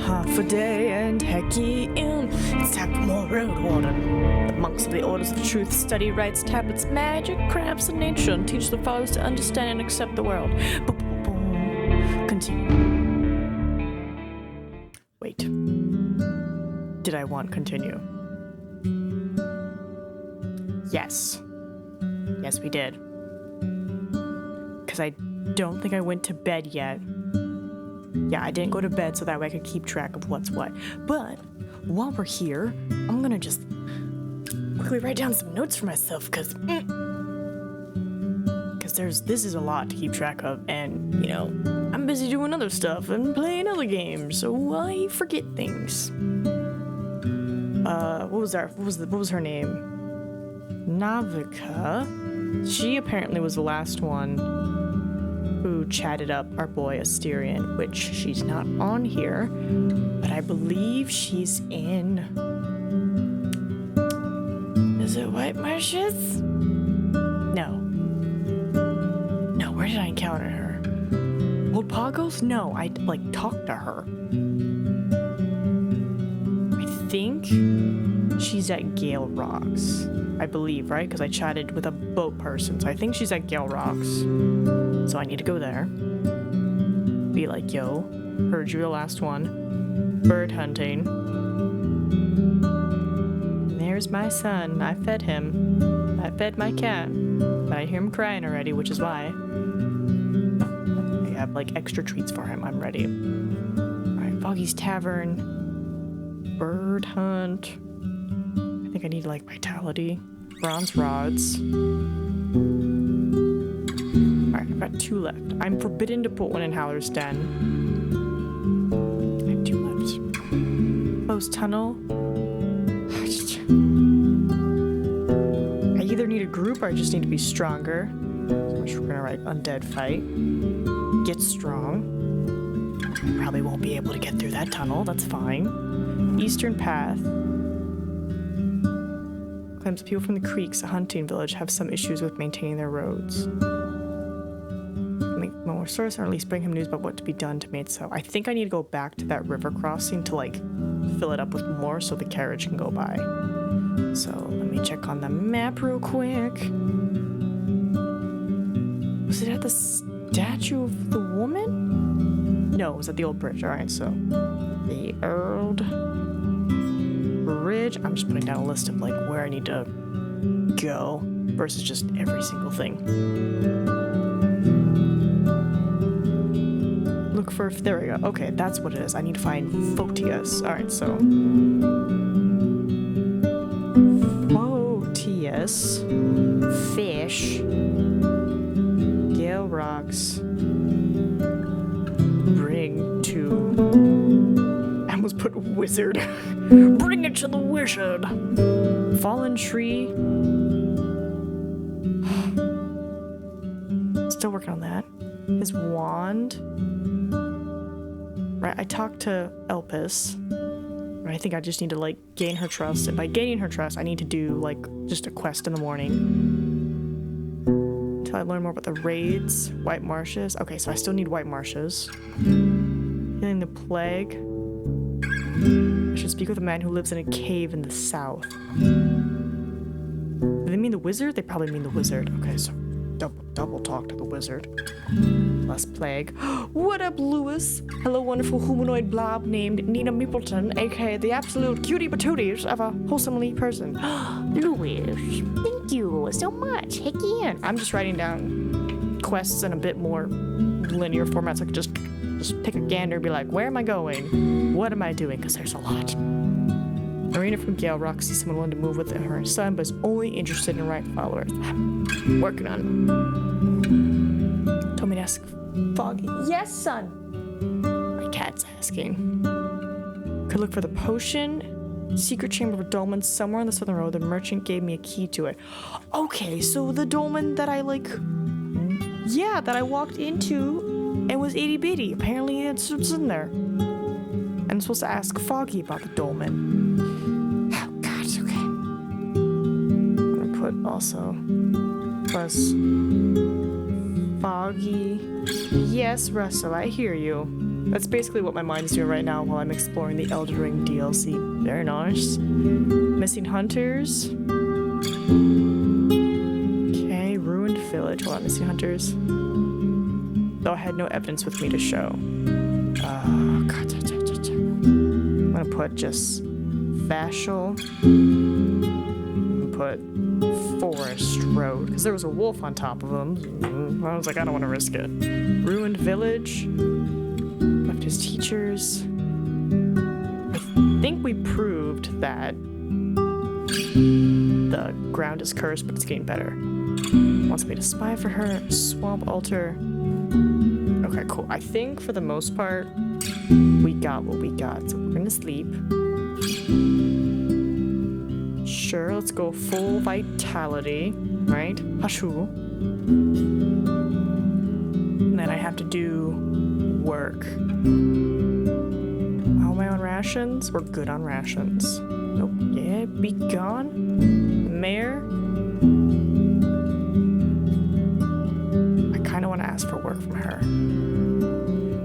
half a day and hecky in. It's time for more Roadwarden. The monks of the Orders of Truth study rites, tablets, magic, crafts, and nature, and teach the followers to understand and accept the world. Continue. Wait. Did I want continue? Yes. Yes, we did. Because I don't think I went to bed yet. Yeah, I didn't go to bed so that way I could keep track of what's what. But while we're here, I'm gonna just quickly write down some notes for myself because this is a lot to keep track of, and you know, I'm busy doing other stuff and playing other games, so I forget things. What was her name? Navika. She apparently was the last one who chatted up our boy Asterion, which she's not on here, but I believe she's in. Is it White Marshes? No. No, where did I encounter her? Old Pagos? No, I talked to her. I think she's at Gale Rocks. I believe, right? Because I chatted with a boat person, so I think she's at Gale Rocks. So I need to go there. Be like, yo, heard you the last one. Bird hunting. And there's my son. I fed him. I fed my cat. But I hear him crying already, which is why I have extra treats for him. I'm ready. Alright, Foggy's Tavern. Bird hunt. I think I need vitality. Bronze rods. Alright, I've got 2 left. I'm forbidden to put one in Howler's Den. I have 2 left. Closed tunnel. I either need a group or I just need to be stronger. So we're gonna write undead fight. Get strong. Probably won't be able to get through that tunnel. That's fine. Eastern path. Claims people from the creeks, a hunting village, have some issues with maintaining their roads. Make more source, or at least bring him news about what to be done to make so. I think I need to go back to that river crossing to fill it up with more so the carriage can go by. So let me check on the map real quick. Was it at the statue of the woman? No, it was at the old bridge. Alright, so the old bridge. I'm just putting down a list of where I need to go versus just every single thing. Look for, there we go. Okay, that's what it is. I need to find Photius. Alright, so Photius, fish, Gale Rocks, bring to, I almost put wizard. Bring it to the wizard. Fallen tree. Still working on that. His wand. Right, I talked to Elpis. I think I just need to gain her trust. And by gaining her trust, I need to do just a quest in the morning. Until I learn more about the raids. White Marshes. Okay, so I still need White Marshes. Healing the plague. I should speak with a man who lives in a cave in the south. Do they mean the wizard? They probably mean the wizard. Okay, so double talk to the wizard. Less plague. What up, Lewis? Hello, wonderful humanoid blob named NinaMeep, aka the absolute cutie patooties of a wholesomely person. Lewis, thank you so much. Heck yeah. I'm just writing down quests in a bit more linear format so I could just pick a gander and be like, where am I going? What am I doing? Because there's a lot. Marina from Gale Rock sees someone willing to move with her and her son, but is only interested in right followers. I'm working on it. Told me to ask Foggy. Yes, son. My cat's asking. Could look for the potion. Secret chamber of a dolmen somewhere on the southern road. The merchant gave me a key to it. Okay, so the dolmen that I that I walked into and was itty bitty. Apparently it's in there. And I'm supposed to ask Foggy about the dolmen. Oh god, okay. I'm gonna put also plus Foggy. Yes, Russell, I hear you. That's basically what my mind's doing right now while I'm exploring the Elden Ring DLC. Very nice. Missing hunters. Okay, ruined village. Hold on, missing hunters. Though I had no evidence with me to show. I'm gonna put just Vashel. Put Forest Road, because there was a wolf on top of him. I was like, I don't want to risk it. Ruined village. Left his teachers. I think we proved that the ground is cursed, but it's getting better. Wants me to spy for her. Swamp altar. Okay, cool. I think for the most part, we got what we got. So we're gonna sleep. Sure, let's go full vitality, right? Hashu. And then I have to do work. How am I on rations? We're good on rations. Nope. Yeah, be gone. Mayor. I kind of want to ask for work from her.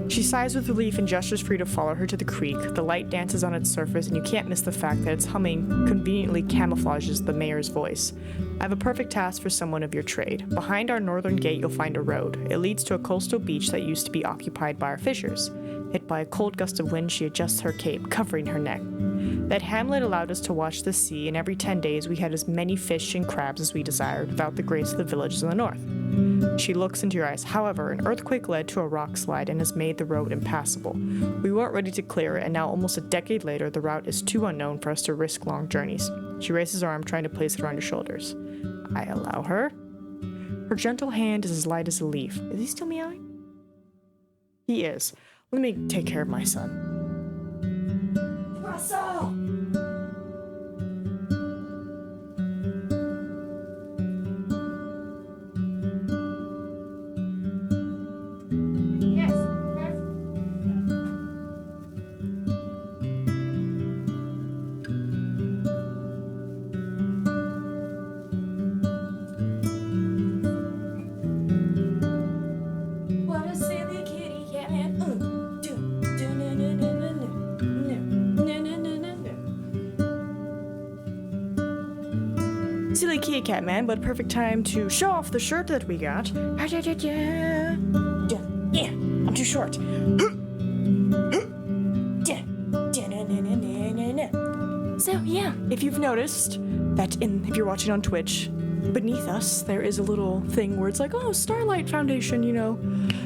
She sighs with relief and gestures for you to follow her to the creek. The light dances on its surface, and you can't miss the fact that its humming conveniently camouflages the mayor's voice. I have a perfect task for someone of your trade. Behind our northern gate, you'll find a road. It leads to a coastal beach that used to be occupied by our fishers. Hit by a cold gust of wind, she adjusts her cape, covering her neck. That hamlet allowed us to watch the sea, and every 10 days we had as many fish and crabs as we desired, without the grace of the villages in the north. She looks into your eyes. However, an earthquake led to a rock slide and has made the road impassable. We weren't ready to clear it, and now almost a decade later, the route is too unknown for us to risk long journeys. She raises her arm, trying to place it around your shoulders. I allow her. Her gentle hand is as light as a leaf. Is he still meowing? He is. Let me take care of my son. Russell! Silly kitty cat man, but perfect time to show off the shirt that we got. Yeah, I'm too short. So yeah, if you've noticed that if you're watching on Twitch, beneath us there is a little thing where it's like, oh, Starlight Foundation,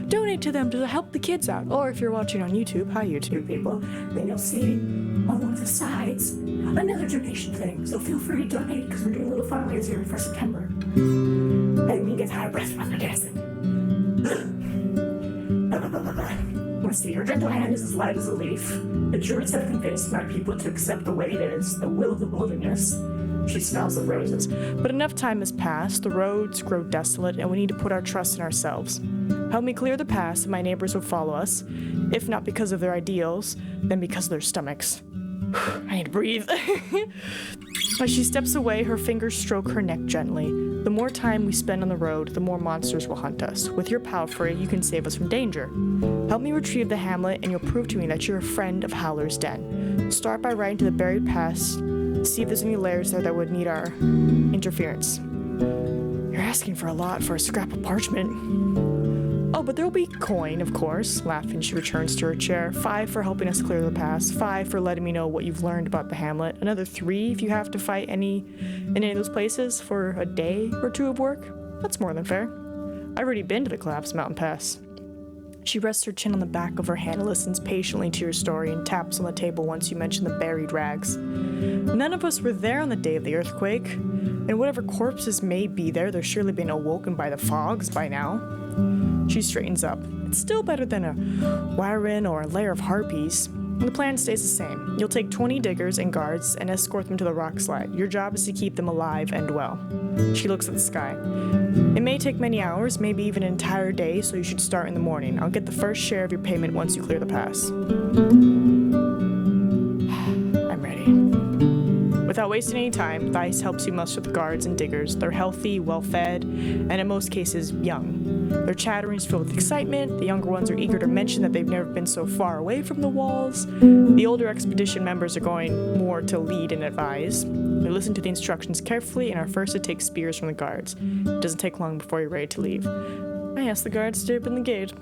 donate to them to help the kids out. Or if you're watching on YouTube, hi YouTube people, then you'll see on one of the sides another donation thing. So feel free to donate, because we're doing a little fundraiser for September. And me get out of breath from the dancing. Let's see, her gentle hand is as light as a leaf. The druids have convinced my people to accept the way it is, the will of the wilderness. She smells of roses. But enough time has passed, the roads grow desolate, and we need to put our trust in ourselves. Help me clear the path, and my neighbors will follow us, if not because of their ideals, then because of their stomachs. I need to breathe. As she steps away, her fingers stroke her neck gently. The more time we spend on the road, the more monsters will hunt us. With your palfrey, you can save us from danger. Help me retrieve the hamlet, and you'll prove to me that you're a friend of Howler's Den. Start by riding to the buried past, see if there's any layers there that would need our interference. You're asking for a lot for a scrap of parchment. Oh, but there'll be coin, of course. Laughing, she returns to her chair. 5 for helping us clear the pass. 5 for letting me know what you've learned about the hamlet. Another 3 if you have to fight in any of those places for a day or 2 of work. That's more than fair. I've already been to the Collapsed Mountain Pass. She rests her chin on the back of her hand and listens patiently to your story and taps on the table once you mention the buried rags. None of us were there on the day of the earthquake, and whatever corpses may be there, they're surely been awoken by the fogs by now. She straightens up. It's still better than a Wyron or a lair of harpies. The plan stays the same. You'll take 20 diggers and guards and escort them to the rock slide. Your job is to keep them alive and well. She looks at the sky. It may take many hours, maybe even an entire day, so you should start in the morning. I'll get the first share of your payment once you clear the pass. I'm ready. Without wasting any time, Thice helps you muster the guards and diggers. They're healthy, well-fed, and in most cases, young. Their chattering is filled with excitement. The younger ones are eager to mention that they've never been so far away from the walls. The older expedition members are going more to lead and advise. They listen to the instructions carefully and are first to take spears from the guards. It doesn't take long before you're ready to leave. I asked the guards to open the gate.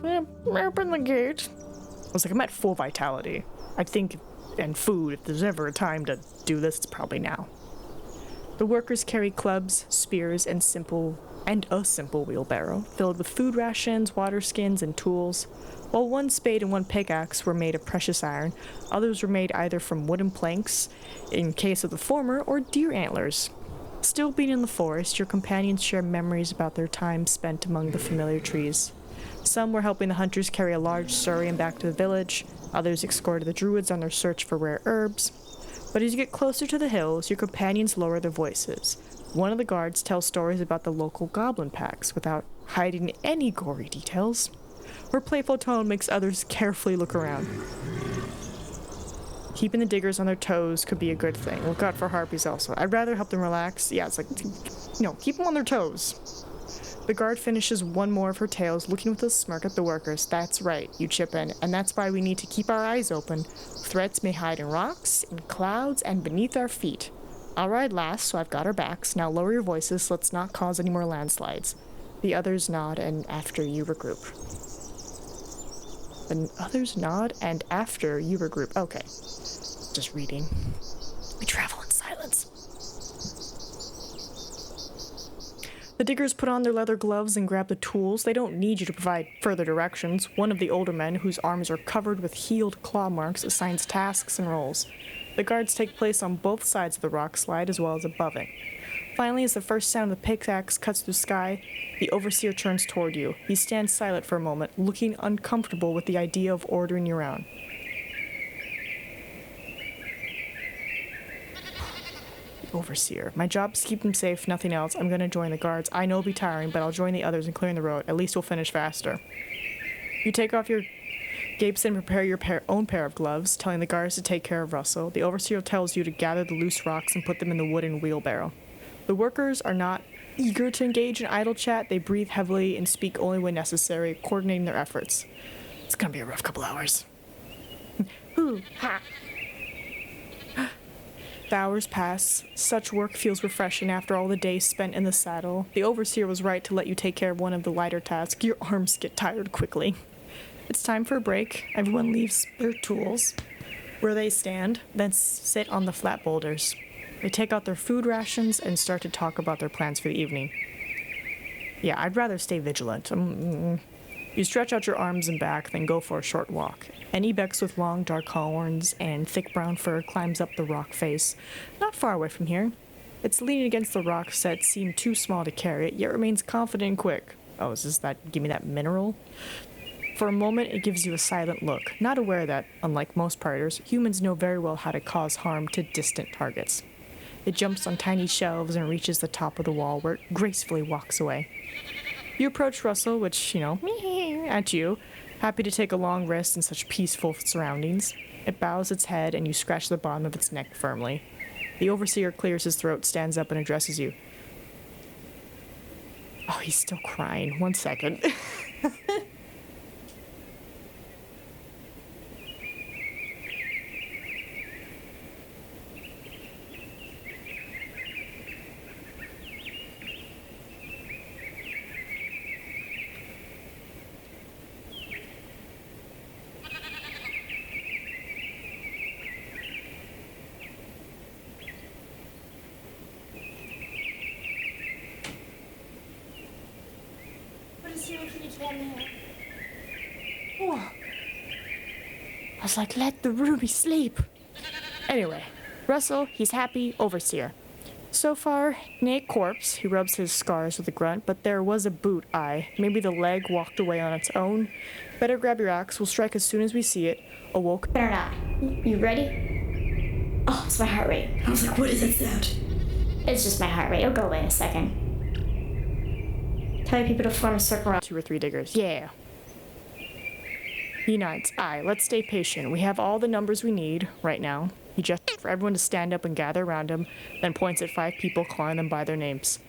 Open the gate. I was like, I'm at full vitality. I think, and food, if there's ever a time to do this, it's probably now. The workers carry clubs, spears, and a simple wheelbarrow, filled with food rations, water skins, and tools. While one spade and one pickaxe were made of precious iron, others were made either from wooden planks, in case of the former, or deer antlers. Still being in the forest, your companions share memories about their time spent among the familiar trees. Some were helping the hunters carry a large saurian back to the village, others escorted the druids on their search for rare herbs. But as you get closer to the hills, your companions lower their voices. One of the guards tells stories about the local goblin packs without hiding any gory details. Her playful tone makes others carefully look around. Keeping the diggers on their toes could be a good thing. Look out for harpies also. I'd rather help them relax. Yeah, it's like, keep them on their toes. The guard finishes one more of her tales, looking with a smirk at the workers. That's right, you chip in, and that's why we need to keep our eyes open. Threats may hide in rocks, in clouds, and beneath our feet. I'll ride last, so I've got our backs. Now lower your voices, let's not cause any more landslides. The others nod, and after you regroup. The others nod, and after you regroup. Okay. Just reading. We travel in silence. The diggers put on their leather gloves and grab the tools. They don't need you to provide further directions. One of the older men, whose arms are covered with healed claw marks, assigns tasks and roles. The guards take place on both sides of the rock slide as well as above it. Finally, as the first sound of the pickaxe cuts through the sky, the overseer turns toward you. He stands silent for a moment, looking uncomfortable with the idea of ordering you around. Overseer. My job is to keep them safe, nothing else. I'm gonna join the guards. I know it'll be tiring, but I'll join the others in clearing the road. At least we'll finish faster. You take off your gapes and prepare your own pair of gloves, telling the guards to take care of Russell. The overseer tells you to gather the loose rocks and put them in the wooden wheelbarrow. The workers are not eager to engage in idle chat. They breathe heavily and speak only when necessary, coordinating their efforts. It's gonna be a rough couple hours. Ooh, ha! The hours pass. Such work feels refreshing after all the days spent in the saddle. The overseer was right to let you take care of one of the lighter tasks. Your arms get tired quickly. It's time for a break. Everyone leaves their tools where they stand, then sit on the flat boulders. They take out their food rations and start to talk about their plans for the evening. Yeah, I'd rather stay vigilant. You stretch out your arms and back, then go for a short walk. An ibex with long, dark horns and thick brown fur climbs up the rock face, not far away from here. It's leaning against the rocks that seem too small to carry it, yet remains confident and quick. Oh, is this that? Give me that mineral? For a moment, it gives you a silent look, not aware that, unlike most predators, humans know very well how to cause harm to distant targets. It jumps on tiny shelves and reaches the top of the wall, where it gracefully walks away. You approach Russell, which, at you, happy to take a long rest in such peaceful surroundings. It bows its head, and you scratch the bottom of its neck firmly. The overseer clears his throat, stands up, and addresses you. Oh, he's still crying. 1 second. I was like, let the Ruby sleep. Anyway, Russell, he's happy, overseer. So far, Nate corpse. He rubs his scars with a grunt, but there was a boot eye. Maybe the leg walked away on its own. Better grab your axe. We'll strike as soon as we see it. Awoke. Better not. You ready? Oh, it's my heart rate. I was like, what is that sound? It's just my heart rate. It'll go away in a second. Tell your people to form a circle around 2 or 3 diggers. Yeah. He nods. Aye, let's stay patient. We have all the numbers we need right now. He gestures for everyone to stand up and gather around him, then points at 5 people, calling them by their names.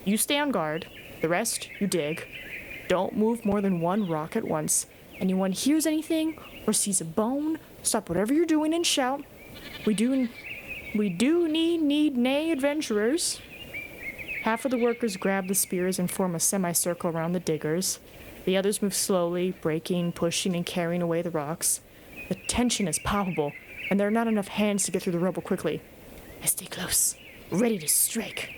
You stay on guard. The rest, you dig. Don't move more than one rock at once. Anyone hears anything or sees a bone, stop whatever you're doing and shout. We do need nay adventurers. Half of the workers grab the spears and form a semicircle around the diggers. The others move slowly, breaking, pushing, and carrying away the rocks. The tension is palpable, and there are not enough hands to get through the rubble quickly. I stay close, ready to strike.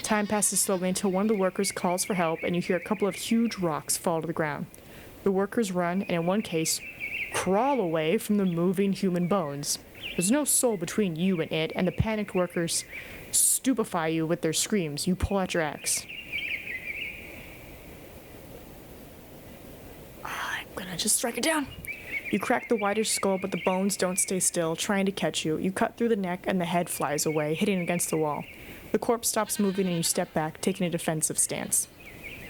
Time passes slowly until one of the workers calls for help, and you hear a couple of huge rocks fall to the ground. The workers run, and in one case, crawl away from the moving human bones. There's no soul between you and it, and the panicked workers stupefy you with their screams. You pull out your axe. I'm gonna just strike it down. You crack the whitish skull, but the bones don't stay still, trying to catch you. You cut through the neck, and the head flies away, hitting against the wall. The corpse stops moving, and you step back, taking a defensive stance.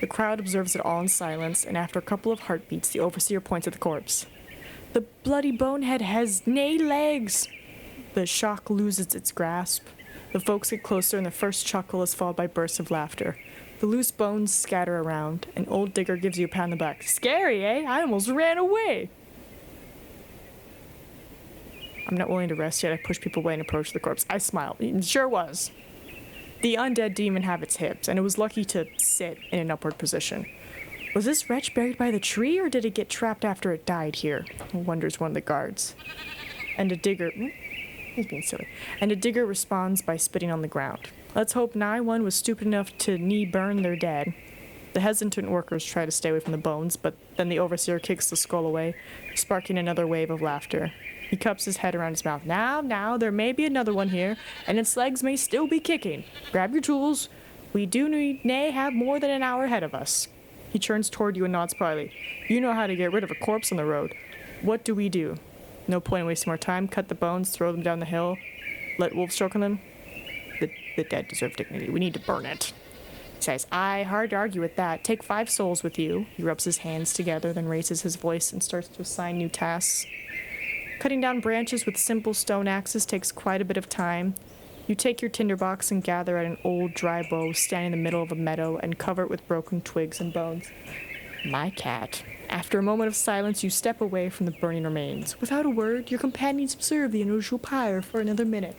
The crowd observes it all in silence, and after a couple of heartbeats, the overseer points at the corpse. The bloody bonehead has nay legs! The shock loses its grasp. The folks get closer, and the first chuckle is followed by bursts of laughter. The loose bones scatter around. An old digger gives you a pat on the back. Scary, eh? I almost ran away! I'm not willing to rest yet. I push people away and approach the corpse. I smile. It sure was. The undead demon have its hips, and it was lucky to sit in an upward position. Was this wretch buried by the tree, or did it get trapped after it died here? Wonders one of the guards. And a digger... He's being silly. And a digger responds by spitting on the ground. Let's hope nigh one was stupid enough to burn their dead. The hesitant workers try to stay away from the bones, but then the overseer kicks the skull away, sparking another wave of laughter. He cups his head around his mouth. Now, there may be another one here, and its legs may still be kicking. Grab your tools. We do nay have more than an hour ahead of us. He turns toward you and nods politely. You know how to get rid of a corpse on the road. What do we do? No point in wasting more time. Cut the bones, throw them down the hill. Let wolves choke on them. The dead deserve dignity. We need to burn it. He says, hard to argue with that. Take 5 souls with you. He rubs his hands together, then raises his voice and starts to assign new tasks. Cutting down branches with simple stone axes takes quite a bit of time. You take your tinderbox and gather at an old dry bow standing in the middle of a meadow and cover it with broken twigs and bones. My cat. After a moment of silence, you step away from the burning remains. Without a word, your companions observe the unusual pyre for another minute.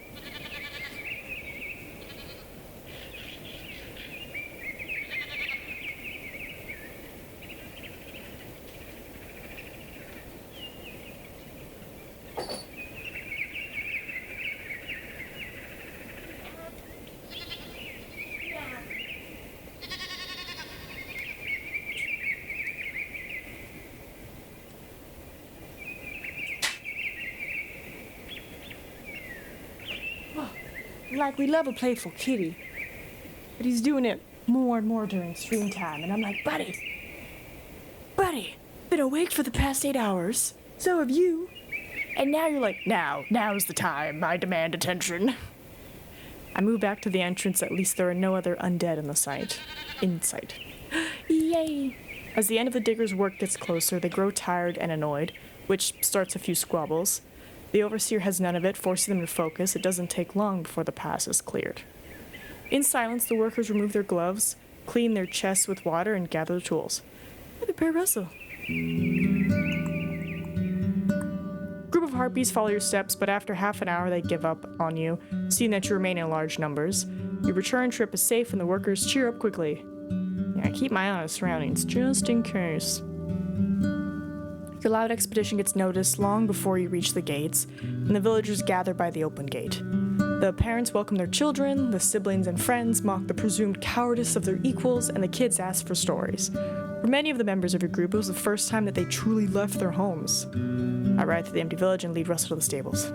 Like, we love a playful kitty, but he's doing it more and more during stream time, and I'm like, buddy, been awake for the past 8 hours, so have you, and now you're like, now's the time, I demand attention. I move back to the entrance. At least there are no other undead in sight. Yay! As the end of the digger's work gets closer, they grow tired and annoyed, which starts a few squabbles. The overseer has none of it, forcing them to focus. It doesn't take long before the pass is cleared. In silence, the workers remove their gloves, clean their chests with water, and gather the tools. They prepare wrestle. Group of harpies follow your steps, but after half an hour they give up on you, seeing that you remain in large numbers. Your return trip is safe, and the workers cheer up quickly. Yeah, I keep my eye on the surroundings, just in case. Your loud expedition gets noticed long before you reach the gates, and the villagers gather by the open gate. The parents welcome their children, the siblings and friends mock the presumed cowardice of their equals, and the kids ask for stories. For many of the members of your group, it was the first time that they truly left their homes. I ride through the empty village and lead Russell to the stables.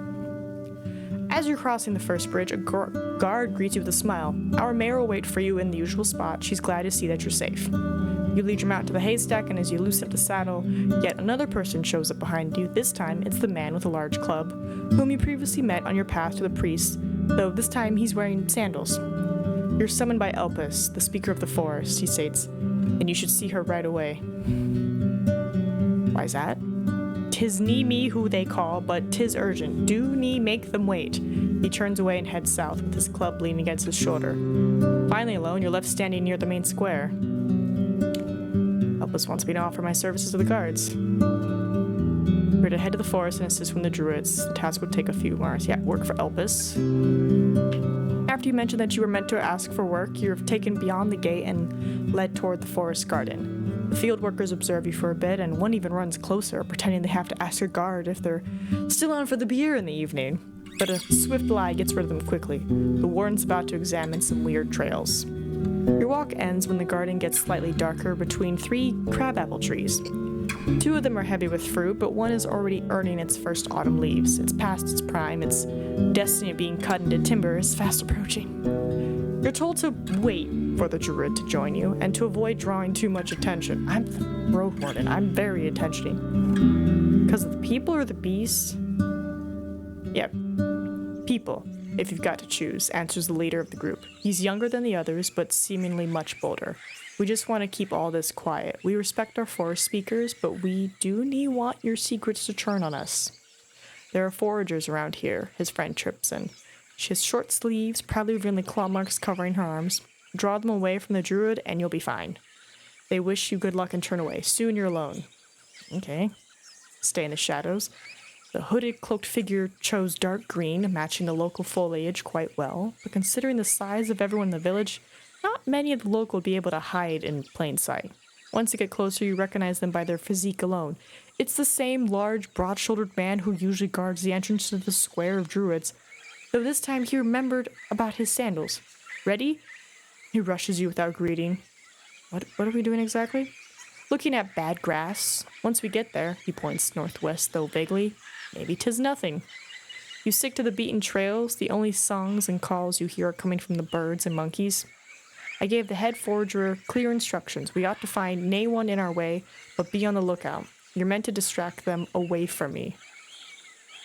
As you're crossing the first bridge, a guard greets you with a smile. Our mayor will wait for you in the usual spot. She's glad to see that you're safe. You lead your mount to the haystack, and as you loosen up the saddle, yet another person shows up behind you. This time, it's the man with a large club, whom you previously met on your path to the priest, though this time he's wearing sandals. You're summoned by Elpis, the speaker of the forest, he states, and you should see her right away. Why's that? 'Tis me who they call, but 'tis urgent. Do make them wait. He turns away and heads south, with his club leaning against his shoulder. Finally alone, you're left standing near the main square. A Elpis wants me to offer my services to the guards. We're to head to the forest and assist from the druids. The task would take a few hours. Yeah, work for Elpis. After you mentioned that you were meant to ask for work, you're taken beyond the gate and led toward the forest garden. The field workers observe you for a bit, and one even runs closer, pretending they have to ask a guard if they're still on for the beer in the evening. But a swift lie gets rid of them quickly. The warden's about to examine some weird trails. Your walk ends when the garden gets slightly darker between 3 crabapple trees. 2 of them are heavy with fruit, but one is already earning its first autumn leaves. It's past its prime. Its destiny of being cut into timber is fast approaching. You're told to wait for the druid to join you and to avoid drawing too much attention. I'm the Roadwarden. I'm very attentioning. Because of the people or the beasts? Yeah, people, if you've got to choose, answers the leader of the group. He's younger than the others, but seemingly much bolder. We just want to keep all this quiet. We respect our forest speakers, but we do want your secrets to turn on us. There are foragers around here, his friend trips in. She has short sleeves, proudly revealing the claw marks covering her arms. Draw them away from the druid, and you'll be fine. They wish you good luck and turn away. Soon you're alone. Okay. Stay in the shadows. The hooded, cloaked figure chose dark green, matching the local foliage quite well, but considering the size of everyone in the village, not many of the local will be able to hide in plain sight. Once you get closer, you recognize them by their physique alone. It's the same large, broad-shouldered man who usually guards the entrance to the square of druids, though this time he remembered about his sandals. Ready? He rushes you without greeting. What are we doing exactly? Looking at bad grass. Once we get there, he points northwest, though vaguely. Maybe 'tis nothing. You stick to the beaten trails. The only songs and calls you hear are coming from the birds and monkeys. I gave the head forager clear instructions. We ought to find nay one in our way, but be on the lookout. You're meant to distract them away from me.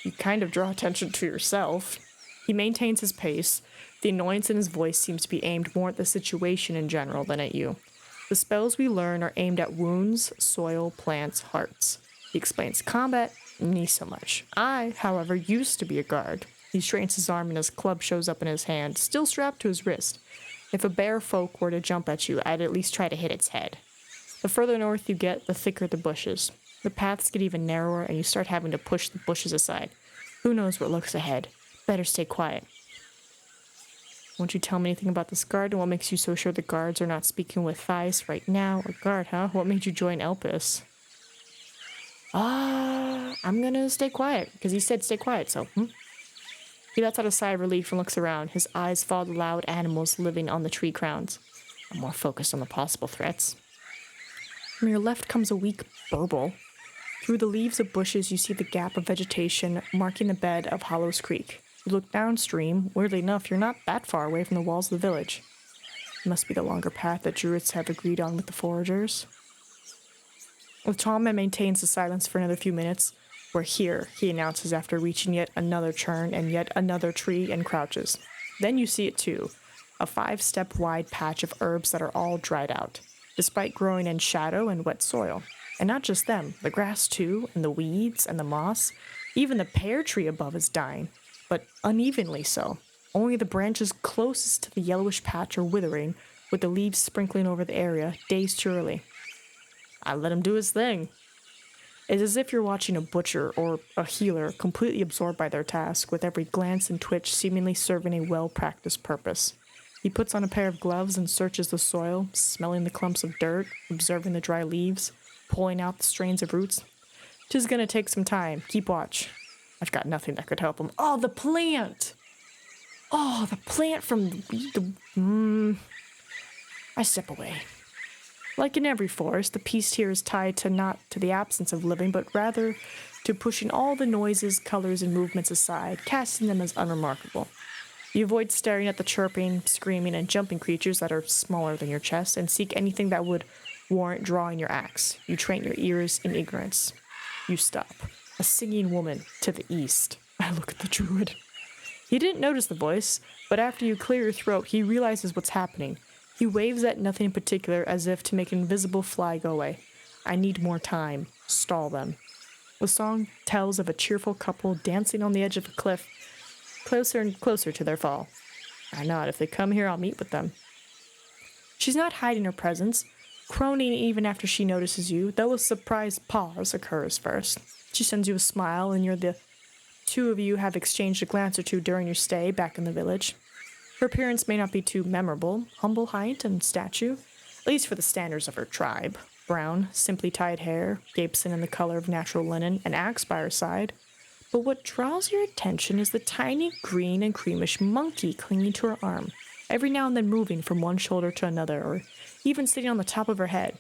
You kind of draw attention to yourself. He maintains his pace. The annoyance in his voice seems to be aimed more at the situation in general than at you. The spells we learn are aimed at wounds, soil, plants, hearts. He explains combat, me so much. I, however, used to be a guard. He straightens his arm and his club shows up in his hand, still strapped to his wrist. If a bear folk were to jump at you, I'd at least try to hit its head. The further north you get, the thicker the bushes. The paths get even narrower, and you start having to push the bushes aside. Who knows what lurks ahead? Better stay quiet. Won't you tell me anything about this guard, and what makes you so sure the guards are not speaking with Thais right now? A guard, huh? What made you join Elpis? I'm gonna stay quiet, because he said stay quiet, so, He lets out a sigh of relief and looks around. His eyes follow the loud animals living on the tree crowns. I'm more focused on the possible threats. From your left comes a weak burble. Through the leaves of bushes, you see the gap of vegetation marking the bed of Hollows Creek. You look downstream. Weirdly enough, you're not that far away from the walls of the village. It must be the longer path that druids have agreed on with the foragers. With Tom maintains the silence for another few minutes. We're here, he announces after reaching yet another turn and yet another tree and crouches. Then you see it too, a 5-step wide patch of herbs that are all dried out, despite growing in shadow and wet soil. And not just them, the grass too, and the weeds and the moss. Even the pear tree above is dying, but unevenly so. Only the branches closest to the yellowish patch are withering, with the leaves sprinkling over the area days too early. I let him do his thing. It's as if you're watching a butcher or a healer completely absorbed by their task, with every glance and twitch seemingly serving a well-practiced purpose. He puts on a pair of gloves and searches the soil, smelling the clumps of dirt, observing the dry leaves, pulling out the strains of roots. 'Tis gonna take some time. Keep watch. I've got nothing that could help him. Oh, the plant! Oh, the plant from the I step away. Like in every forest, the peace here is tied to not to the absence of living, but rather to pushing all the noises, colors, and movements aside, casting them as unremarkable. You avoid staring at the chirping, screaming, and jumping creatures that are smaller than your chest, and seek anything that would warrant drawing your axe. You train your ears in ignorance. You stop. A singing woman to the east. I look at the druid. He didn't notice the voice, but after you clear your throat, he realizes what's happening. He waves at nothing in particular, as if to make an invisible fly go away. I need more time. Stall them. The song tells of a cheerful couple dancing on the edge of a cliff, closer and closer to their fall. I nod. If they come here, I'll meet with them. She's not hiding her presence. Groaning even after she notices you, though a surprised pause occurs first. She sends you a smile, and the two of you have exchanged a glance or two during your stay back in the village. Her appearance may not be too memorable, humble height and stature, at least for the standards of her tribe. Brown, simply tied hair, gapeskin in the color of natural linen, an axe by her side. But what draws your attention is the tiny green and creamish monkey clinging to her arm, every now and then moving from one shoulder to another, or even sitting on the top of her head.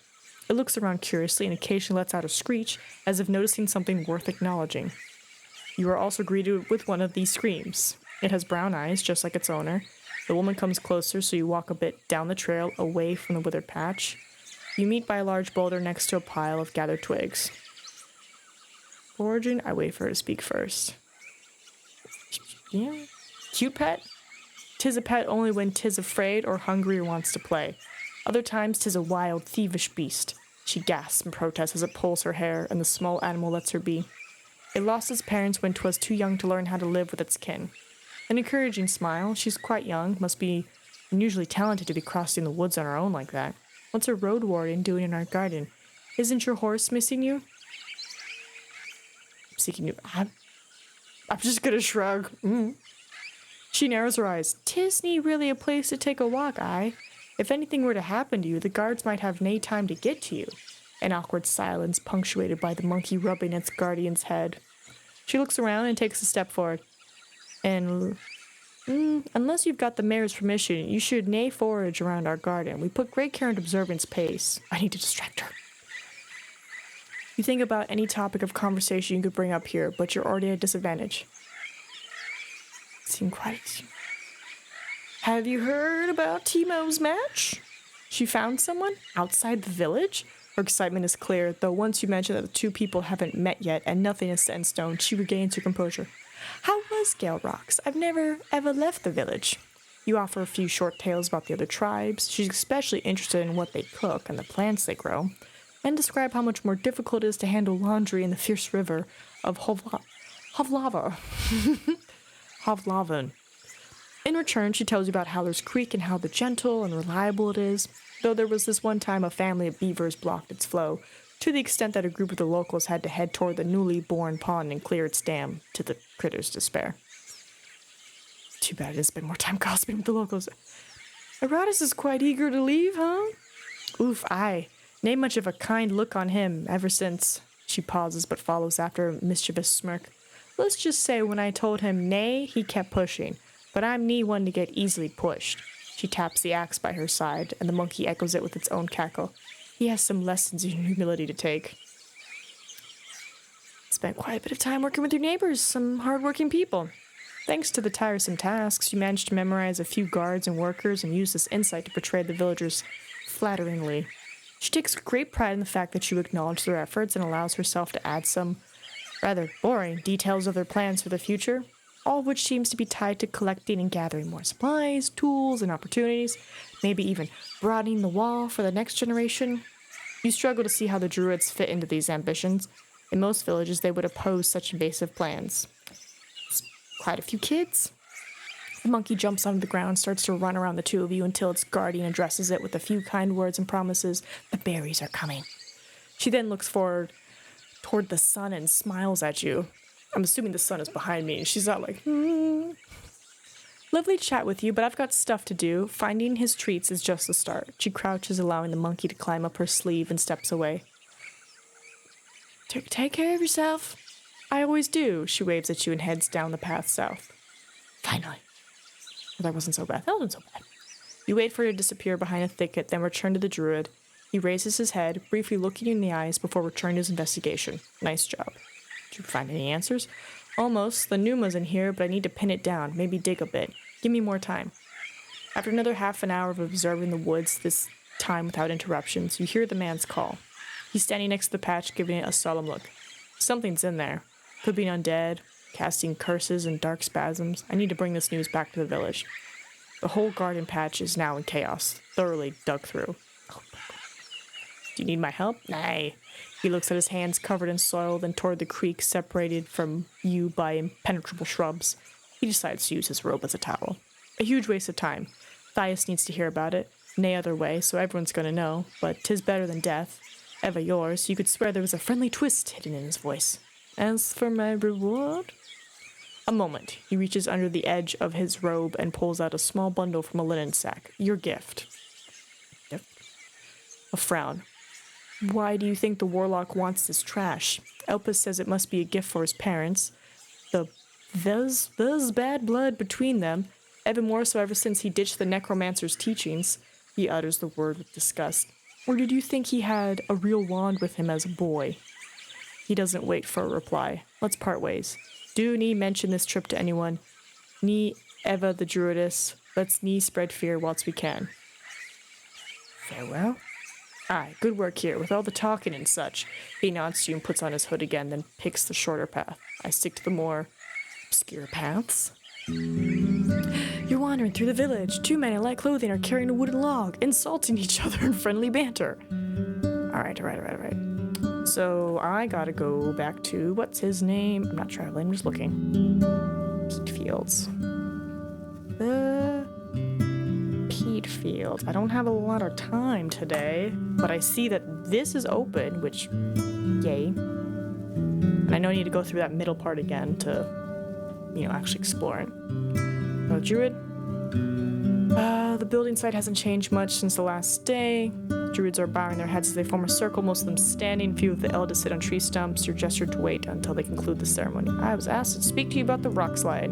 It looks around curiously and occasionally lets out a screech, as if noticing something worth acknowledging. You are also greeted with one of these screams. It has brown eyes, just like its owner. The woman comes closer, so you walk a bit down the trail, away from the withered patch. You meet by a large boulder next to a pile of gathered twigs. Foraging, I wait for her to speak first. Yeah. Cute pet? 'Tis a pet only when 'tis afraid or hungry or wants to play. Other times 'tis a wild, thievish beast. She gasps and protests as it pulls her hair, and the small animal lets her be. It lost its parents when 'twas too young to learn how to live with its kin. An encouraging smile. She's quite young, must be unusually talented to be crossing the woods on her own like that. What's a road warden doing in our garden? Isn't your horse missing you? I'm seeking you. I'm just gonna shrug. She narrows her eyes. 'Tisn't really a place to take a walk, aye? If anything were to happen to you, the guards might have nae time to get to you. An awkward silence punctuated by the monkey rubbing its guardian's head. She looks around and takes a step forward. And unless you've got the mayor's permission, you should nae forage around our garden. We put great care in observance pace. I need to distract her. You think about any topic of conversation you could bring up here, but you're already at a disadvantage. Seem quiet. Have you heard about Timo's match? She found someone outside the village? Her excitement is clear, though once you mention that the two people haven't met yet and nothing is set in stone, she regains her composure. How was Gale Rocks? I've never ever left the village. You offer a few short tales about the other tribes. She's especially interested in what they cook and the plants they grow, and describe how much more difficult it is to handle laundry in the fierce river of Havlavan. In return, she tells you about Howler's Creek and how gentle and reliable it is, though there was this one time a family of beavers blocked its flow, to the extent that a group of the locals had to head toward the newly born pond and clear its dam, to the critters' despair. Too bad I didn't spend more time gossiping with the locals. Aratus is quite eager to leave, huh? Oof, aye. Nae much of a kind look on him, ever since. She pauses, but follows after a mischievous smirk. Let's just say when I told him nay, he kept pushing. But I'm nie one to get easily pushed. She taps the axe by her side, and the monkey echoes it with its own cackle. He has some lessons in humility to take. Spent quite a bit of time working with your neighbors, some hard-working people. Thanks to the tiresome tasks, you managed to memorize a few guards and workers and use this insight to portray the villagers flatteringly. She takes great pride in the fact that you acknowledge their efforts and allows herself to add some rather boring details of their plans for the future, all of which seems to be tied to collecting and gathering more supplies, tools, and opportunities, maybe even broadening the wall for the next generation. You struggle to see how the druids fit into these ambitions. In most villages, they would oppose such invasive plans. It's quite a few kids. The monkey jumps onto the ground, starts to run around the two of you until its guardian addresses it with a few kind words and promises. The berries are coming. She then looks forward toward the sun and smiles at you. I'm assuming the sun is behind me, and she's not like, Lovely chat with you, but I've got stuff to do. Finding his treats is just the start. She crouches, allowing the monkey to climb up her sleeve, and steps away. Take care of yourself. I always do. She waves at you and heads down the path south. Finally. Well, that wasn't so bad. That wasn't so bad. You wait for her to disappear behind a thicket, then return to the druid. He raises his head, briefly looking you in the eyes before returning to his investigation. Nice job. Did you find any answers? Almost. The Numa's in here, but I need to pin it down. Maybe dig a bit. Give me more time. After another half an hour of observing the woods, this time without interruptions, you hear the man's call. He's standing next to the patch, giving it a solemn look. Something's in there. Could be an undead, casting curses and dark spasms. I need to bring this news back to the village. The whole garden patch is now in chaos, thoroughly dug through. Do you need my help? Nay. He looks at his hands covered in soil, then toward the creek separated from you by impenetrable shrubs. He decides to use his robe as a towel. A huge waste of time. Thias needs to hear about it. nay other way, so everyone's gonna know, but 'tis better than death. Ever yours, you could swear there was a friendly twist hidden in his voice. As for my reward? A moment. He reaches under the edge of his robe and pulls out a small bundle from a linen sack. Your gift. A frown. Why do you think the warlock wants this trash? Elpis says it must be a gift for his parents. There's bad blood between them, even more so ever since he ditched the necromancer's teachings. He utters the word with disgust. Or did you think he had a real wand with him as a boy? He doesn't wait for a reply. Let's part ways. Do nee mention this trip to anyone. Nee Eva the Druidess. Let's nee spread fear whilst we can. Farewell? Aye, good work here, with all the talking and such. He nods to you and puts on his hood again, then picks the shorter path. I stick to the more obscure paths. You're wandering through the village. Two men in light clothing are carrying a wooden log, insulting each other in friendly banter. Alright. So I gotta go back to, what's his name? I'm not traveling, I'm just looking. Peat Fields. Peat Fields. I don't have a lot of time today, but I see that this is open, which, yay. And I know I need to go through that middle part again to, actually explore it. Oh, Druid. The building site hasn't changed much since the last day. Druids are bowing their heads as they form a circle, most of them standing. Few of the eldest sit on tree stumps. You're gestured to wait until they conclude the ceremony. I was asked to speak to you about the rock slide.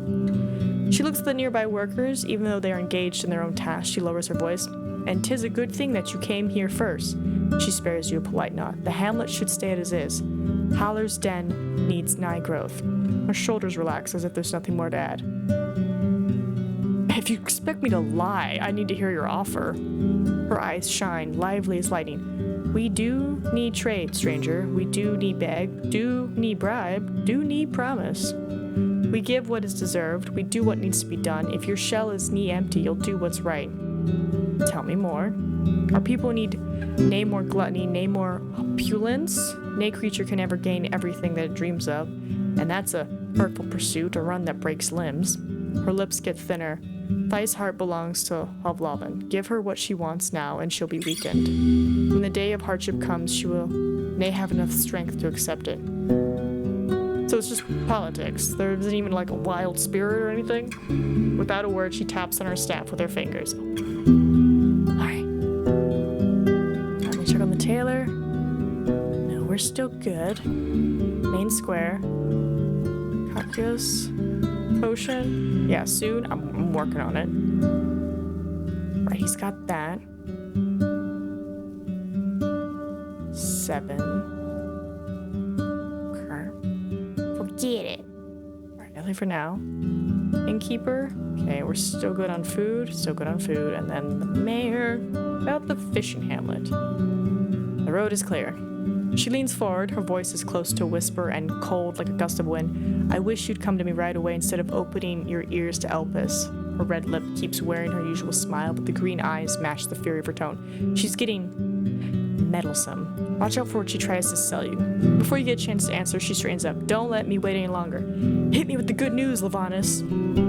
She looks at the nearby workers. Even though they are engaged in their own tasks, she lowers her voice. And 'tis a good thing that you came here first. She spares you a polite nod. The hamlet should stay as is. Howler's Den needs nigh growth. Her shoulders relax as if there's nothing more to add. If you expect me to lie, I need to hear your offer. Her eyes shine, lively as lightning. We do need trade, stranger. We do need beg, do need bribe, do need promise. We give what is deserved. We do what needs to be done. If your shell is knee empty, you'll do what's right. Tell me more. Our people need nay more gluttony, nay more opulence. Nay creature can ever gain everything that it dreams of, and that's a hurtful pursuit, a run that breaks limbs. Her lips get thinner. Thy's heart belongs to Hovloven. Give her what she wants now, and she'll be weakened. When the day of hardship comes, she will nay have enough strength to accept it. So it's just politics. There isn't even like a wild spirit or anything. Without a word, she taps on her staff with her fingers. Alright. Let me check on the tailor. No, we're still good. Main square. Calculus. Potion. Yeah, soon. I'm working on it. Right, he's got that. 7. Okay. Forget it. Alright, nothing for now. Innkeeper. Okay, we're still good on food. And then the mayor. About the fishing hamlet. The road is clear. She leans forward, her voice is close to a whisper and cold like a gust of wind. I wish you'd come to me right away instead of opening your ears to Elpis. Her red lip keeps wearing her usual smile, but the green eyes match the fury of her tone. She's getting meddlesome. Watch out for what she tries to sell you. Before you get a chance to answer, she straightens up. Don't let me wait any longer. Hit me with the good news, Levanus.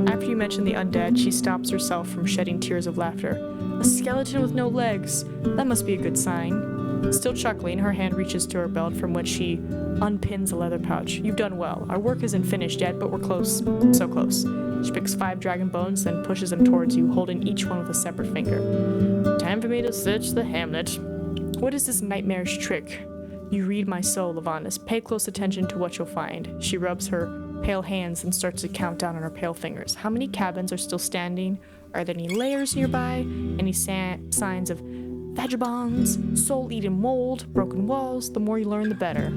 After you mention the undead, she stops herself from shedding tears of laughter. A skeleton with no legs. That must be a good sign. Still chuckling, her hand reaches to her belt from which she unpins a leather pouch. You've done well. Our work isn't finished yet, but we're close. So close. She picks 5 dragon bones, then pushes them towards you, holding each one with a separate finger. Time for me to search the hamlet. What is this nightmarish trick? You read my soul, Levanus. Pay close attention to what you'll find. She rubs her pale hands and starts to count down on her pale fingers. How many cabins are still standing? Are there any layers nearby? Any signs of vagabonds, soul-eating mold, broken walls? The more you learn, the better.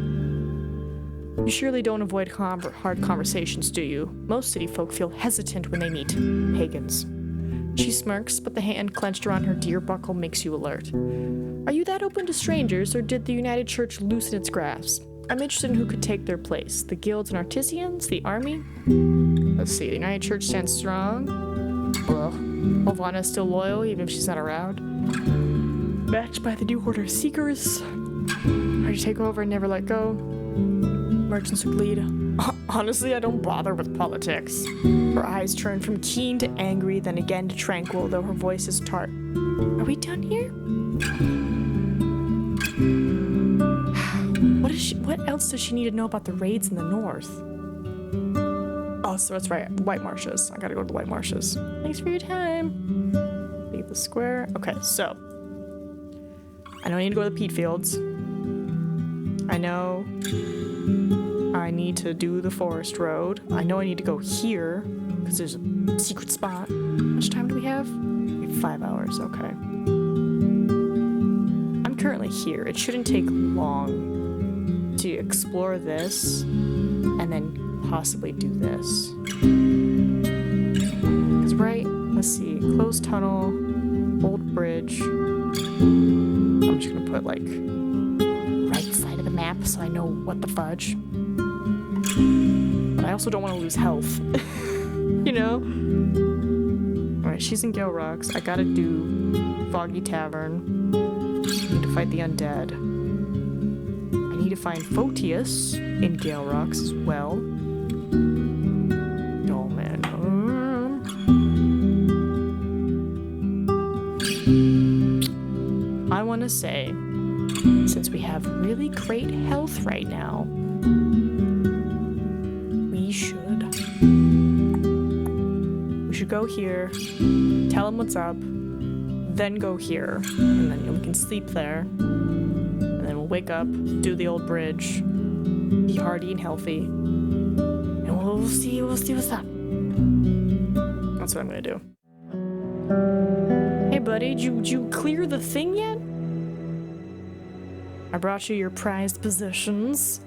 You surely don't avoid hard conversations, do you? Most city folk feel hesitant when they meet pagans. She smirks, but the hand clenched around her deer buckle makes you alert. Are you that open to strangers, or did the United Church loosen its grasp? I'm interested in who could take their place. The guilds and artisans? The army? Let's see, the United Church stands strong. Well, Olvana's still loyal, even if she's not around. Backed by the New Order of Seekers. Hard to take over and never let go. Merchants would lead. Honestly, I don't bother with politics. Her eyes turn from keen to angry, then again to tranquil, though her voice is tart. Are we done here? What else does she need to know about the raids in the north? Oh, so that's right. White Marshes. I gotta go to the White Marshes. Thanks for your time. Leave the square. Okay, so. I know I need to go to the peat fields. I know I need to do the forest road. I know I need to go here because there's a secret spot. How much time do we have? We have 5 hours. Okay. I'm currently here. It shouldn't take long to explore this and then possibly do this. Because let's see, closed tunnel, old bridge. I'm just gonna put like right side of the map so I know what the fudge. But I also don't want to lose health. You know? Alright, she's in Gale Rocks. I gotta do Foggy Tavern. I need to fight the undead. I need to find Photius in Gale Rocks as well. Oh man. I want to say, since we have really great health right now, we should go here, tell him what's up, then go here, and then we can sleep there, and then we'll wake up, do the old bridge, be hardy and healthy, and we'll see what's up. That's what I'm gonna do. Hey buddy, did you clear the thing yet? I brought you your prized possessions.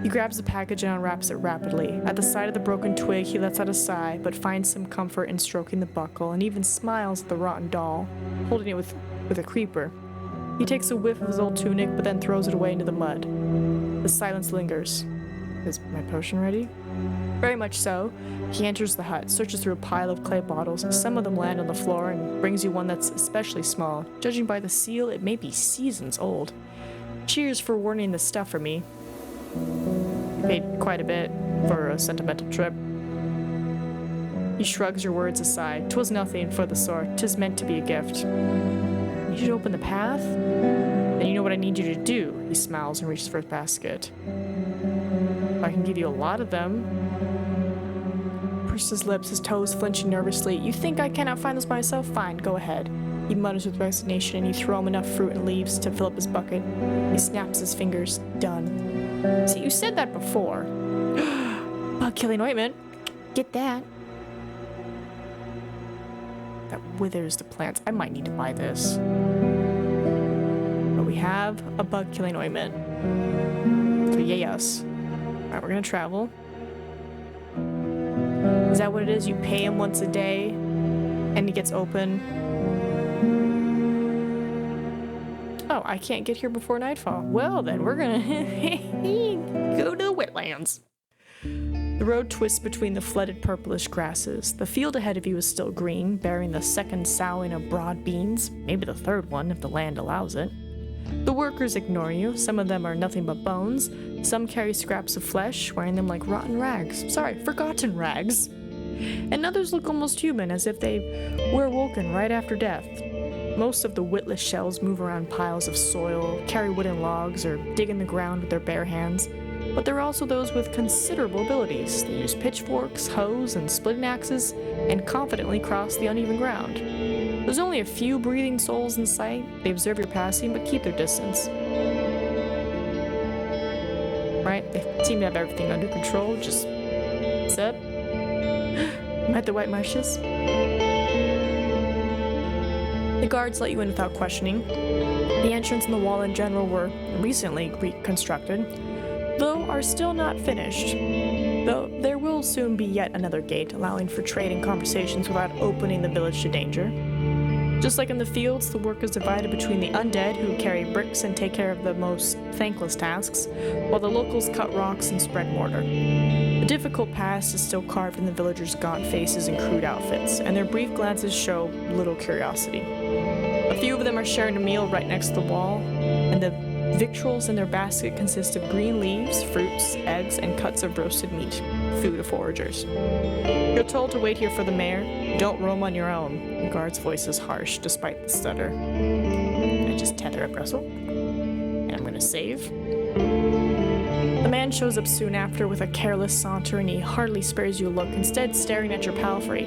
He grabs the package and unwraps it rapidly. At the sight of the broken twig, he lets out a sigh, but finds some comfort in stroking the buckle, and even smiles at the rotten doll, holding it with a creeper. He takes a whiff of his old tunic, but then throws it away into the mud. The silence lingers. Is my potion ready? Very much so. He enters the hut, searches through a pile of clay bottles. Some of them land on the floor, and brings you one that's especially small. Judging by the seal, it may be seasons old. Cheers for warning this stuff for me. Paid quite a bit for a sentimental trip. He shrugs your words aside. 'Twas nothing for the sort. 'Tis meant to be a gift. You should open the path? Then you know what I need you to do. He smiles and reaches for his basket. I can give you a lot of them. Pushes his lips, his toes flinching nervously. You think I cannot find this myself? Fine, go ahead. He mutters with resignation, and you throw him enough fruit and leaves to fill up his bucket. He snaps his fingers. Done. See, you said that before. Bug-killing ointment. Get that. That withers the plants. I might need to buy this. But we have a bug-killing ointment. So yes. Alright, we're gonna travel. Is that what it is? You pay him once a day, and he gets open. Oh, I can't get here before nightfall. Well, then we're gonna go to the wetlands. The road twists between the flooded purplish grasses. The field ahead of you is still green, bearing the second sowing of broad beans, maybe the third one if the land allows it. The workers ignore you. Some of them are nothing but bones. Some carry scraps of flesh, wearing them like rotten rags. Sorry, forgotten rags. And others look almost human, as if they were awoken right after death. Most of the witless shells move around piles of soil, carry wooden logs, or dig in the ground with their bare hands. But there are also those with considerable abilities. They use pitchforks, hoes, and splitting axes, and confidently cross the uneven ground. There's only a few breathing souls in sight. They observe your passing, but keep their distance. Right? They seem to have everything under control. Just sit. I'm at the White Marshes. The guards let you in without questioning. The entrance and the wall in general were recently reconstructed, though are still not finished. Though there will soon be yet another gate, allowing for trade and conversations without opening the village to danger. Just like in the fields, the work is divided between the undead, who carry bricks and take care of the most thankless tasks, while the locals cut rocks and spread mortar. The difficult past is still carved in the villagers' gaunt faces and crude outfits, and their brief glances show little curiosity. A few of them are sharing a meal right next to the wall, and the Victuals in their basket consist of green leaves, fruits, eggs, and cuts of roasted meat. Food of foragers. You're told to wait here for the mayor. Don't roam on your own. The guard's voice is harsh, despite the stutter. I just tether up Russell. And I'm gonna save. The man shows up soon after with a careless saunter, and he hardly spares you a look, instead staring at your palfrey.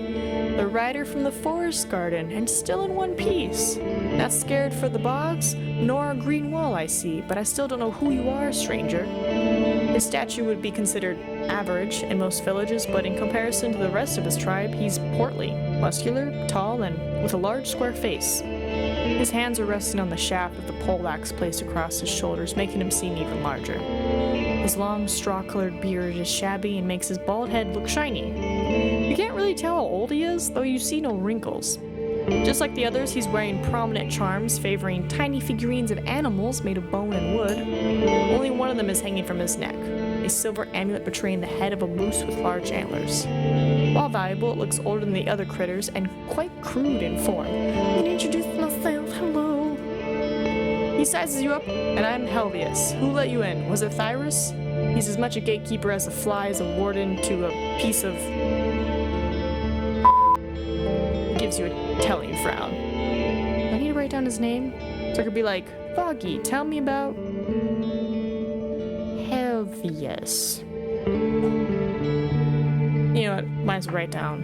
The rider from the forest garden, and still in one piece. Not scared for the bogs, nor a green wall, I see, but I still don't know who you are, stranger. His statue would be considered average in most villages, but in comparison to the rest of his tribe, he's portly, muscular, tall, and with a large square face. His hands are resting on the shaft of the poleaxe placed across his shoulders, making him seem even larger. His long, straw-colored beard is shabby and makes his bald head look shiny. You can't really tell how old he is, though you see no wrinkles. Just like the others, he's wearing prominent charms favoring tiny figurines of animals made of bone and wood. Only one of them is hanging from his neck, a silver amulet betraying the head of a moose with large antlers. While valuable, it looks older than the other critters and quite crude in form. Let me introduce myself, hello. He sizes you up, and I'm Helvius. Who let you in? Was it Thyrus? He's as much a gatekeeper as a fly is a warden to a piece of... Gives you a telling frown. I need to write down his name, so I could be like, Foggy, tell me about... Helvius. You know what? Might as well write down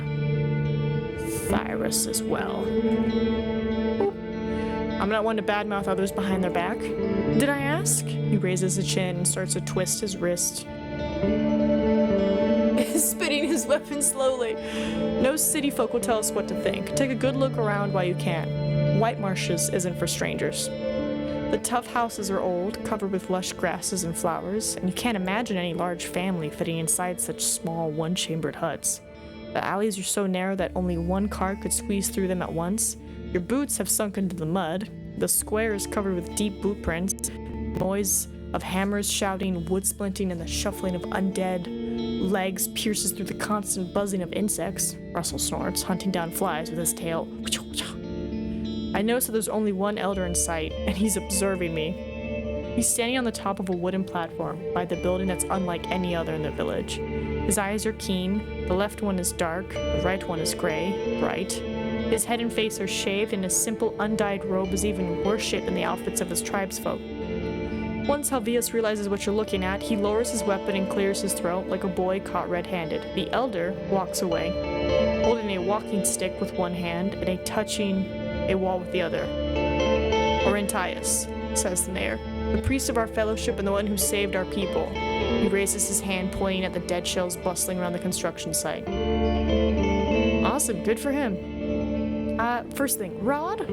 Thyrus as well. Oop. I'm not one to badmouth others behind their back. Did I ask? He raises his chin and starts to twist his wrist. Spinning his weapon slowly. No city folk will tell us what to think. Take a good look around while you can. White Marshes isn't for strangers. The tough houses are old, covered with lush grasses and flowers, and you can't imagine any large family fitting inside such small, one-chambered huts. The alleys are so narrow that only one car could squeeze through them at once. Your boots have sunk into the mud. The square is covered with deep boot prints. Noise of hammers shouting, wood splinting, and the shuffling of undead legs pierces through the constant buzzing of insects. Russell snorts, hunting down flies with his tail. I notice that there's only one elder in sight, and he's observing me. He's standing on the top of a wooden platform by the building that's unlike any other in the village. His eyes are keen, the left one is dark, the right one is gray, bright. His head and face are shaved, and his simple undyed robe is even worse shaped than the outfits of his tribesfolk. Once Helvius realizes what you're looking at, he lowers his weapon and clears his throat like a boy caught red-handed. The elder walks away, holding a walking stick with one hand and touching a wall with the other. Orentius, says the mayor, the priest of our fellowship and the one who saved our people. He raises his hand, pointing at the dead shells bustling around the construction site. Awesome, good for him. First thing, rod?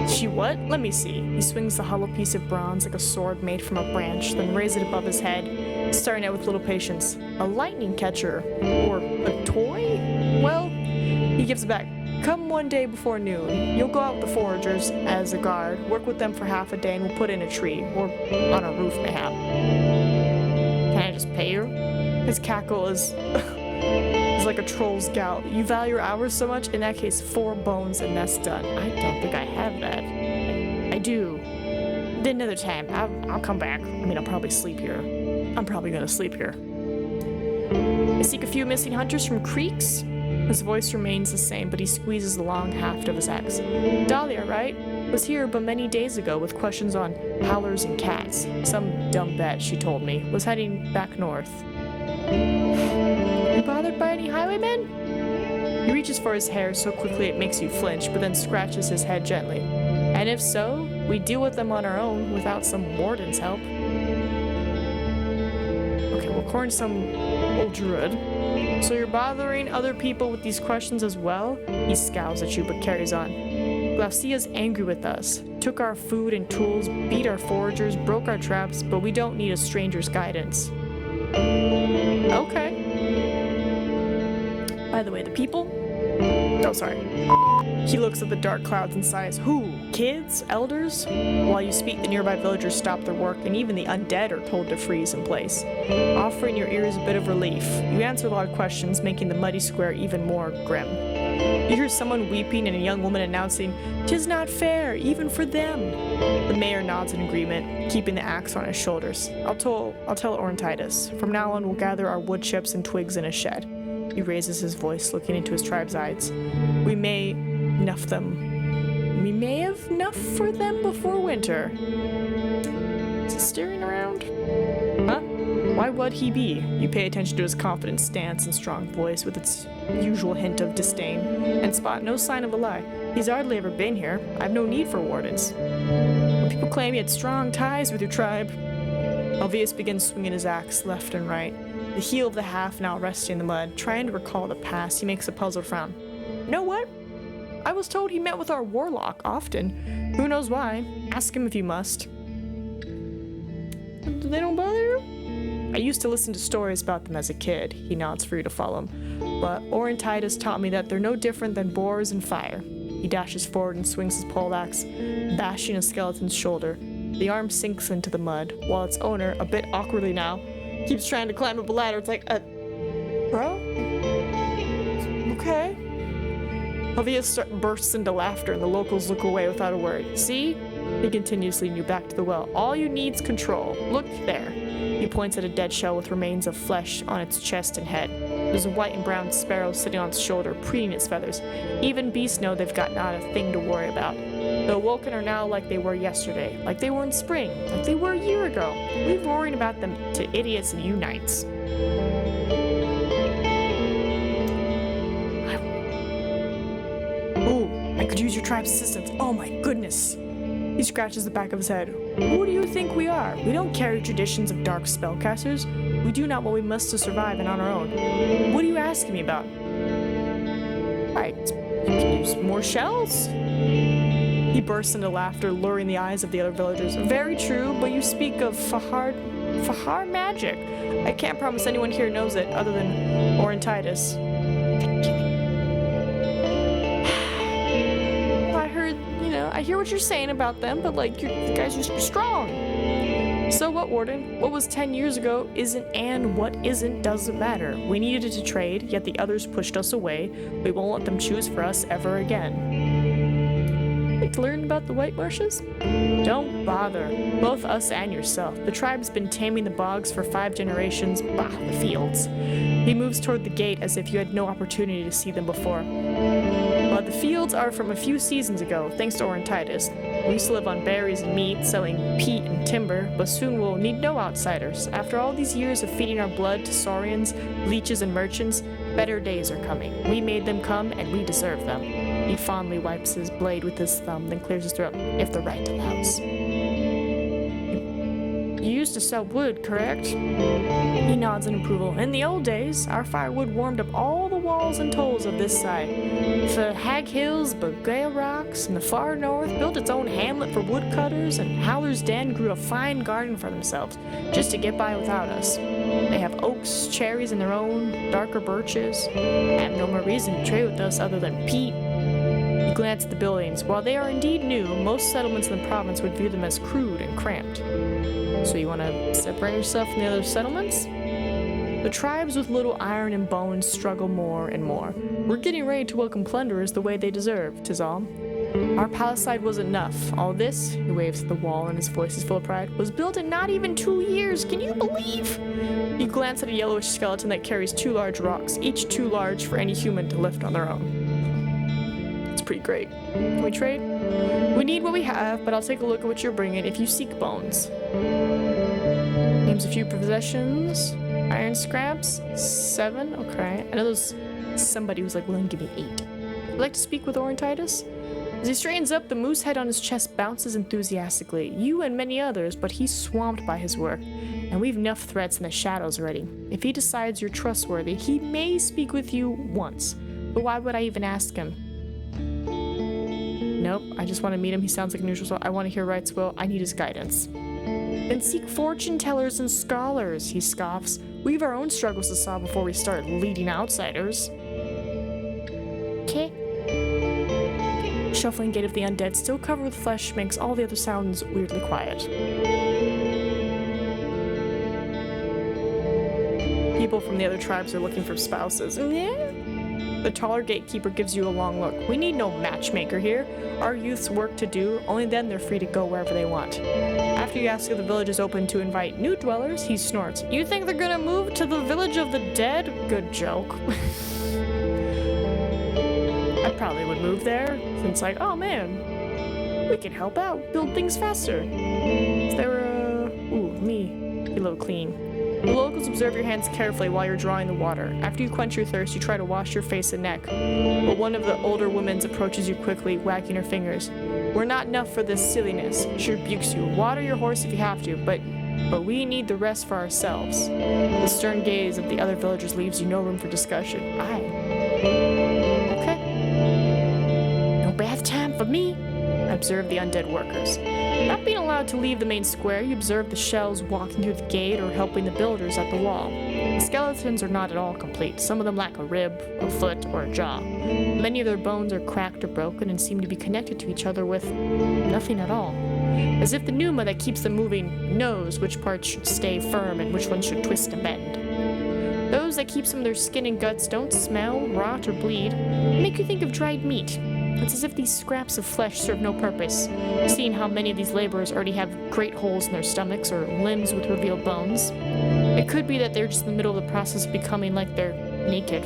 She what? Let me see. He swings the hollow piece of bronze like a sword made from a branch, then raises it above his head, staring at it with little patience. A lightning catcher? Or a toy? Well, he gives it back. Come one day before noon. You'll go out with the foragers as a guard, work with them for half a day, and we'll put in a tree, or on a roof mayhap. Can I just pay her? His cackle is... It's like a troll's gout. You value your hours so much? In that case, 4 bones and that's done. I don't think I have that. I do. Then another time. I'll come back. I mean, I'll probably sleep here. I'm probably gonna sleep here. I seek a few missing hunters from creeks. His voice remains the same, but he squeezes the long haft of his axe. Dahlia, right? Was here but many days ago with questions on howlers and cats. Some dumb bet, she told me. Was heading back north. You bothered by any highwaymen? He reaches for his hair so quickly it makes you flinch, but then scratches his head gently. And if so, we deal with them on our own without some warden's help. Okay, well, according to some old druid. So you're bothering other people with these questions as well? He scowls at you but carries on. Glaucia's angry with us. Took our food and tools, beat our foragers, broke our traps, but we don't need a stranger's guidance. Okay. By the way, the people? Oh, sorry. He looks at the dark clouds and sighs. Who? Kids? Elders? While you speak, the nearby villagers stop their work, and even the undead are told to freeze in place, offering your ears a bit of relief. You answer a lot of questions, making the muddy square even more grim. You hear someone weeping and a young woman announcing, "'Tis not fair, even for them." The mayor nods in agreement, keeping the axe on his shoulders. I'll tell Orntitus. From now on, we'll gather our wood chips and twigs in a shed. He raises his voice, looking into his tribe's eyes. We may nuff them. We may have enough for them before winter. Is it steering around? Huh? Why would he be? You pay attention to his confident stance and strong voice with its usual hint of disdain, and spot no sign of a lie. He's hardly ever been here. I've no need for wardens. When people claim he had strong ties with your tribe. Alvius begins swinging his axe left and right, the heel of the half now resting in the mud. Trying to recall the past, he makes a puzzled frown. Know what? I was told he met with our warlock often. Who knows why? Ask him if you must. They don't bother you? I used to listen to stories about them as a kid. He nods for you to follow him. But Orntitus taught me that they're no different than boars in fire. He dashes forward and swings his poleaxe, bashing a skeleton's shoulder. The arm sinks into the mud, while its owner, a bit awkwardly now, keeps trying to climb up a ladder. It's like, bro? Okay. Alvius bursts into laughter, and the locals look away without a word. See? He continues, leading you back to the well. All you need's control. Look there. He points at a dead shell with remains of flesh on its chest and head. There's a white and brown sparrow sitting on its shoulder, preening its feathers. Even beasts know they've got not a thing to worry about. The awoken are now like they were yesterday, like they were in spring, like they were a year ago. Leave worrying about them to idiots and you knights. Ooh, I could use your tribe's assistance. Oh my goodness. He scratches the back of his head. Who do you think we are? We don't carry traditions of dark spellcasters. We do not what we must to survive and on our own. What are you asking me about? Right, you can use more shells? He bursts into laughter, luring the eyes of the other villagers. Very true, but you speak of Fahar magic. I can't promise anyone here knows it other than Orntitus. I hear what you're saying about them, but like, you guys used to be strong. So what, Warden? What was 10 years ago isn't, and what isn't doesn't matter. We needed it to trade, yet the others pushed us away. We won't let them choose for us ever again. Like to learn about the White Marshes? Don't bother. Both us and yourself. The tribe's been taming the bogs for 5 generations. Bah, the fields. He moves toward the gate as if you had no opportunity to see them before. But the fields are from a few seasons ago, thanks to Orntitus. We used to live on berries and meat, selling peat and timber, but soon we'll need no outsiders. After all these years of feeding our blood to saurians, leeches, and merchants, better days are coming. We made them come, and we deserve them. He fondly wipes his blade with his thumb, then clears his throat, if the right allows. You used to sell wood, correct? He nods in approval. In the old days, our firewood warmed up all the walls and tolls of this side. For Hag Hills, Bagale Rocks, and the far north built its own hamlet for woodcutters, and Howler's Den grew a fine garden for themselves, just to get by without us. They have oaks, cherries in their own, darker birches. Have no more reason to trade with us other than peat. You glance at the buildings. While they are indeed new, most settlements in the province would view them as crude and cramped. So you want to separate yourself from the other settlements? The tribes with little iron and bones struggle more and more. We're getting ready to welcome plunderers the way they deserve, 'tis all. Our palisade was enough. All this, he waves at the wall and his voice is full of pride, was built in not even 2 years. Can you believe? You glance at a yellowish skeleton that carries 2 large rocks, each too large for any human to lift on their own. It's pretty great. Can we trade? We need what we have, but I'll take a look at what you're bringing if you seek bones. Names a few possessions. Iron scraps, 7. Okay. I know there's somebody who's like willing to give me 8. I'd like to speak with Orntitus. As he straightens up, the moose head on his chest bounces enthusiastically. You and many others, but he's swamped by his work, and we've enough threats in the shadows already. If he decides you're trustworthy, he may speak with you once. But why would I even ask him? Nope, I just want to meet him. He sounds like a neutral, so I want to hear Wright's will. I need his guidance. Then seek fortune tellers and scholars, he scoffs. We've our own struggles to solve before we start leading outsiders. Okay. Shuffling gait of the undead, still covered with flesh, makes all the other sounds weirdly quiet. People from the other tribes are looking for spouses. Yeah? The taller gatekeeper gives you a long look. We need no matchmaker here. Our youth's work to do, only then they're free to go wherever they want. After you ask if the village is open to invite new dwellers, he snorts. You think they're gonna move to the village of the dead? Good joke. I probably would move there, since like, oh man, we can help out, build things faster. Is there a... Ooh, me. Be a little clean. The locals observe your hands carefully while you're drawing the water. After you quench your thirst, you try to wash your face and neck. But one of the older women approaches you quickly, wagging her fingers. We're not enough for this silliness. She rebukes you. Water your horse if you have to, but we need the rest for ourselves. The stern gaze of the other villagers leaves you no room for discussion. Okay. No bath time for me. Observe the undead workers. Not being allowed to leave the main square, you observe the shells walking through the gate or helping the builders at the wall. The skeletons are not at all complete. Some of them lack a rib, a foot, or a jaw. Many of their bones are cracked or broken and seem to be connected to each other with nothing at all. As if the pneuma that keeps them moving knows which parts should stay firm and which ones should twist and bend. Those that keep some of their skin and guts don't smell, rot, or bleed, make you think of dried meat. It's as if these scraps of flesh serve no purpose, seeing how many of these laborers already have great holes in their stomachs or limbs with revealed bones. It could be that they're just in the middle of the process of becoming like their naked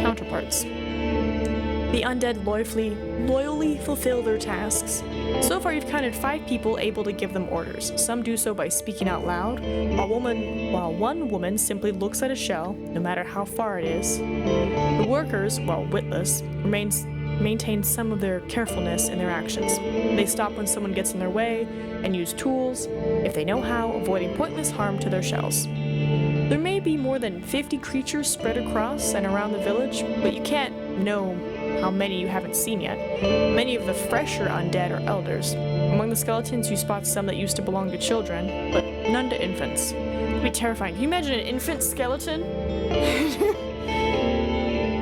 counterparts. The undead loyally fulfill their tasks. So far you've counted 5 people able to give them orders. Some do so by speaking out loud, while one woman simply looks at a shell, no matter how far it is. The workers, while witless, maintain some of their carefulness in their actions. They stop when someone gets in their way and use tools, if they know how, avoiding pointless harm to their shells. There may be more than 50 creatures spread across and around the village, but you can't know how many you haven't seen yet. Many of the fresher undead are elders. Among the skeletons, you spot some that used to belong to children, but none to infants. It'd be terrifying. Can you imagine an infant skeleton?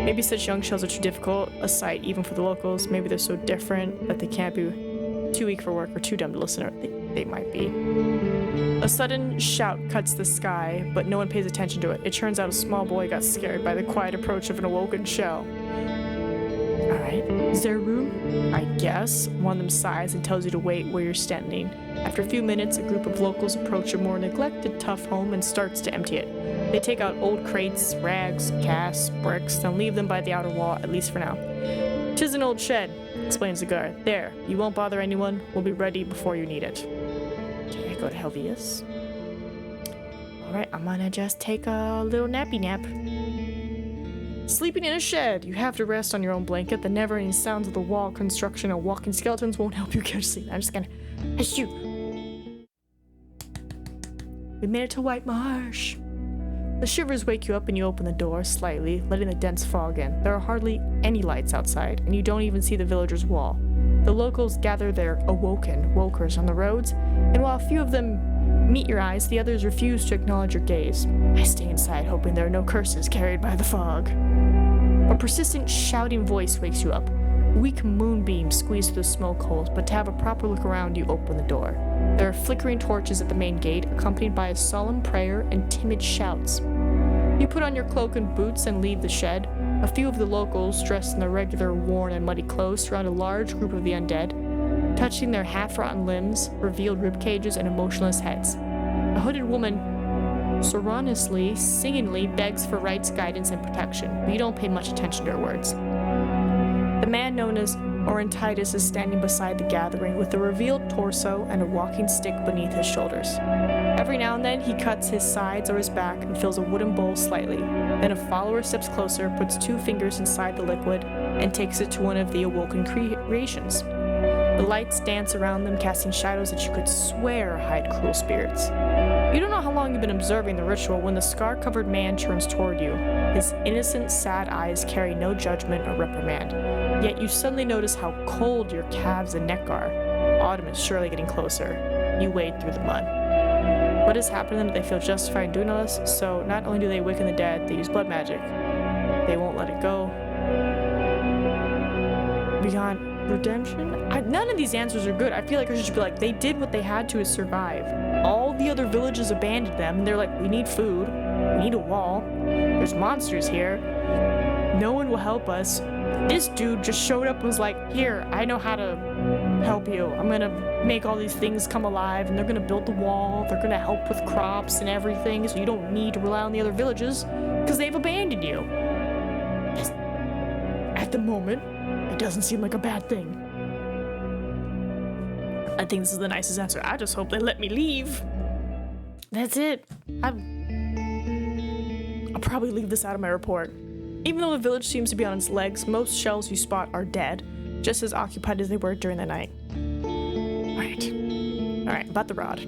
Maybe such young shells are too difficult a sight even for the locals. Maybe they're so different that they can't be too weak for work or too dumb to listen, or they might be. A sudden shout cuts the sky, but no one pays attention to it. It turns out a small boy got scared by the quiet approach of an awoken shell. Alright, is there room? I guess. One of them sighs and tells you to wait where you're standing. After a few minutes, a group of locals approach a more neglected, tough home and starts to empty it. They take out old crates, rags, casts, bricks, and leave them by the outer wall, at least for now. "'Tis an old shed," explains the guard. "There, you won't bother anyone. We'll be ready before you need it." Okay, I go to Helvius. Alright, I'm gonna just take a little nappy nap. Sleeping in a shed. You have to rest on your own blanket. The never-ending sounds of the wall construction and walking skeletons won't help you catch sleep. I'm just gonna... Achoo! We made it to White Marsh. The shivers wake you up and you open the door slightly, letting the dense fog in. There are hardly any lights outside, and you don't even see the villagers' wall. The locals gather their awoken wokers on the roads, and while a few of them meet your eyes, the others refuse to acknowledge your gaze. I stay inside, hoping there are no curses carried by the fog. A persistent shouting voice wakes you up. Weak moonbeams squeeze through the smoke holes, but to have a proper look around, you open the door. There are flickering torches at the main gate, accompanied by a solemn prayer and timid shouts. You put on your cloak and boots and leave the shed. A few of the locals, dressed in their regular worn and muddy clothes, surround a large group of the undead. Touching their half-rotten limbs, revealed rib cages, and emotionless heads. A hooded woman sonorously, singingly begs for rights, guidance, and protection, but you don't pay much attention to her words. The man known as Orentitus is standing beside the gathering with a revealed torso and a walking stick beneath his shoulders. Every now and then he cuts his sides or his back and fills a wooden bowl slightly. Then a follower steps closer, puts 2 fingers inside the liquid, and takes it to one of the awoken creations. The lights dance around them, casting shadows that you could swear hide cruel spirits. You don't know how long you've been observing the ritual when the scar-covered man turns toward you. His innocent, sad eyes carry no judgment or reprimand. Yet you suddenly notice how cold your calves and neck are. Autumn is surely getting closer. You wade through the mud. What has happened to them that they feel justified in doing all this? So not only do they awaken the dead, they use blood magic. They won't let it go. Beyond redemption? None of these answers are good. I feel like I should just be like, they did what they had to survive. All the other villages abandoned them, and they're like, we need food, we need a wall, there's monsters here. No one will help us. This dude just showed up and was like, here, I know how to help you. I'm gonna make all these things come alive, and they're gonna build the wall. They're gonna help with crops and everything, so you don't need to rely on the other villages, because they've abandoned you. At the moment, it doesn't seem like a bad thing. I think this is the nicest answer. I just hope they let me leave. That's it. I'll probably leave this out of my report. Even though the village seems to be on its legs, most shells you spot are dead, just as occupied as they were during the night. Alright, about the rod.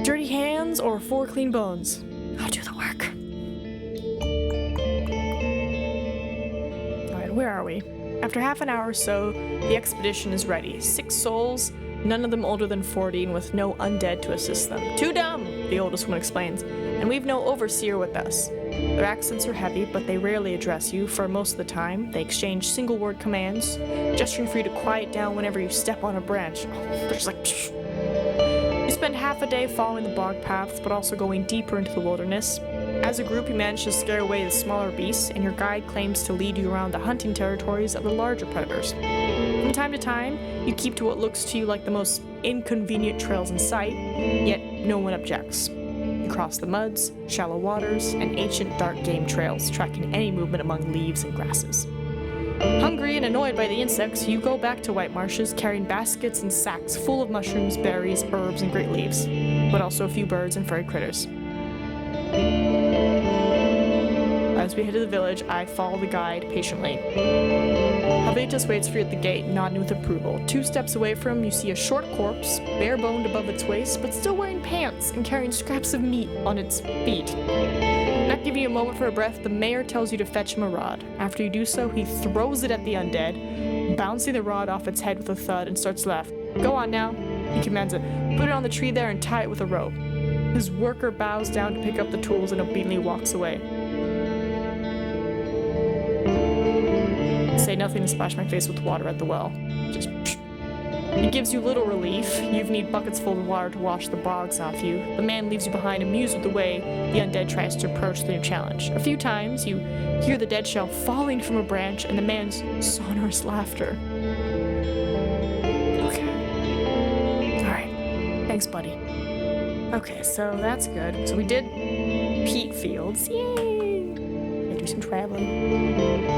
Dirty hands or 4 clean bones? I'll do the work. Alright, where are we? After half an hour or so, the expedition is ready. 6 souls, none of them older than 40 and with no undead to assist them. Too dumb, the oldest one explains, and we've no overseer with us. Their accents are heavy, but they rarely address you. For most of the time, they exchange single-word commands, gesturing for you to quiet down whenever you step on a branch. They're just like, psh. You spend half a day following the bog paths, but also going deeper into the wilderness. As a group, you manage to scare away the smaller beasts, and your guide claims to lead you around the hunting territories of the larger predators. From time to time, you keep to what looks to you like the most inconvenient trails in sight, yet no one objects. You cross the muds, shallow waters, and ancient dark game trails, tracking any movement among leaves and grasses. Hungry and annoyed by the insects, you go back to White Marshes carrying baskets and sacks full of mushrooms, berries, herbs, and great leaves, but also a few birds and furry critters. As we head to the village, I follow the guide patiently. Helvetus waits for you at the gate, nodding with approval. 2 steps away from him, you see a short corpse, bare-boned above its waist, but still wearing pants and carrying scraps of meat on its feet. Not giving you a moment for a breath, the mayor tells you to fetch him a rod. After you do so, he throws it at the undead, bouncing the rod off its head with a thud and starts to laugh. Go on now, he commands it. Put it on the tree there and tie it with a rope. His worker bows down to pick up the tools and obediently walks away. Say nothing and splash my face with water at the well. Just psh. It gives you little relief. You need buckets full of water to wash the bogs off you. The man leaves you behind, amused with the way the undead tries to approach the new challenge. A few times, you hear the dead shell falling from a branch and the man's sonorous laughter. Okay. Alright. Thanks, buddy. Okay, so that's good. So we did peat fields. Yay! Gonna do some traveling.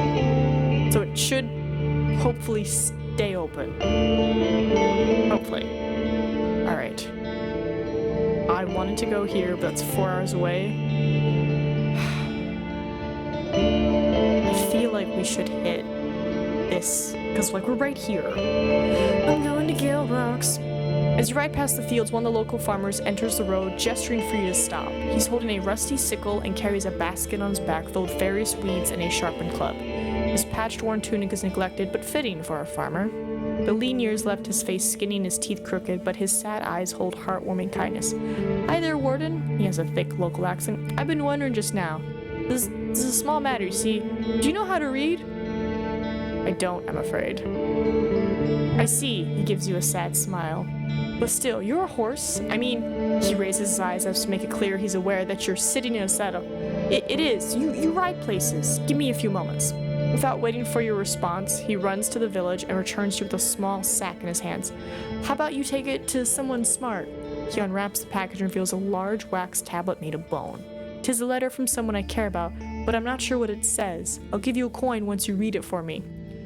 So it should hopefully stay open. Hopefully. Alright. I wanted to go here, but that's 4 hours away. I feel like we should hit this, because like we're right here. I'm going to kill rocks. As you ride past the fields, one of the local farmers enters the road, gesturing for you to stop. He's holding a rusty sickle and carries a basket on his back filled with various weeds and a sharpened club. His patched-worn tunic is neglected, but fitting for a farmer. The lean years left his face skinny and his teeth crooked, but his sad eyes hold heartwarming kindness. Hi there, Warden. He has a thick local accent. I've been wondering just now. This is a small matter, you see. Do you know how to read? I don't, I'm afraid. I see, he gives you a sad smile. But still, you're a horse. I mean, he raises his eyes as to make it clear he's aware that you're sitting in a saddle. It is. You ride places. Give me a few moments. Without waiting for your response, he runs to the village and returns to you with a small sack in his hands. How about you take it to someone smart? He unwraps the package and reveals a large wax tablet made of bone. 'Tis a letter from someone I care about, but I'm not sure what it says. I'll give you a coin once you read it for me.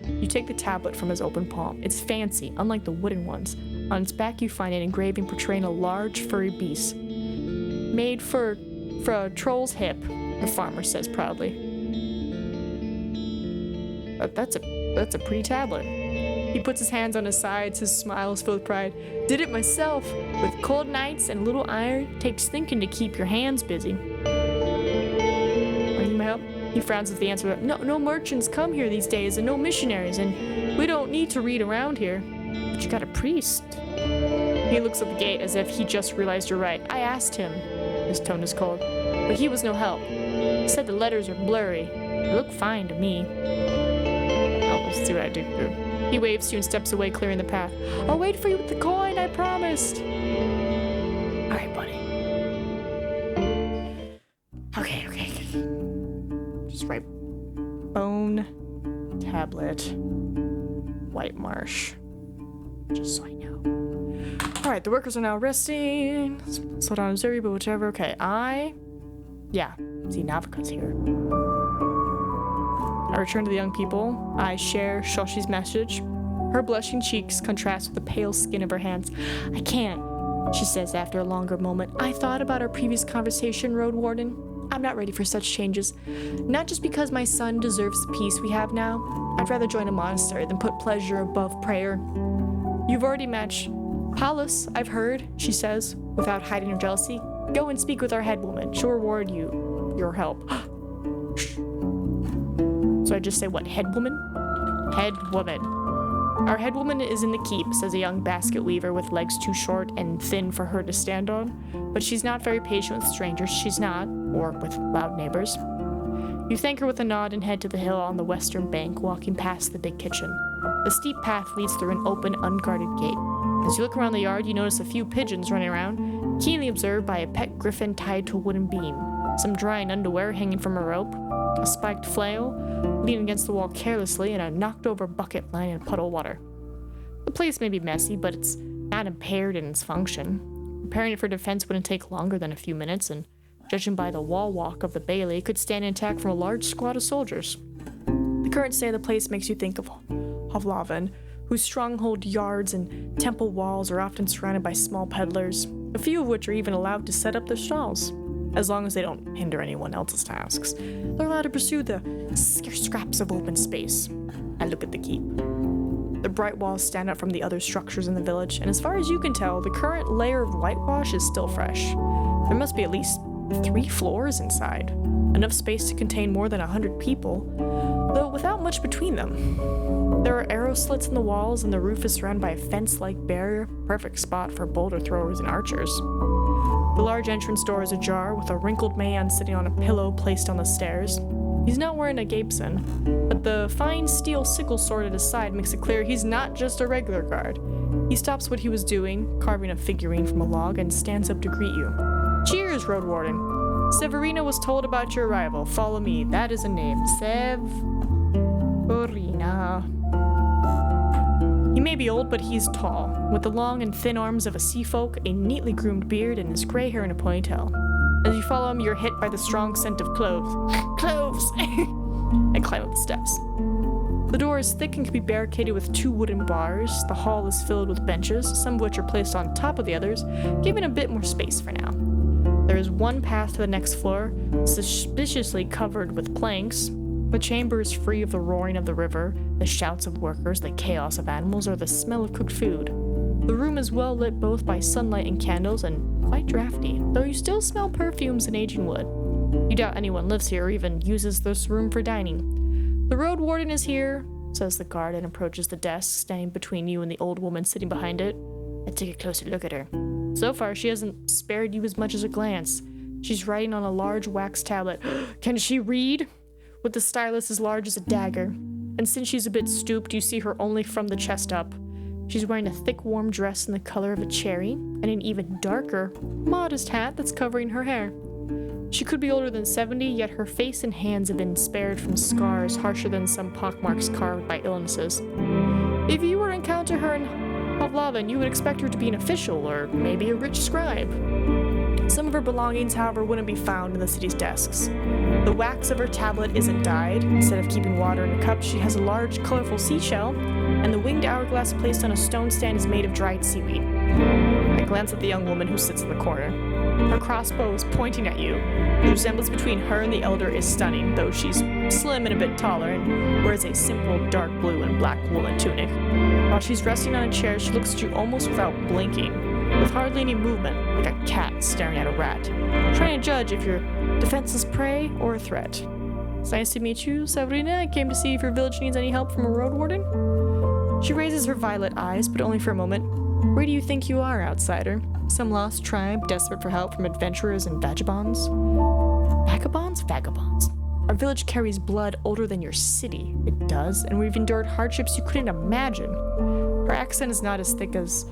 You take the tablet from his open palm. It's fancy, unlike the wooden ones. On its back you find an engraving portraying a large furry beast. Made for a troll's hip, the farmer says proudly. That's a pretty tablet. He puts his hands on his sides, his smile is filled with pride. Did it myself. With cold nights and little iron, takes thinking to keep your hands busy. Are you my help? He frowns at the answer. No merchants come here these days and no missionaries, and we don't need to read around here. But you got a priest. He looks at the gate as if he just realized you're right. I asked him. His tone is cold. But he was no help. He said the letters are blurry. They look fine to me. Oh, let's see what I do. He waves to you and steps away, clearing the path. I'll wait for you with the coin, I promised. Alright, buddy. Okay. tablet. White Marsh. Just so I know. Alright, the workers are now resting. Slow down, Missouri, but whichever. Okay, yeah, see, Navika's here. I return to the young people. I share Shoshi's message. Her blushing cheeks contrast with the pale skin of her hands. I can't, she says after a longer moment. I thought about our previous conversation, Roadwarden. I'm not ready for such changes. Not just because my son deserves the peace we have now. I'd rather join a monastery than put pleasure above prayer. You've already matched Pallas, I've heard, she says, without hiding her jealousy. Go and speak with our head woman. She'll reward you your help. So I just say what? Head woman? Head woman. Our head woman is in the keep, says a young basket weaver with legs too short and thin for her to stand on. But she's not very patient with strangers. She's not, or with loud neighbors. You thank her with a nod and head to the hill on the western bank, walking past the big kitchen. The steep path leads through an open, unguarded gate. As you look around the yard, you notice a few pigeons running around, keenly observed by a pet griffin tied to a wooden beam, some drying underwear hanging from a rope, a spiked flail leaning against the wall carelessly, and a knocked-over bucket lying in a puddle of water. The place may be messy, but it's not impaired in its function. Preparing it for defense wouldn't take longer than a few minutes, and judging by the wall walk of the bailey, it could stand intact from a large squad of soldiers. The current state of the place makes you think of Hovlaven, whose stronghold yards and temple walls are often surrounded by small peddlers, a few of which are even allowed to set up their stalls. As long as they don't hinder anyone else's tasks, they're allowed to pursue the scarce scraps of open space. I look at the keep. The bright walls stand out from the other structures in the village, and as far as you can tell, the current layer of whitewash is still fresh. There must be at least 3 floors inside, enough space to contain more than 100 people, though without much between them. There are arrow slits in the walls, and the roof is surrounded by a fence-like barrier, perfect spot for boulder throwers and archers. The large entrance door is ajar, with a wrinkled man sitting on a pillow placed on the stairs. He's not wearing a gapeson, but the fine steel sickle sword at his side makes it clear he's not just a regular guard. He stops what he was doing, carving a figurine from a log, and stands up to greet you. Cheers, Roadwarden. Severina was told about your arrival. Follow me. That is a name. Severina. He may be old, but he's tall, with the long and thin arms of a sea folk, a neatly groomed beard, and his gray hair in a ponytail. As you follow him, you're hit by the strong scent of cloves. Cloves! And climb up the steps. The door is thick and can be barricaded with 2 wooden bars. The hall is filled with benches, some of which are placed on top of the others, giving a bit more space for now. There is one path to the next floor, suspiciously covered with planks. The chamber is free of the roaring of the river, the shouts of workers, the chaos of animals, or the smell of cooked food. The room is well lit both by sunlight and candles, and quite drafty, though you still smell perfumes and aging wood. You doubt anyone lives here or even uses this room for dining. The road warden is here, says the guard, and approaches the desk, standing between you and the old woman sitting behind it. I take a closer look at her. So far, she hasn't spared you as much as a glance. She's writing on a large wax tablet. Can she read? With the stylus as large as a dagger, and since she's a bit stooped, you see her only from the chest up. She's wearing a thick, warm dress in the color of a cherry, and an even darker, modest hat that's covering her hair. She could be older than 70, yet her face and hands have been spared from scars harsher than some pockmarks carved by illnesses. If you were to encounter her in Hovlaven, you would expect her to be an official, or maybe a rich scribe. Some of her belongings, however, wouldn't be found in the city's desks. The wax of her tablet isn't dyed. Instead of keeping water in a cup, she has a large, colorful seashell, and the winged hourglass placed on a stone stand is made of dried seaweed. I glance at the young woman who sits in the corner. Her crossbow is pointing at you. The resemblance between her and the elder is stunning, though she's slim and a bit taller, and wears a simple dark blue and black woolen tunic. While she's resting on a chair, she looks at you almost without blinking, with hardly any movement, like a cat staring at a rat, trying to judge if your defense is prey or a threat. It's nice to meet you, Severina. I came to see if your village needs any help from a road warden. She raises her violet eyes, but only for a moment. Where do you think you are, outsider? Some lost tribe desperate for help from adventurers and vagabonds? Vagabonds? Vagabonds. Our village carries blood older than your city. It does, and we've endured hardships you couldn't imagine. Her accent is not as thick as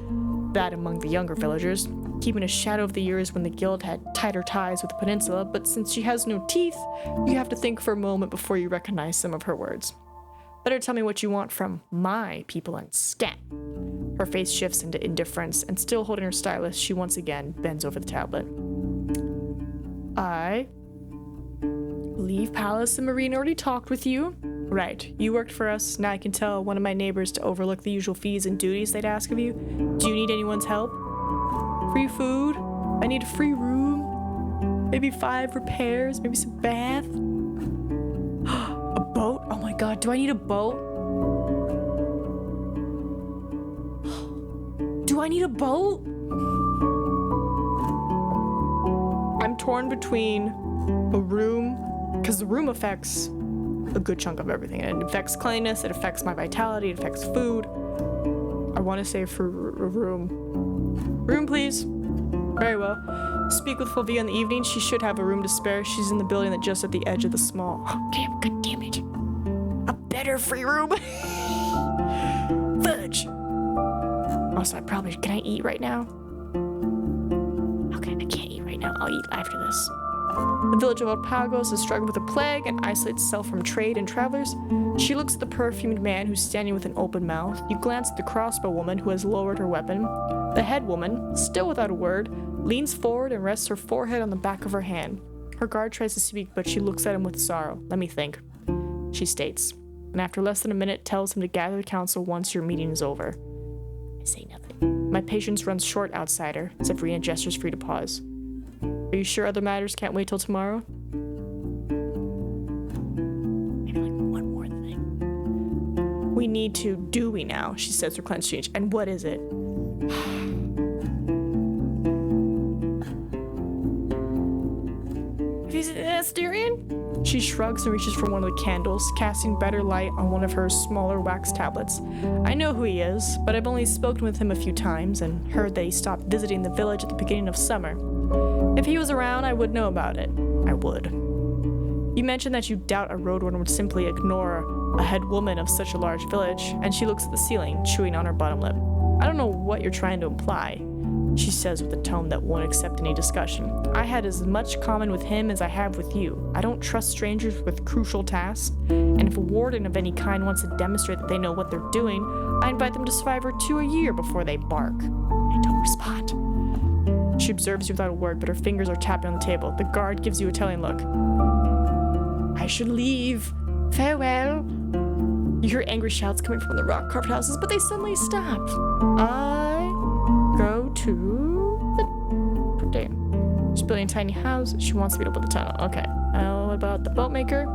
that among the younger villagers, keeping a shadow of the years when the guild had tighter ties with the peninsula, but since she has no teeth, you have to think for a moment before you recognize some of her words. Better tell me what you want from my people and scat. Her face shifts into indifference, and still holding her stylus, she once again bends over the tablet. I believe Palace and Marine already talked with you. Right, you worked for us. Now I can tell one of my neighbors to overlook the usual fees and duties they'd ask of you. Do you need anyone's help? Free food? I need a free room. Maybe 5 repairs, maybe some bath. A boat? Oh my god, do I need a boat? Do I need a boat? I'm torn between a room, because the room affects a good chunk of everything. It affects cleanliness, it affects my vitality, it affects food. I want to say for a room. Room, please. Very well. Speak with Fulvia in the evening. She should have a room to spare. She's in the building that just at the edge of the small. Oh, god damn it. A better free room. Fudge. Also, can I eat right now? Okay, I can't eat right now. I'll eat after this. The village of Alpagos is struggling with a plague and isolates itself from trade and travelers. She looks at the perfumed man who's standing with an open mouth. You glance at the crossbow woman who has lowered her weapon. The head woman, still without a word, leans forward and rests her forehead on the back of her hand. Her guard tries to speak, but she looks at him with sorrow. Let me think, she states, and after less than a minute tells him to gather the council once your meeting is over. I say nothing. My patience runs short, outsider. Zephyrina gestures free to pause. Are you sure other matters can't wait till tomorrow? Maybe one more thing. We need to, do we now? She says her clenched change. And what is it? Is it an Asterian? She shrugs and reaches for one of the candles, casting better light on one of her smaller wax tablets. I know who he is, but I've only spoken with him a few times and heard that he stopped visiting the village at the beginning of summer. If he was around, I would know about it. I would. You mentioned that you doubt a roadwarden would simply ignore a head woman of such a large village, and she looks at the ceiling, chewing on her bottom lip. I don't know what you're trying to imply, she says with a tone that won't accept any discussion. I had as much common with him as I have with you. I don't trust strangers with crucial tasks, and if a warden of any kind wants to demonstrate that they know what they're doing, I invite them to survivor 2 a year before they bark. I don't respond. She observes you without a word, but her fingers are tapping on the table. The guard gives you a telling look. I should leave. Farewell. You hear angry shouts coming from the rock-carved houses, but they suddenly stop. I go to the dam. She's building a tiny house. She wants to be able to tunnel. Okay. What about the boat maker?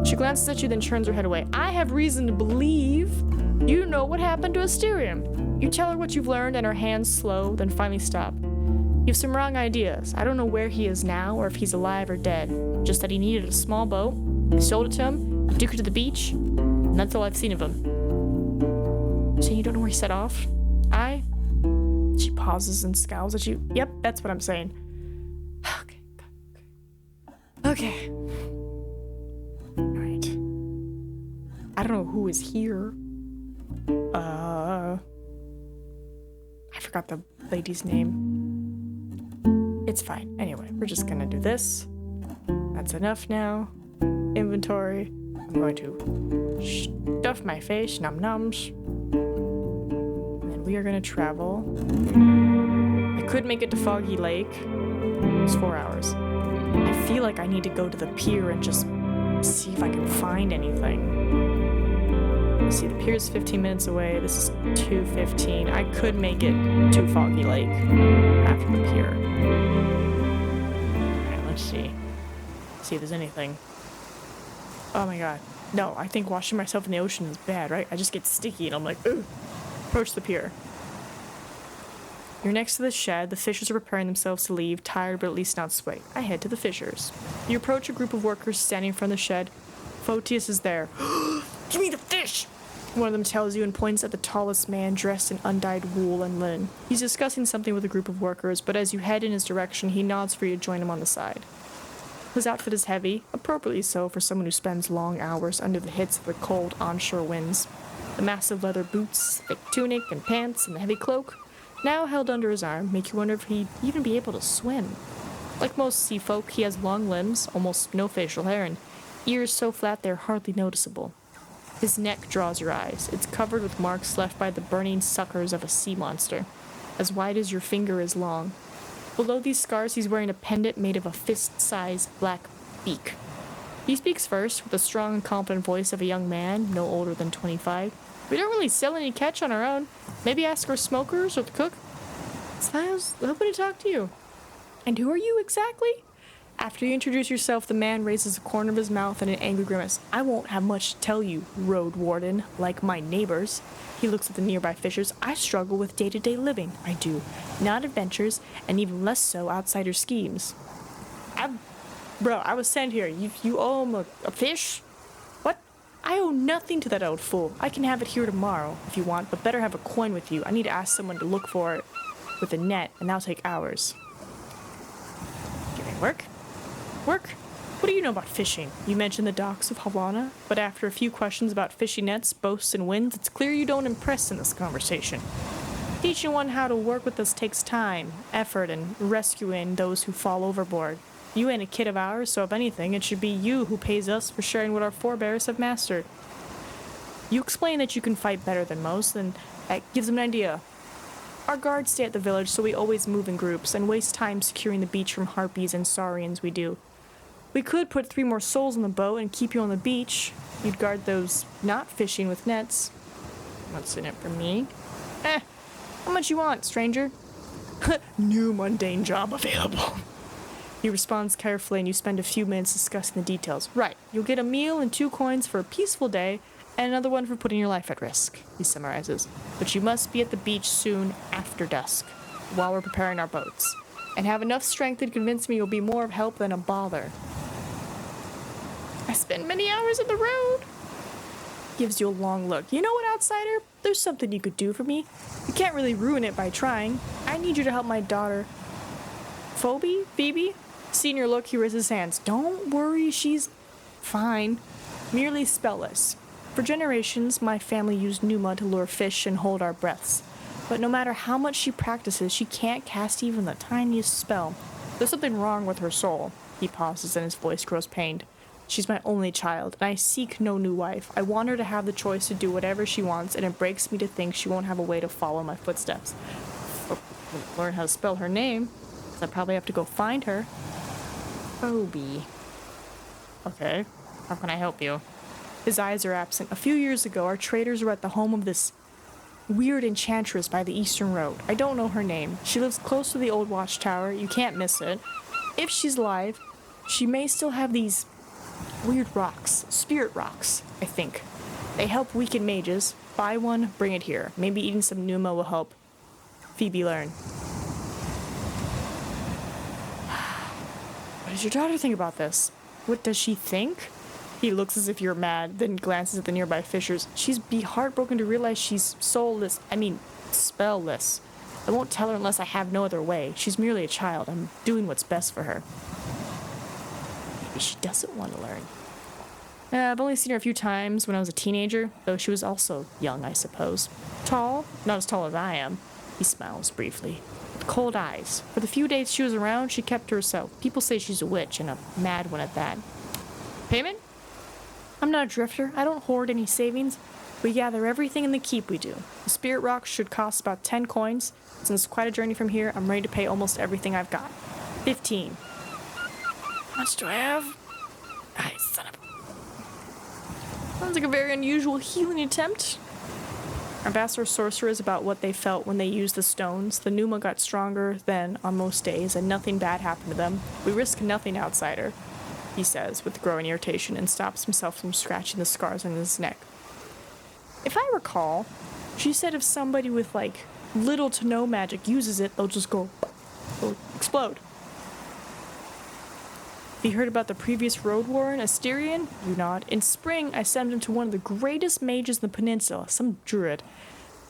She glances at you, then turns her head away. I have reason to believe you know what happened to Asterium. You tell her what you've learned, and her hands slow, then finally stop. You have some wrong ideas. I don't know where he is now, or if he's alive or dead. Just that he needed a small boat. I sold it to him. He took it to the beach. And that's all I've seen of him. So you don't know where he set off? She pauses and scowls at you. Yep, that's what I'm saying. Okay. Alright. I don't know who is here. I forgot the lady's name. It's fine. Anyway, we're just gonna do this. That's enough now. Inventory. I'm going to stuff my face, num nums. And we are gonna travel. I could make it to Foggy Lake. It's 4 hours. I feel like I need to go to the pier and just see if I can find anything. Let's see, the pier is 15 minutes away. This is 2:15. I could make it to Foggy Lake after the pier. Alright, let's see. See if there's anything. Oh my god. No, I think washing myself in the ocean is bad, right? I just get sticky and I'm like, ooh. Approach the pier. You're next to the shed. The fishers are preparing themselves to leave, tired but at least not sweaty. I head to the fishers. You approach a group of workers standing in front of the shed. Photius is there. Give me the fish! One of them tells you and points at the tallest man dressed in undyed wool and linen. He's discussing something with a group of workers, but as you head in his direction, he nods for you to join him on the side. His outfit is heavy, appropriately so for someone who spends long hours under the hits of the cold onshore winds. The massive leather boots, thick tunic and pants, and the heavy cloak, now held under his arm, make you wonder if he'd even be able to swim. Like most sea folk, he has long limbs, almost no facial hair, and ears so flat they're hardly noticeable. His neck draws your eyes. It's covered with marks left by the burning suckers of a sea monster. As wide as your finger is long. Below these scars, he's wearing a pendant made of a fist-sized black beak. He speaks first, with the strong and confident voice of a young man, no older than 25. We don't really sell any catch on our own. Maybe ask our smokers or the cook. I was hoping to talk to you. And who are you exactly? After you introduce yourself, the man raises a corner of his mouth in an angry grimace. I won't have much to tell you, Road Warden, like my neighbors. He looks at the nearby fishers. I struggle with day-to-day living. I do. Not adventures, and even less so outsider schemes. Bro, I was sent here. You owe him a fish? What? I owe nothing to that old fool. I can have it here tomorrow, if you want, but better have a coin with you. I need to ask someone to look for it with a net, and that'll take hours. Give me work? Work? What do you know about fishing? You mentioned the docks of Havana, but after a few questions about fishing nets, boats, and winds, it's clear you don't impress in this conversation. Teaching one how to work with us takes time, effort, and rescuing those who fall overboard. You ain't a kid of ours, so if anything, it should be you who pays us for sharing what our forebears have mastered. You explain that you can fight better than most, and that gives them an idea. Our guards stay at the village, so we always move in groups and waste time securing the beach from harpies and saurians we do. We could put 3 more souls on the boat and keep you on the beach. You'd guard those not fishing with nets. What's in it for me? How much you want, stranger? New mundane job available. He responds carefully and you spend a few minutes discussing the details. Right, you'll get a meal and 2 coins for a peaceful day, and another one for putting your life at risk, he summarizes. But you must be at the beach soon after dusk, while we're preparing our boats, and have enough strength to convince me you'll be more of help than a bother. I spend many hours on the road. Gives you a long look. You know what, outsider? There's something you could do for me. You can't really ruin it by trying. I need you to help my daughter. Phoebe? Seeing your look, he raises his hands. Don't worry, she's fine. Merely spellless. For generations, my family used Numa to lure fish and hold our breaths. But no matter how much she practices, she can't cast even the tiniest spell. There's something wrong with her soul. He pauses and his voice grows pained. She's my only child, and I seek no new wife. I want her to have the choice to do whatever she wants, and it breaks me to think she won't have a way to follow my footsteps. Or learn how to spell her name, because I probably have to go find her. Phoebe. Okay, how can I help you? His eyes are absent. A few years ago, our traders were at the home of this weird enchantress by the Eastern Road. I don't know her name. She lives close to the old watchtower. You can't miss it. If she's alive, she may still have these weird rocks. Spirit rocks, I think. They help weaken mages. Buy one, bring it here. Maybe eating some Numa will help Phoebe learn. What does your daughter think about this? What does she think? He looks as if you're mad, then glances at the nearby fishers. She'd be heartbroken to realize she's spellless. I won't tell her unless I have no other way. She's merely a child. I'm doing what's best for her. Maybe she doesn't want to learn. I've only seen her a few times when I was a teenager, though she was also young, I suppose. Tall? Not as tall as I am. He smiles briefly. With cold eyes. For the few days she was around, she kept to herself. People say she's a witch, and a mad one at that. Payment? I'm not a drifter. I don't hoard any savings. We gather everything in the keep we do. The spirit rocks should cost about 10 coins. Since it's quite a journey from here, I'm ready to pay almost everything I've got. 15. How much do I have? Son of a... Sounds like a very unusual healing attempt. Our Vassar sorcerers about what they felt when they used the stones. The Numa got stronger than on most days, and nothing bad happened to them. We risk nothing, outsider, he says with growing irritation, and stops himself from scratching the scars on his neck. If I recall, she said if somebody with, little to no magic uses it, they'll just they'll explode. Have you heard about the previous Road Warden, Asterion? You nod. In spring, I sent him to one of the greatest mages in the peninsula, some druid,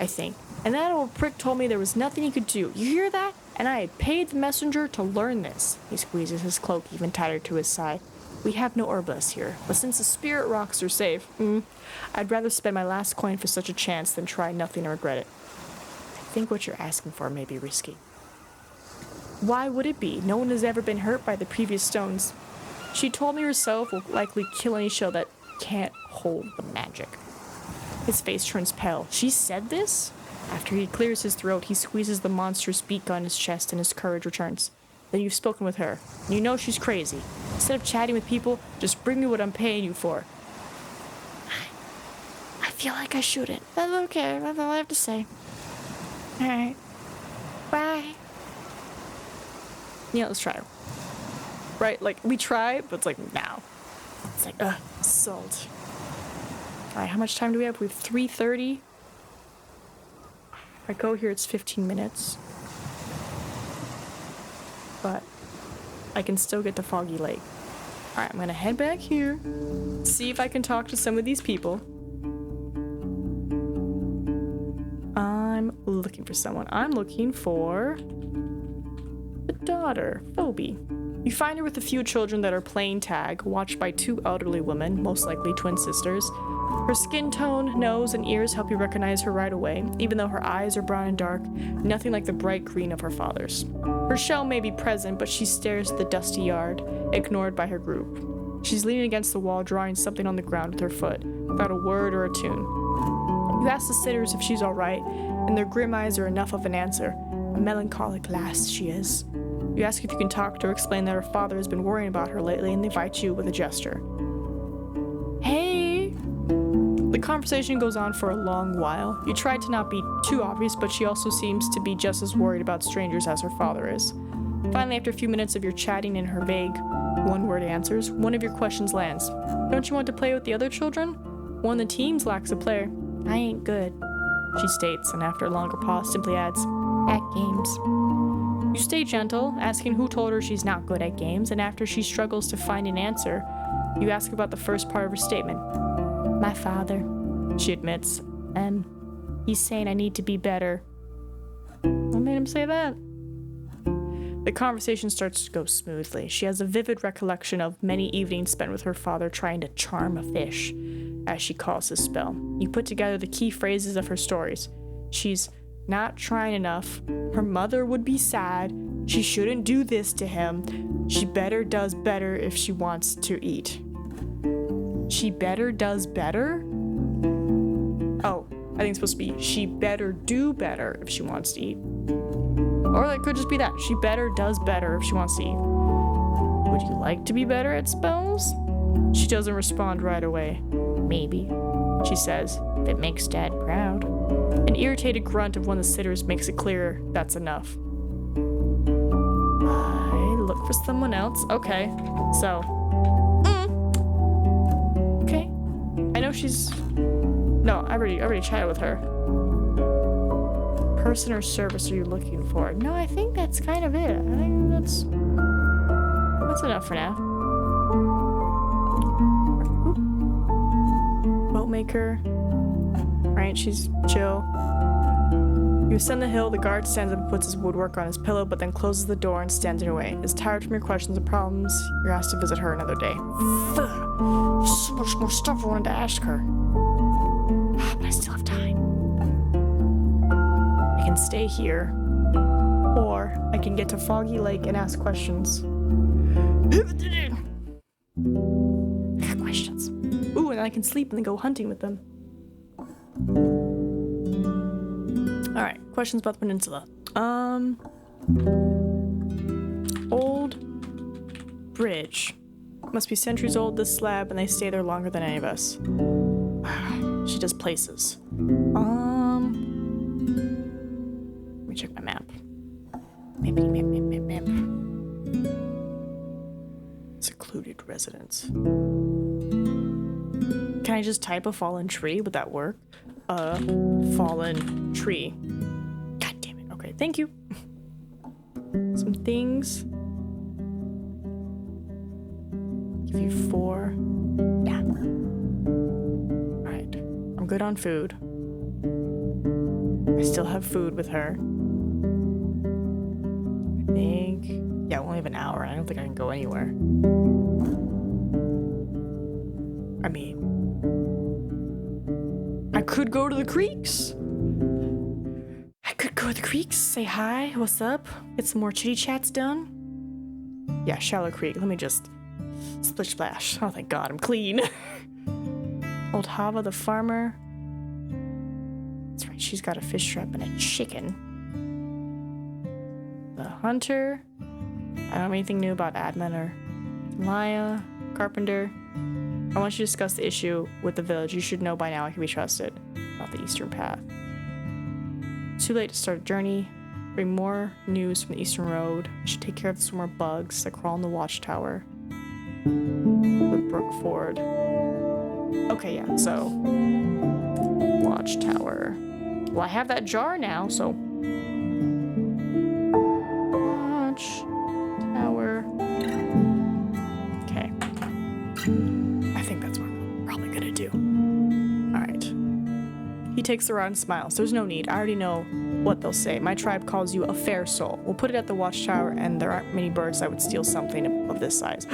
I think. And that old prick told me there was nothing he could do. You hear that? And I had paid the messenger to learn this. He squeezes his cloak even tighter to his side. We have no herbalists here, but since the spirit rocks are safe, I'd rather spend my last coin for such a chance than try nothing and regret it. I think what you're asking for may be risky. Why would it be? No one has ever been hurt by the previous stones. She told me herself will likely kill any shell that can't hold the magic. His face turns pale. She said this? After he clears his throat, he squeezes the monster's beak on his chest and his courage returns. Then you've spoken with her. You know she's crazy. Instead of chatting with people, just bring me what I'm paying you for. I feel like I shouldn't. That's okay. That's all I have to say. Alright. Bye. Yeah, let's try it. Right? Like, we try, but it's like, now. It's like, salt. Alright, how much time do we have? We have 3:30. If I go here, it's 15 minutes. But I can still get to Foggy Lake. Alright, I'm gonna head back here. See if I can talk to some of these people. I'm looking for someone. I'm looking for the daughter, Phoebe. You find her with a few children that are playing tag, watched by two elderly women, most likely twin sisters. Her skin tone, nose, and ears help you recognize her right away, even though her eyes are brown and dark, nothing like the bright green of her father's. Her shell may be present, but she stares at the dusty yard, ignored by her group. She's leaning against the wall, drawing something on the ground with her foot, without a word or a tune. You ask the sitters if she's alright, and their grim eyes are enough of an answer. A melancholic lass she is. You ask if you can talk to her, explain that her father has been worrying about her lately, and they invite you with a gesture. Hey! The conversation goes on for a long while. You try to not be too obvious, but she also seems to be just as worried about strangers as her father is. Finally, after a few minutes of your chatting and her vague one-word answers, one of your questions lands. Don't you want to play with the other children? One of the teams lacks a player. I ain't good, she states, and after a longer pause simply adds, at games. You stay gentle, asking who told her she's not good at games, and after she struggles to find an answer, you ask about the first part of her statement. My father, she admits, and he's saying I need to be better. What made him say that? The conversation starts to go smoothly. She has a vivid recollection of many evenings spent with her father trying to charm a fish, as she calls his spell. You put together the key phrases of her stories. She's not trying enough. Her mother would be sad. She shouldn't do this to him. She better does better if she wants to eat. She better does better? Oh, I think it's supposed to be she better do better if she wants to eat. Or it could just be that. She better does better if she wants to eat. Would you like to be better at spells? She doesn't respond right away. Maybe, she says, if it makes Dad proud. An irritated grunt of one of the sitters makes it clear that's enough. I look for someone else. Okay, so. Okay. I know she's. No, I already chatted with her. Person or service are you looking for? No, I think that's kind of it. I think that's enough for now. Boatmaker. Right, she's chill. You ascend the hill, the guard stands up and puts his woodwork on his pillow, but then closes the door and stands in your way. Is tired from your questions and problems, you're asked to visit her another day. There's so much more stuff I wanted to ask her. But I still have time. I can stay here, or I can get to Foggy Lake and ask questions. I got questions. Ooh, and I can sleep and then go hunting with them. Alright, questions about the peninsula. Old bridge. Must be centuries old, this slab, and they stay there longer than any of us. She does places. Let me check my map. Map. Secluded residence. Can I just type a fallen tree? Would that work? Fallen tree. God damn it. Okay, thank you. Some things. Give you 4. Yeah. Alright. I'm good on food. I still have food with her. I think. Yeah, we only have an hour. I don't think I can go anywhere. I mean, I could go to the creeks. I could go to the creeks, say hi, what's up, get some more chitty chats done. Yeah, Shallow Creek. Let me just splish splash. Oh, thank God, I'm clean. Old Hava the farmer. That's right, she's got a fish trap and a chicken. The hunter. I don't have anything new about admin or Maya, carpenter. I want you to discuss the issue with the village. You should know by now I can be trusted about the eastern path. Too late to start a journey. Bring more news from the eastern road. I should take care of some more bugs that crawl in the watchtower. The brook ford. Okay, yeah, so watchtower. Well, I have that jar now, so watchtower. Okay. I think that's what I'm probably gonna do. Alright. He takes the rod and smiles. There's no need. I already know what they'll say. My tribe calls you a fair soul. We'll put it at the watchtower, and there aren't many birds that would steal something of this size.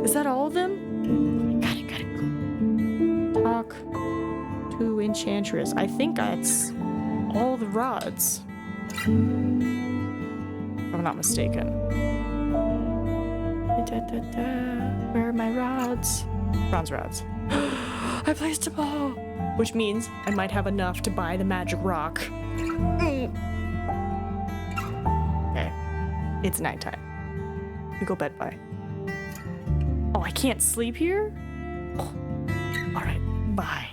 Is that all of them? Got it. Talk to Enchantress. I think that's all the rods. If I'm not mistaken. Where are my rods? Bronze rods. I placed them all! Which means I might have enough to buy the magic rock. Okay. It's nighttime. We go bed by. Oh, I can't sleep here? Oh. Alright, bye.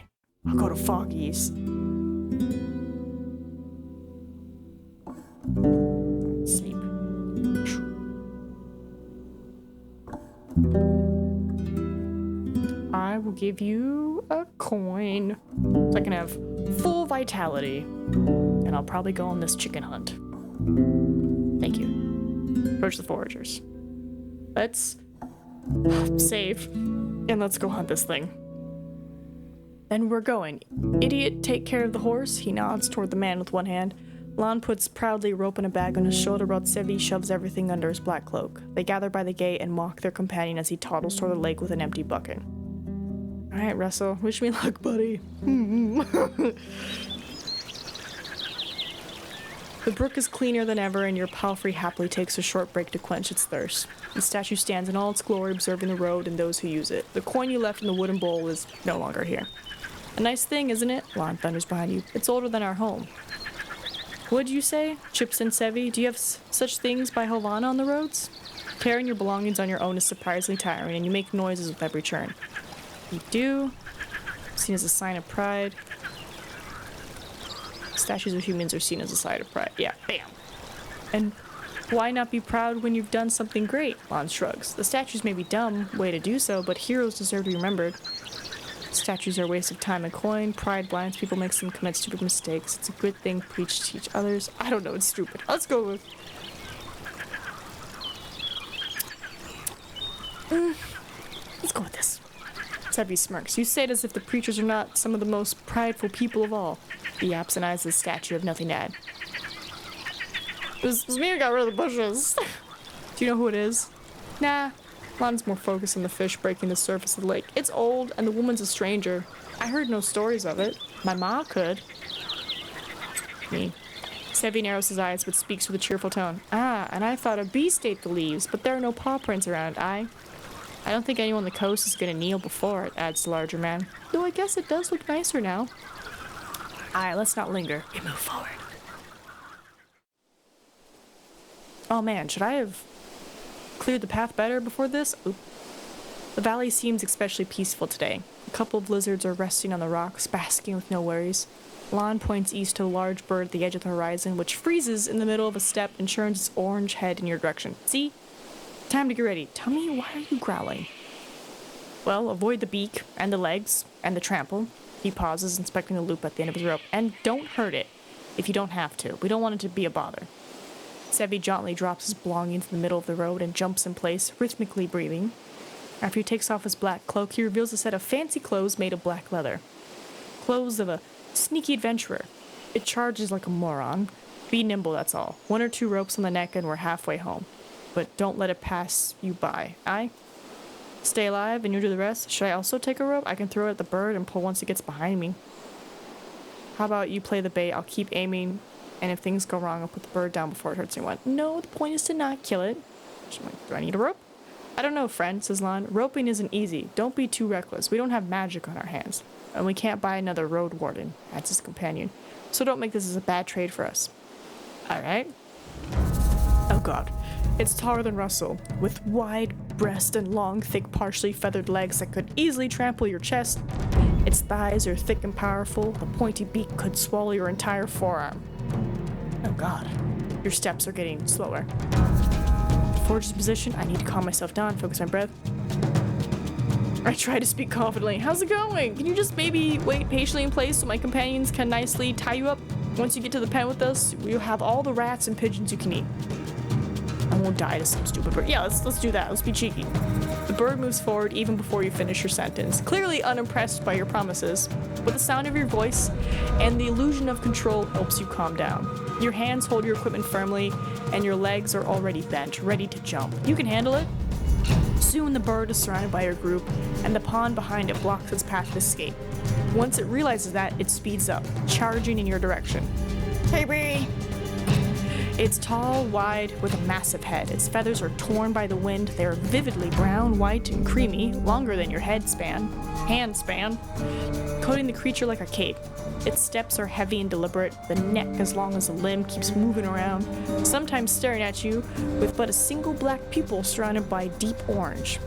I'll go to Foggy's. Sleep. I will give you a coin so I can have full vitality. And I'll probably go on this chicken hunt. Thank you. Approach the foragers. Let's save and let's go hunt this thing. Then we're going. Idiot, take care of the horse. He nods toward the man with one hand. Lon puts proudly a rope and a bag on his shoulder while Sevi shoves everything under his black cloak. They gather by the gate and mock their companion as he toddles toward the lake with an empty bucket. Alright, Russell. Wish me luck, buddy. The brook is cleaner than ever, and your palfrey happily takes a short break to quench its thirst. The statue stands in all its glory, observing the road and those who use it. The coin you left in the wooden bowl is no longer here. A nice thing, isn't it? Lon thunders behind you. It's older than our home. What'd you say? Chips and Sevi, do you have such things by Havana on the roads? Carrying your belongings on your own is surprisingly tiring, and you make noises with every turn. You do. Seen as a sign of pride. Statues of humans are seen as a sign of pride. Yeah, bam. And why not be proud when you've done something great? Lon shrugs. The statues may be dumb way to do so, but heroes deserve to be remembered. Statues are a waste of time and coin. Pride blinds people, makes them commit stupid mistakes. It's a good thing preached to teach others. I don't know, it's stupid. Let's go with... Let's go with this. Sevi smirks. You say it as if the preachers are not some of the most prideful people of all. He yaps and eyes the statue, have nothing to add. It was me who got rid of the bushes. Do you know who it is? Nah. Lon's more focused on the fish breaking the surface of the lake. It's old, and the woman's a stranger. I heard no stories of it. My ma could. Me. Sevi narrows his eyes, but speaks with a cheerful tone. Ah, and I thought a beast ate the leaves, but there are no paw prints around. I don't think anyone on the coast is gonna kneel before it, adds the larger man. Though I guess it does look nicer now. Alright, let's not linger. We move forward. Oh man, should I have cleared the path better before this? Oop. The valley seems especially peaceful today. A couple of lizards are resting on the rocks, basking with no worries. Lon points east to a large bird at the edge of the horizon, which freezes in the middle of a step and turns its orange head in your direction. See? Time to get ready. Tell me, why are you growling? Well, avoid the beak, and the legs, and the trample. He pauses, inspecting the loop at the end of his rope. And don't hurt it, if you don't have to. We don't want it to be a bother. Sevi jauntily drops his belongings in the middle of the road and jumps in place, rhythmically breathing. After he takes off his black cloak, he reveals a set of fancy clothes made of black leather. Clothes of a sneaky adventurer. It charges like a moron. Be nimble, that's all. 1 or 2 ropes on the neck and we're halfway home. But don't let it pass you by. Aye? Stay alive and you do the rest. Should I also take a rope? I can throw it at the bird and pull once it gets behind me. How about you play the bait? I'll keep aiming, and if things go wrong, I'll put the bird down before it hurts anyone. No, the point is to not kill it. Do I need a rope? I don't know, friend, says Lon. Roping isn't easy. Don't be too reckless. We don't have magic on our hands. And we can't buy another Roadwarden, adds his companion. so don't make this as a bad trade for us. Alright. Oh god. It's taller than Russell, with wide breast and long, thick, partially feathered legs that could easily trample your chest. Its thighs are thick and powerful. The pointy beak could swallow your entire forearm. Oh god. Your steps are getting slower. Forge's position, I need to calm myself down, focus my breath. I try to speak confidently. How's it going? Can you just maybe wait patiently in place so my companions can nicely tie you up? Once you get to the pen with us, you'll have all the rats and pigeons you can eat. I won't die to some stupid bird. Yeah, let's do that. Let's be cheeky. The bird moves forward even before you finish your sentence, clearly unimpressed by your promises. But the sound of your voice and the illusion of control helps you calm down. Your hands hold your equipment firmly, and your legs are already bent, ready to jump. You can handle it. Soon the bird is surrounded by your group, and the pond behind it blocks its path of escape. Once it realizes that, it speeds up, charging in your direction. Hey, bee! It's tall, wide, with a massive head. Its feathers are torn by the wind. They are vividly brown, white, and creamy, longer than your hand span, coating the creature like a cape. Its steps are heavy and deliberate. The neck, as long as the limb, keeps moving around, sometimes staring at you with but a single black pupil surrounded by deep orange.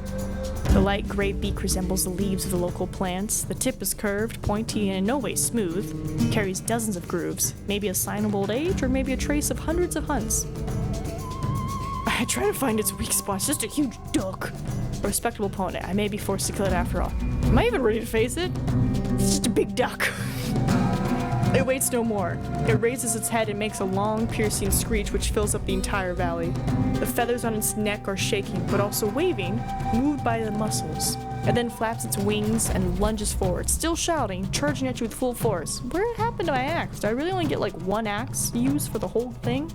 The light gray beak resembles the leaves of the local plants. The tip is curved, pointy, and in no way smooth. It carries dozens of grooves, maybe a sign of old age, or maybe a trace of hundreds of hunts. I try to find its weak spots, just a huge duck. A respectable opponent. I may be forced to kill it after all. Am I even ready to face it? It's just a big duck. It waits no more. It raises its head and makes a long, piercing screech which fills up the entire valley. The feathers on its neck are shaking, but also waving, moved by the muscles. It then flaps its wings and lunges forward, still shouting, charging at you with full force. What happened to my axe? Do I really only get like one axe used for the whole thing?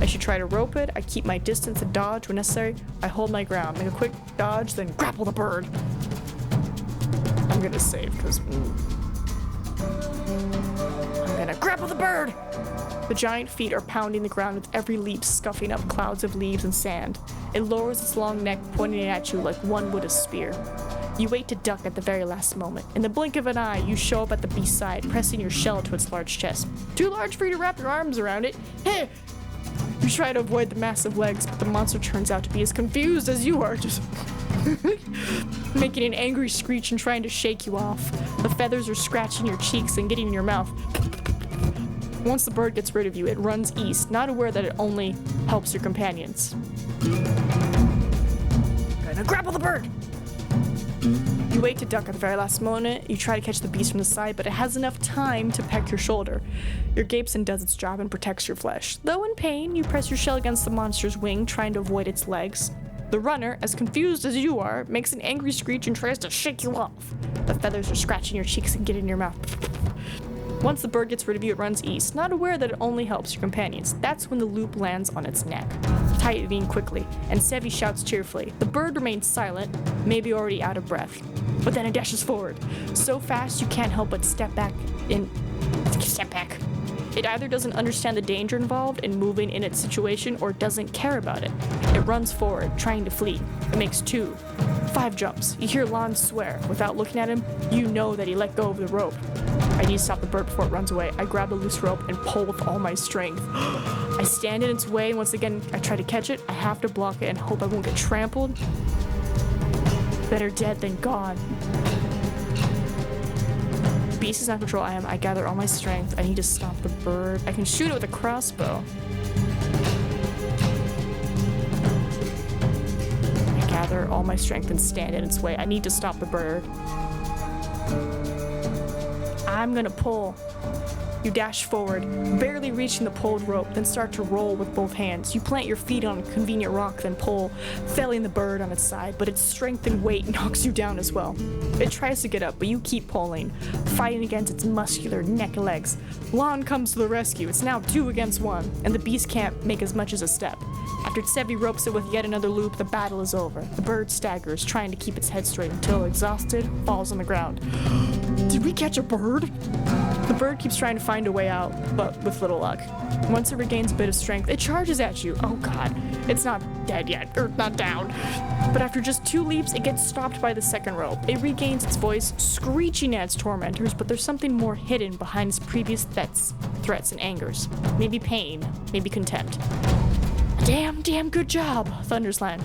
I should try to rope it. I keep my distance and dodge when necessary. I hold my ground, make a quick dodge, then grapple the bird. I'm gonna save, because... I'm gonna grapple the bird! The giant feet are pounding the ground with every leap, scuffing up clouds of leaves and sand. It lowers its long neck, pointing it at you like one would a spear. You wait to duck at the very last moment. In the blink of an eye, you show up at the beast's side, pressing your shell to its large chest. Too large for you to wrap your arms around it. Hey! You try to avoid the massive legs, but the monster turns out to be as confused as you are, just making an angry screech and trying to shake you off. The feathers are scratching your cheeks and getting in your mouth. Once the bird gets rid of you, it runs east, not aware that it only helps your companions. Gonna grapple the bird! You wait to duck at the very last moment. You try to catch the beast from the side, but it has enough time to peck your shoulder. Your gapes does its job and protects your flesh. Though in pain, you press your shell against the monster's wing, trying to avoid its legs. The runner, as confused as you are, makes an angry screech and tries to shake you off. The feathers are scratching your cheeks and get in your mouth. Once the bird gets rid of you, it runs east, not aware that it only helps your companions. That's when the loop lands on its neck, tightening quickly, and Sevi shouts cheerfully. The bird remains silent, maybe already out of breath. But then it dashes forward, so fast you can't help but step back. It either doesn't understand the danger involved in moving in its situation or doesn't care about it. It runs forward, trying to flee. It makes 2, 5 jumps. You hear Lon swear. Without looking at him, you know that he let go of the rope. I need to stop the bird before it runs away. I grab the loose rope and pull with all my strength. I stand in its way, and once again, I try to catch it. I have to block it and hope I won't get trampled. Better dead than gone. The beast is not in control. I gather all my strength. I need to stop the bird. I can shoot it with a crossbow. I gather all my strength and stand in its way. I need to stop the bird. I'm gonna pull. You dash forward, barely reaching the pulled rope, then start to roll with both hands. You plant your feet on a convenient rock, then pull, felling the bird on its side, but its strength and weight knocks you down as well. It tries to get up, but you keep pulling, fighting against its muscular neck and legs. Lon comes to the rescue. It's now 2 against 1, and the beast can't make as much as a step. After Sevi ropes it with yet another loop, the battle is over. The bird staggers, trying to keep its head straight until, exhausted, falls on the ground. Did we catch a bird? The bird keeps trying to find a way out, but with little luck. Once it regains a bit of strength, it charges at you. Oh god, it's not dead yet, or not down. But after just 2 leaps, it gets stopped by the second rope. It regains its voice, screeching at its tormentors, but there's something more hidden behind its previous threats and angers. Maybe pain, maybe contempt. Damn good job, Thunderslan.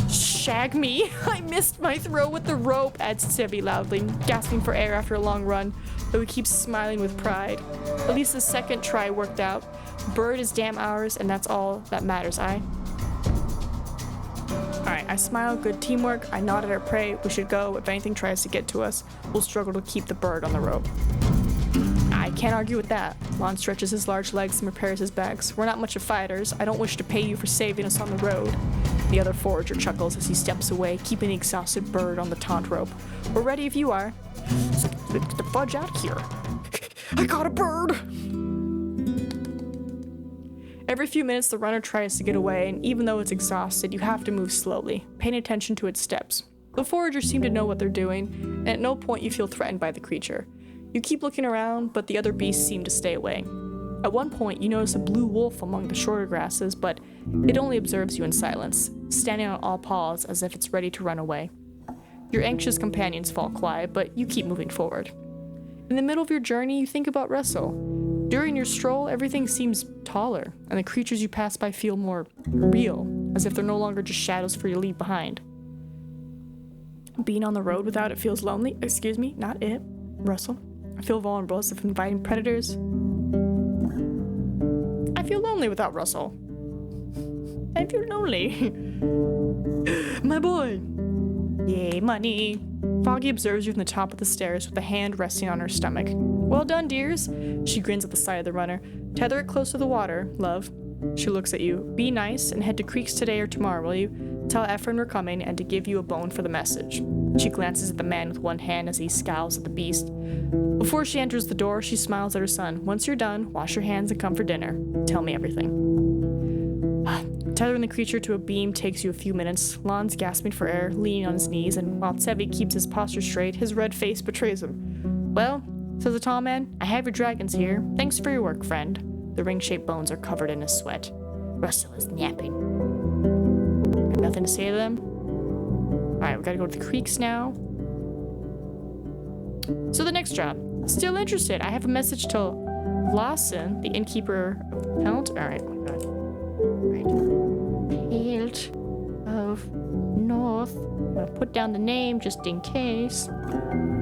Shag me. I missed my throw with the rope, adds Sevi loudly, gasping for air after a long run, though he keeps smiling with pride. At least the second try worked out. Bird is damn ours, and that's all that matters, Alright, I smile, good teamwork. I nod at our prey. We should go. If anything tries to get to us, we'll struggle to keep the bird on the rope. I can't argue with that. Lon stretches his large legs and repairs his bags. We're not much of fighters. I don't wish to pay you for saving us on the road. The other forager chuckles as he steps away, keeping the exhausted bird on the taunt rope. We're ready if you are. So get the fudge out of here. I got a bird! Every few minutes, the runner tries to get away, and even though it's exhausted, you have to move slowly, paying attention to its steps. The foragers seem to know what they're doing, and at no point you feel threatened by the creature. You keep looking around, but the other beasts seem to stay away. At one point, you notice a blue wolf among the shorter grasses, but it only observes you in silence, standing on all paws as if it's ready to run away. Your anxious companions fall quiet, but you keep moving forward. In the middle of your journey, you think about Russell. During your stroll, everything seems taller, and the creatures you pass by feel more real, as if they're no longer just shadows for you to leave behind. Being on the road without it feels lonely. Excuse me, not it. Russell. I feel vulnerable as if inviting predators. I feel lonely without Russell. I feel lonely. My boy. Yay, money. Foggy observes you from the top of the stairs with a hand resting on her stomach. Well done, dears. She grins at the sight of the runner. Tether it close to the water, love. She looks at you. Be nice and head to Creeks today or tomorrow, will you? Tell Ephraim we're coming and to give you a bone for the message. She glances at the man with one hand as he scowls at the beast. Before she enters the door, she smiles at her son. Once you're done, wash your hands and come for dinner. Tell me everything. Tethering the creature to a beam takes you a few minutes. Lon's gasping for air, leaning on his knees, and while Tsevi keeps his posture straight, his red face betrays him. Well, says the tall man, I have your dragons here. Thanks for your work, friend. The ring-shaped bones are covered in his sweat. Russell is napping. Got nothing to say to them? Alright, we gotta go to the creeks now. So the next job. Still interested. I have a message to Lawson, the innkeeper of the Pelt. Alright, oh my god. Pelt of North. I'm gonna put down the name just in case.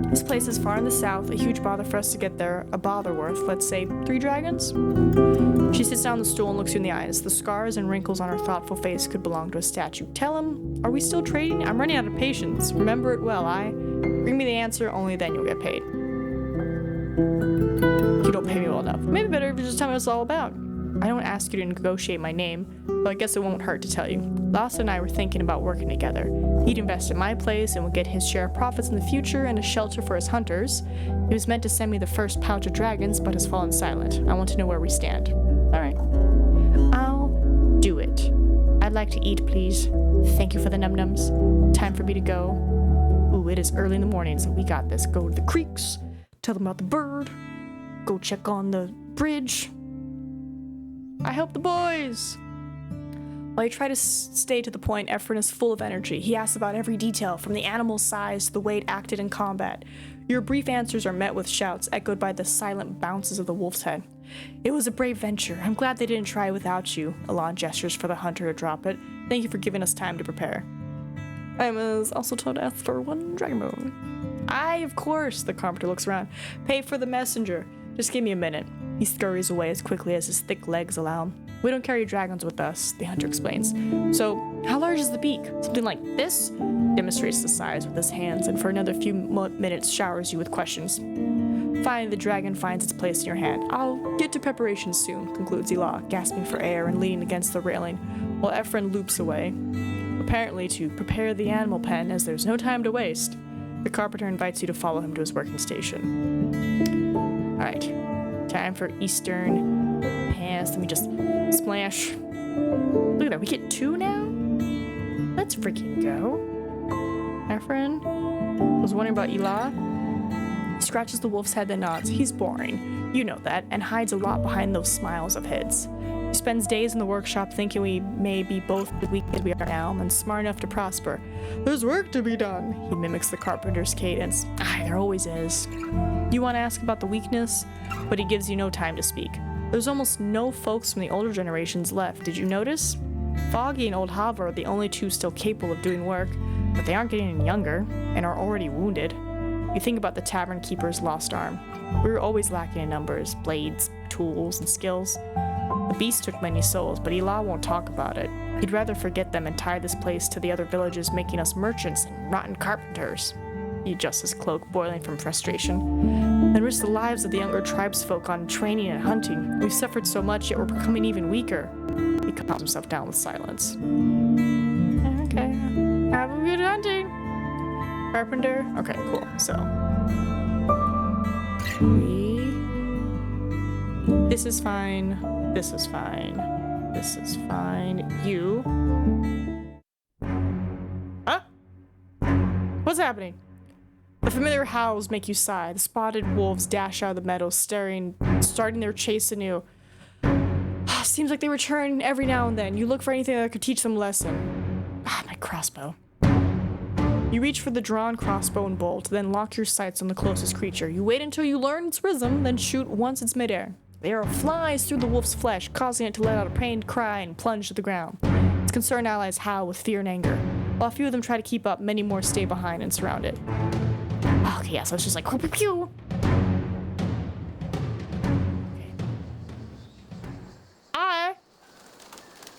This place is far in the south, a huge bother for us to get there. A bother worth, let's say, 3 dragons? She sits down on the stool and looks you in the eyes. The scars and wrinkles on her thoughtful face could belong to a statue. Tell him, are we still trading? I'm running out of patience. Remember it well, Bring me the answer, only then you'll get paid. You don't pay me well enough. Maybe better if you just tell me what it's all about. I don't ask you to negotiate my name, but I guess it won't hurt to tell you. Lassa and I were thinking about working together. He'd invest in my place and would get his share of profits in the future and a shelter for his hunters. He was meant to send me the first pouch of dragons, but has fallen silent. I want to know where we stand. Alright. I'll do it. I'd like to eat, please. Thank you for the num-nums. Time for me to go. Ooh, it is early in the morning, so we got this. Go to the creeks, tell them about the bird, go check on the bridge. I help the boys! While you try to stay to the point, Ephraim is full of energy. He asks about every detail, from the animal's size to the way it acted in combat. Your brief answers are met with shouts, echoed by the silent bounces of the wolf's head. It was a brave venture. I'm glad they didn't try without you. Alon gestures for the hunter to drop it. Thank you for giving us time to prepare. I was also told to ask for 1 dragon bone. Aye, of course, the carpenter looks around. Pay for the messenger. Just give me a minute. He scurries away as quickly as his thick legs allow him. We don't carry dragons with us, the hunter explains. So, how large is the beak? Something like this? Demonstrates the size with his hands, and for another few minutes showers you with questions. Finally, the dragon finds its place in your hand. I'll get to preparations soon, concludes Elah, gasping for air and leaning against the railing, while Ephraim loops away. Apparently to prepare the animal pen, as there's no time to waste. The carpenter invites you to follow him to his working station. Alright, time for Eastern Pass. Let me just splash. Look at that, we get 2 now? Let's freaking go. Ephraim? I was wondering about Elah. scratches the wolf's head, then nods. He's boring. You know that, and hides a lot behind those smiles of his. He spends days in the workshop thinking we may be both as weak as we are now and smart enough to prosper. There's work to be done, he mimics the carpenter's cadence. There always is. You want to ask about the weakness, but he gives you no time to speak. There's almost no folks from the older generations left, did you notice? Foggy and old Hava are the only two still capable of doing work, but they aren't getting any younger, and are already wounded. You think about the tavern keeper's lost arm. We were always lacking in numbers, blades, tools, and skills. The beast took many souls, but Eli won't talk about it. He'd rather forget them and tie this place to the other villages, making us merchants and rotten carpenters. He adjusts his cloak, boiling from frustration. And risk the lives of the younger tribesfolk on training and hunting. We've suffered so much, yet we're becoming even weaker. He calms himself down with silence. Okay. Have a good hunting, carpenter. Okay, cool. So this is fine. This is fine. This is fine. You. Huh? What's happening? The familiar howls make you sigh. The spotted wolves dash out of the meadow, starting their chase anew. Seems like they return every now and then. You look for anything that could teach them a lesson. My crossbow. You reach for the drawn crossbow and bolt, then lock your sights on the closest creature. You wait until you learn its rhythm, then shoot once it's midair. The arrow flies through the wolf's flesh, causing it to let out a pained cry and plunge to the ground. Its concerned allies howl with fear and anger. While a few of them try to keep up, many more stay behind and surround it. Okay, yeah, so it's just like, pew, pew. I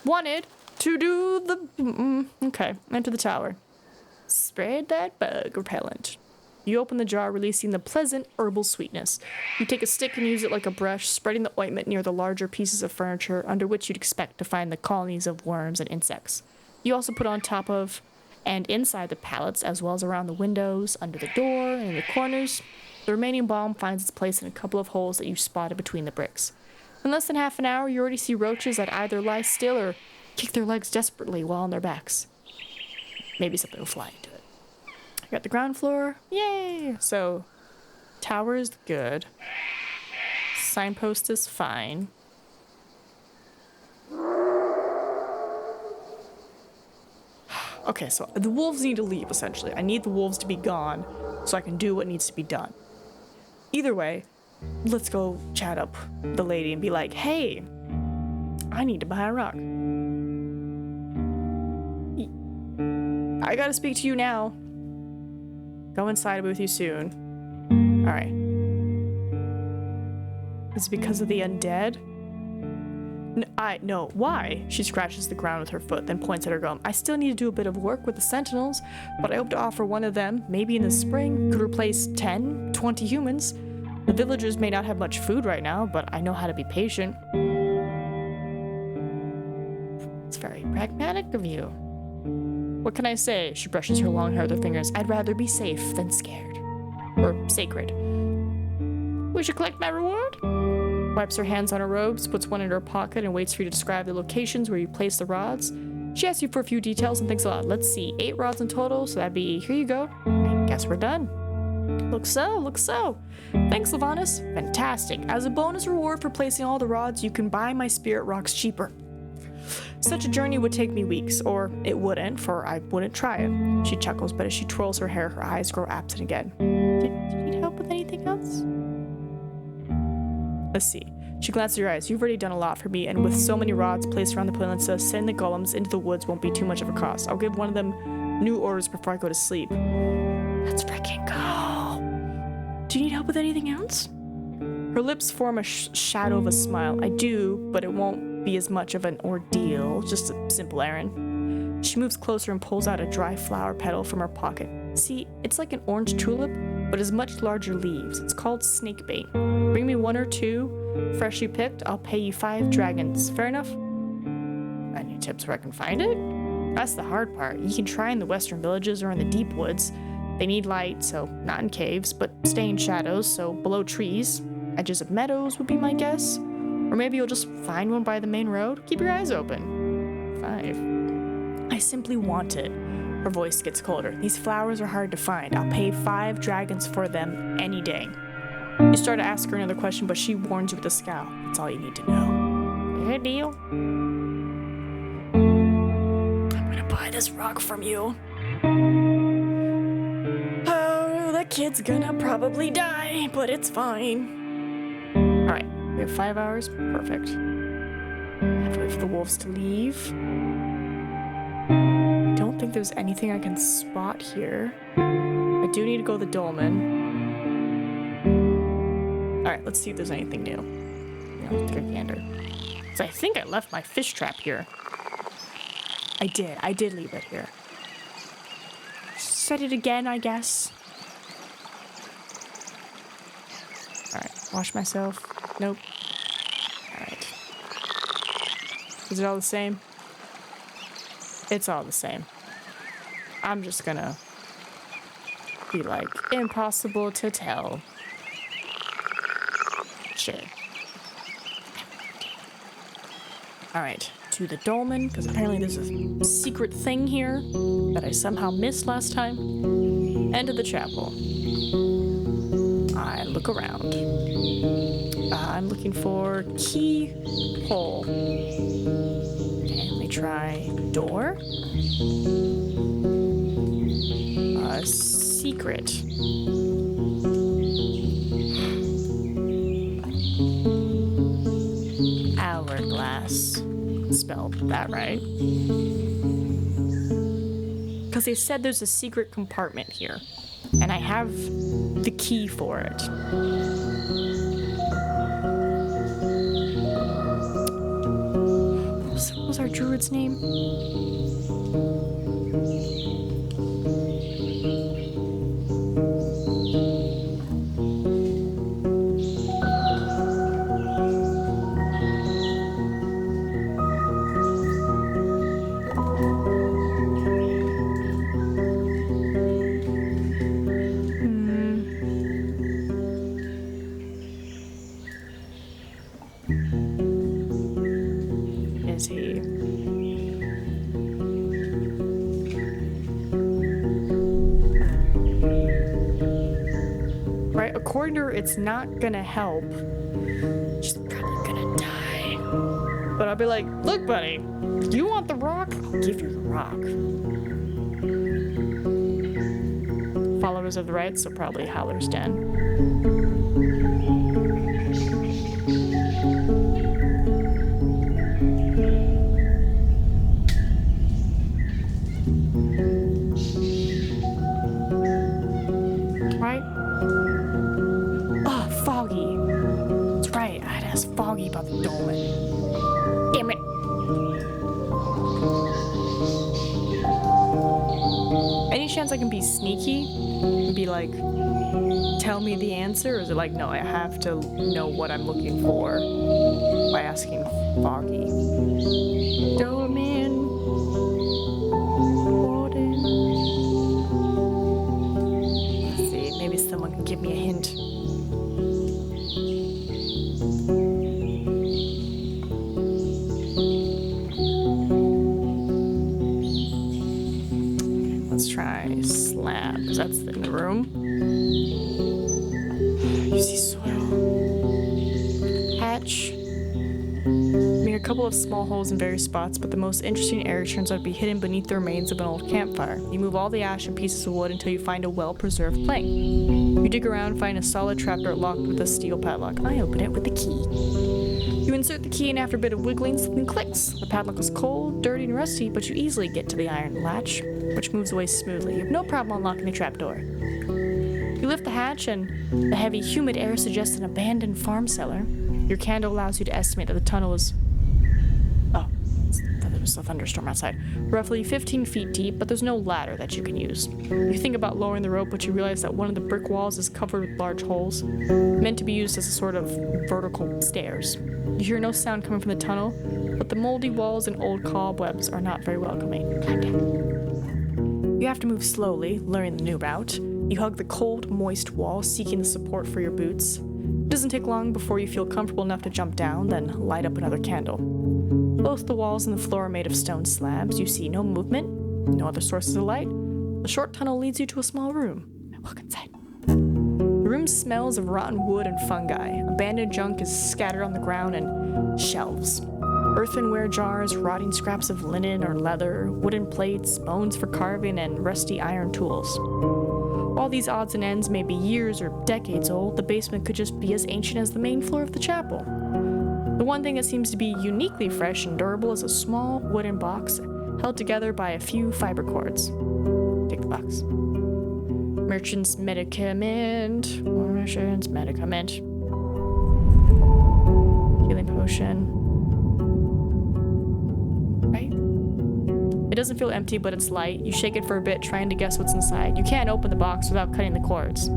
wanted to do the... okay, enter the tower. Spread that bug repellent. You open the jar, releasing the pleasant herbal sweetness. You take a stick and use it like a brush, spreading the ointment near the larger pieces of furniture under which you'd expect to find the colonies of worms and insects. You also put on top of and inside the pallets, as well as around the windows, under the door, and in the corners. The remaining balm finds its place in a couple of holes that you spotted between the bricks. In less than half an hour, you already see roaches that either lie still or kick their legs desperately while on their backs. Maybe something will fly into it. I got the ground floor. Yay! So, tower is good. Signpost is fine. Okay, so the wolves need to leave, essentially. I need the wolves to be gone so I can do what needs to be done. Either way, let's go chat up the lady and be like, hey, I need to buy a rock. I gotta speak to you now. Go inside, I'll be with you soon. Alright. Is it because of the undead? No, why? She scratches the ground with her foot, then points at her gum. I still need to do a bit of work with the sentinels, but I hope to offer one of them, maybe in the spring, could replace 10, 20 humans. The villagers may not have much food right now, but I know how to be patient. It's very pragmatic of you. What can I say? She brushes her long hair with her fingers. I'd rather be safe than scared. Or sacred. We should collect my reward? Wipes her hands on her robes, puts one in her pocket, and waits for you to describe the locations where you place the rods. She asks you for a few details and thinks a lot. Let's see, 8 rods in total, so that'd be, here you go. I guess we're done. Looks so. Thanks, Levanus. Fantastic. As a bonus reward for placing all the rods, you can buy my spirit rocks cheaper. Such a journey would take me weeks, or it wouldn't, for I wouldn't try it. She chuckles, but as she twirls her hair, her eyes grow absent again. Do you need help with anything else? Let's see. She glances at your eyes. You've already done a lot for me, and with so many rods placed around the peninsula, sending the golems into the woods won't be too much of a cost. I'll give one of them new orders before I go to sleep. Let's freaking go. Do you need help with anything else? Her lips form a shadow of a smile. I do, but it won't be as much of an ordeal. Just a simple errand. She moves closer and pulls out a dry flower petal from her pocket. See, it's like an orange tulip, but has much larger leaves. It's called snakebait. Bring me 1 or 2, freshly picked. I'll pay you 5 dragons. Fair enough? Any tips where I can find it? That's the hard part. You can try in the western villages or in the deep woods. They need light, so not in caves, but stay in shadows, so below trees. Edges of meadows would be my guess. Or maybe you'll just find one by the main road. Keep your eyes open. 5. I simply want it. Her voice gets colder. These flowers are hard to find. I'll pay 5 dragons for them any day. You start to ask her another question, but she warns you with a scowl. That's all you need to know. Good deal. I'm gonna buy this rock from you. Oh, the kid's gonna probably die, but it's fine. Alright, we have 5 hours. Perfect. I have to wait for the wolves to leave. I don't think there's anything I can spot here. I do need to go to the dolmen. Alright, let's see if there's anything new. Let's take a gander. So I think I left my fish trap here. I did leave it here. Set it again, I guess. Alright, wash myself. Nope. Alright. Is it all the same? It's all the same. I'm just gonna be like, impossible to tell. Sure. Alright, to the dolmen, because apparently there's a secret thing here that I somehow missed last time. And to the chapel. I look around. I'm looking for keyhole. Okay, let me try door. Secret. Hourglass. Spelled that right. Because they said there's a secret compartment here. And I have the key for it. What was our druid's name? Is he? Right, according to her, it's not gonna help. She's probably gonna die. But I'll be like, look, buddy, you want the rock? I'll give you the rock. Followers of the right, so probably Howler's Den. Foggy about the dolmen. Damn it. Any chance I can be sneaky and be like, tell me the answer? Or is it like, no, I have to know what I'm looking for by asking Foggy? Dolmen. Warden. Let's see, maybe someone can give me a hint. Let's try slab, because that's in the room. You see soil. Hatch. Make a couple of small holes in various spots, but the most interesting area turns out to be hidden beneath the remains of an old campfire. You move all the ash and pieces of wood until you find a well-preserved plank. You dig around, find a solid trapdoor locked with a steel padlock. I open it with the key. You insert the key, and after a bit of wiggling, something clicks. The padlock is cold, dirty, and rusty, but you easily get to the iron latch, which moves away smoothly. You have no problem unlocking the trapdoor. You lift the hatch, and the heavy, humid air suggests an abandoned farm cellar. Your candle allows you to estimate that the tunnel is... Oh, there was a thunderstorm outside. Roughly 15 feet deep, but there's no ladder that you can use. You think about lowering the rope, but you realize that one of the brick walls is covered with large holes, meant to be used as a sort of vertical stairs. You hear no sound coming from the tunnel, but the moldy walls and old cobwebs are not very welcoming. Climb down. You have to move slowly, learning the new route. You hug the cold, moist wall, seeking the support for your boots. It doesn't take long before you feel comfortable enough to jump down, then light up another candle. Both the walls and the floor are made of stone slabs. You see no movement, No other sources of light. The short tunnel leads you to a small room. Walk inside. The room smells of rotten wood and fungi. Abandoned junk is scattered on the ground and shelves. Earthenware jars, rotting scraps of linen or leather, wooden plates, bones for carving, and rusty iron tools. While these odds and ends may be years or decades old, the basement could just be as ancient as the main floor of the chapel. The one thing that seems to be uniquely fresh and durable is a small wooden box held together by a few fiber cords. Take the box. Merchant's medicament. Merchant's medicament. Healing potion. Right? It doesn't feel empty, but it's light. You shake it for a bit, trying to guess what's inside. You can't open the box without cutting the cords.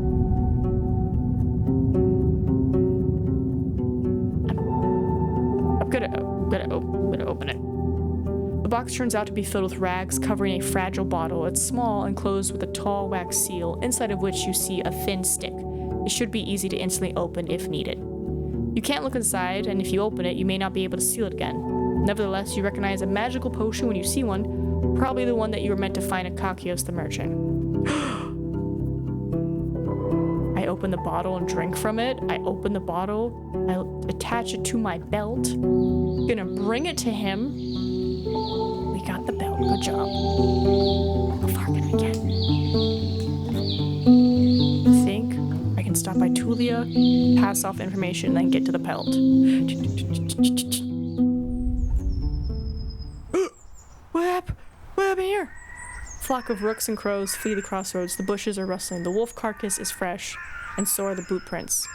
I'm gonna open it. The box turns out to be filled with rags covering a fragile bottle. It's small and closed with a tall wax seal, inside of which you see a thin stick. It should be easy to instantly open if needed. You can't look inside, and if you open it, you may not be able to seal it again. Nevertheless, you recognize a magical potion when you see one, probably the one that you were meant to find at Kakios the merchant. I open the bottle and drink from it. I open the bottle, I attach it to my belt. Gonna bring it to him. We got the belt. Good job. How far can we get? I think I can stop by Tulia, pass off information, then get to the belt. What happened here? Flock of rooks and crows flee the crossroads. The bushes are rustling. The wolf carcass is fresh, and so are the boot prints.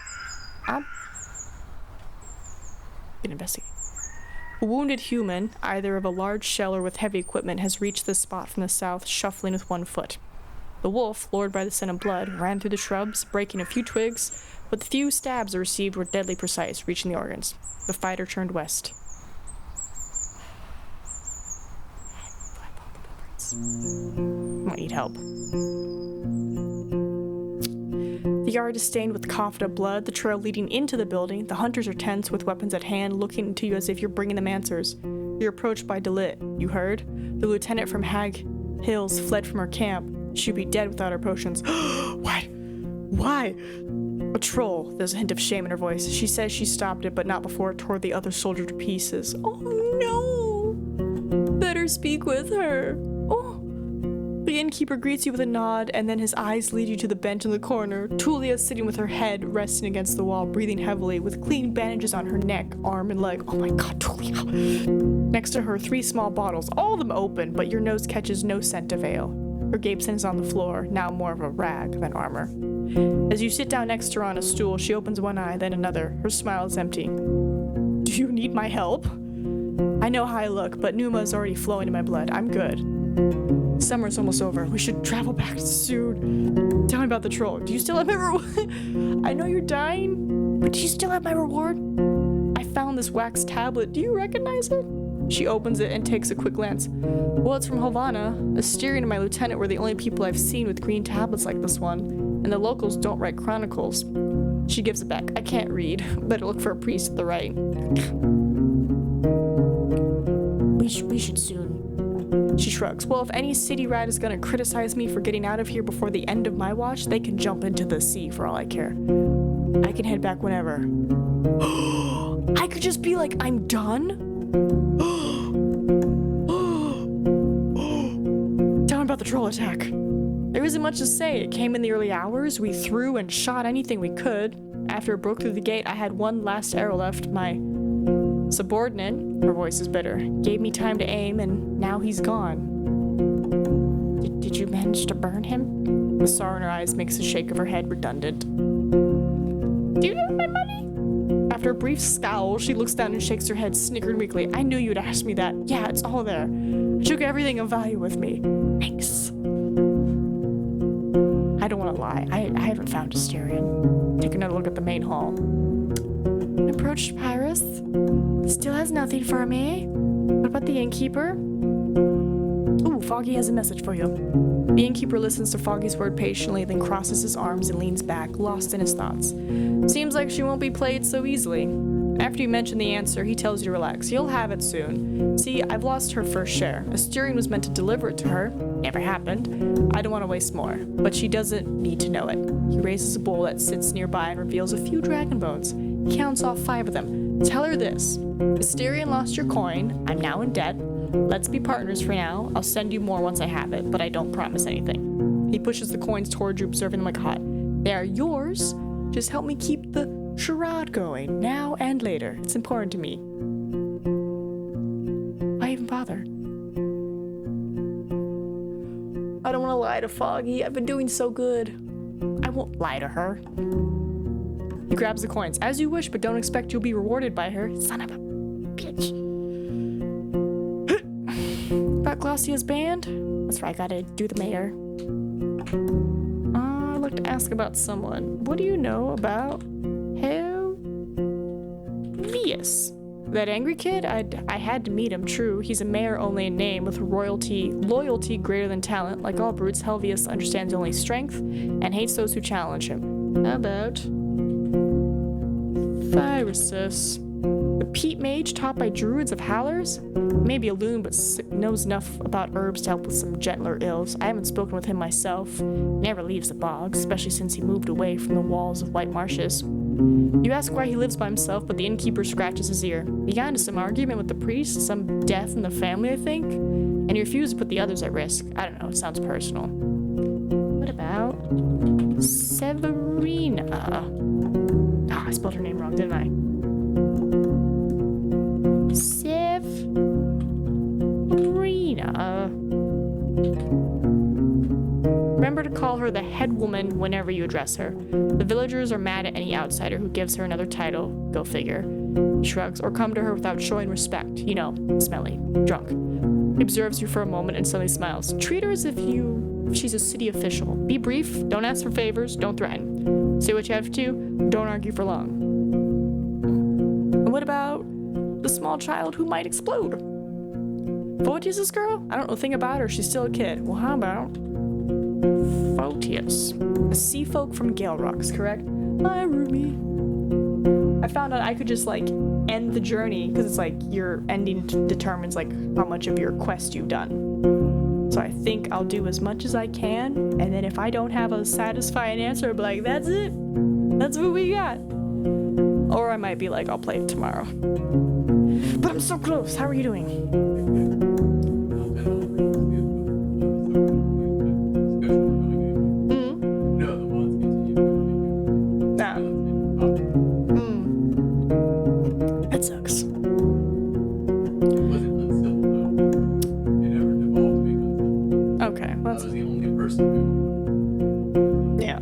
I'm gonna investigate. A wounded human, either of a large shell or with heavy equipment, has reached the spot from the south, shuffling with one foot. The wolf, lured by the scent of blood, ran through the shrubs, breaking a few twigs, but the few stabs it received were deadly precise, reaching the organs. The fighter turned west. I might need help. The yard is stained with coughed up blood, the trail leading into the building. The hunters are tense with weapons at hand, looking into you as if you're bringing them answers. You're approached by Delit. You heard? The lieutenant from Hag Hills fled from her camp. She'd be dead without her potions. What? Why? A troll. There's a hint of shame in her voice. She says she stopped it, but not before it tore the other soldier to pieces. Oh no! Better speak with her. Oh. The innkeeper greets you with a nod, and then his eyes lead you to the bench in the corner. Tulia is sitting with her head resting against the wall, breathing heavily, with clean bandages on her neck, arm, and leg. Oh my god, Tulia! Next to her, 3 small bottles, all of them open, but your nose catches no scent of ale. Her gapeskin is on the floor, now more of a rag than armor. As you sit down next to her on a stool, she opens one eye, then another. Her smile is empty. Do you need my help? I know how I look, but Numa is already flowing in my blood. I'm good. Summer's almost over. We should travel back soon. Tell me about the troll. Do you still have my reward? I know you're dying, but do you still have my reward? I found this wax tablet. Do you recognize it? She opens it and takes a quick glance. Well, it's from Havana. Asterion and my lieutenant were the only people I've seen with green tablets like this one, and the locals don't write chronicles. She gives it back. I can't read. Better look for a priest at the right. We should soon. She shrugs. Well, if any city rat is gonna criticize me for getting out of here before the end of my watch, they can jump into the sea for all I care. I can head back whenever. I could just be like, I'm done? Tell me about the troll attack. There isn't much to say. It came in the early hours. We threw and shot anything we could. After it broke through the gate, I had one last arrow left. My subordinate, her voice is bitter, gave me time to aim, and now he's gone. Did you manage to burn him? The sorrow in her eyes makes the shake of her head redundant. Do you have my money? After a brief scowl, she looks down and shakes her head, snickering weakly. I knew you'd ask me that. Yeah, it's all there. I took everything of value with me. Thanks. I don't want to lie. I haven't found Asterion. Take another look at the main hall. Approached Pyrrhus. Still has nothing for me. What about the innkeeper? Ooh, Foggy has a message for you. The innkeeper listens to Foggy's word patiently, then crosses his arms and leans back, lost in his thoughts. Seems like she won't be played so easily. After you mention the answer, he tells you to relax. You'll have it soon. See, I've lost her first share. Asturion was meant to deliver it to her. Never happened. I don't want to waste more, but she doesn't need to know it. He raises a bowl that sits nearby and reveals a few dragon bones. He counts off 5 of them. Tell her this. Asturion lost your coin. I'm now in debt. Let's be partners for now. I'll send you more once I have it, but I don't promise anything. He pushes the coins towards you, observing them like hot. They are yours. Just help me keep the charade going, now and later. It's important to me. Why even bother? I don't want to lie to Foggy. I've been doing so good. I won't lie to her. He grabs the coins. As you wish, but don't expect you'll be rewarded by her. Son of a bitch. About Glaucia's band? That's right, I gotta do the mayor. I'd like to ask about someone. What do you know about Helvius? That angry kid? I had to meet him, true. He's a mayor only in name, with loyalty greater than talent. Like all brutes, Helvius understands only strength and hates those who challenge him. How about Virusus? The peat mage taught by druids of Hallers? Maybe a loon, but knows enough about herbs to help with some gentler ills. I haven't spoken with him myself. Never leaves the bog, especially since he moved away from the walls of White Marshes. You ask why he lives by himself, but the innkeeper scratches his ear. He got into some argument with the priest, some death in the family, I think, and he refused to put the others at risk. I don't know, it sounds personal. What about Severina? I spelled her name wrong, didn't I? Severina. Remember to call her the head woman whenever you address her. The villagers are mad at any outsider who gives her another title. Go figure. He shrugs. Or come to her without showing respect. You know, smelly, drunk. He observes you for a moment and suddenly smiles. Treat her as if she's a city official. Be brief. Don't ask for favors. Don't threaten. Say what you have to. Don't argue for long. And what about the small child who might explode? What is this girl? I don't know a thing about her. She's still a kid. Well, how about Photius? A sea folk from Gale Rocks, correct? Hi, Ruby. I found out I could just, like, end the journey, because it's like your ending determines, like, how much of your quest you've done. So I think I'll do as much as I can, and then if I don't have a satisfying answer, I'll be like, that's it. That's what we got. Or I might be like, I'll play it tomorrow. But I'm so close. How are you doing? That sucks. Okay. I was the only person who. Yeah.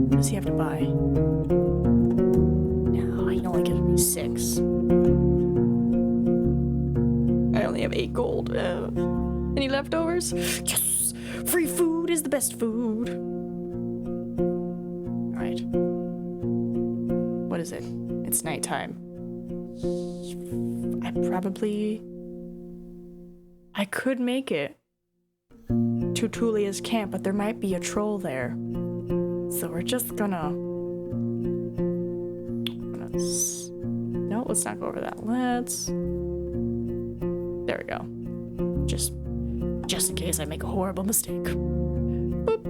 What does he have to buy? No, he only gives me 6. I only have 8 gold. Any leftovers? Yes! Free food is the best food. Alright. What is it? It's nighttime. I could make it to Tulia's camp, but there might be a troll there. So we're just gonna... No, let's not go over that. There we go. Just in case I make a horrible mistake. Boop.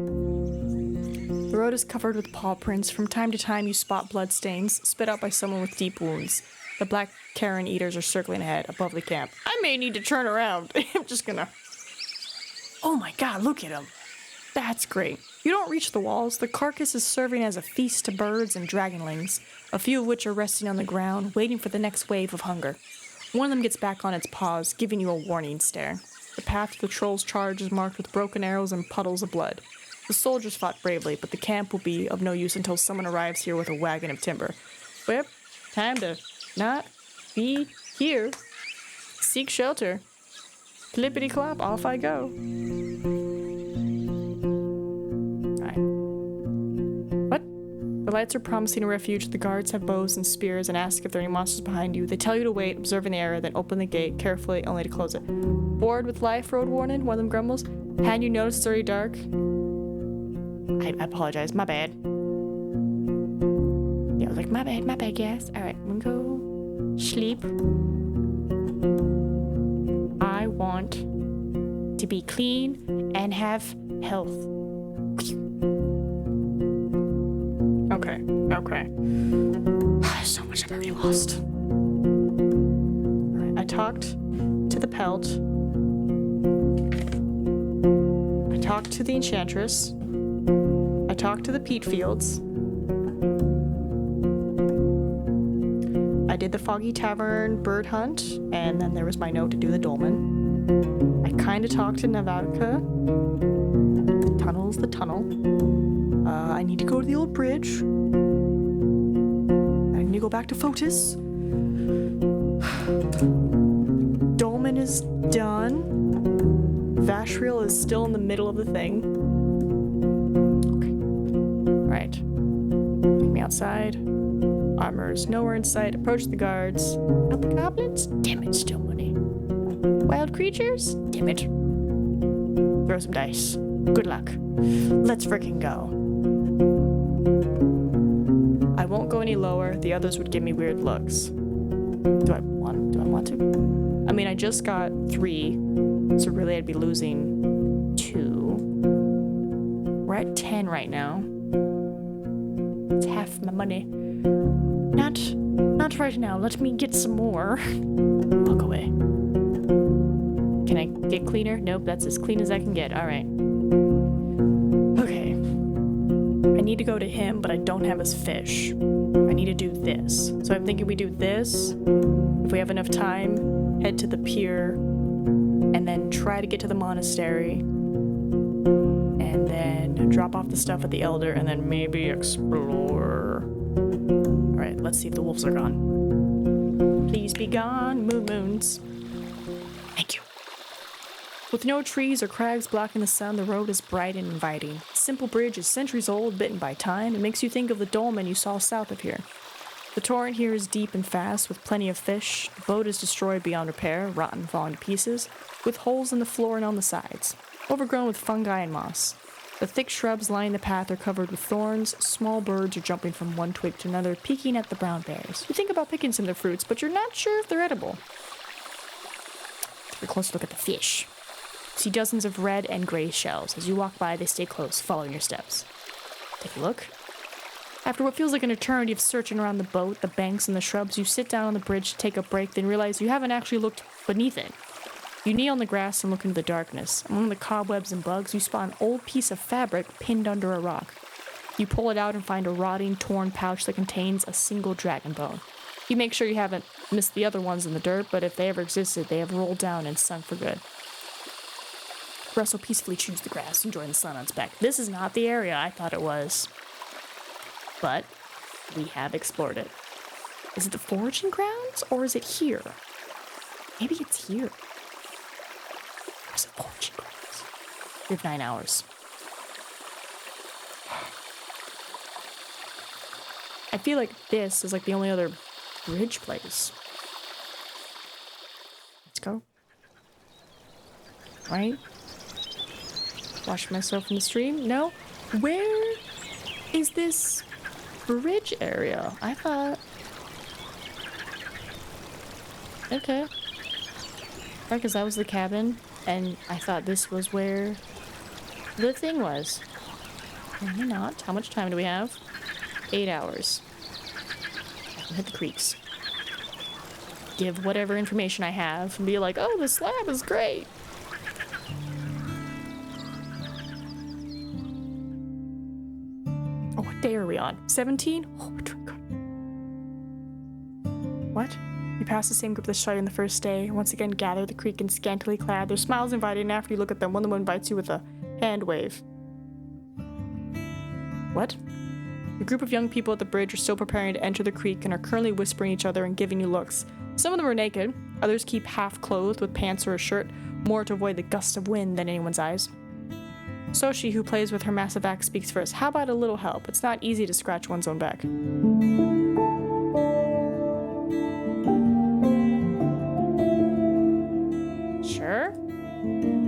The road is covered with paw prints. From time to time, you spot bloodstains, spit out by someone with deep wounds. The black Karen eaters are circling ahead, above the camp. I may need to turn around. I'm just gonna... Oh my god, look at him. That's great. You don't reach the walls. The carcass is serving as a feast to birds and dragonlings, a few of which are resting on the ground, waiting for the next wave of hunger. One of them gets back on its paws, giving you a warning stare. The path to the troll's charge is marked with broken arrows and puddles of blood. The soldiers fought bravely, but the camp will be of no use until someone arrives here with a wagon of timber. Well, time to not be here. Seek shelter. Clippity-clop, off I go. Alright. The lights are promising a refuge. The guards have bows and spears and ask if there are any monsters behind you. They tell you to wait, observe in the area, then open the gate carefully, only to close it. Bored with life, Roadwarden? One of them grumbles. Hadn't you noticed it's already dark? I apologize. My bad. Yeah, I was like, my bad, yes. Alright, I'm gonna go sleep. I want to be clean and have health. Okay. So much I've already lost. Alright, I talked to the pelt. I talked to the enchantress. I talked to the peat fields. I did the Foggy Tavern bird hunt, and then there was my note to do the dolmen. I kind of talked to Navatka. The tunnel's the tunnel. I need to go to the old bridge. I need to go back to Fotis. Dolmen is done. Vashriel is still in the middle of the thing. Okay. Right. Take me outside. Armor's nowhere in sight. Approach the guards. Not the goblins? Damn it, still money. Wild creatures? Damn it. Throw some dice. Good luck. Let's frickin' go. I won't go any lower. The others would give me weird looks. Do I want to? I mean, I just got 3, so really I'd be losing 2. We're at 10 right now. It's half my money. Not right now. Let me get some more. Walk away. Can I get cleaner? Nope, that's as clean as I can get. Alright. Okay. I need to go to him, but I don't have his fish. I need to do this. So I'm thinking we do this. If we have enough time, head to the pier, and then try to get to the monastery. And then drop off the stuff at the Elder, and then maybe explore. Alright, let's see if the wolves are gone. Please be gone, moons. Thank you. With no trees or crags blocking the sun, the road is bright and inviting. The simple bridge is centuries old, bitten by time. It makes you think of the dolmen you saw south of here. The torrent here is deep and fast, with plenty of fish. The boat is destroyed beyond repair, rotten, falling to pieces, with holes in the floor and on the sides, overgrown with fungi and moss. The thick shrubs lining the path are covered with thorns. Small birds are jumping from one twig to another, peeking at the brown berries. You think about picking some of the fruits, but you're not sure if they're edible. Take a close look at the fish. See dozens of red and gray shells. As you walk by, they stay close, following your steps. Take a look. After what feels like an eternity of searching around the boat, the banks, and the shrubs, you sit down on the bridge to take a break, then realize you haven't actually looked beneath it. You kneel on the grass and look into the darkness. Among the cobwebs and bugs, you spot an old piece of fabric pinned under a rock. You pull it out and find a rotting, torn pouch that contains a single dragon bone. You make sure you haven't missed the other ones in the dirt, but if they ever existed, they have rolled down and sunk for good. Russell peacefully chews the grass, enjoying the sun on his back. This is not the area I thought it was. But we have explored it. Is it the foraging grounds, or is it here? Maybe it's here. Where's the foraging grounds? We have 9 hours. I feel like this is like the only other bridge place. Let's go. Right? Wash myself in the stream? No? Where is this bridge area? I thought... Okay. Right, because that was the cabin, and I thought this was where the thing was. Maybe not. How much time do we have? 8 hours. I can hit the creeks. Give whatever information I have and be like, oh, the slab is great. Oh, what day are we on? 17? Oh, we're doing good. What? You pass the same group that shot you on the first day. Once again, gather the creek and scantily clad. Their smiles inviting, and after you look at them, one of them invites you with a hand wave. What? A group of young people at the bridge are still preparing to enter the creek and are currently whispering each other and giving you looks. Some of them are naked. Others keep half-clothed with pants or a shirt, more to avoid the gust of wind than anyone's eyes. Soshi, who plays with her massive axe, speaks first. How about a little help? It's not easy to scratch one's own back. Sure.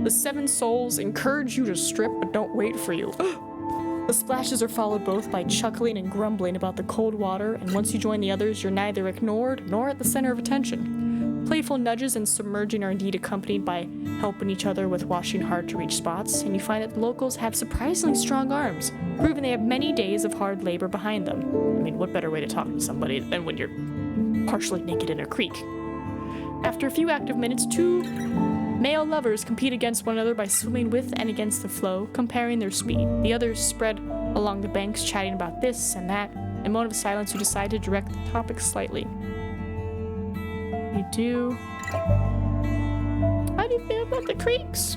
The 7 souls encourage you to strip, but don't wait for you. The splashes are followed both by chuckling and grumbling about the cold water, and once you join the others, you're neither ignored nor at the center of attention. Playful nudges and submerging are indeed accompanied by helping each other with washing hard-to-reach spots, and you find that the locals have surprisingly strong arms, proving they have many days of hard labor behind them. I mean, what better way to talk to somebody than when you're partially naked in a creek? After a few active minutes, 2 male lovers compete against one another by swimming with and against the flow, comparing their speed. The others spread along the banks, chatting about this and that. In a moment of silence, you decide to direct the topic slightly. You do. How do you feel about the creeks?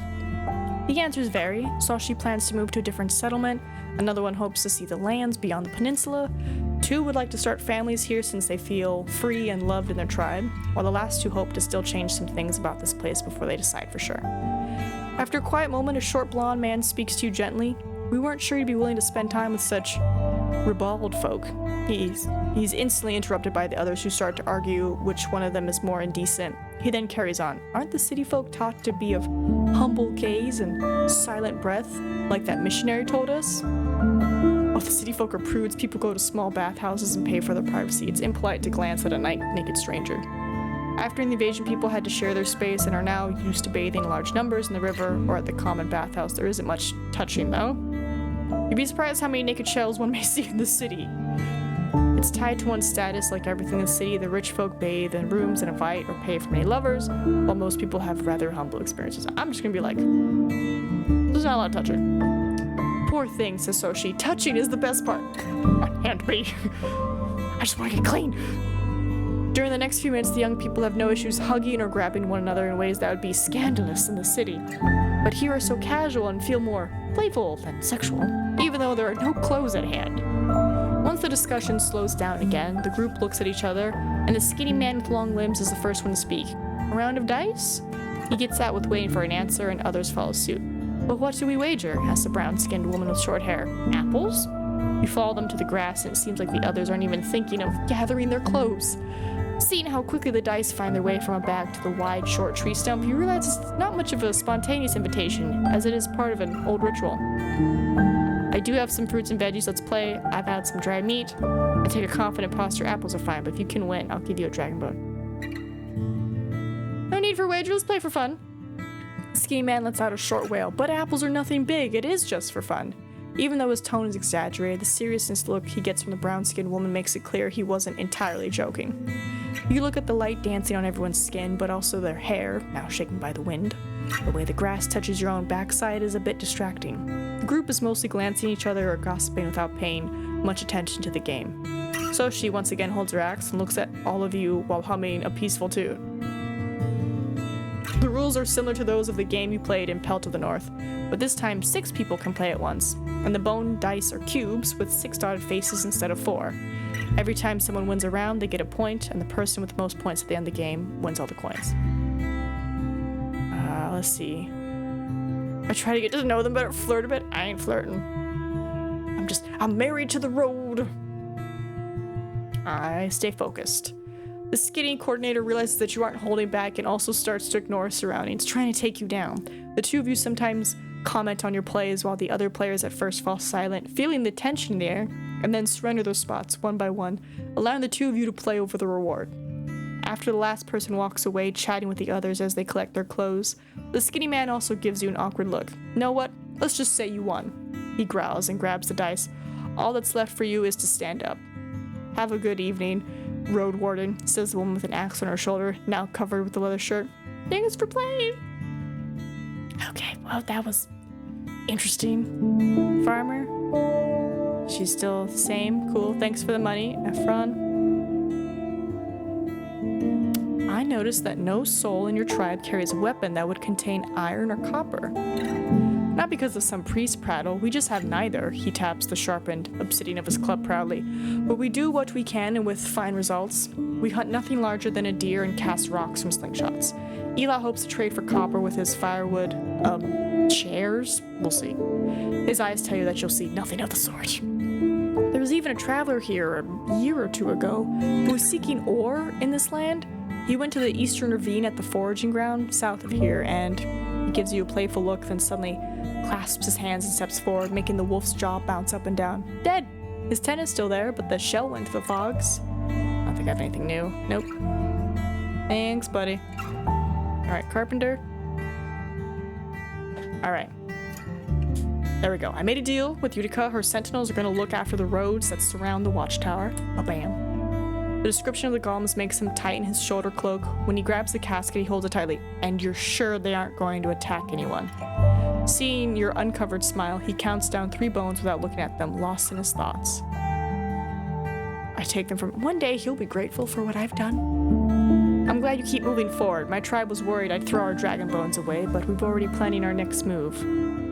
The answers vary. Soshi plans to move to a different settlement. Another one hopes to see the lands beyond the peninsula. 2 would like to start families here since they feel free and loved in their tribe, while the last 2 hope to still change some things about this place before they decide for sure. After a quiet moment, a short blonde man speaks to you gently. We weren't sure you'd be willing to spend time with such ribald folk. He's instantly interrupted by the others who start to argue which one of them is more indecent. He then carries on. Aren't the city folk taught to be of humble gaze and silent breath, like that missionary told us? Oh, the city folk are prudes. People go to small bathhouses and pay for their privacy. It's impolite to glance at a naked stranger. After the invasion, people had to share their space and are now used to bathing in large numbers in the river or at the common bathhouse. There isn't much touching, though. You'd be surprised how many naked shells one may see in the city. It's tied to one's status like everything in the city. The rich folk bathe in rooms and invite or pay for many lovers, while most people have rather humble experiences. I'm just gonna be like, there's not a lot of touching. Poor thing, says Soshi. Touching is the best part. And me. I just want to get clean. During the next few minutes, the young people have no issues hugging or grabbing one another in ways that would be scandalous in the city. But here are so casual and feel more playful than sexual, even though there are no clothes at hand. Once the discussion slows down again, the group looks at each other, and the skinny man with long limbs is the first one to speak. A round of dice? He gets out with waiting for an answer, and others follow suit. But what do we wager? Asks the brown-skinned woman with short hair. Apples? You follow them to the grass, and it seems like the others aren't even thinking of gathering their clothes. Seeing how quickly the dice find their way from a bag to the wide, short tree stump, you realize it's not much of a spontaneous invitation, as it is part of an old ritual. I do have some fruits and veggies, let's play. I've had some dried meat. I take a confident posture, apples are fine, but if you can win, I'll give you a dragon boat. No need for wager, let's play for fun. The skinny man lets out a short wail, but apples are nothing big, it is just for fun. Even though his tone is exaggerated, the seriousness look he gets from the brown-skinned woman makes it clear he wasn't entirely joking. You look at the light dancing on everyone's skin, but also their hair, now shaken by the wind. The way the grass touches your own backside is a bit distracting. The group is mostly glancing at each other or gossiping without paying much attention to the game. Soshi once again holds her axe and looks at all of you while humming a peaceful tune. The rules are similar to those of the game you played in Pelt of the North, but this time 6 people can play at once, and the bone dice are cubes with 6 dotted faces instead of 4. Every time someone wins a round, they get a point, and the person with the most points at the end of the game wins all the coins. Let's see. I try to get to know them better, flirt a bit. I ain't flirting. I'm married to the road. I stay focused. The skinny coordinator realizes that you aren't holding back and also starts to ignore surroundings, trying to take you down. The 2 of you sometimes comment on your plays while the other players at first fall silent, feeling the tension in the air, and then surrender their spots one by one, allowing the 2 of you to play over the reward. After the last person walks away, chatting with the others as they collect their clothes, the skinny man also gives you an awkward look. Know what? Let's just say you won. He growls and grabs the dice. All that's left for you is to stand up. Have a good evening, Roadwarden, says the woman with an axe on her shoulder, now covered with a leather shirt. Thanks for playing. Okay, well, that was interesting. Farmer? She's still the same. Cool, thanks for the money. Ephron? I noticed that no soul in your tribe carries a weapon that would contain iron or copper. Not because of some priest prattle, we just have neither, he taps the sharpened obsidian of his club proudly. But we do what we can and with fine results. We hunt nothing larger than a deer and cast rocks from slingshots. Eli hopes to trade for copper with his firewood, chairs? We'll see. His eyes tell you that you'll see nothing of the sort. There was even a traveler here a year or two ago who was seeking ore in this land. He went to the eastern ravine at the foraging ground south of here, and he gives you a playful look, then suddenly clasps his hands and steps forward, making the wolf's jaw bounce up and down. Dead! His tent is still there, but the shell went to the fogs. I don't think I have anything new. Nope. Thanks, buddy. Alright, carpenter. Alright. There we go. I made a deal with Utica. Her sentinels are going to look after the roads that surround the watchtower. Ba-bam. The description of the golems makes him tighten his shoulder cloak. When he grabs the casket, he holds it tightly. And you're sure they aren't going to attack anyone. Seeing your uncovered smile, he counts down 3 bones without looking at them, lost in his thoughts. I take them from... One day he'll be grateful for what I've done. I'm glad you keep moving forward. My tribe was worried I'd throw our dragon bones away, but we've already planning our next move.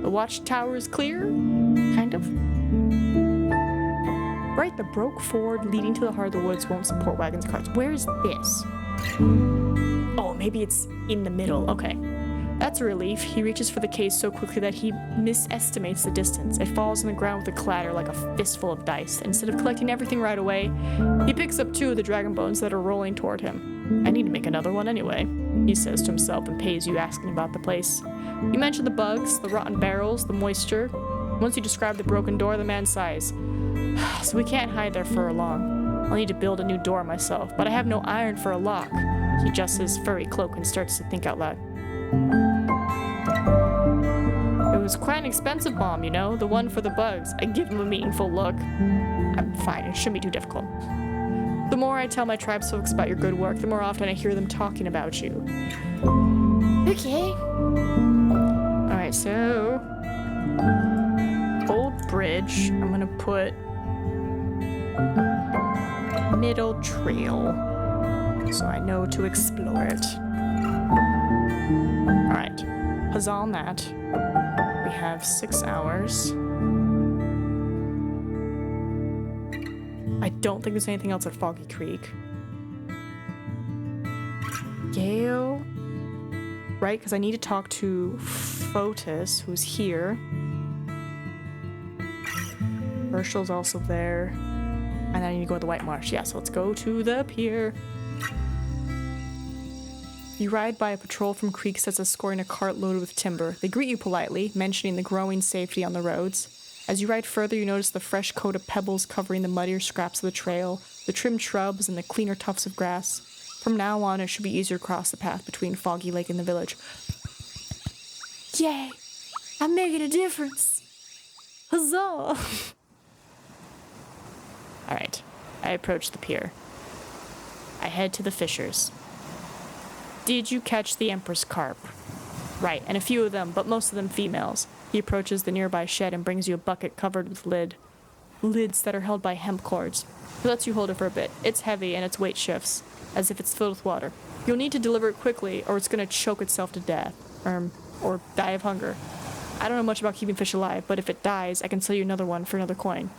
The watchtower is clear? Kind of. Right, the broke ford leading to the heart of the woods won't support wagons and carts. Where is this? Oh, maybe it's in the middle. Okay. That's a relief. He reaches for the case so quickly that he misestimates the distance. It falls on the ground with a clatter like a fistful of dice. Instead of collecting everything right away, he picks up 2 of the dragon bones that are rolling toward him. I need to make another one anyway, he says to himself and pays you asking about the place. You mention the bugs, the rotten barrels, the moisture. Once you describe the broken door, the man sighs. So we can't hide there for long. I'll need to build a new door myself, but I have no iron for a lock. He adjusts his furry cloak and starts to think out loud. It was quite an expensive bomb, you know, the one for the bugs. I give him a meaningful look. I'm fine, it shouldn't be too difficult. The more I tell my tribes folks about your good work, the more often I hear them talking about you. Okay. Alright, so... Old bridge. I'm gonna put... Middle trail. So I know to explore it. Alright. Huzzah on that. We have 6 hours. I don't think there's anything else at Foggy Creek. Gale? Right, because I need to talk to Fotis, who's here. Herschel's also there. And then I need to go to the White Marsh. Yeah, so let's go to the pier. You ride by a patrol from creeks that's escorting a cart loaded with timber. They greet you politely, mentioning the growing safety on the roads. As you ride further, you notice the fresh coat of pebbles covering the muddier scraps of the trail, the trimmed shrubs, and the cleaner tufts of grass. From now on, it should be easier to cross the path between Foggy Lake and the village. Yay! I'm making a difference! Huzzah! Alright, I approach the pier. I head to the fishers. Did you catch the Empress carp? Right, and a few of them, but most of them females. He approaches the nearby shed and brings you a bucket covered with lids that are held by hemp cords. He lets you hold it for a bit. It's heavy and its weight shifts, as if it's filled with water. You'll need to deliver it quickly or it's going to choke itself to death. Or die of hunger. I don't know much about keeping fish alive, but if it dies, I can sell you another one for another coin.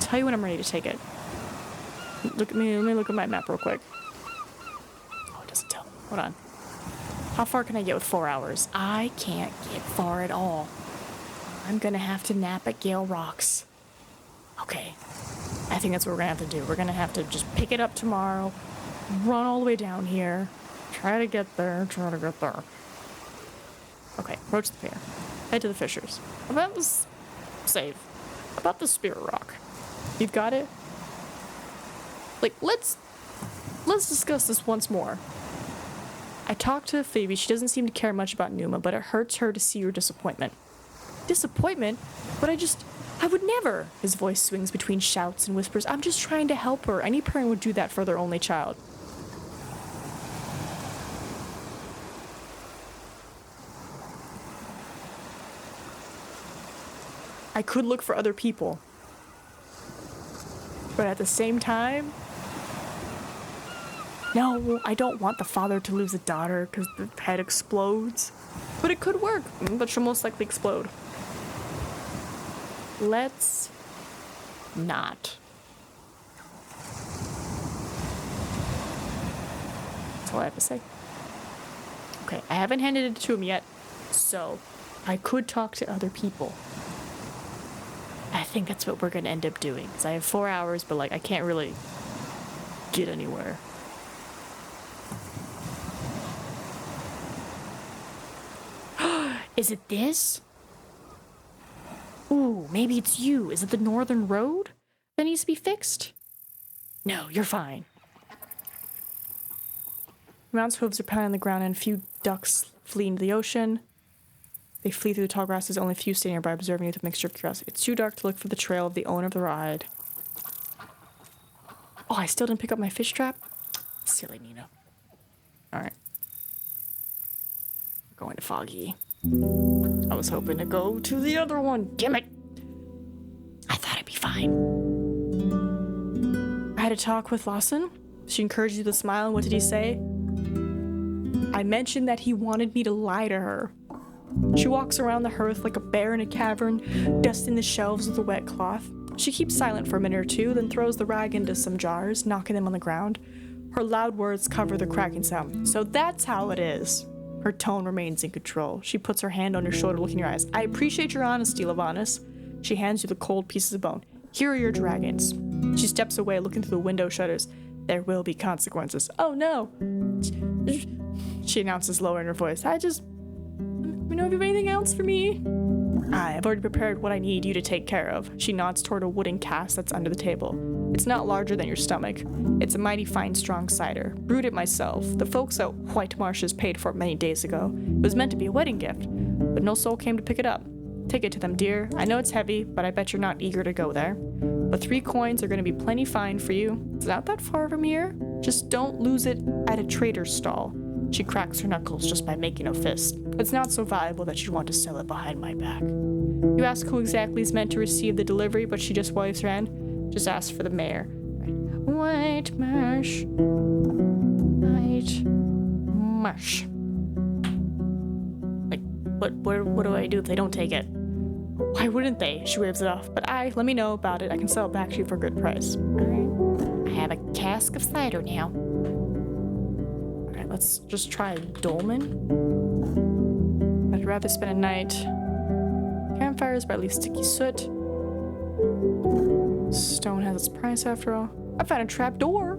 Tell you when I'm ready to take it. Let me look at my map real quick. Oh, it doesn't tell me. Hold on. How far can I get with 4 hours? I can't get far at all. I'm gonna have to nap at Gale Rocks. Okay. I think that's what we're gonna have to do. We're gonna have to just pick it up tomorrow, run all the way down here, try to get there. Okay, approach the pier. Head to the fishers. About this... Save. About the spirit rock. You've got it? Like, let's discuss this once more. I talked to Phoebe. She doesn't seem to care much about Numa, but it hurts her to see your disappointment. Disappointment? But I would never. His voice swings between shouts and whispers. I'm just trying to help her. Any parent would do that for their only child. I could look for other people. But at the same time, no, I don't want the father to lose a daughter because the head explodes. But it could work, but she'll most likely explode. Let's not. That's all I have to say. Okay, I haven't handed it to him yet, so I could talk to other people. I think that's what we're gonna end up doing, because I have 4 hours, but like I can't really get anywhere. Is it this? Ooh, maybe it's you. Is it the northern road that needs to be fixed? No, you're fine. Mount's hooves are pounding on the ground and a few ducks flee into the ocean. They flee through the tall grasses, only a few stay nearby observing you with a mixture of curiosity. It's too dark to look for the trail of the owner of the ride. Oh, I still didn't pick up my fish trap? Silly Nina. Alright. Going to Foggy. I was hoping to go to the other one. Damn it! I thought I'd be fine. I had a talk with Lawson. She encouraged you with a smile, and what did he say? I mentioned that he wanted me to lie to her. She walks around the hearth like a bear in a cavern, dusting the shelves with a wet cloth. She keeps silent for a minute or two, then throws the rag into some jars, knocking them on the ground. Her loud words cover the cracking sound. So that's how it is. Her tone remains in control. She puts her hand on your shoulder, looking in your eyes. I appreciate your honesty, Lavanis. She hands you the cold pieces of bone. Here are your dragons. She steps away, looking through the window shutters. There will be consequences. Oh no! She announces lower in her voice. Let me know if you have anything else for me. I have already prepared what I need you to take care of. She nods toward a wooden cask that's under the table. It's not larger than your stomach. It's a mighty fine, strong cider. Brewed it myself. The folks at White Marshes paid for it many days ago. It was meant to be a wedding gift, but no soul came to pick it up. Take it to them, dear. I know it's heavy, but I bet you're not eager to go there. But 3 coins are going to be plenty fine for you. It's not that far from here. Just don't lose it at a trader's stall. She cracks her knuckles just by making a fist. It's not so valuable that you'd want to sell it behind my back. You ask who exactly is meant to receive the delivery, but she just waves her hand. Just ask for the mayor. White Marsh. White Marsh. Like, what do I do if they don't take it? Why wouldn't they? She waves it off. But let me know about it. I can sell it back to you for a good price. Alright. I have a cask of cider now. Alright, let's just try Dolman. I'd rather spend a night. Campfires by at least sticky soot. Stone has its price after all. I found a trap door.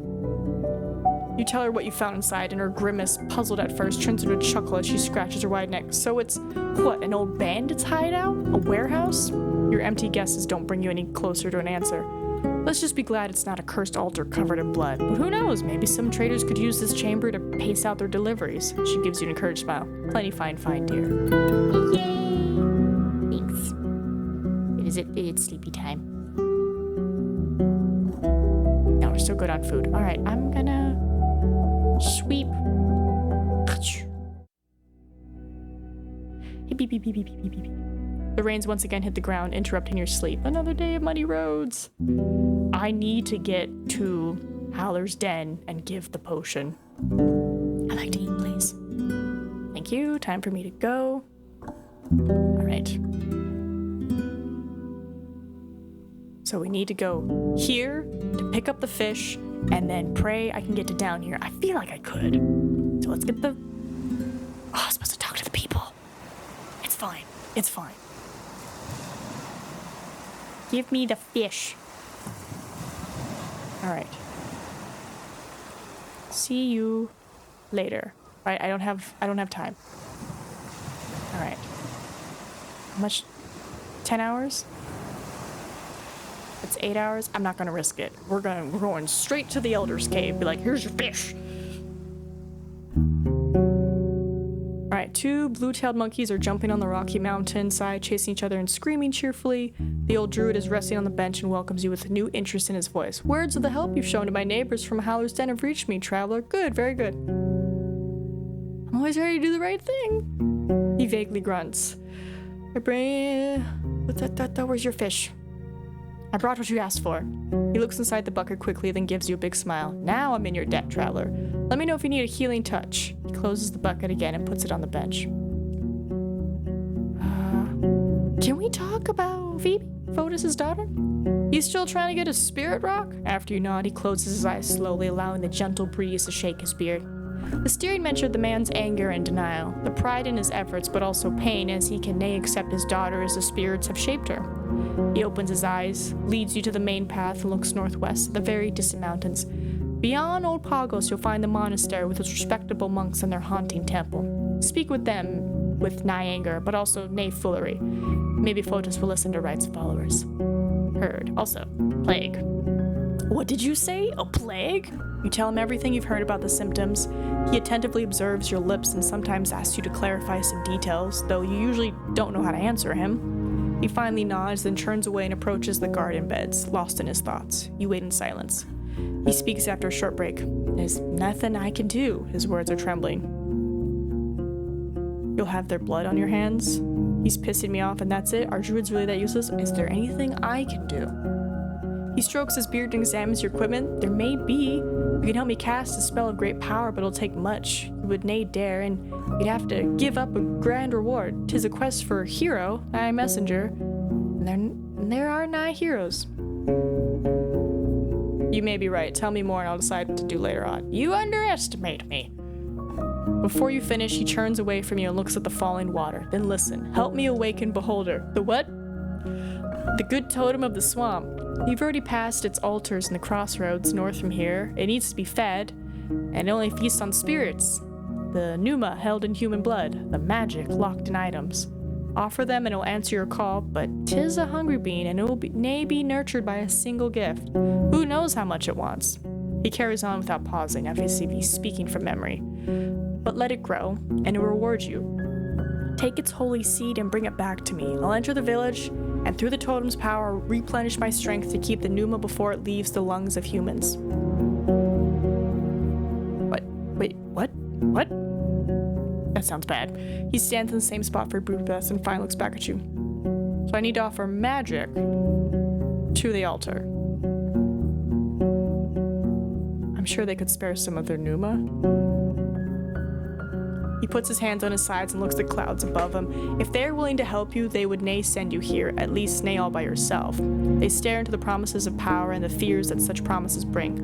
You tell her what you found inside, and her grimace, puzzled at first, turns into a chuckle as she scratches her wide neck. So it's, what, an old bandit's hideout? A warehouse? Your empty guesses don't bring you any closer to an answer. Let's just be glad it's not a cursed altar covered in blood. But who knows, maybe some traders could use this chamber to pace out their deliveries. She gives you an encouraged smile. Plenty fine, dear. Yay! Thanks. It's sleepy time. No, we're still good on food. Alright, I'm gonna sweep. Beep, beep, beep, beep, beep, beep, beep. The rains once again hit the ground, interrupting your sleep. Another day of muddy roads. I need to get to Howler's Den and give the potion. I'd like to eat, please. Thank you. Time for me to go. Alright. So we need to go here to pick up the fish and then pray I can get to down here. I feel like I could. So let's get the... Oh, I'm supposed to talk to the people. It's fine. It's fine. Give me the fish. Alright. See you later. Alright, I don't have time. Alright. How much? 10 hours? It's 8 hours. I'm not gonna risk it. We're going straight to the Elder's Cave. Be like, here's your fish. Alright, 2 blue-tailed monkeys are jumping on the rocky mountainside, chasing each other and screaming cheerfully. The old druid is resting on the bench and welcomes you with new interest in his voice. Words of the help you've shown to my neighbors from Howler's Den have reached me, traveler. Good, very good. I'm always ready to do the right thing. He vaguely grunts. Where's your fish? I brought what you asked for. He looks inside the bucket quickly, then gives you a big smile. Now I'm in your debt, traveler. Let me know if you need a healing touch. He closes the bucket again and puts it on the bench. Can we talk about Phoebe, Fotis' daughter? He's still trying to get a spirit rock? After you nod, he closes his eyes slowly, allowing the gentle breeze to shake his beard. The steering mentored the man's anger and denial, the pride in his efforts, but also pain as he can nay accept his daughter as the spirits have shaped her. He opens his eyes, leads you to the main path, and looks northwest at the very distant mountains. Beyond Old Pagos, you'll find the monastery with its respectable monks and their haunting temple. Speak with them with nigh anger, but also nay foolery. Maybe Photos will listen to Right's followers. Heard. Also, plague. What did you say? A plague? You tell him everything you've heard about the symptoms. He attentively observes your lips and sometimes asks you to clarify some details, though you usually don't know how to answer him. He finally nods, then turns away and approaches the garden beds, lost in his thoughts. You wait in silence. He speaks after a short break. There's nothing I can do. His words are trembling. You'll have their blood on your hands. He's pissing me off and that's it? Are druids really that useless? Is there anything I can do? He strokes his beard and examines your equipment. There may be. You can help me cast a spell of great power, but it'll take much. You would nay dare, and you'd have to give up a grand reward. 'Tis a quest for a hero, nigh messenger, and there are nigh heroes. You may be right. Tell me more and I'll decide what to do later on. You underestimate me. Before you finish, he turns away from you and looks at the falling water. Then listen. Help me awaken Beholder. The what? The good totem of the swamp. You've already passed its altars in the crossroads north from here. It needs to be fed, and it only feasts on spirits. The pneuma held in human blood, the magic locked in items. Offer them and it'll answer your call, but 'tis a hungry being and it will nay be nurtured by a single gift. Who knows how much it wants? He carries on without pausing, obviously speaking from memory. But let it grow, and it will reward you. Take its holy seed and bring it back to me. I'll enter the village, and through the totem's power, replenish my strength to keep the pneuma before it leaves the lungs of humans. What? Wait, what? What? That sounds bad. He stands in the same spot for a brief breath and finally looks back at you. So I need to offer magic to the altar. I'm sure they could spare some of their pneuma. He puts his hands on his sides and looks at clouds above him. If they're willing to help you, they would nay send you here, at least nay all by yourself. They stare into the promises of power and the fears that such promises bring.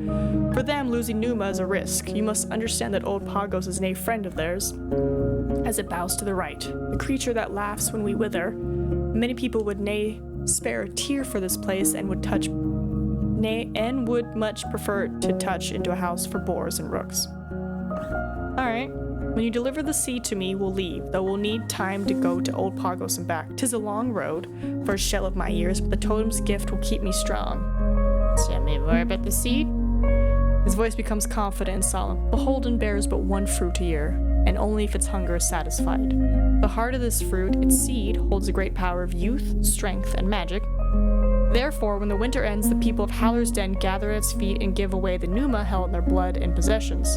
For them, losing pneuma is a risk. You must understand that Old Pagos is nay friend of theirs. As it bows to the right, the creature that laughs when we wither. Many people would nay spare a tear for this place and would much prefer to touch into a house for boars and rooks. Alright. When you deliver the seed to me, we'll leave, though we'll need time to go to Old Pagos and back. 'Tis a long road for a shell of my years, but the totem's gift will keep me strong. Tell me more about the seed? His voice becomes confident and solemn. The Holden bears but one fruit a year, and only if its hunger is satisfied. The heart of this fruit, its seed, holds a great power of youth, strength, and magic. Therefore, when the winter ends, the people of Haller's Den gather at its feet and give away the pneuma held in their blood and possessions.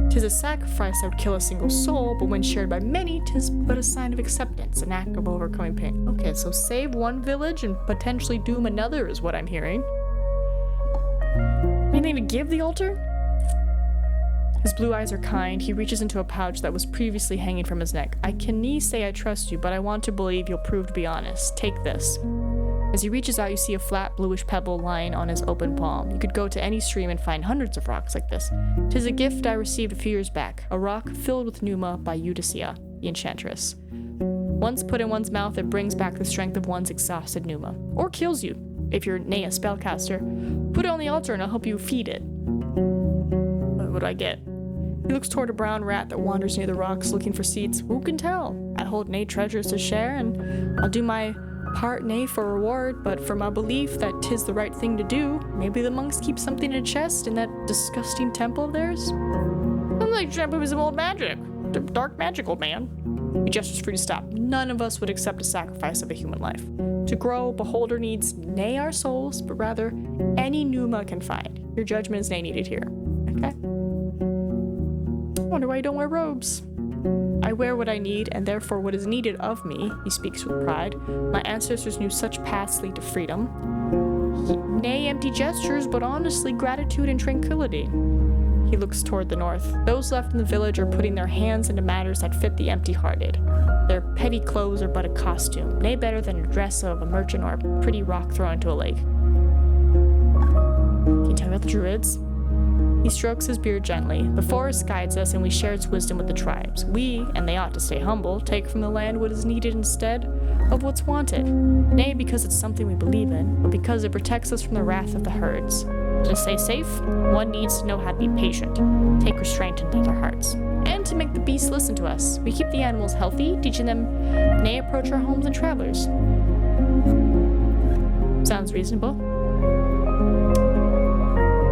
'Tis a sacrifice that would kill a single soul, but when shared by many, 'tis but a sign of acceptance, an act of overcoming pain. Okay, so save one village and potentially doom another is what I'm hearing. Anything to give the altar? His blue eyes are kind. He reaches into a pouch that was previously hanging from his neck. I can say I trust you, but I want to believe you'll prove to be honest. Take this. As he reaches out, you see a flat bluish pebble lying on his open palm. You could go to any stream and find hundreds of rocks like this. 'Tis a gift I received a few years back, a rock filled with pneuma by Eudocia, the enchantress. Once put in one's mouth, it brings back the strength of one's exhausted pneuma, or kills you, if you're nay a spellcaster. Put it on the altar and I'll help you feed it. What do I get? He looks toward a brown rat that wanders near the rocks looking for seeds. Who can tell? I hold nay treasures to share, and I'll do my part nay for reward, but for my belief that 'tis the right thing to do. Maybe the monks keep something in a chest in that disgusting temple of theirs? I'm like jumping with some old magic. The dark magic, old man. He gestures for you to stop. None of us would accept a sacrifice of a human life. To grow, Beholder needs nay our souls, but rather any pneuma can find. Your judgment is nay needed here. Okay? I wonder why you don't wear robes. I wear what I need, and therefore what is needed of me, he speaks with pride. My ancestors knew such paths lead to freedom. Nay empty gestures, but honestly gratitude and tranquility. He looks toward the north. Those left in the village are putting their hands into matters that fit the empty-hearted. Their petty clothes are but a costume, nay better than a dress of a merchant or a pretty rock thrown into a lake. Can you tell me about the druids? He strokes his beard gently. The forest guides us, and we share its wisdom with the tribes. We, and they ought to stay humble, take from the land what is needed instead of what's wanted. Nay, because it's something we believe in, but because it protects us from the wrath of the herds. To stay safe, one needs to know how to be patient, take restraint into their hearts, and to make the beasts listen to us. We keep the animals healthy, teaching them nay approach our homes and travelers. Sounds reasonable.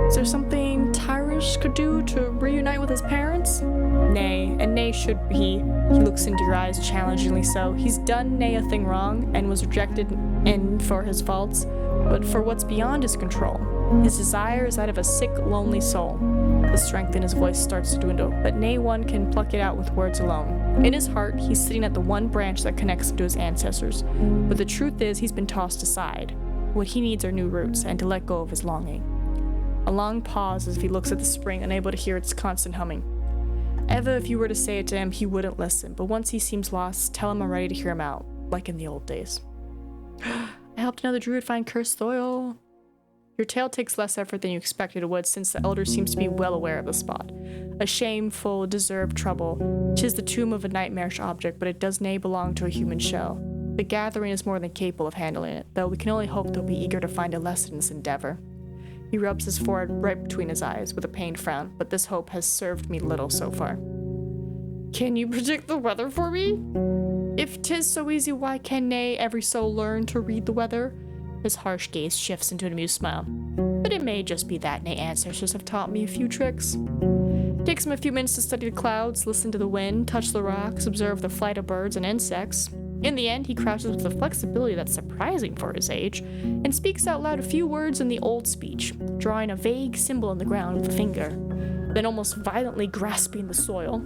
Is there something Tyrish could do to reunite with his parents? Nay, and nay should he. He looks into your eyes challengingly so. He's done nay a thing wrong and was rejected and for his faults, but for what's beyond his control. His desire is that of a sick, lonely soul. The strength in his voice starts to dwindle, but nay one can pluck it out with words alone. In his heart, he's sitting at the one branch that connects him to his ancestors, but the truth is he's been tossed aside. What he needs are new roots, and to let go of his longing. A long pause as if he looks at the spring, unable to hear its constant humming. Eva, if you were to say it to him, he wouldn't listen, but once he seems lost, tell him I'm ready to hear him out, like in the old days. I helped another druid find cursed soil. Your tale takes less effort than you expected it would, since the elder seems to be well aware of the spot. A shameful, deserved trouble. 'Tis the tomb of a nightmarish object, but it does nay belong to a human shell. The gathering is more than capable of handling it, though we can only hope they'll be eager to find a lesson in this endeavor. He rubs his forehead right between his eyes with a pained frown, but this hope has served me little so far. Can you predict the weather for me? If 'tis so easy, why can nay every soul learn to read the weather? His harsh gaze shifts into an amused smile. But it may just be that nay ancestors have taught me a few tricks. It takes him a few minutes to study the clouds, listen to the wind, touch the rocks, observe the flight of birds and insects. In the end, he crouches with a flexibility that's surprising for his age, and speaks out loud a few words in the old speech, drawing a vague symbol in the ground with a finger, then almost violently grasping the soil.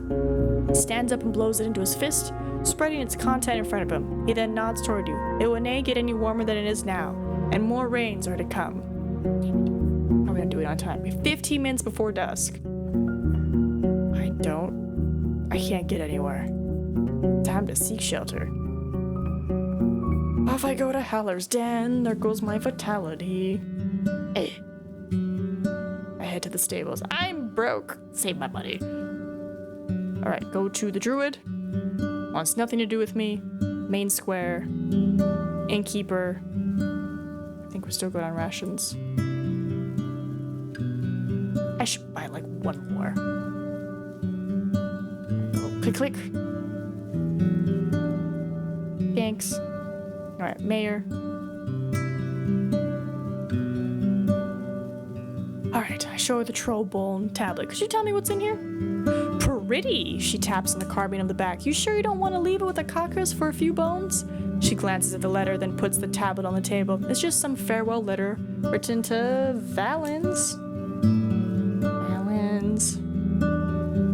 He stands up and blows it into his fist, spreading its content in front of him. He then nods toward you. It will nay get any warmer than it is now, and more rains are to come. How are we gonna do it on time? We have 15 minutes before dusk. I can't get anywhere. Time to seek shelter. Off I go to Haller's Den, there goes my vitality. Hey. I head to the stables. I'm broke. Save my money. Alright, go to the druid. Wants nothing to do with me. Main square. Innkeeper. I think we're still good on rations. I should buy like one more. Oh, click, click. Thanks. Alright, mayor. Alright, I show her the troll bone tablet. Could you tell me what's in here? Pretty! She taps on the carbine of the back. You sure you don't want to leave it with a cockers for a few bones? She glances at the letter, then puts the tablet on the table. It's just some farewell letter written to Valens.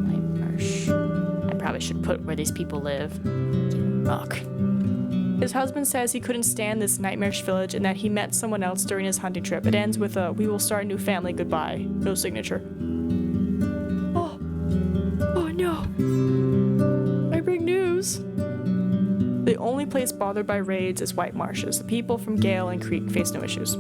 Nightmarsh. I probably should put where these people live. Fuck. His husband says he couldn't stand this nightmarish village and that he met someone else during his hunting trip. It ends with a, we will start a new family, goodbye. No signature. Oh no. I bring news. The only place bothered by raids is White Marshes. The people from Gale and Creek face no issues.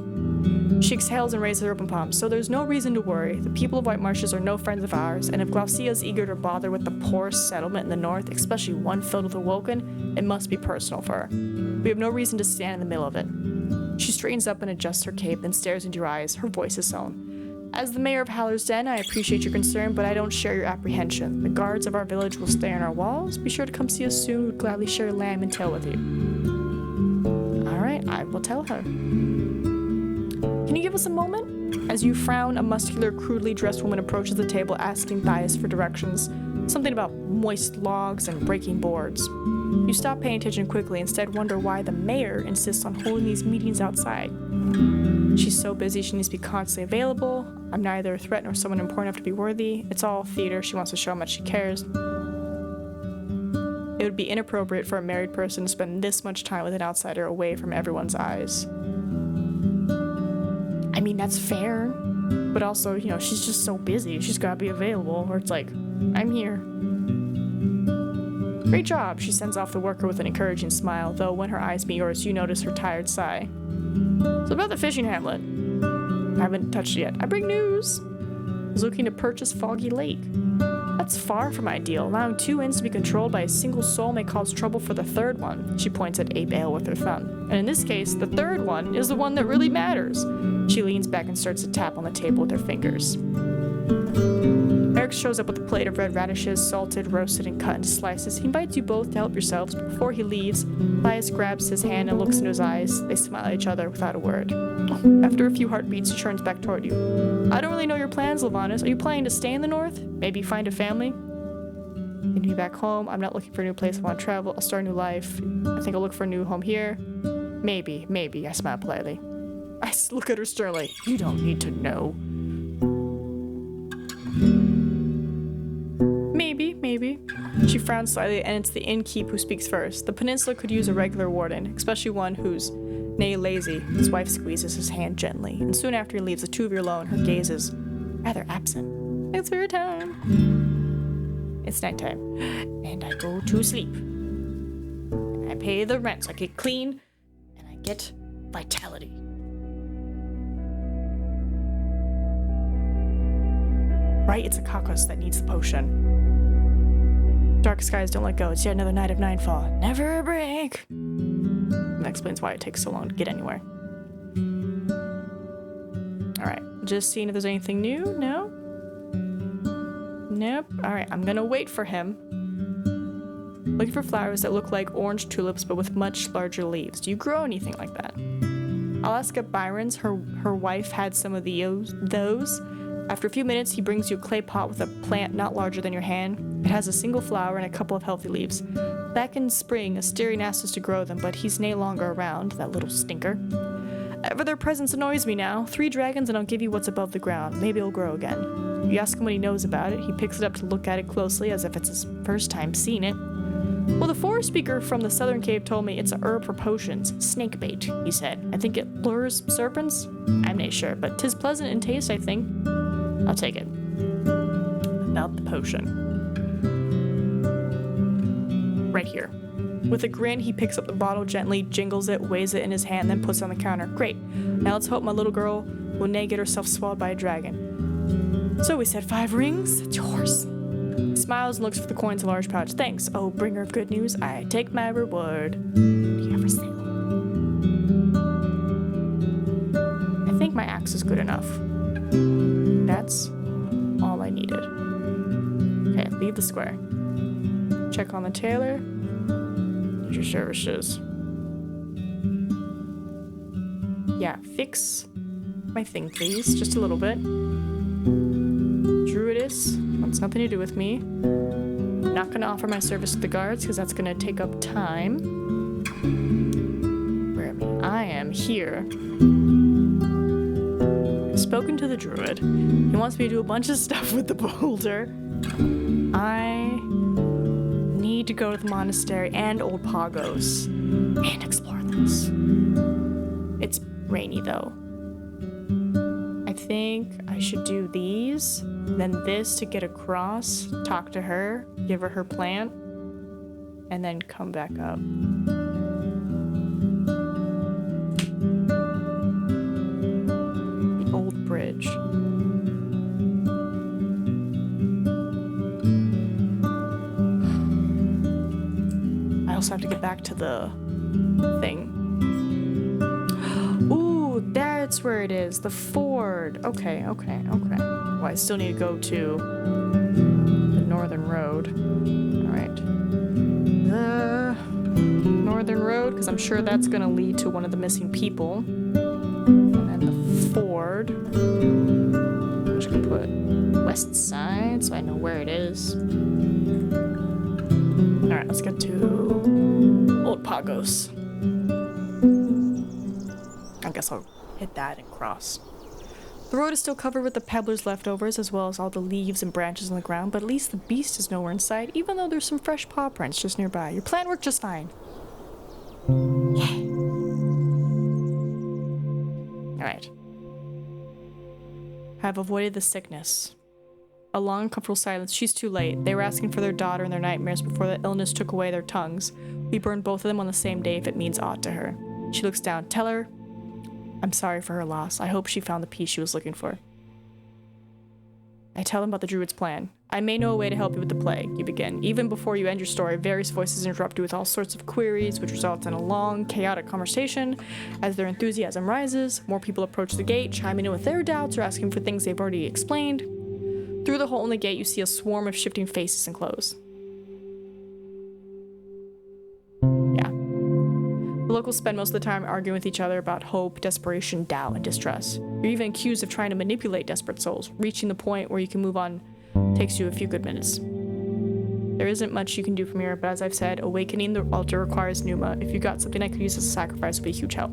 She exhales and raises her open palms. So there's no reason to worry. The people of White Marshes are no friends of ours, and if Glaucia's eager to bother with the poorest settlement in the north, especially one filled with Awoken, it must be personal for her. We have no reason to stand in the middle of it. She straightens up and adjusts her cape, then stares into your eyes. Her voice is solemn. As the mayor of Haller's Den, I appreciate your concern, but I don't share your apprehension. The guards of our village will stay on our walls. Be sure to come see us soon. We'd gladly share lamb and tail with you. Alright, I will tell her. Can you give us a moment? As you frown, a muscular, crudely dressed woman approaches the table, asking Thias for directions. Something about moist logs and breaking boards. You stop paying attention quickly, instead wonder why the mayor insists on holding these meetings outside. She's so busy she needs to be constantly available. I'm neither a threat nor someone important enough to be worthy. It's all theater. She wants to show how much she cares. It would be inappropriate for a married person to spend this much time with an outsider away from everyone's eyes. I mean, that's fair, but also, you know, she's just so busy. She's gotta be available, or it's like, I'm here. Great job, she sends off the worker with an encouraging smile, though when her eyes meet yours, you notice her tired sigh. So about the fishing hamlet. I haven't touched it yet. I bring news. is looking to purchase Foggy Lake. That's far from ideal. Allowing 2 ends to be controlled by a single soul may cause trouble for the third one. She points at Ape Ale with her thumb. And in this case, the third one is the one that really matters. She leans back and starts to tap on the table with her fingers. Eric shows up with a plate of red radishes, salted, roasted, and cut into slices. He invites you both to help yourselves, but before he leaves, Elias grabs his hand and looks into his eyes. They smile at each other without a word. After a few heartbeats, he turns back toward you. I don't really know your plans, Levanus. Are you planning to stay in the north? Maybe find a family? Need to be back home. I'm not looking for a new place I want to travel. I'll start a new life. I think I'll look for a new home here. Maybe, I smile politely. I look at her sternly. You don't need to know. Maybe. She frowns slightly, and it's the innkeep who speaks first. The peninsula could use a regular warden, especially one who's nay lazy. His wife squeezes his hand gently, and soon after he leaves, the two of you are alone. Her gaze is rather absent. It's her time. It's nighttime, and I go to sleep. And I pay the rent, so I get clean, and I get vitality. Right, it's a Kakos that needs the potion. Dark skies don't let go. It's yet another night of nightfall. Never a break. That explains why it takes so long to get anywhere. Alright, just seeing if there's anything new. No? Nope. Alright, I'm gonna wait for him. Looking for flowers that look like orange tulips but with much larger leaves. Do you grow anything like that? I'll ask at Byron's. Her wife had some of those. After a few minutes, he brings you a clay pot with a plant not larger than your hand. It has a single flower and a couple of healthy leaves. Back in spring, Asterion asked us to grow them, but he's no longer around, that little stinker. Ever their presence annoys me now. 3 dragons and I'll give you what's above the ground. Maybe it'll grow again. You ask him what he knows about it. He picks it up to look at it closely as if it's his first time seeing it. Well, the forest speaker from the southern cave told me it's a herb for potions. Snake bait, he said. I think it lures serpents? I'm not sure, but 'tis pleasant in taste, I think. I'll take it. About the potion. Right here. With a grin, he picks up the bottle gently, jingles it, weighs it in his hand, then puts it on the counter. Great. Now let's hope my little girl will nay get herself swallowed by a dragon. So we said 5 rings. It's yours. He smiles and looks for the coins in a large pouch. Thanks, oh bringer of good news. I take my reward. Do you ever say? I think my axe is good enough. That's all I needed. Okay, leave the square. Check on the tailor. Need your services. Yeah, fix my thing, please. Just a little bit. Druidess wants nothing to do with me. I'm not going to offer my service to the guards because that's going to take up time. Where am I? I am here. I've spoken to the druid. He wants me to do a bunch of stuff with the boulder. I need to go to the monastery and Old Pagos and explore this. It's rainy though. I think I should do these, then this to get across, talk to her, give her her plant, and then come back up. The old bridge. I also have to get back to the thing. Ooh, that's where it is. The ford. Okay. Well, I still need to go to the northern road. Alright. The northern road, because I'm sure that's going to lead to one of the missing people. And then the ford. I'm just going to put west side so I know where it is. Alright, let's get to Old Pagos. I guess I'll hit that and cross. The road is still covered with the peddler's leftovers, as well as all the leaves and branches on the ground, but at least the beast is nowhere in sight, even though there's some fresh paw prints just nearby. Your plan worked just fine. Yay. Alright. Have avoided the sickness. A long, comfortable silence. She's too late. They were asking for their daughter in their nightmares before the illness took away their tongues. We burned both of them on the same day if it means aught to her. She looks down. Tell her I'm sorry for her loss. I hope she found the peace she was looking for. I tell them about the druid's plan. I may know a way to help you with the plague, you begin. Even before you end your story, various voices interrupt you with all sorts of queries, which results in a long, chaotic conversation. As their enthusiasm rises, more people approach the gate, chiming in with their doubts or asking for things they've already explained. Through the hole in the gate, you see a swarm of shifting faces and clothes. Yeah. The locals spend most of the time arguing with each other about hope, desperation, doubt, and distrust. You're even accused of trying to manipulate desperate souls. Reaching the point where you can move on takes you a few good minutes. There isn't much you can do from here, but as I've said, awakening the altar requires Numa. If you got something I could use as a sacrifice, it would be a huge help.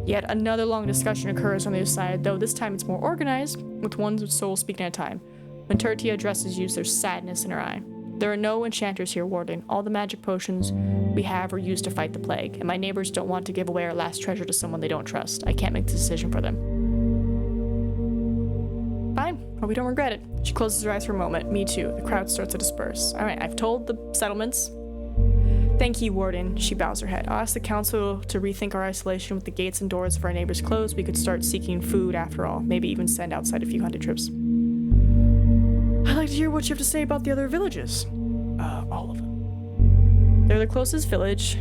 Yet another long discussion occurs on the other side, though this time it's more organized, with one soul speaking at a time. When Tertia addresses you, there's sadness in her eye. There are no enchanters here, Warden. All the magic potions we have are used to fight the plague, and my neighbors don't want to give away our last treasure to someone they don't trust. I can't make the decision for them. Fine. Well, we don't regret it. She closes her eyes for a moment. Me too. The crowd starts to disperse. All right, I've told the settlements. Thank you, Warden. She bows her head. I'll ask the council to rethink our isolation with the gates and doors of our neighbors closed. We could start seeking food after all. Maybe even send outside a few hunting trips. I'd like to hear what you have to say about the other villages. All of them. They're the closest village.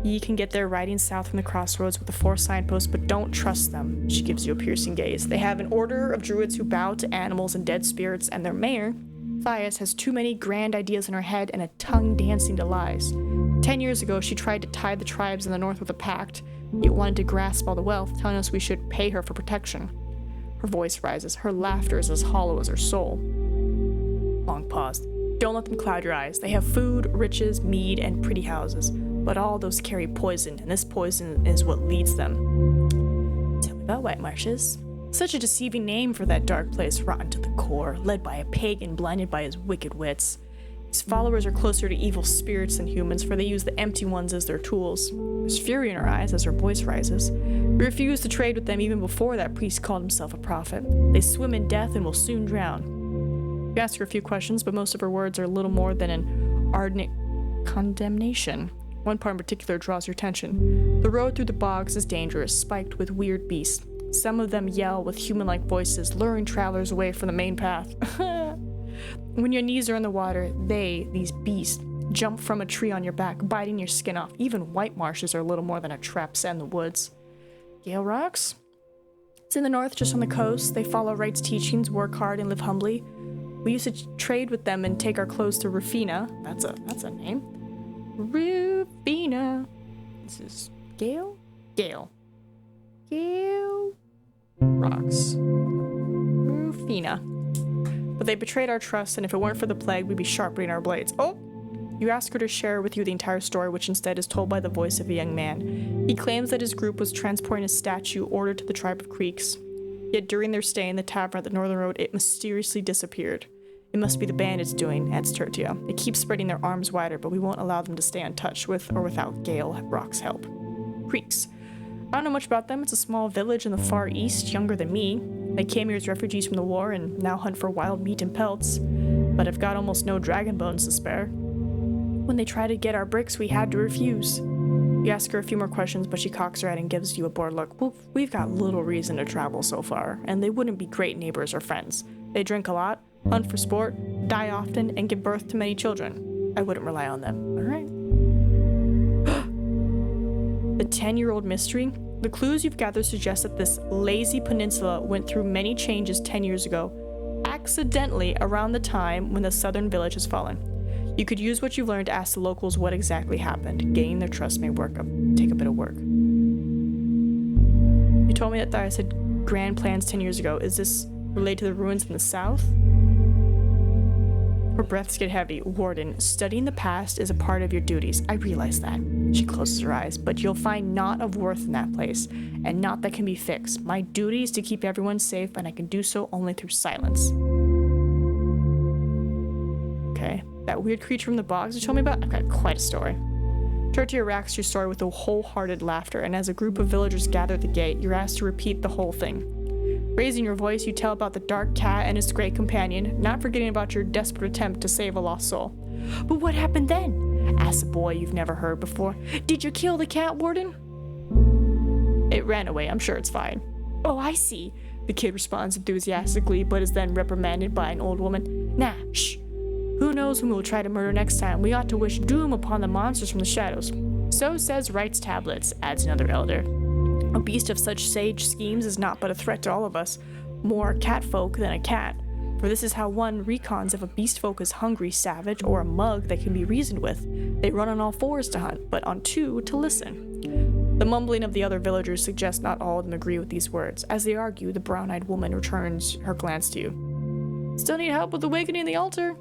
Ye can get there riding south from the crossroads with the 4 signposts, but don't trust them. She gives you a piercing gaze. They have an order of druids who bow to animals and dead spirits, and their mayor, Thias, has too many grand ideas in her head and a tongue dancing to lies. 10 years ago, she tried to tie the tribes in the north with a pact. It wanted to grasp all the wealth, telling us we should pay her for protection. Her voice rises. Her laughter is as hollow as her soul. Long pause. Don't let them cloud your eyes. They have food, riches, mead, and pretty houses. But all those carry poison, and this poison is what leads them. Tell me about White Marshes. Such a deceiving name for that dark place, rotten to the core, led by a pagan blinded by his wicked wits. His followers are closer to evil spirits than humans, for they use the empty ones as their tools. There's fury in her eyes as her voice rises. We refuse to trade with them even before that priest called himself a prophet. They swim in death and will soon drown. You ask her a few questions, but most of her words are little more than an ardent condemnation. One part in particular draws your attention. The road through the bogs is dangerous, spiked with weird beasts. Some of them yell with human-like voices, luring travelers away from the main path. When your knees are in the water, these beasts, jump from a tree on your back, biting your skin off. Even White Marshes are little more than a trap set in the woods. Gale Rocks? It's in the north, just on the coast. They follow Wright's teachings, work hard, and live humbly. We used to trade with them and take our clothes to Rufina. That's a name. Rufina. This is Gale? Gale Rocks. Rufina. But they betrayed our trust, and if it weren't for the plague, we'd be sharpening our blades. Oh! You ask her to share with you the entire story, which instead is told by the voice of a young man. He claims that his group was transporting a statue ordered to the tribe of Creeks. Yet during their stay in the tavern at the Northern Road, it mysteriously disappeared. It must be the bandits doing, adds Tertia. They keep spreading their arms wider, but we won't allow them to stay untouched with or without Gale Rock's help. Creeks. I don't know much about them. It's a small village in the far east, younger than me. They came here as refugees from the war and now hunt for wild meat and pelts, but have got almost no dragon bones to spare. When they tried to get our bricks, we had to refuse. You ask her a few more questions, but she cocks her head and gives you a bored look. Well, we've got little reason to travel so far, and they wouldn't be great neighbors or friends. They drink a lot, hunt for sport, die often, and give birth to many children. I wouldn't rely on them. All right. The 10-year-old mystery? The clues you've gathered suggest that this lazy peninsula went through many changes 10 years ago, accidentally around the time when the southern village has fallen. You could use what you've learned to ask the locals what exactly happened. Gaining their trust may take a bit of work. You told me that Thias had grand plans 10 years ago. Is this related to the ruins in the south? Her breaths get heavy. Warden, studying the past is a part of your duties. I realize that. She closes her eyes. But you'll find naught of worth in that place, and naught that can be fixed. My duty is to keep everyone safe, and I can do so only through silence. Okay. That weird creature from the bogs you told me about? I've got quite a story. Tertia racks your story with a wholehearted laughter, and as a group of villagers gather at the gate, you're asked to repeat the whole thing. Raising your voice, you tell about the dark cat and its great companion, not forgetting about your desperate attempt to save a lost soul. But what happened then? Asks a boy you've never heard before. Did you kill the cat, Warden? It ran away. I'm sure it's fine. Oh, I see. The kid responds enthusiastically, but is then reprimanded by an old woman. Nah, shh. Who knows whom we'll try to murder next time? We ought to wish doom upon the monsters from the shadows. So says Wright's tablets, adds another elder. A beast of such sage schemes is not but a threat to all of us. More catfolk than a cat. For this is how one recons if a beast folk is hungry, savage, or a mug that can be reasoned with. They run on all fours to hunt, but on two to listen. The mumbling of the other villagers suggests not all of them agree with these words. As they argue, the brown-eyed woman returns her glance to you. Still need help with awakening the altar?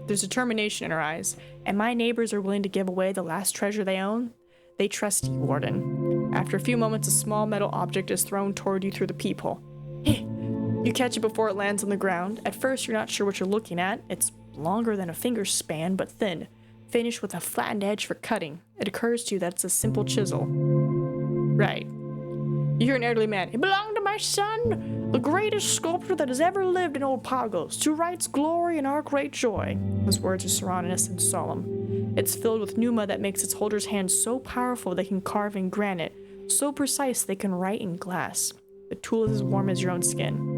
There's determination in her eyes, and my neighbors are willing to give away the last treasure they own. They trust you, Warden. After a few moments, a small metal object is thrown toward you through the peephole. Hey! You catch it before it lands on the ground. At first, you're not sure what you're looking at. It's longer than a finger span, but thin, finished with a flattened edge for cutting. It occurs to you that it's a simple chisel. Right. You hear an elderly man. It belonged to my son, the greatest sculptor that has ever lived in Old Pagos, to Wright's glory and our great joy. His words are serenous and solemn. It's filled with pneuma that makes its holder's hands so powerful they can carve in granite, so precise they can write in glass. The tool is as warm as your own skin.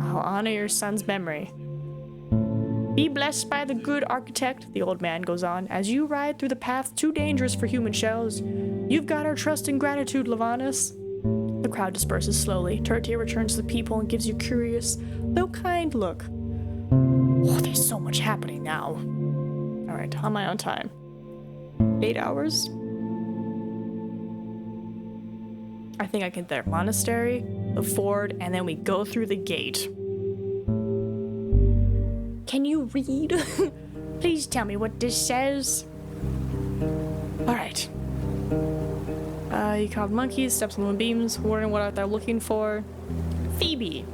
I'll honor your son's memory. Be blessed by the good architect, the old man goes on, as you ride through the path too dangerous for human shells. You've got our trust and gratitude, Lavanus. The crowd disperses slowly. Tertia returns to the people and gives you a curious, though kind look. Oh, there's so much happening now. Alright, on my own time. 8 hours? I think I can get there. Monastery, the ford, and then we go through the gate. Can you read? Please tell me what this says. Alright. You called monkeys, steps on the moonbeams, wondering what they're looking for. Phoebe!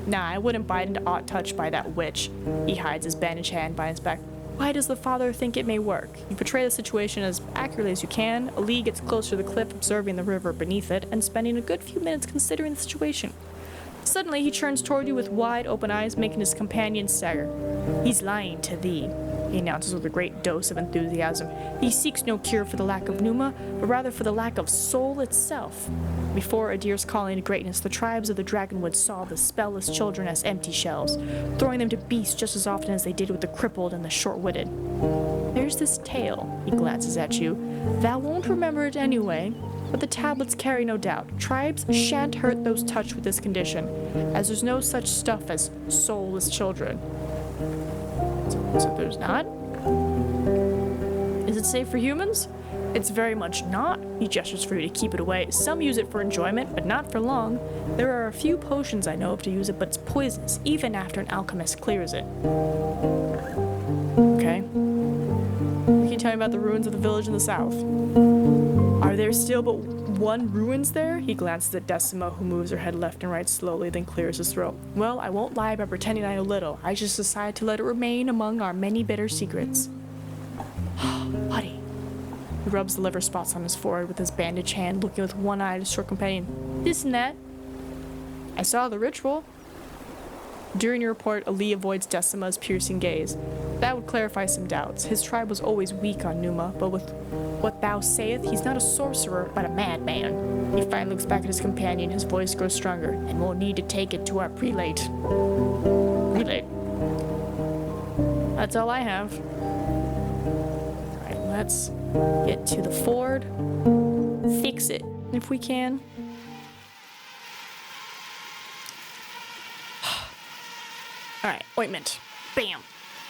Nah, I wouldn't bite into aught touched by that witch. He hides his bandaged hand by his back. Why does the father think it may work? You portray the situation as accurately as you can. Ali gets closer to the cliff, observing the river beneath it, and spending a good few minutes considering the situation. Suddenly, he turns toward you with wide open eyes, making his companion stagger. He's lying to thee, he announces with a great dose of enthusiasm. He seeks no cure for the lack of pneuma, but rather for the lack of soul itself. Before Adir's calling to greatness, the tribes of the Dragonwood saw the spellless children as empty shells, throwing them to beasts just as often as they did with the crippled and the short-witted. There's this tale, he glances at you. Thou won't remember it anyway, but the tablets carry no doubt. Tribes shan't hurt those touched with this condition, as there's no such stuff as soulless children. So there's not? Is it safe for humans? It's very much not. He gestures for you to keep it away. Some use it for enjoyment, but not for long. There are a few potions I know of to use it, but it's poisonous, even after an alchemist clears it. Okay. Can you tell me about the ruins of the village in the south? Are there still but one ruins there? He glances at Decima, who moves her head left and right slowly, then clears his throat. Well, I won't lie by pretending I know little. I just decided to let it remain among our many bitter secrets. Buddy. He rubs the liver spots on his forehead with his bandaged hand, looking with one eye at his short companion. This and that. I saw the ritual. During your report, Ali avoids Decima's piercing gaze. That would clarify some doubts. His tribe was always weak on Numa, but with what thou sayest, he's not a sorcerer, but a madman. He finally looks back at his companion. His voice grows stronger, and we'll need to take it to our prelate. Prelate. That's all I have. Alright, let's get to the ford. Fix it, if we can. Alright, ointment. Bam!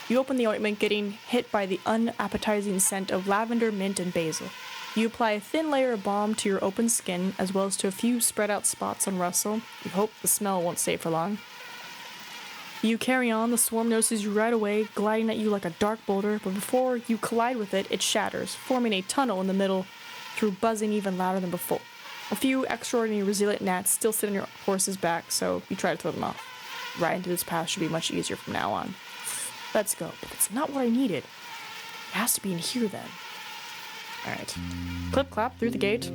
You open the ointment, getting hit by the unappetizing scent of lavender, mint, and basil. You apply a thin layer of balm to your open skin, as well as to a few spread out spots on Russell. You hope the smell won't stay for long. You carry on, the swarm notices you right away, gliding at you like a dark boulder, but before you collide with it, it shatters, forming a tunnel in the middle through buzzing even louder than before. A few extraordinary resilient gnats still sit on your horse's back, so you try to throw them off. Riding into this path should be much easier from now on. Let's go. But it's not what I needed. It has to be in here then. Alright. Clip-clop through the gate.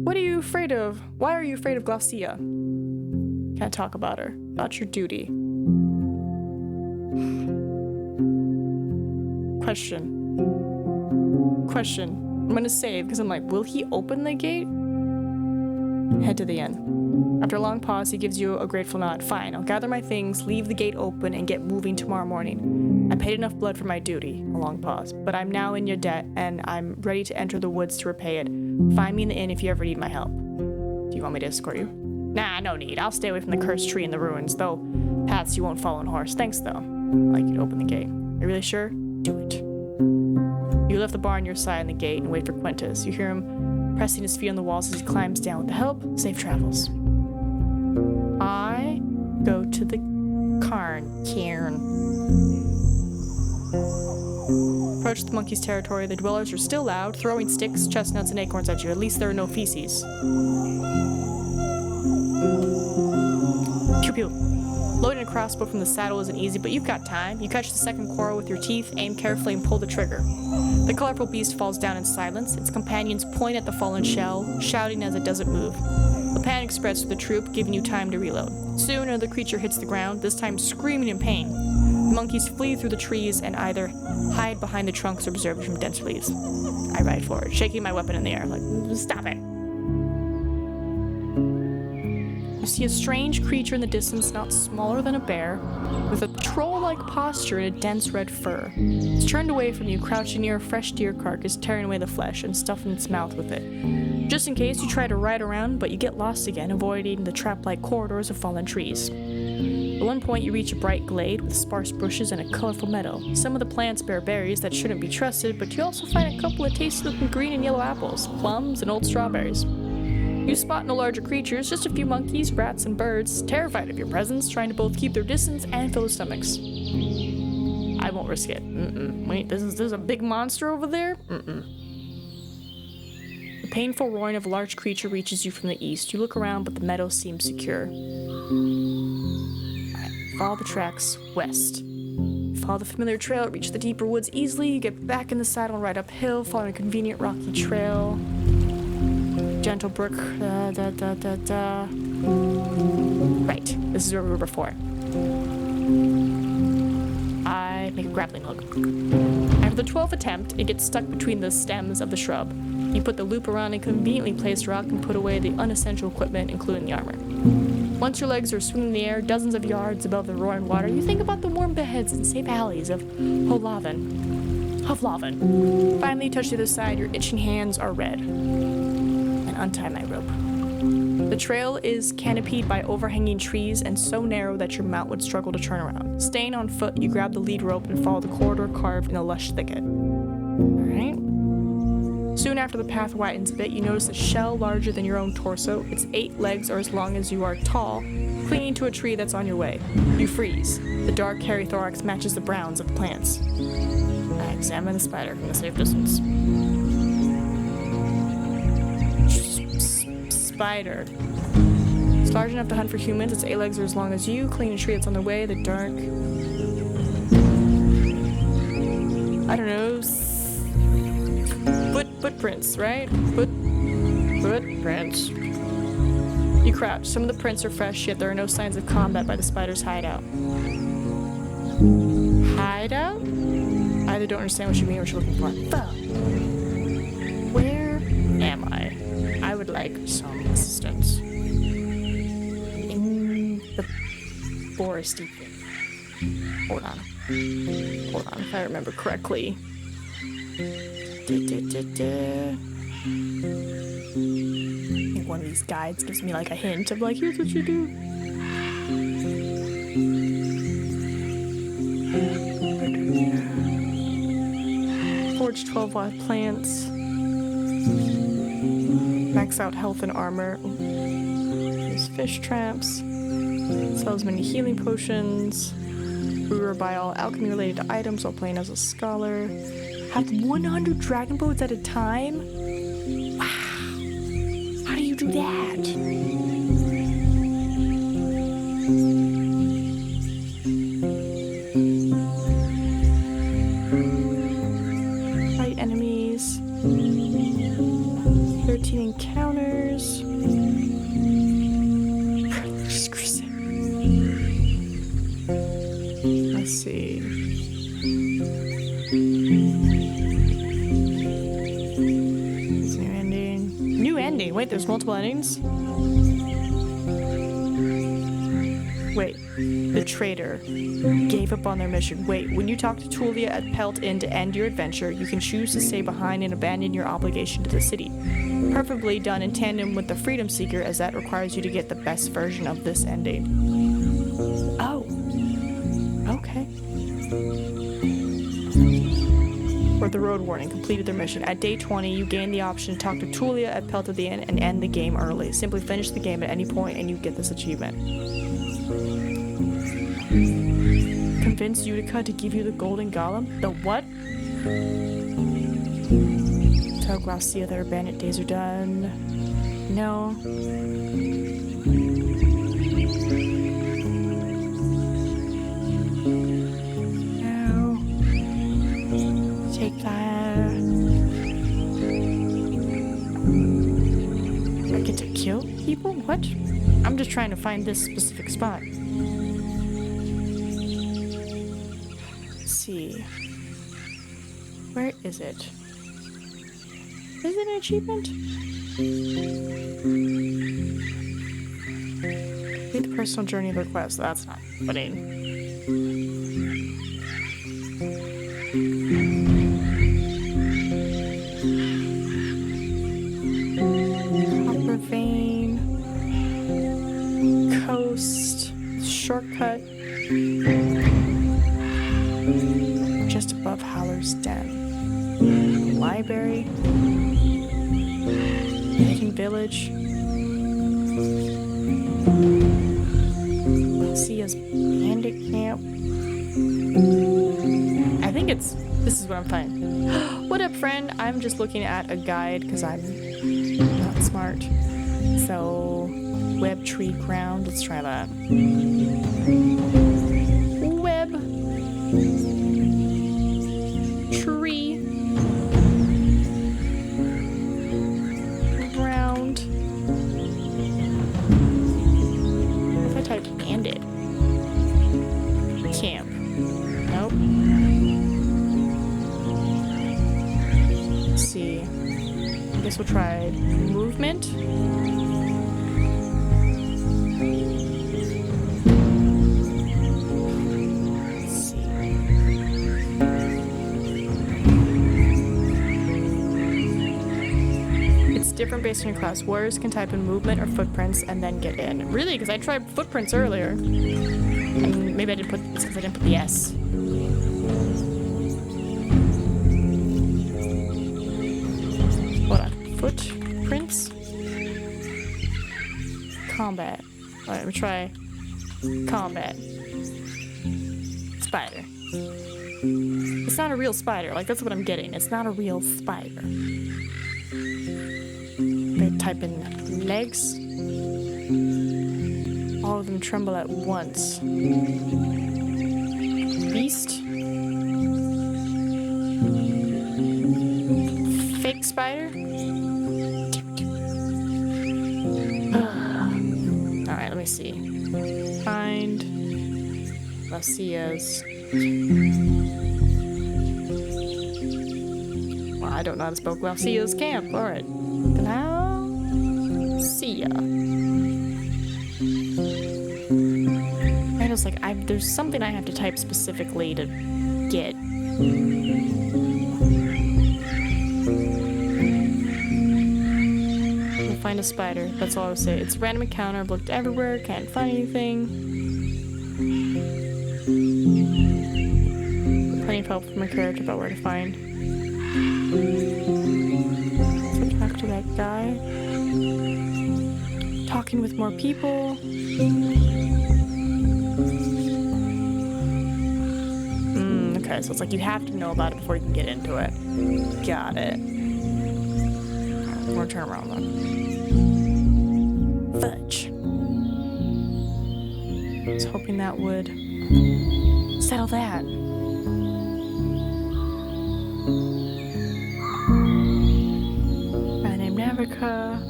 What are you afraid of? Why are you afraid of Glaucia? Can't talk about her. About your duty. Question. I'm gonna save, because I'm like, will he open the gate? Head to the inn. After a long pause, he gives you a grateful nod. Fine, I'll gather my things, leave the gate open, and get moving tomorrow morning. I paid enough blood for my duty. A long pause. But I'm now in your debt, and I'm ready to enter the woods to repay it. Find me in the inn if you ever need my help. Do you want me to escort you? Nah, no need. I'll stay away from the cursed tree in the ruins, though paths you won't follow on horse. Thanks, though. I'd like you to open the gate. Are you really sure? Do it. You lift the bar on your side in the gate and wait for Quintus. You hear him pressing his feet on the walls as he climbs down. With the help, safe travels. I go to the cairn. Approach the monkey's territory. The dwellers are still loud, throwing sticks, chestnuts, and acorns at you. At least there are no feces. Pew pew. Loading a crossbow from the saddle isn't easy, but you've got time. You catch the second quarrel with your teeth, aim carefully, and pull the trigger. The colorful beast falls down in silence. Its companions point at the fallen shell, shouting as it doesn't move. The panic spreads through the troop, giving you time to reload. Soon another creature hits the ground, this time screaming in pain. The monkeys flee through the trees and either hide behind the trunks or observe from dense leaves. I ride forward, shaking my weapon in the air, like, stop it. You see a strange creature in the distance, not smaller than a bear, with a troll-like posture and a dense red fur. It's turned away from you, crouching near a fresh deer carcass, tearing away the flesh and stuffing its mouth with it. Just in case, you try to ride around, but you get lost again, avoiding the trap-like corridors of fallen trees. At one point, you reach a bright glade with sparse bushes and a colorful meadow. Some of the plants bear berries that shouldn't be trusted, but you also find a couple of tasty-looking green and yellow apples, plums, and old strawberries. You spot no larger creatures, just a few monkeys, rats, and birds, terrified of your presence, trying to both keep their distance and fill their stomachs. I won't risk it. Wait, there's a big monster over there? The painful roaring of a large creature reaches you from the east. You look around, but the meadow seems secure. Follow the tracks west. Follow the familiar trail, reach the deeper woods easily. You get back in the saddle and ride uphill, following a convenient rocky trail. Gentle brook. Right, this is where we were before. I make a grappling hook. After the 12th attempt, it gets stuck between the stems of the shrub. You put the loop around a conveniently placed rock and put away the unessential equipment, including the armor. Once your legs are swinging in the air dozens of yards above the roaring water, you think about the warm beds and safe alleys of Hovlaven. Finally, you touch the other side, your itching hands are red. And untie my rope. The trail is canopied by overhanging trees and so narrow that your mount would struggle to turn around. Staying on foot, you grab the lead rope and follow the corridor carved in a lush thicket. Alright. Soon after the path widens a bit, you notice a shell larger than your own torso. Its 8 legs are as long as you are tall, clinging to a tree that's on your way. You freeze. The dark, hairy thorax matches the browns of the plants. I examine the spider from a safe distance. Spider. It's large enough to hunt for humans. Its 8 legs are as long as you, clinging to a tree that's on their way. The dark... I don't know... Footprints, right? Footprints. You crouch. Some of the prints are fresh, yet there are no signs of combat by the spider's hideout. Hideout? I either don't understand what you mean or what you're looking for. Fuck. Where am I? I would like some assistance. In the foresty thing. Hold on, if I remember correctly. I think one of these guides gives me like a hint of like, here's what you do. Forge 12 wild plants. Max out health and armor. Use fish traps. Sells many healing potions. Brewer buy all alchemy related items while playing as a scholar. Have 100 dragon boats at a time? Wow. How do you do that? Fight enemies. 13 encounters. Let's see. New ending. ending. Wait, there's multiple endings? Wait, the traitor gave up on their mission. Wait, when you talk to Tulia at Pelt Inn to end your adventure, you can choose to stay behind and abandon your obligation to the city. Preferably done in tandem with the Freedom Seeker, as that requires you to get the best version of this ending. Oh. Okay. Or the Roadwarden completed their mission. At day 20, you gain the option to talk to Tulia at Pelt Inn and end the game early. Simply finish the game at any point and you get this achievement. Convince Utica to give you the golden golem? The what? Tell Glaucia their bandit days are done. No. No. Take that. I get to kill people? What? I'm just trying to find this specific spot. See. Where is it? Is it an achievement? Complete the personal journey of the quest. That's not putting. Copper vein. Coast. Shortcut. Just above Howler's Den. Library. Hidden Village. Lucia's Bandit Camp. I think this is what I'm finding. What up, friend? I'm just looking at a guide because I'm not smart. So, web tree ground. Let's try that. Web tree ground. If I type bandit camp. Nope. Let's see. I guess we'll try movement. Different based on your class. Warriors can type in movement or footprints and then get in. Really? Because I tried footprints earlier. And maybe I didn't put it's because I didn't put the S. Hold on. Footprints? Combat. Alright, let me try combat. Spider. It's not a real spider. Like, that's what I'm getting. It's not a real spider. Type in legs. All of them tremble at once. Beast. Fake spider. Alright, let me see. Find Lucia's. Well, I don't know how to spell Glaucia's camp. Alright. Glaucia. I was like, there's something I have to type specifically to get. We'll find a spider. That's all I would say. It's a random encounter. I've looked everywhere. Can't find anything. Plenty of help from my character about where to find. So talk to that guy. Talking with more people. Okay, so it's like you have to know about it before you can get into it. Got it. More turn around then. Fudge. I was hoping that would settle that. My name Navica.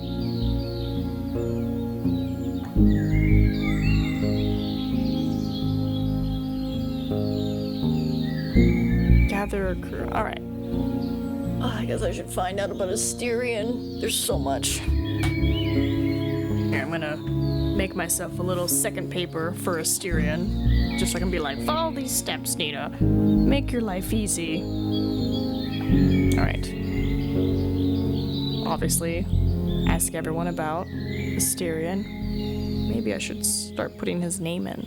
Gather a crew. Alright. Oh, I guess I should find out about Asterion. There's so much. gonna make myself a little second paper for Asterion. Just so I can be like, follow these steps, Nina. Make your life easy. Alright. Obviously, ask everyone about Asterion. Maybe I should start putting his name in.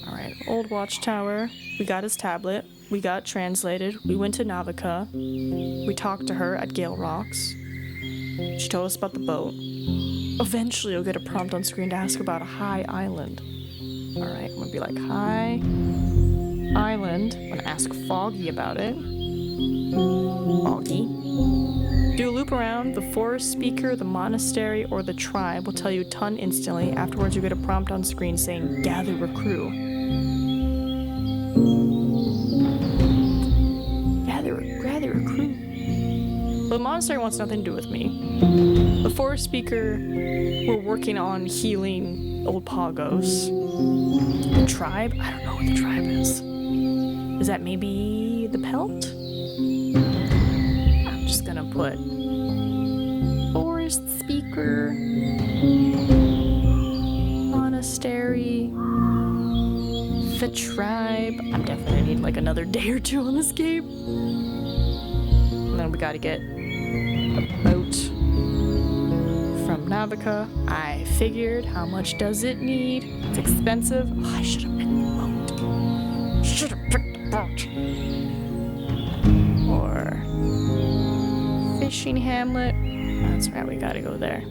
Alright, Old Watchtower. We got his tablet. We got translated. We went to Navica. We talked to her at Gale Rocks. She told us about the boat. Eventually you'll get a prompt on screen to ask about a high island. Alright, I'm gonna be like, high island. I'm gonna ask Foggy about it. Foggy. Do a loop around. The forest speaker, the monastery, or the tribe will tell you a ton instantly. Afterwards, you get a prompt on screen saying, gather a crew. Gather a crew. Well, the monastery wants nothing to do with me. The forest speaker, we're working on healing old Pagos. The tribe? I don't know what the tribe is. Is that maybe the pelt? I'm just gonna put forest speaker, monastery, the tribe. I'm definitely gonna need like another day or two on this game. And then we gotta get a boat from Navica. I figured, how much does it need? It's expensive. Oh, I should have picked the boat. Should have picked the boat. Or fishing hamlet. That's right, we gotta go there.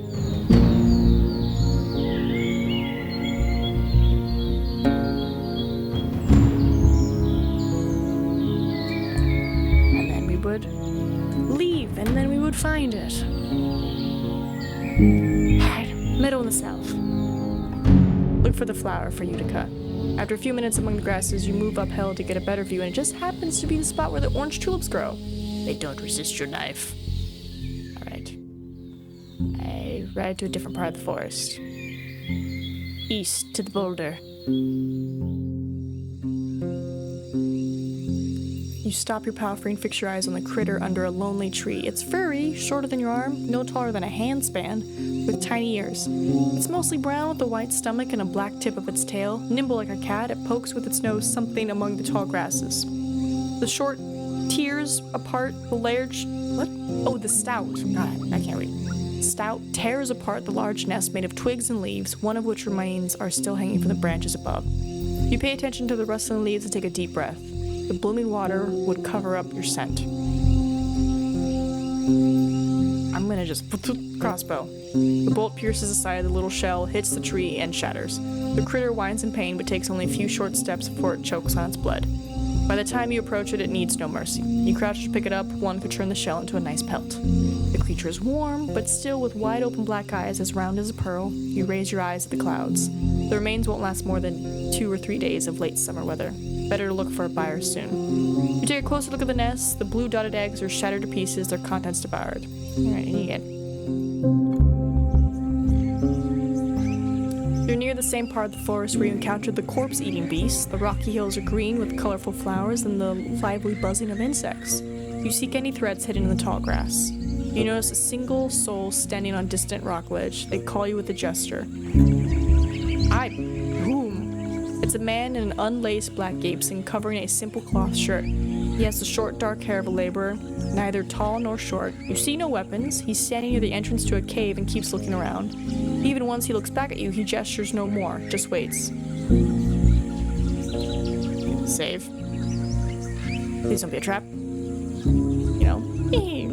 And then we would leave, and then we would find it. Alright, meadow in the south. Look for the flower for you to cut. After a few minutes among the grasses, you move uphill to get a better view, and it just happens to be the spot where the orange tulips grow. They don't resist your knife. Alright. I ride to a different part of the forest. East to the boulder. You stop your palfrey and fix your eyes on the critter under a lonely tree. It's furry, shorter than your arm, no taller than a handspan, with tiny ears. It's mostly brown with a white stomach and a black tip of its tail. Nimble like a cat, it pokes with its nose something among the tall grasses. The short tears apart the large... What? Oh, the stout. God, I can't read. Stout tears apart the large nest made of twigs and leaves, one of which remains are still hanging from the branches above. You pay attention to the rustling leaves and take a deep breath. The blooming water would cover up your scent. I'm gonna just crossbow. The bolt pierces the side of the little shell, hits the tree, and shatters. The critter whines in pain, but takes only a few short steps before it chokes on its blood. By the time you approach it, it needs no mercy. You crouch to pick it up. One could turn the shell into a nice pelt. The creature is warm, but still with wide open black eyes as round as a pearl. You raise your eyes at the clouds. The remains won't last more than 2 or 3 days of late summer weather. Better to look for a buyer soon. You take a closer look at the nest. The blue dotted eggs are shattered to pieces, their contents devoured. Alright, and again. You're near the same part of the forest where you encountered the corpse-eating beasts. The rocky hills are green with colorful flowers and the lively buzzing of insects. You seek any threads hidden in the tall grass. You notice a single soul standing on a distant rock ledge. They call you with a gesture. Whom? It's a man in an unlaced black apron covering a simple cloth shirt. He has the short, dark hair of a laborer, neither tall nor short. You see no weapons. He's standing near the entrance to a cave and keeps looking around. Even once he looks back at you, he gestures no more, just waits. Save. Please don't be a trap. You know,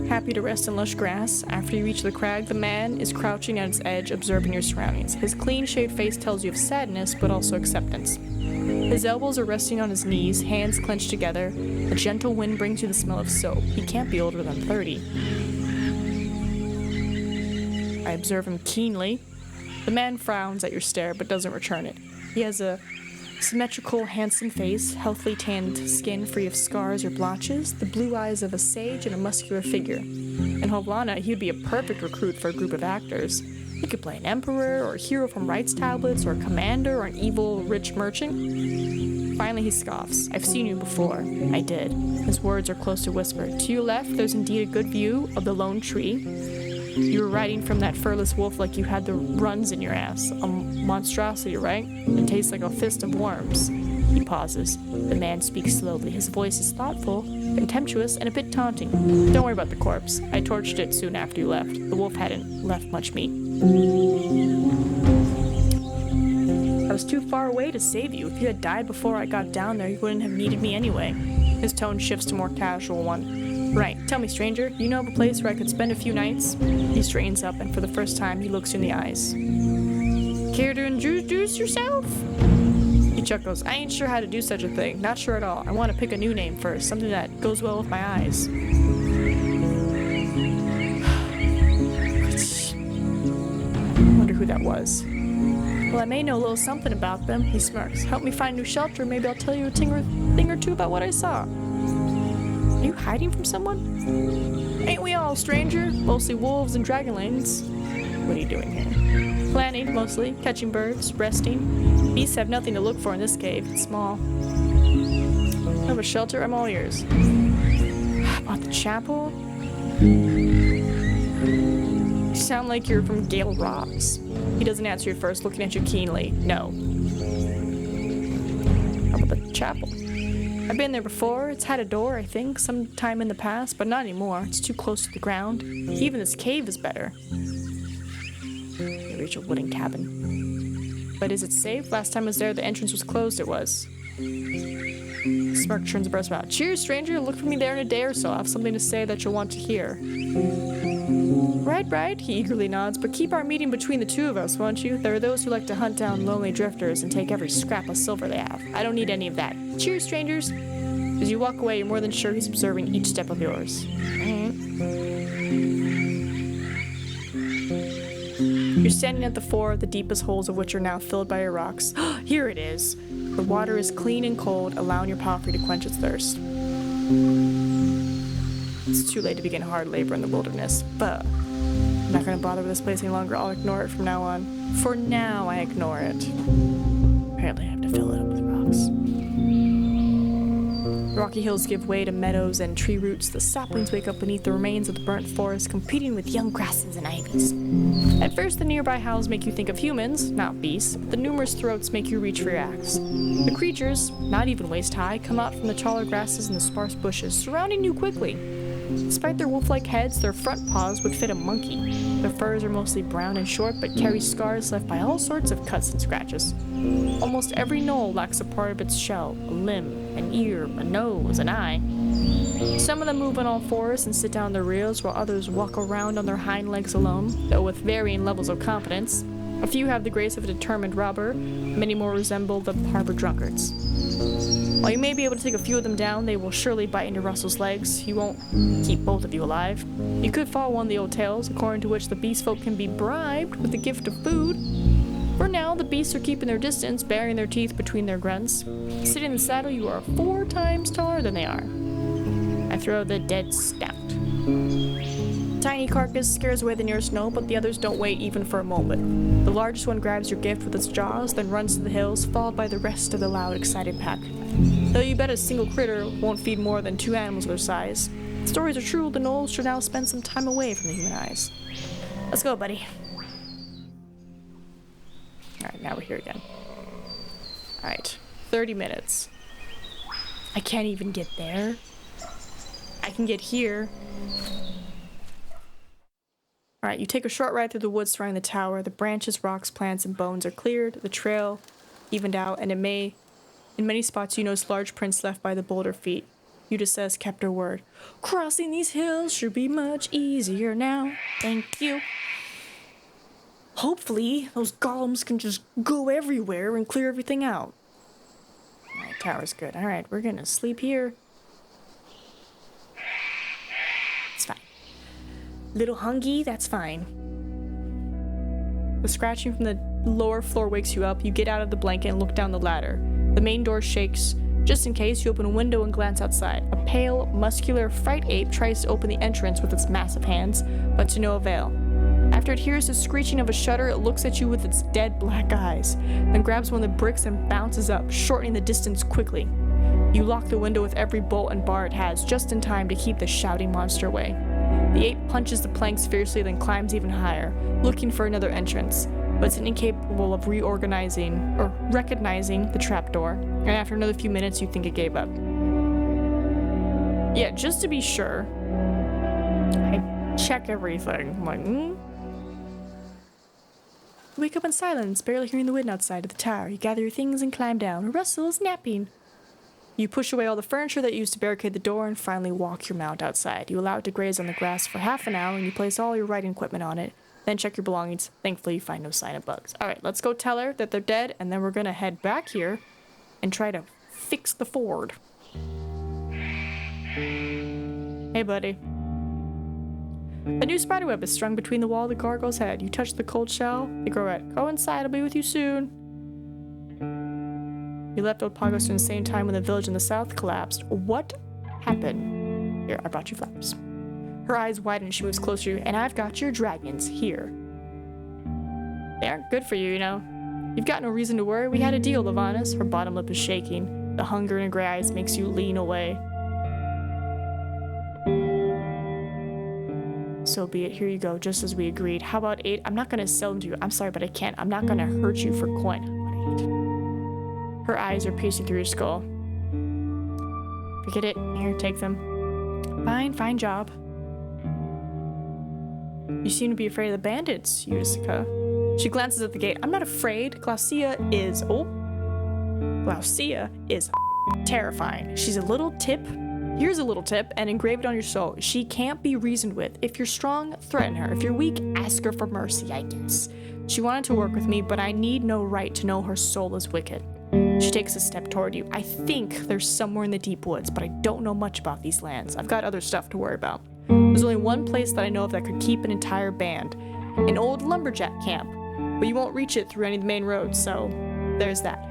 happy to rest in lush grass. After you reach the crag, the man is crouching at its edge, observing your surroundings. His clean-shaved face tells you of sadness, but also acceptance. His elbows are resting on his knees, hands clenched together. A gentle wind brings you the smell of soap. He can't be older than 30. I observe him keenly. The man frowns at your stare, but doesn't return it. He has a symmetrical, handsome face, healthily tanned skin free of scars or blotches, the blue eyes of a sage, and a muscular figure. In Hovlana, he would be a perfect recruit for a group of actors. He could play an emperor, or a hero from rights tablets, or a commander, or an evil, rich merchant. Finally, he scoffs. I've seen you before. I did. His words are close to whisper. To your left, there's indeed a good view of the lone tree. You were riding from that furless wolf like you had the runs in your ass. A monstrosity, right? It tastes like a fist of worms. He pauses. The man speaks slowly. His voice is thoughtful, contemptuous, and a bit taunting. Don't worry about the corpse. I torched it soon after you left. The wolf hadn't left much meat. I was too far away to save you. If you had died before I got down there, you wouldn't have needed me anyway. His tone shifts to more casual one. Right. Tell me, stranger, you know of a place where I could spend a few nights? He straightens up, and for the first time, he looks you in the eyes. Care to introduce yourself? He chuckles. I ain't sure how to do such a thing. Not sure at all. I want to pick a new name first, something that goes well with my eyes. Wonder who that was. Well, I may know a little something about them. He smirks. Help me find new shelter, maybe I'll tell you a thing or two about what I saw. Are you hiding from someone? Ain't we all, stranger? Mostly wolves and dragonlings. What are you doing here? Planning, mostly. Catching birds. Resting. Beasts have nothing to look for in this cave. It's small. Have a shelter? I'm all ears. About the chapel? You sound like you're from Gale Rocks. He doesn't answer you first, looking at you keenly. No. How about the chapel? I've been there before. It's had a door, I think, sometime in the past, but not anymore. It's too close to the ground. Even this cave is better. You reach a wooden cabin. But is it safe? Last time I was there, the entrance was closed. It was. Smirk turns a breast about. Cheers, stranger. Look for me there in a day or so. I have something to say that you'll want to hear. Right, he eagerly nods, but keep our meeting between the two of us, won't you? There are those who like to hunt down lonely drifters and take every scrap of silver they have. I don't need any of that. Cheers, strangers. As you walk away, you're more than sure he's observing each step of yours. You're standing at the floor, the deepest holes of which are now filled by your rocks. Here it is. The water is clean and cold, allowing your palfrey to quench its thirst. It's too late to begin hard labor in the wilderness, but I'm not going to bother with this place any longer. I'll ignore it from now on. For now, I ignore it. Apparently, I have to fill it up with rocks. The rocky hills give way to meadows and tree roots. The saplings wake up beneath the remains of the burnt forest, competing with young grasses and ivies. At first, the nearby howls make you think of humans, not beasts, but the numerous throats make you reach for your axe. The creatures, not even waist high, come out from the taller grasses and the sparse bushes, surrounding you quickly. Despite their wolf-like heads, their front paws would fit a monkey. Their furs are mostly brown and short, but carry scars left by all sorts of cuts and scratches. Almost every knoll lacks a part of its shell, a limb, an ear, a nose, an eye. Some of them move on all fours and sit down on their rears, while others walk around on their hind legs alone, though with varying levels of competence. A few have the grace of a determined robber, many more resemble the harbor drunkards. While you may be able to take a few of them down, they will surely bite into Russell's legs. You won't keep both of you alive. You could follow one of the old tales, according to which the beast folk can be bribed with the gift of food. For now, the beasts are keeping their distance, baring their teeth between their grunts. Sitting in the saddle, you are 4 times taller than they are. I throw the dead stout. Tiny carcass scares away the nearest gnoll, but the others don't wait even for a moment. The largest one grabs your gift with its jaws, then runs to the hills, followed by the rest of the loud, excited pack. Though you bet a single critter won't feed more than 2 animals of their size. If stories are true, the gnolls should now spend some time away from the human eyes. Let's go, buddy. Alright, now we're here again. Alright, 30 minutes. I can't even get there. I can get here. Alright, you take a short ride through the woods surrounding the tower. The branches, rocks, plants, and bones are cleared. The trail evened out, and in many spots you notice large prints left by the boulder feet. Yuta says kept her word. Crossing these hills should be much easier now. Thank you. Hopefully, those golems can just go everywhere and clear everything out. Alright, tower's good. Alright, we're gonna sleep here. It's fine. Little hungry, that's fine. The scratching from the lower floor wakes you up. You get out of the blanket and look down the ladder. The main door shakes. Just in case, you open a window and glance outside. A pale, muscular fright ape tries to open the entrance with its massive hands, but to no avail. After it hears the screeching of a shutter, it looks at you with its dead black eyes, then grabs one of the bricks and bounces up, shortening the distance quickly. You lock the window with every bolt and bar it has, just in time to keep the shouting monster away. The ape punches the planks fiercely, then climbs even higher, looking for another entrance, but it's incapable of recognizing the trapdoor, and after another few minutes, you think it gave up. Yeah, just to be sure, I check everything. I'm like, You wake up in silence, barely hearing the wind outside of the tower. You gather your things and climb down. Russell is napping. You push away all the furniture that you used to barricade the door and finally walk your mount outside. You allow it to graze on the grass for half an hour and you place all your writing equipment on it. Then check your belongings. Thankfully, you find no sign of bugs. Alright, let's go tell her that they're dead, and then we're gonna head back here and try to fix the ford. Hey, buddy. A new spiderweb is strung between the wall of the gargoyle's head. You touch the cold shell, they grow red. Go inside, I'll be with you soon. You left Old Pagos during the same time when the village in the south collapsed. What happened? Here, I brought you flowers. Her eyes widen and she moves closer to you, and I've got your dragons here. They aren't good for you, you know. You've got no reason to worry. We had a deal, Lavanas. Her bottom lip is shaking. The hunger in her gray eyes makes you lean away. So be it. Here you go, just as we agreed. How about 8? I'm not gonna sell them to you. I'm sorry, but I can't. I'm not gonna hurt you for coin. How about 8? Her eyes are piercing through your skull. Forget it. Here, take them. Fine job. You seem to be afraid of the bandits, Utica. She glances at the gate. I'm not afraid. Glaucia is terrifying. She's a little tip. Here's a little tip, and engrave it on your soul. She can't be reasoned with. If you're strong, threaten her. If you're weak, ask her for mercy, I guess. She wanted to work with me, but I need no right to know her soul is wicked. She takes a step toward you. I think they're somewhere in the deep woods, but I don't know much about these lands. I've got other stuff to worry about. There's only one place that I know of that could keep an entire band. An old lumberjack camp. But you won't reach it through any of the main roads, so there's that.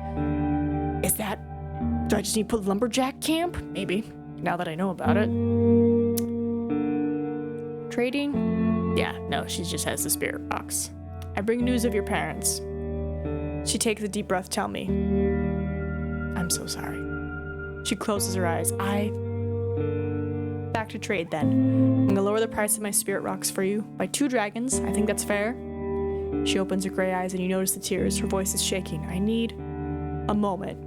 Do I just need to put lumberjack camp? Maybe. Now that I know about it. Trading? Yeah, no, she just has the spirit box. I bring news of your parents. She takes a deep breath. Tell me. I'm so sorry. She closes her eyes. Back to trade then. I'm gonna lower the price of my spirit rocks for you by 2 dragons. I think that's fair. She opens her gray eyes and you notice the tears. Her voice is shaking. I need a moment.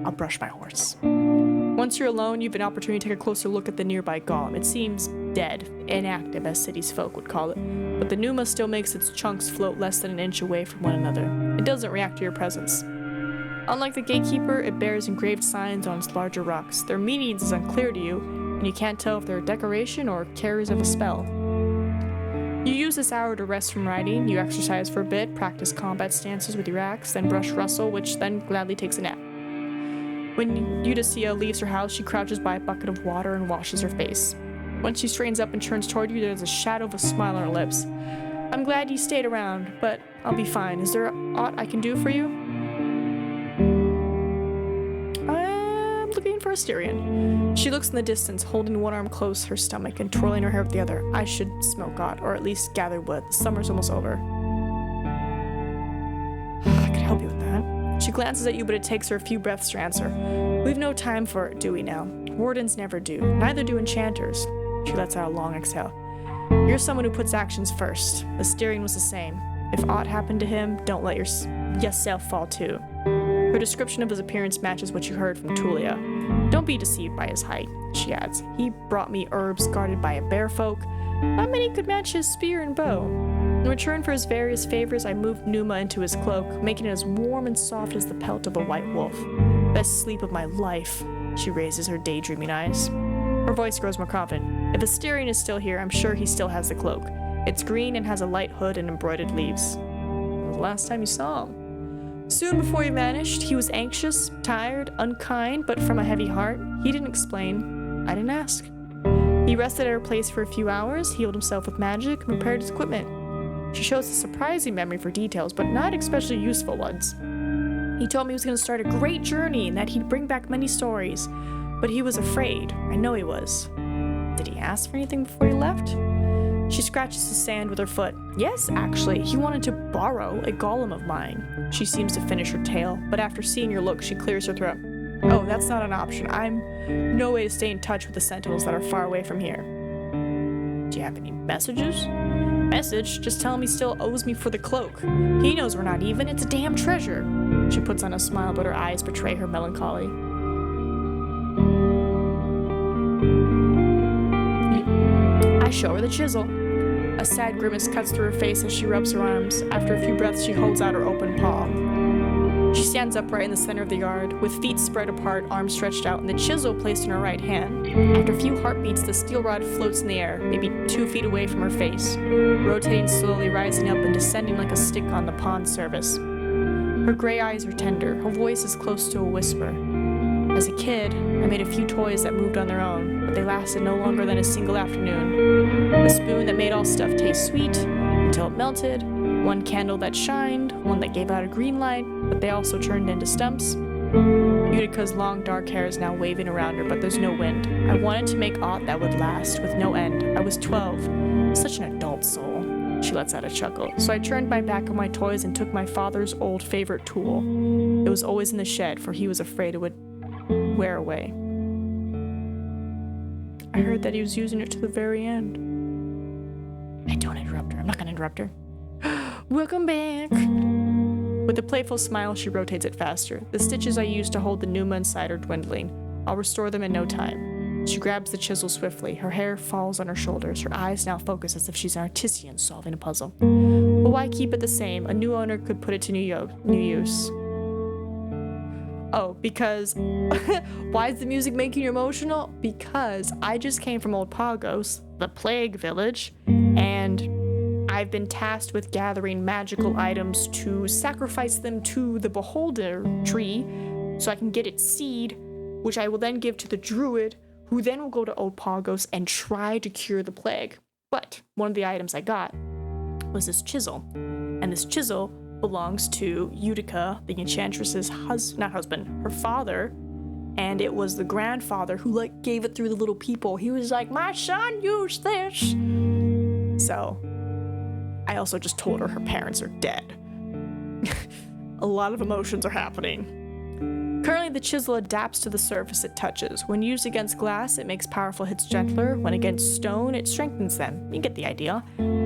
I'll brush my horse. Once you're alone, you have an opportunity to take a closer look at the nearby golem. It seems dead, inactive as city's folk would call it, but the pneuma still makes its chunks float less than an inch away from one another. It doesn't react to your presence. Unlike the gatekeeper, it bears engraved signs on its larger rocks. Their meanings is unclear to you, and you can't tell if they're a decoration or carriers of a spell. You use this hour to rest from riding. You exercise for a bit, practice combat stances with your axe, then brush Russell, which then gladly takes a nap. When Eudocia leaves her house, she crouches by a bucket of water and washes her face. Once she straightens up and turns toward you, there's a shadow of a smile on her lips. I'm glad you stayed around, but I'll be fine. Is there aught I can do for you? I'm looking for a Styrian. She looks in the distance, holding one arm close to her stomach and twirling her hair with the other. I should smoke aught, or at least gather wood. The summer's almost over. I could help you with that. She glances at you, but it takes her a few breaths to answer. We've no time for it, do we now? Wardens never do. Neither do enchanters. She lets out a long exhale. You're someone who puts actions first. The Styrian was the same. If aught happened to him, don't let yourself fall too. Her description of his appearance matches what you heard from Tulia. Don't be deceived by his height, she adds. He brought me herbs guarded by a bear folk. Not many could match his spear and bow. In return for his various favors, I moved pneuma into his cloak, making it as warm and soft as the pelt of a white wolf. Best sleep of my life. She raises her daydreaming eyes. Her voice grows more confident. If Styrian is still here, I'm sure he still has the cloak. It's green and has a light hood and embroidered leaves. When was the last time you saw him? Soon before he vanished, he was anxious, tired, unkind, but from a heavy heart. He didn't explain. I didn't ask. He rested at her place for a few hours, healed himself with magic, and prepared his equipment. She shows a surprising memory for details, but not especially useful ones. He told me he was going to start a great journey and that he'd bring back many stories, but he was afraid. I know he was. Did he ask for anything before he left? She scratches the sand with her foot. Yes, actually, he wanted to borrow a golem of mine. She seems to finish her tale, but after seeing your look, she clears her throat. Oh, that's not an option. I'm no way to stay in touch with the sentinels that are far away from here. Do you have any messages? Message? Just tell him he still owes me for the cloak. He knows we're not even. It's a damn treasure. She puts on a smile, but her eyes betray her melancholy. I show her the chisel. A sad grimace cuts through her face as she rubs her arms. After a few breaths, she holds out her open palm. She stands upright in the center of the yard, with feet spread apart, arms stretched out, and the chisel placed in her right hand. After a few heartbeats, the steel rod floats in the air, maybe 2 feet away from her face, rotating slowly, rising up and descending like a stick on the pond surface. Her gray eyes are tender, her voice is close to a whisper. As a kid, I made a few toys that moved on their own, but they lasted no longer than a single afternoon. A spoon that made all stuff taste sweet, until it melted, one candle that shined, one that gave out a green light, but they also turned into stumps. Utica's long dark hair is now waving around her, but there's no wind. I wanted to make aught that would last, with no end. I was 12. Such an adult soul. She lets out a chuckle. So I turned my back on my toys and took my father's old favorite tool. It was always in the shed, for he was afraid it would wear away. I heard that he was using it to the very end. Hey, don't interrupt her. I'm not gonna interrupt her. Welcome back. With a playful smile, she rotates it faster. The stitches I used to hold the Numa inside are dwindling. I'll restore them in no time. She grabs the chisel swiftly. Her hair falls on her shoulders. Her eyes now focus as if she's an artisan solving a puzzle. But why keep it the same? A new owner could put it to new use. Oh, because... Why is the music making you emotional? Because I just came from Old Pagos, the plague village, and I've been tasked with gathering magical items to sacrifice them to the beholder tree so I can get its seed, which I will then give to the druid, who then will go to Old Pagos and try to cure the plague. But one of the items I got was this chisel, and this chisel belongs to Utica, the enchantress's her father, and it was the grandfather who gave it through the little people. He was like, my son used this. So I also just told her parents are dead. A lot of emotions are happening. Currently, the chisel adapts to the surface it touches. When used against glass, it makes powerful hits gentler. When against stone, it strengthens them. You get the idea.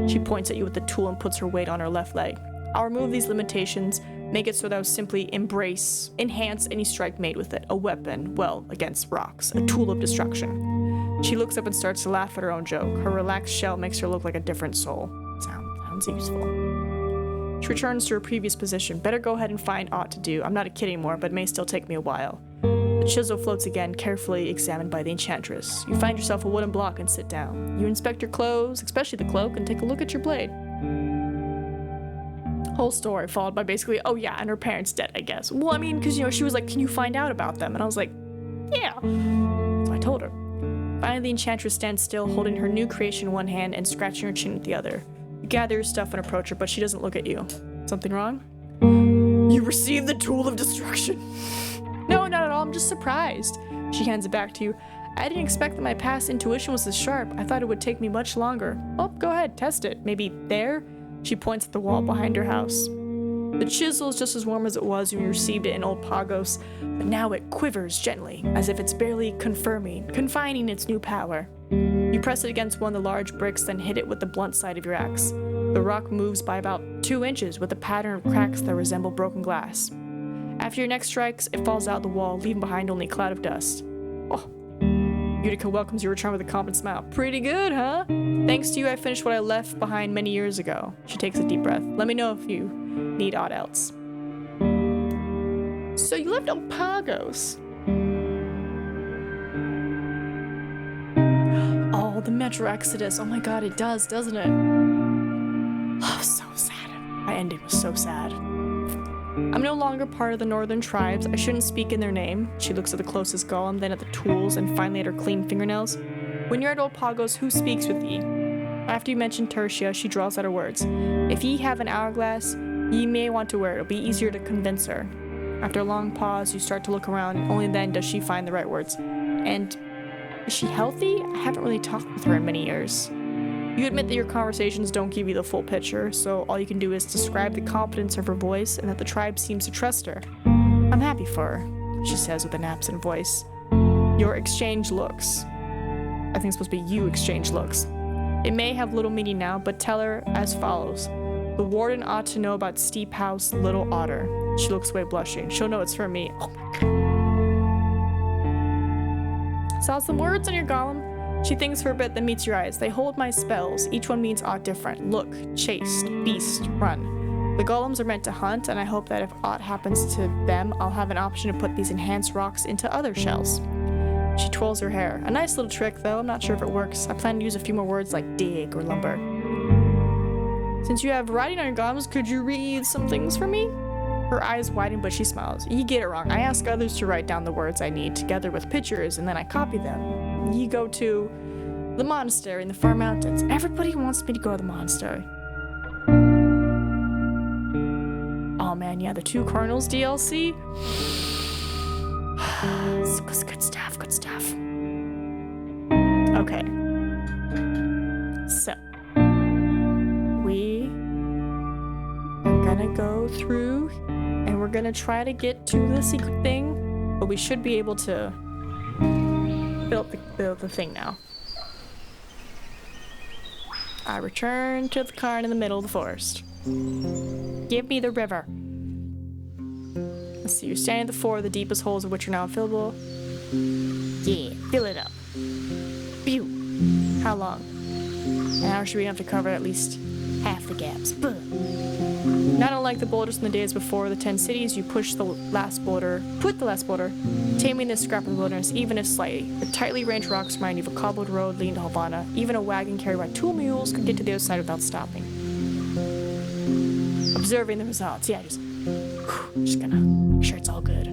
She points at you with the tool and puts her weight on her left leg. I'll remove these limitations, make it so that I'll simply enhance any strike made with it. A weapon, well, against rocks. A tool of destruction. She looks up and starts to laugh at her own joke. Her relaxed shell makes her look like a different soul. Sounds useful. She returns to her previous position. Better go ahead and find aught to do. I'm not a kid anymore, but it may still take me a while. The chisel floats again, carefully examined by the enchantress. You find yourself a wooden block and sit down. You inspect your clothes, especially the cloak, and take a look at your blade. Whole story followed by basically, oh yeah, and her parents dead, I guess. Well, I mean, because, she was like, can you find out about them? And I was like, yeah. So I told her. Finally, the enchantress stands still, holding her new creation in one hand and scratching her chin with the other. You gather your stuff and approach her, but she doesn't look at you. Something wrong? You received the tool of destruction. No, not at all. I'm just surprised. She hands it back to you. I didn't expect that my past intuition was this sharp. I thought it would take me much longer. Oh, go ahead, test it. Maybe there? She points at the wall behind her house. The chisel is just as warm as it was when you received it in Old Pagos, but now it quivers gently, as if it's barely confining its new power. You press it against one of the large bricks, then hit it with the blunt side of your axe. The rock moves by about 2 inches with a pattern of cracks that resemble broken glass. After your next strikes, it falls out the wall, leaving behind only a cloud of dust. Oh. Utica welcomes your return with a confident smile. Pretty good, huh? Thanks to you, I finished what I left behind many years ago. She takes a deep breath. Let me know if you need aught else. So you left Old Pagos. Oh, the Metro Exodus. Oh my god, it does, doesn't it? Oh, so sad. My ending was so sad. I'm no longer part of the northern tribes. I shouldn't speak in their name. She looks at the closest golem, then at the tools, and finally at her clean fingernails. When you're at Old Pagos, who speaks with ye? After you mention Tertia, she draws out her words. If ye have an hourglass, ye may want to wear it. It'll be easier to convince her. After a long pause, you start to look around, and only then does she find the right words. And is she healthy? I haven't really talked with her in many years. You admit that your conversations don't give you the full picture, so all you can do is describe the confidence of her voice and that the tribe seems to trust her. I'm happy for her. she says with an absent voice. Your exchange looks. I think it's supposed to be you exchange looks. It may have little meaning now, but tell her as follows. The warden ought to know about Steep House Little Otter. She looks away blushing. She'll know it's from me. Oh my god. Saw some words on your golem. She thinks for a bit, then meets your eyes. They hold my spells. Each one means aught different. Look, chased, beast, run. The golems are meant to hunt, and I hope that if aught happens to them, I'll have an option to put these enhanced rocks into other shells. She twirls her hair. A nice little trick, though. I'm not sure if it works. I plan to use a few more words like dig or lumber. Since you have writing on your golems, could you read some things for me? Her eyes widen, but she smiles. You get it wrong. I ask others to write down the words I need together with pictures, and then I copy them. You go to the monastery in the far mountains. Everybody wants me to go to the monastery. Oh man, yeah, the 2 Cardinals DLC. It's good stuff, good stuff. Okay. So, we are gonna go through and we're gonna try to get to the secret thing, but we should be able to build the thing now. I return to the cairn in the middle of the forest. Give me the river. Let's see, you're standing at the 4 of the deepest holes of which are now fillable. Yeah, fill it up. Phew. How long? An hour should be enough to cover at least half the gaps. Buh. Not unlike the boulders from the days before the 10 cities, you put the last boulder, taming this scrap of the wilderness, even if slightly. The tightly ranged rocks remind you of a cobbled road leading to Havana. Even a wagon carried by 2 mules could get to the other side without stopping. Observing the results. Yeah, just gonna make sure it's all good.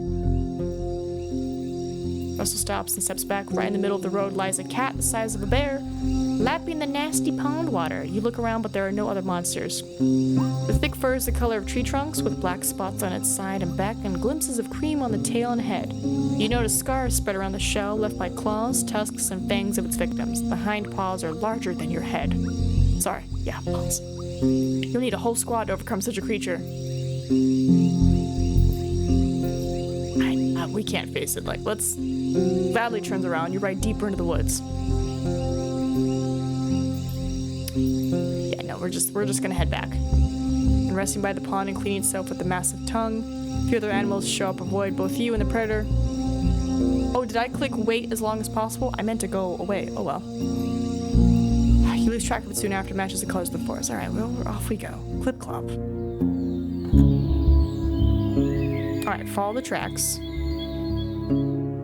Russell stops and steps back. Right in the middle of the road lies a cat the size of a bear, lapping the nasty pond water. You look around, but there are no other monsters. The thick fur is the color of tree trunks, with black spots on its side and back, and glimpses of cream on the tail and head. You notice scars spread around the shell, left by claws, tusks, and fangs of its victims. The hind paws are larger than your head. Sorry, yeah, paws. You'll need a whole squad to overcome such a creature. We can't face it. Like, let's... Badly turns around. You ride deeper into the woods. Yeah, no, we're just gonna head back. And resting by the pond and cleaning itself with the massive tongue. A few other animals show up, avoid both you and the predator. Oh, did I click wait as long as possible? I meant to go away. Oh well. You lose track of it soon after it matches the colors of the forest. Alright, well, off we go. Clip clop. Alright, follow the tracks.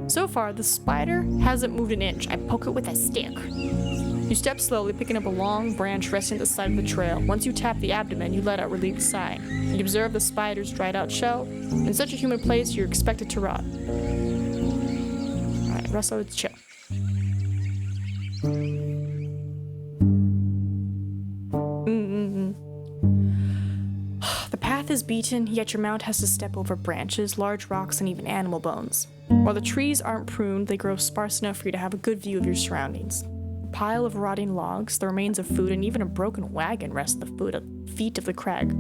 So far, the spider hasn't moved an inch. I poke it with a stick. You step slowly, picking up a long branch resting at the side of the trail. Once you tap the abdomen, you let out a relieved sigh. You observe the spider's dried out shell. In such a humid place, you're expected to rot. Alright, Russell, it's chill. The path is beaten, yet your mount has to step over branches, large rocks, and even animal bones. While the trees aren't pruned, they grow sparse enough for you to have a good view of your surroundings. A pile of rotting logs, the remains of food, and even a broken wagon rest at the feet of the crag.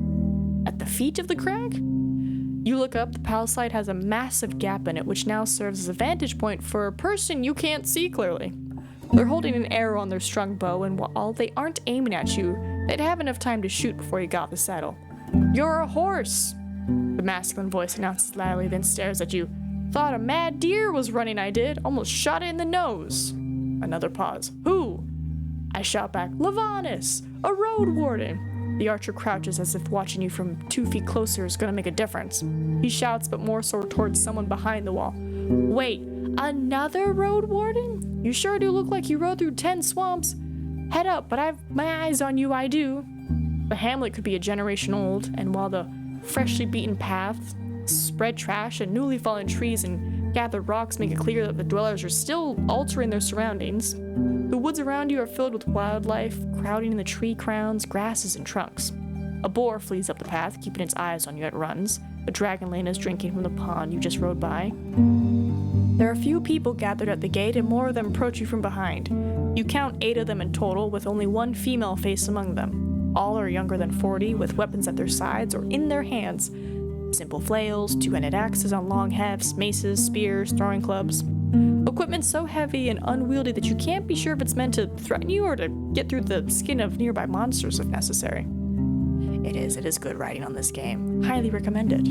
At the feet of the crag? You look up, the palisade has a massive gap in it, which now serves as a vantage point for a person you can't see clearly. They're holding an arrow on their strung bow, and while they aren't aiming at you, they'd have enough time to shoot before you got the saddle. You're a horse! The masculine voice announces loudly, then stares at you. Thought a mad deer was running, I did. Almost shot it in the nose. Another pause. Who? I shout back, Lavanus, a Roadwarden. The archer crouches as if watching you from 2 feet closer is gonna make a difference. He shouts, but more so towards someone behind the wall. Wait, another Roadwarden? You sure do look like you rode through 10 swamps. Head up, but I've my eyes on you, I do. The hamlet could be a generation old, and while the freshly beaten paths, spread trash, and newly fallen trees and gathered rocks make it clear that the dwellers are still altering their surroundings, the woods around you are filled with wildlife, crowding in the tree crowns, grasses, and trunks. A boar flees up the path, keeping its eyes on you as it runs. A dragon lane is drinking from the pond you just rode by. There are a few people gathered at the gate, and more of them approach you from behind. You count 8 of them in total, with only one female face among them. All are younger than 40, with weapons at their sides or in their hands. simple flails, two-handed axes on long hefts, maces, spears, throwing clubs. Equipment so heavy and unwieldy that you can't be sure if it's meant to threaten you or to get through the skin of nearby monsters if necessary. It is good riding on this game. Highly recommended.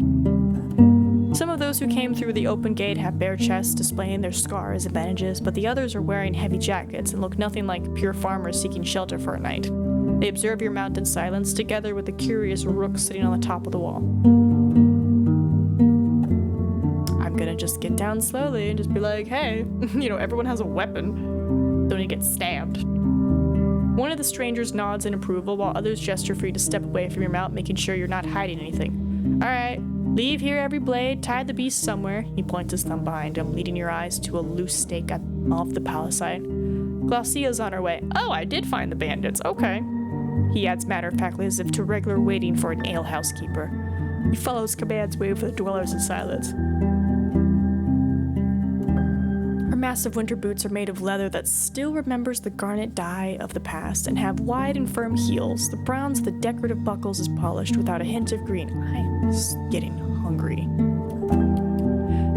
Some of those who came through the open gate have bare chests displaying their scars and bandages, but the others are wearing heavy jackets and look nothing like pure farmers seeking shelter for a night. They observe your mount in silence, together with the curious rook sitting on the top of the wall. I'm gonna just get down slowly and just be like, hey, everyone has a weapon. Don't need to get stabbed. One of the strangers nods in approval while others gesture for you to step away from your mount, making sure you're not hiding anything. Alright, leave here every blade, tie the beast somewhere. He points his thumb behind him, leading your eyes to a loose stake off the palisade. Glaucia's on her way. Oh, I did find the bandits. Okay. He adds matter-of-factly as if to regular waiting for an alehouse keeper. He follows commands wave for the dwellers in silence. Her massive winter boots are made of leather that still remembers the garnet dye of the past and have wide and firm heels. The bronze of the decorative buckles is polished without a hint of green. I'm getting hungry.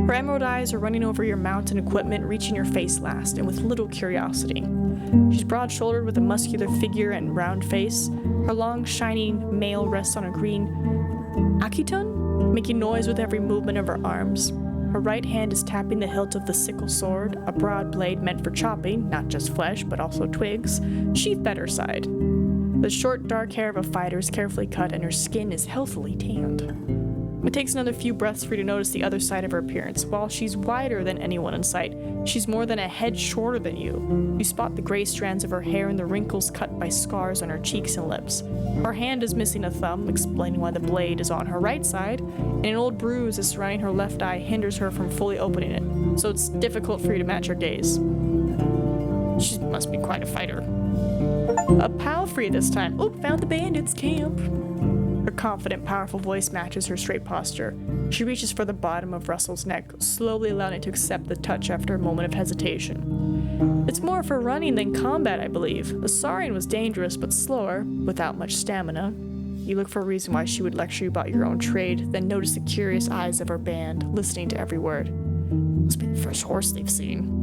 Her emerald eyes are running over your mount and equipment, reaching your face last, and with little curiosity. She's broad-shouldered with a muscular figure and round face. Her long, shining mail rests on a green akiton, making noise with every movement of her arms. Her right hand is tapping the hilt of the sickle sword, a broad blade meant for chopping, not just flesh, but also twigs, sheathed at her side. The short, dark hair of a fighter is carefully cut, and her skin is healthily tanned. It takes another few breaths for you to notice the other side of her appearance. While she's wider than anyone in sight, she's more than a head shorter than you. You spot the gray strands of her hair and the wrinkles cut by scars on her cheeks and lips. Her hand is missing a thumb, explaining why the blade is on her right side, and an old bruise is surrounding her left eye hinders her from fully opening it, so it's difficult for you to match her gaze. She must be quite a fighter. A palfrey this time. Oh, found the bandits' camp. Her confident, powerful voice matches her straight posture. She reaches for the bottom of Russell's neck, slowly allowing it to accept the touch after a moment of hesitation. It's more for running than combat, I believe. The Saurian was dangerous but slower, without much stamina. You look for a reason why she would lecture you about your own trade, then notice the curious eyes of her band, listening to every word. Must be the first horse they've seen.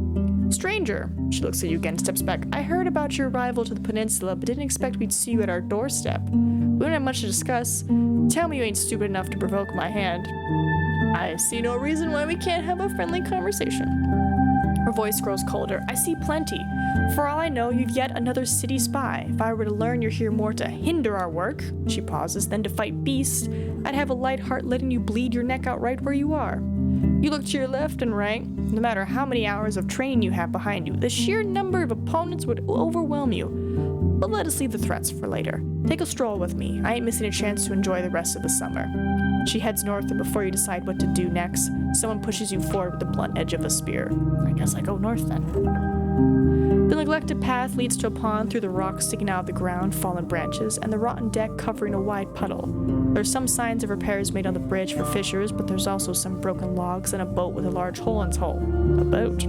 Stranger, she looks at you again, steps back. I heard about your arrival to the peninsula, but didn't expect we'd see you at our doorstep. We don't have much to discuss. Tell me you ain't stupid enough to provoke my hand. I see no reason why we can't have a friendly conversation. Her voice grows colder. I see plenty. For all I know, you've yet another city spy. If I were to learn you're here more to hinder our work, she pauses, than to fight beasts, I'd have a light heart letting you bleed your neck out right where you are. You look to your left and right. No matter how many hours of training you have behind you, the sheer number of opponents would overwhelm you. But let us leave the threats for later. Take a stroll with me. I ain't missing a chance to enjoy the rest of the summer. She heads north, and before you decide what to do next, someone pushes you forward with the blunt edge of a spear. I guess I go north then. The neglected path leads to a pond through the rocks sticking out of the ground, fallen branches, and the rotten deck covering a wide puddle. There are some signs of repairs made on the bridge for fishers, but there's also some broken logs and a boat with a large hole in its hull. A boat.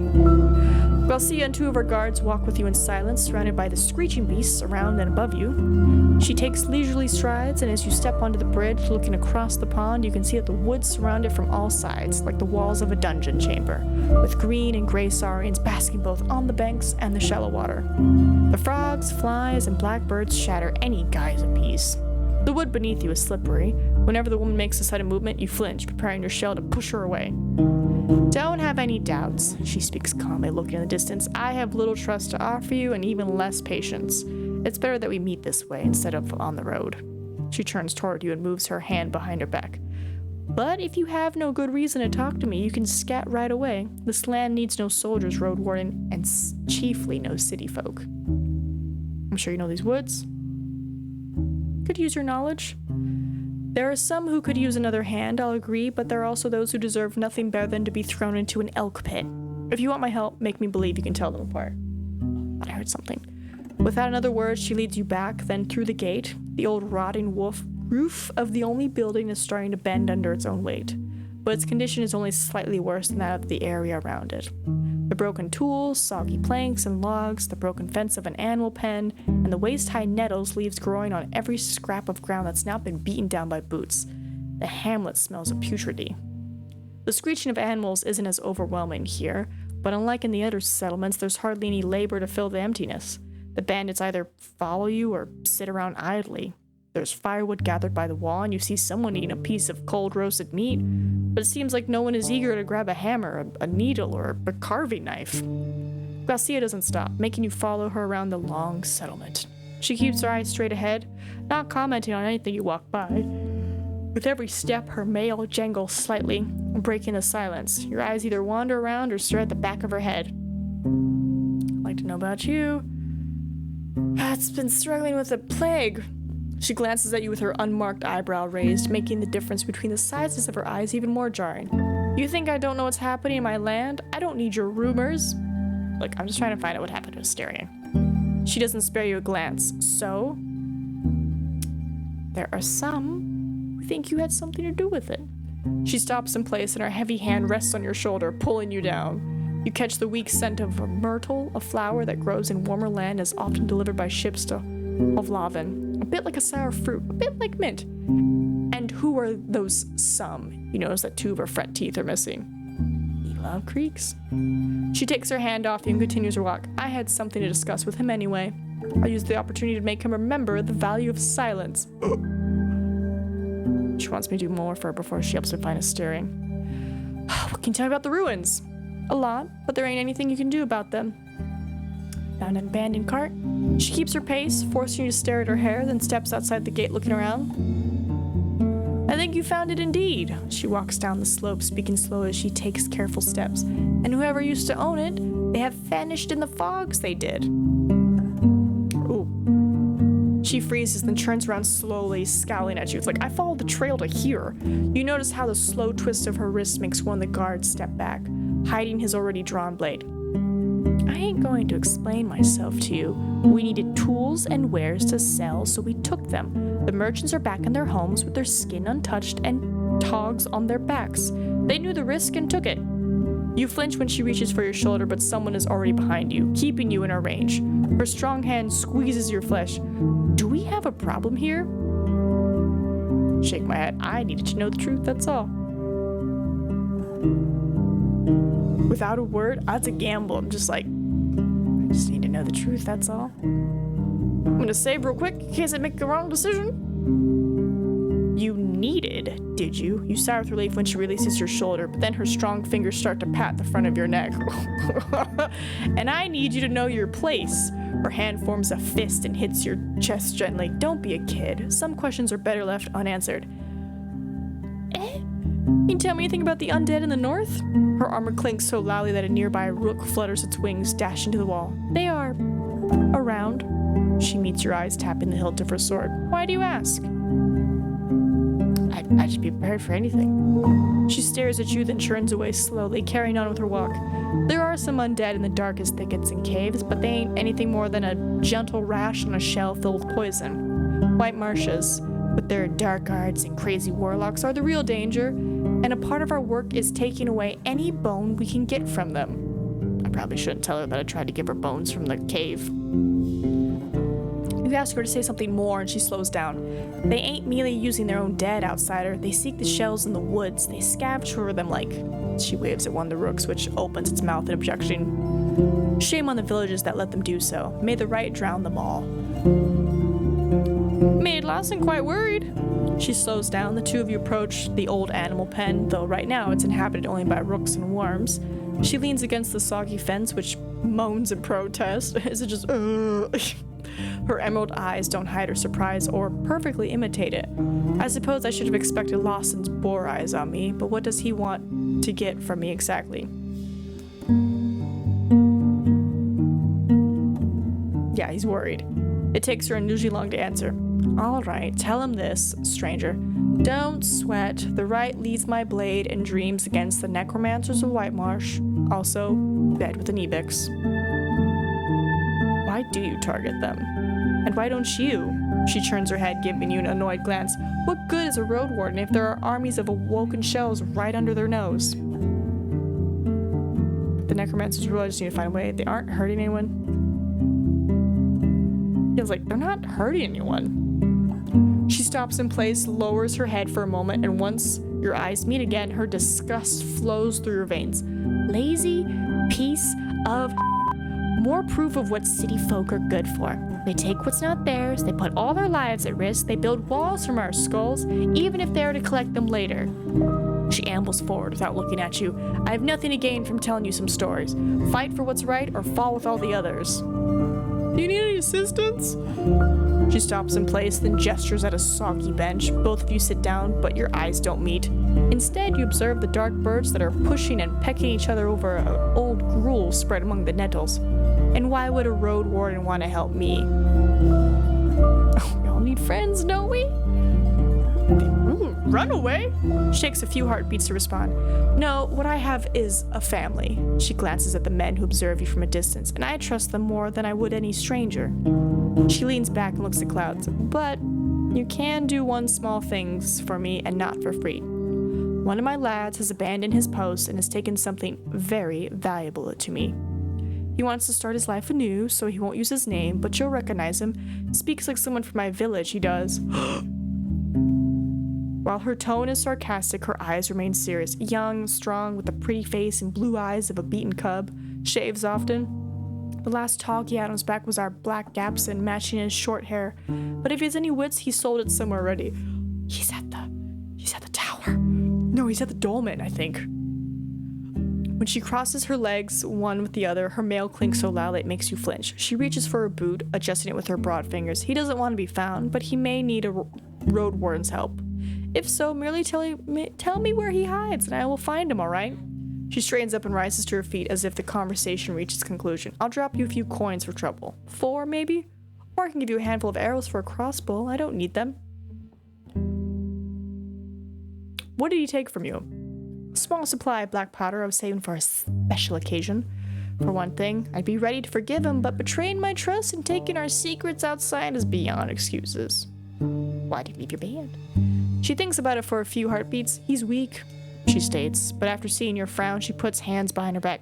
Glaucia and two of her guards walk with you in silence, surrounded by the screeching beasts around and above you. She takes leisurely strides, and as you step onto the bridge, looking across the pond, you can see that the woods surround it from all sides, like the walls of a dungeon chamber, with green and gray saurians basking both on the banks and the shallow water. The frogs, flies, and blackbirds shatter any guise of peace. The wood beneath you is slippery. Whenever the woman makes a sudden movement, you flinch, preparing your shell to push her away. Don't have any doubts, she speaks calmly, looking in the distance. I have little trust to offer you and even less patience. It's better that we meet this way instead of on the road. She turns toward you and moves her hand behind her back. But if you have no good reason to talk to me, you can scat right away. This land needs no soldiers, Roadwarden, and chiefly no city folk. I'm sure you know these woods. Could use your knowledge. There are some who could use another hand, I'll agree, but there are also those who deserve nothing better than to be thrown into an elk pit. If you want my help, make me believe you can tell them apart. But I heard something. Without another word, she leads you back, then through the gate. The old rotting roof of the only building is starting to bend under its own weight, but its condition is only slightly worse than that of the area around it. The broken tools, soggy planks and logs, the broken fence of an animal pen, and the waist-high nettles leaves growing on every scrap of ground that's now been beaten down by boots. The hamlet smells of putridity. The screeching of animals isn't as overwhelming here, but unlike in the other settlements, there's hardly any labor to fill the emptiness. The bandits either follow you or sit around idly. There's firewood gathered by the wall, and you see someone eating a piece of cold roasted meat, but it seems like no one is eager to grab a hammer, a needle, or a carving knife. Garcia doesn't stop, making you follow her around the long settlement. She keeps her eyes straight ahead, not commenting on anything you walk by. With every step, her mail jangles slightly, breaking the silence. Your eyes either wander around or stare at the back of her head. I'd like to know about you. It's been struggling with a plague. She glances at you with her unmarked eyebrow raised, making the difference between the sizes of her eyes even more jarring. You think I don't know what's happening in my land? I don't need your rumors. Look, I'm just trying to find out what happened to Asteria. She doesn't spare you a glance. So, there are some who think you had something to do with it. She stops in place and her heavy hand rests on your shoulder, pulling you down. You catch the weak scent of myrtle, a flower that grows in warmer land and is often delivered by ships to Ovlaven. A bit like a sour fruit, a bit like mint. And who are those some? You notice that 2 of her front teeth are missing. Love creaks. She takes her hand off you and continues her walk. I had something to discuss with him anyway. I used the opportunity to make him remember the value of silence. She wants me to do more for her before she helps me find a steering. What can you tell me about the ruins? A lot, but there ain't anything you can do about them. Found an abandoned cart. She keeps her pace, forcing you to stare at her hair, then steps outside the gate looking around. I think you found it indeed. She walks down the slope, speaking slow as she takes careful steps. And whoever used to own it, they have vanished in the fogs they did. Ooh. She freezes, then turns around slowly, scowling at you. It's like, I followed the trail to here. You notice how the slow twist of her wrist makes one of the guards step back, hiding his already drawn blade. I ain't going to explain myself to you. We needed tools and wares to sell, so we took them. The merchants are back in their homes with their skin untouched and togs on their backs. They knew the risk and took it. You flinch when she reaches for your shoulder, but someone is already behind you, keeping you in her range. Her strong hand squeezes your flesh. Do we have a problem here? Shake my head. I needed to know the truth, that's all. Without a word, that's a gamble. I'm just like, I just need to know the truth, that's all. I'm gonna save real quick in case I make the wrong decision. You needed, did you? You sigh with relief when she releases your shoulder, but then her strong fingers start to pat the front of your neck. And I need you to know your place. Her hand forms a fist and hits your chest gently. Don't be a kid. Some questions are better left unanswered. Can you tell me anything about the undead in the north? Her armor clinks so loudly that a nearby rook flutters its wings, dashing to the wall. They are around. She meets your eyes, tapping the hilt of her sword. Why do you ask? I'd just be prepared for anything. She stares at you, then turns away slowly, carrying on with her walk. There are some undead in the darkest thickets and caves, but they ain't anything more than a gentle rash on a shell filled with poison. White marshes, with their dark guards and crazy warlocks, are the real danger, and a part of our work is taking away any bone we can get from them. I probably shouldn't tell her that I tried to give her bones from the cave. You ask her to say something more and she slows down. They ain't merely using their own dead, outsider. They seek the shells in the woods. They scavenge for them like... She waves at one of the rooks, which opens its mouth in objection. Shame on the villages that let them do so. May the right drown them all. Maid Lawson quite worried. She slows down. The two of you approach the old animal pen, though right now it's inhabited only by rooks and worms. She leans against the soggy fence, which moans in protest. Is it just... Her emerald eyes don't hide her surprise or perfectly imitate it. I suppose I should have expected Lawson's boar eyes on me, but what does he want to get from me exactly? Yeah, he's worried. It takes her unusually long to answer. All right, tell him this, stranger. Don't sweat. The right leads my blade and dreams against the necromancers of Whitemarsh. Also, bed with an Ebix. Why do you target them? And why don't you? She turns her head, giving you an annoyed glance. What good is a road warden if there are armies of awoken shells right under their nose? The necromancers really just need to find a way. They aren't hurting anyone. Feels like they're not hurting anyone. She stops in place, lowers her head for a moment, and once your eyes meet again, her disgust flows through your veins. Lazy piece of more proof of what city folk are good for. They take what's not theirs, they put all their lives at risk, they build walls from our skulls, even if they are to collect them later. She ambles forward without looking at you. I have nothing to gain from telling you some stories. Fight for what's right or fall with all the others. Do you need any assistance? She stops in place, then gestures at a soggy bench. Both of you sit down, but your eyes don't meet. Instead, you observe the dark birds that are pushing and pecking each other over an old gruel spread among the nettles. And why would a road warden want to help me? Oh, we all need friends, don't we? Run away? Shakes a few heartbeats to respond. No, what I have is a family. She glances at the men who observe you from a distance, and I trust them more than I would any stranger. She leans back and looks at clouds. But you can do one small thing for me and not for free. One of my lads has abandoned his post and has taken something very valuable to me. He wants to start his life anew, so he won't use his name, but you'll recognize him. Speaks like someone from my village, he does. While her tone is sarcastic, her eyes remain serious. Young, strong, with the pretty face and blue eyes of a beaten cub. Shaves often. The last tog he had on his back was our black Gapson, matching his short hair. But if he has any wits, he sold it somewhere already. He's at the tower. No, he's at the dolmen, I think. When she crosses her legs, one with the other, her mail clinks so loudly it makes you flinch. She reaches for her boot, adjusting it with her broad fingers. He doesn't want to be found, but he may need a road warden's help. If so, merely tell me where he hides, and I will find him, all right? She straightens up and rises to her feet as if the conversation reaches conclusion. I'll drop you a few coins for trouble. 4, maybe? Or I can give you a handful of arrows for a crossbow. I don't need them. What did he take from you? A small supply of black powder I was saving for a special occasion. For one thing, I'd be ready to forgive him, but betraying my trust and taking our secrets outside is beyond excuses. Why did you leave your band? She thinks about it for a few heartbeats. He's weak, she states, but after seeing your frown, she puts hands behind her back.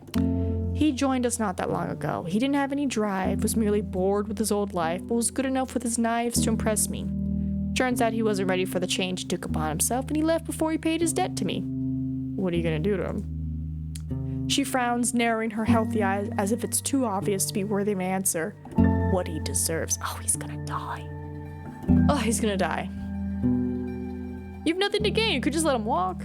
He joined us not that long ago. He didn't have any drive, was merely bored with his old life, but was good enough with his knives to impress me. Turns out he wasn't ready for the change he took upon himself, and he left before he paid his debt to me. What are you gonna do to him? She frowns, narrowing her healthy eyes as if it's too obvious to be worthy of an answer. What he deserves. Oh, he's gonna die. Oh, he's gonna die. You've nothing to gain. You could just let him walk.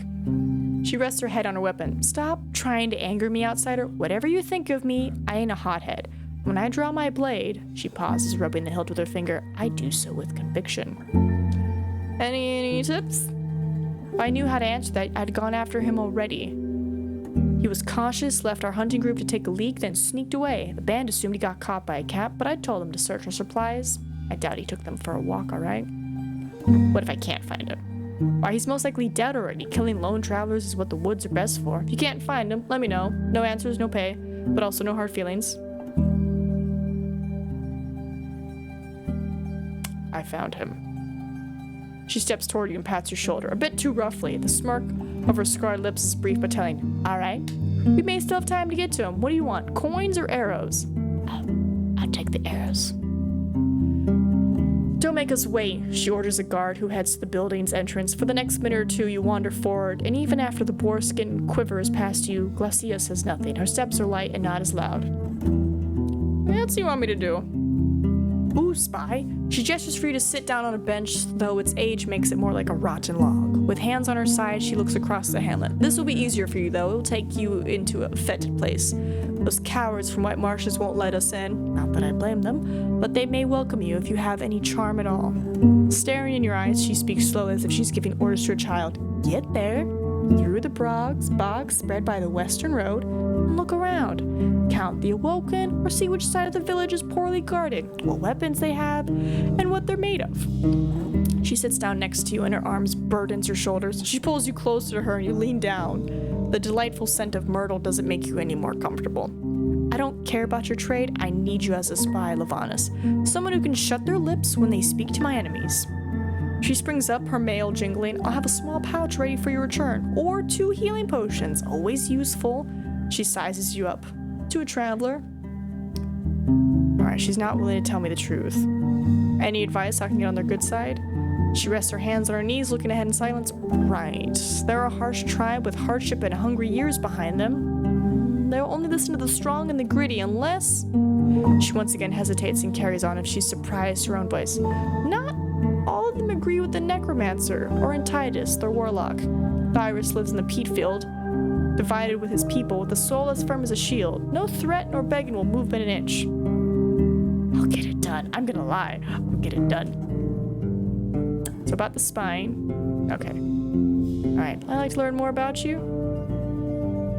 She rests her head on her weapon. Stop trying to anger me, outsider. Whatever you think of me, I ain't a hothead. When I draw my blade, she pauses, rubbing the hilt with her finger, I do so with conviction. Any tips? If I knew how to answer that, I'd gone after him already. He was cautious, left our hunting group to take a leak, then sneaked away. The band assumed he got caught by a cat, but I told him to search our supplies. I doubt he took them for a walk, all right? What if I can't find him? Why, he's most likely dead already. Killing lone travelers is what the woods are best for. If you can't find him, let me know. No answers, no pay, but also no hard feelings. I found him. She steps toward you and pats your shoulder, a bit too roughly. The smirk of her scarred lips is brief but telling. All right, we may still have time to get to him. What do you want, coins or arrows? I'll take the arrows. Don't make us wait, she orders a guard who heads to the building's entrance. For the next minute or two, you wander forward, and even after the boar skin quivers past you, Glacia says nothing. Her steps are light and not as loud. What do you want me to do? Ooh, spy. She gestures for you to sit down on a bench, though its age makes it more like a rotten log. With hands on her side, she looks across the hamlet. This will be easier for you, though. It will take you into a fetid place. Those cowards from White Marshes won't let us in. Not that I blame them, but they may welcome you if you have any charm at all. Staring in your eyes, she speaks slowly as if she's giving orders to a child. Get there, through the bogs spread by the western road, and look around. Count the awoken, or see which side of the village is poorly guarded, what weapons they have, and what they're made of. She sits down next to you and her arms burdens your shoulders. She pulls you closer to her and you lean down. The delightful scent of myrtle doesn't make you any more comfortable. I don't care about your trade. I need you as a spy, Lavanus. Someone who can shut their lips when they speak to my enemies. She springs up, her mail jingling. I'll have a small pouch ready for your return. Or 2 healing potions, always useful. She sizes you up. To a traveler. Alright, she's not willing to tell me the truth. Any advice I can get on their good side? She rests her hands on her knees, looking ahead in silence. Right. They're a harsh tribe with hardship and hungry years behind them. They'll only listen to the strong and the gritty unless... She once again hesitates and carries on if she's surprised her own voice. Not all of them agree with the necromancer, or in Titus, their warlock. Cyrus lives in the peat field, divided with his people, with a soul as firm as a shield. No threat nor begging will move but an inch. I'll get it done. I'm gonna lie. I'll get it done. So about the spine. Okay. Alright, I'd like to learn more about you.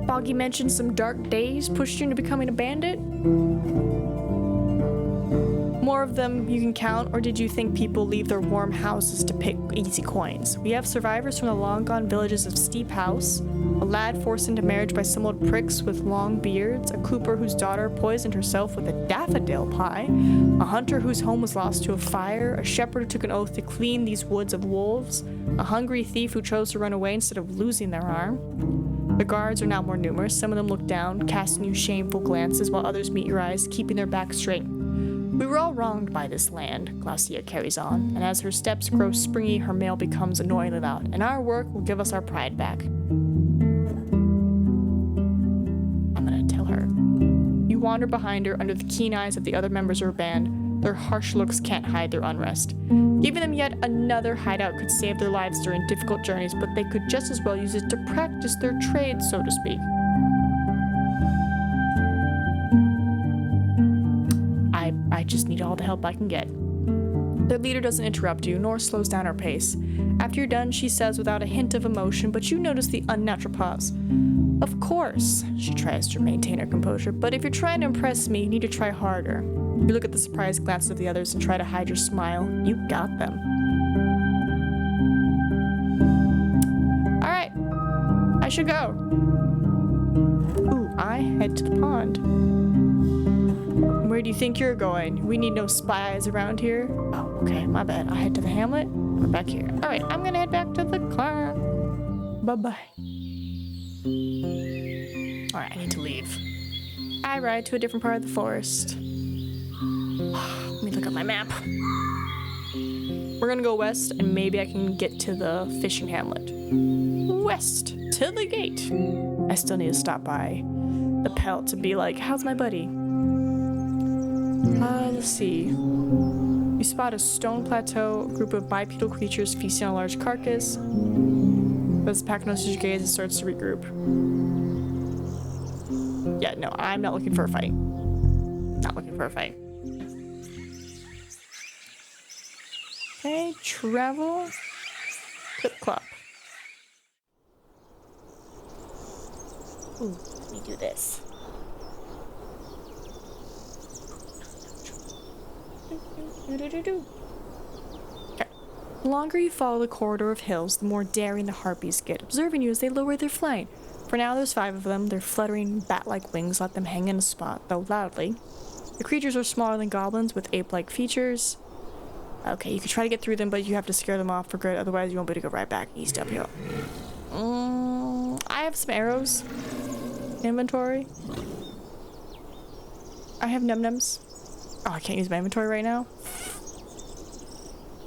Foggy mentioned some dark days pushed you into becoming a bandit. More of them you can count, or did you think people leave their warm houses to pick easy coins? We have survivors from the long-gone villages of Steep House, a lad forced into marriage by some old pricks with long beards, a cooper whose daughter poisoned herself with a daffodil pie, a hunter whose home was lost to a fire, a shepherd who took an oath to clean these woods of wolves, a hungry thief who chose to run away instead of losing their arm. The guards are now more numerous. Some of them look down, casting you shameful glances, while others meet your eyes, keeping their backs straight. We were all wronged by this land, Glacia carries on, and as her steps grow springy, her mail becomes annoyingly loud, and our work will give us our pride back. I'm gonna tell her. You wander behind her under the keen eyes of the other members of her band. Their harsh looks can't hide their unrest. Giving them yet another hideout could save their lives during difficult journeys, but they could just as well use it to practice their trade, so to speak. I just need all the help I can get. Their leader doesn't interrupt you, nor slows down her pace. After you're done, she says without a hint of emotion, but you notice the unnatural pause. Of course, she tries to maintain her composure, but if you're trying to impress me, you need to try harder. You look at the surprised glances of the others and try to hide your smile. You got them. Alright, I should go. Ooh, I head to the pond. Where do you think you're going? We need no spies around here. Oh, okay, my bad. I'll head to the hamlet. We're back here. Alright, I'm gonna head back to the car. Bye-bye. Alright, I need to leave. I ride to a different part of the forest. Let me look at my map. We're gonna go west, and maybe I can get to the fishing hamlet. West to the gate. I still need to stop by the pelt to be like, how's my buddy? Let's see. You spot a stone plateau, a group of bipedal creatures feasting on a large carcass. As the pack notices your gaze, it starts to regroup. Yeah, no, I'm not looking for a fight. Not looking for a fight. Okay, travel. Clip clop. Ooh, let me do this. Okay. The longer you follow the corridor of hills, the more daring the harpies get, observing you as they lower their flight. For now, there's 5 of them. Their fluttering, bat-like wings let them hang in a spot, though loudly. The creatures are smaller than goblins, with ape-like features. Okay, you could try to get through them, but you have to scare them off for good, otherwise you won't be able to go right back east uphill. I have some arrows. Inventory. I have num-nums. Oh, I can't use my inventory right now.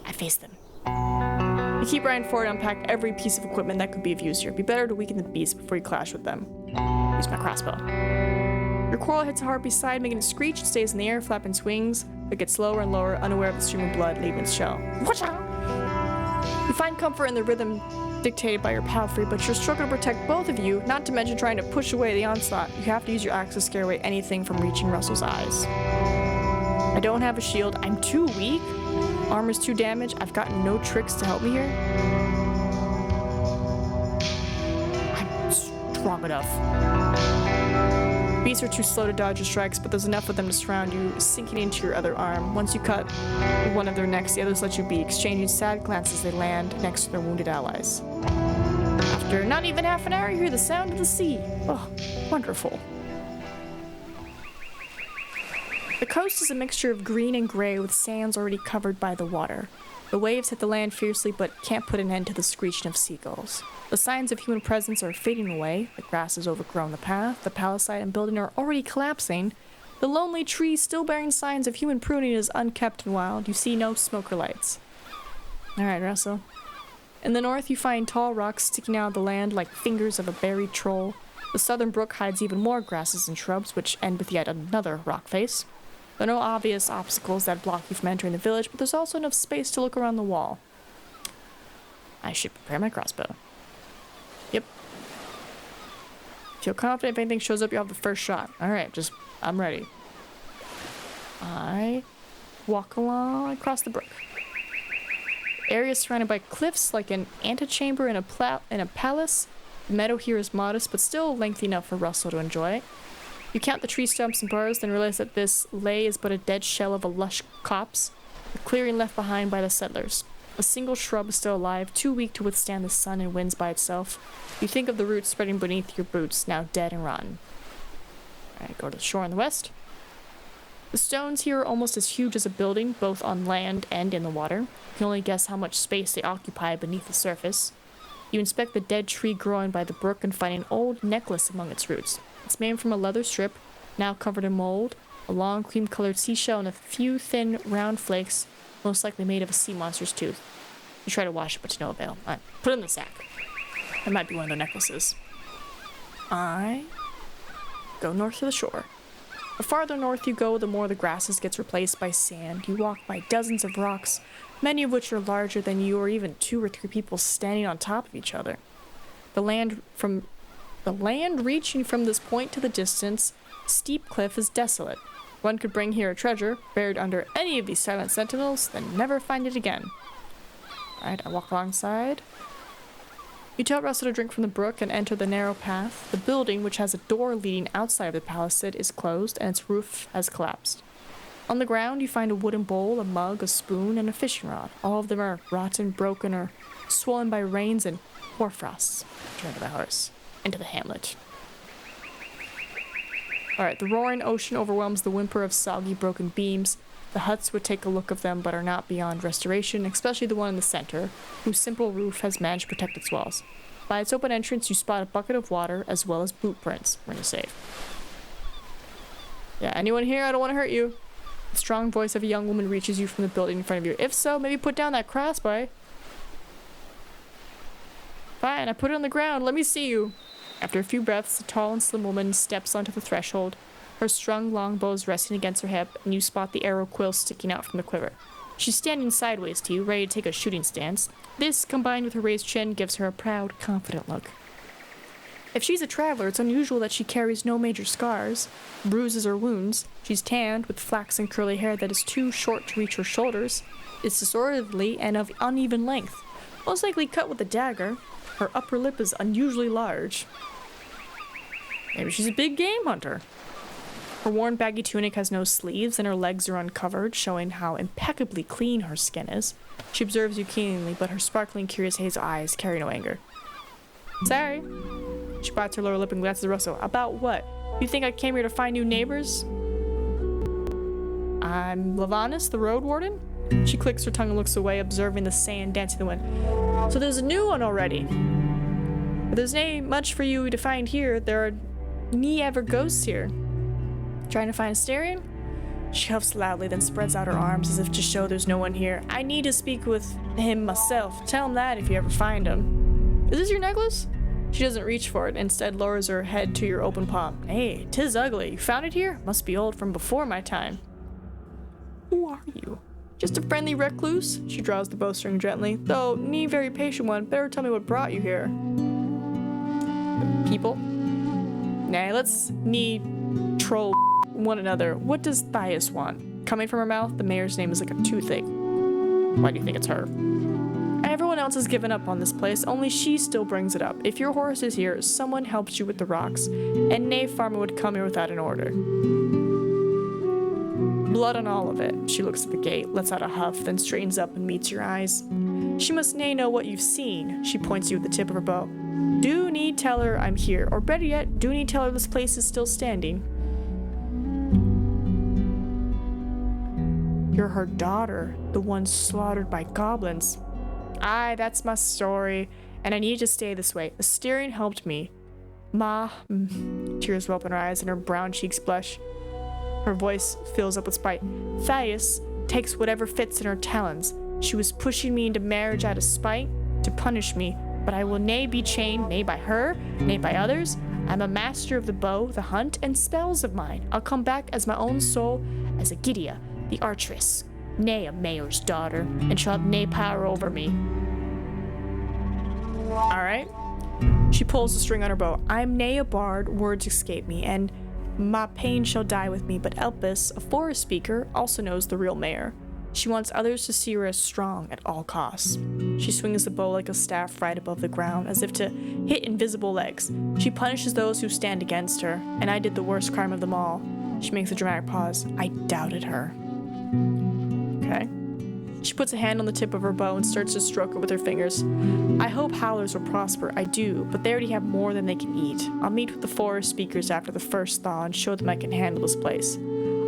I face them. You keep riding forward and unpack every piece of equipment that could be of use here. It'd be better to weaken the beast before you clash with them. Use my crossbow. Your quarrel hits a harpy's side, making it screech. It stays in the air, flapping its wings, but gets lower and lower, unaware of the stream of blood leaving its shell. Watch out! You find comfort in the rhythm dictated by your palfrey, but you're struggling to protect both of you, not to mention trying to push away the onslaught. You have to use your axe to scare away anything from reaching Russell's eyes. I don't have a shield. I'm too weak. Armor's too damaged. I've got no tricks to help me here. I'm strong enough. Beasts are too slow to dodge your strikes, but there's enough of them to surround you, sinking into your other arm. Once you cut one of their necks, the others let you be, exchanging sad glances as they land next to their wounded allies. After not even half an hour, you hear the sound of the sea. Oh, wonderful. The coast is a mixture of green and gray, with sands already covered by the water. The waves hit the land fiercely, but can't put an end to the screeching of seagulls. The signs of human presence are fading away. The grass has overgrown the path. The palisade and building are already collapsing. The lonely tree, still bearing signs of human pruning, is unkept and wild. You see no smoker lights. Alright, Russell. In the north, you find tall rocks sticking out of the land like fingers of a buried troll. The southern brook hides even more grasses and shrubs, which end with yet another rock face. There are no obvious obstacles that block you from entering the village, but there's also enough space to look around the wall. I should prepare my crossbow. Yep. Feel confident if anything shows up, you have the first shot. Alright, I'm ready. I walk along across the brook. Area is surrounded by cliffs like an antechamber in a palace. The meadow here is modest, but still lengthy enough for Russell to enjoy. You count the tree stumps and bars, then realize that this lay is but a dead shell of a lush copse, a clearing left behind by the settlers. A single shrub is still alive, too weak to withstand the sun and winds by itself. You think of the roots spreading beneath your boots, now dead and rotten. Alright, go to the shore on the west. The stones here are almost as huge as a building, both on land and in the water. You can only guess how much space they occupy beneath the surface. You inspect the dead tree growing by the brook and find an old necklace among its roots. It's made from a leather strip, now covered in mold, a long cream-colored seashell, and a few thin, round flakes, most likely made of a sea monster's tooth. You try to wash it, but to no avail. Alright, put it in the sack. That might be one of their necklaces. I go north to the shore. The farther north you go, the more the grasses gets replaced by sand. You walk by dozens of rocks, many of which are larger than you, or even 2 or 3 people standing on top of each other. The land reaching from this point to the distance, steep cliff is desolate. One could bring here a treasure, buried under any of these silent sentinels, then never find it again. Alright, I walk alongside. You tell Russell to drink from the brook and enter the narrow path. The building, which has a door leading outside of the palisade, is closed and its roof has collapsed. On the ground, you find a wooden bowl, a mug, a spoon, and a fishing rod. All of them are rotten, broken, or swollen by rains and hoarfrosts. Turn to the house, into the hamlet. Alright, the roaring ocean overwhelms the whimper of soggy, broken beams. The huts would take a look of them, but are not beyond restoration, especially the one in the center, whose simple roof has managed to protect its walls. By its open entrance, you spot a bucket of water, as well as boot prints. We're gonna save. Yeah, anyone here? I don't want to hurt you. The strong voice of a young woman reaches you from the building in front of you. If so, maybe put down that crossbow. Fine, I put it on the ground. Let me see you. After a few breaths, a tall and slim woman steps onto the threshold. Her strung longbow is resting against her hip, and you spot the arrow quill sticking out from the quiver. She's standing sideways to you, ready to take a shooting stance. This, combined with her raised chin, gives her a proud, confident look. If she's a traveler, it's unusual that she carries no major scars, bruises, or wounds. She's tanned, with flaxen curly hair that is too short to reach her shoulders. It's disorderly and of uneven length, most likely cut with a dagger. Her upper lip is unusually large. Maybe she's a big game hunter. Her worn baggy tunic has no sleeves, and her legs are uncovered, showing how impeccably clean her skin is. She observes you keenly, but her sparkling, curious hazel eyes carry no anger. Sorry. She bites her lower lip and glances at Russell. About what? You think I came here to find new neighbors? I'm Lavanus, the Roadwarden. She clicks her tongue and looks away, observing the sand dancing in the wind. So there's a new one already. But there's ain't much for you to find here. There are ever ghosts here. Trying to find a Styrian? She huffs loudly, then spreads out her arms as if to show there's no one here. I need to speak with him myself. Tell him that if you ever find him. Is this your necklace? She doesn't reach for it, instead lowers her head to your open palm. Hey, 'tis ugly. You found it here? Must be old from before my time. Who are you? Just a friendly recluse? She draws the bowstring gently. Though, me very patient one, better tell me what brought you here. People? Nah, let's troll one another. What does Thias want? Coming from her mouth, the mayor's name is like a toothache. Why do you think it's her? Everyone else has given up on this place, only she still brings it up. If your horse is here, someone helps you with the rocks, and no farmer would come here without an order. Blood on all of it. She looks at the gate, lets out a huff, then straightens up and meets your eyes. She must know what you've seen. She points you with the tip of her bow. Do need tell her I'm here, or better yet, do need tell her this place is still standing. You're her daughter, the one slaughtered by goblins. Aye, that's my story, and I need to stay this way. The Styrian helped me. Tears well up in her eyes and her brown cheeks blush. Her voice fills up with spite. Thias takes whatever fits in her talons. She was pushing me into marriage out of spite, to punish me, but I will nae be chained, nae by her, nae by others. I'm a master of the bow, the hunt, and spells of mine. I'll come back as my own soul, as a Gydia, the archeress, nae a mayor's daughter, and shall have nae power over me. Alright. She pulls the string on her bow. I'm nae a bard, words escape me, and my pain shall die with me, but Elpis, a forest speaker, also knows the real mayor. She wants others to see her as strong at all costs. She swings the bow like a staff right above the ground, as if to hit invisible legs. She punishes those who stand against her, and I did the worst crime of them all. She makes a dramatic pause. I doubted her. Okay. She puts a hand on the tip of her bow and starts to stroke it with her fingers. I hope howlers will prosper, I do, but they already have more than they can eat. I'll meet with the forest speakers after the first thaw and show them I can handle this place.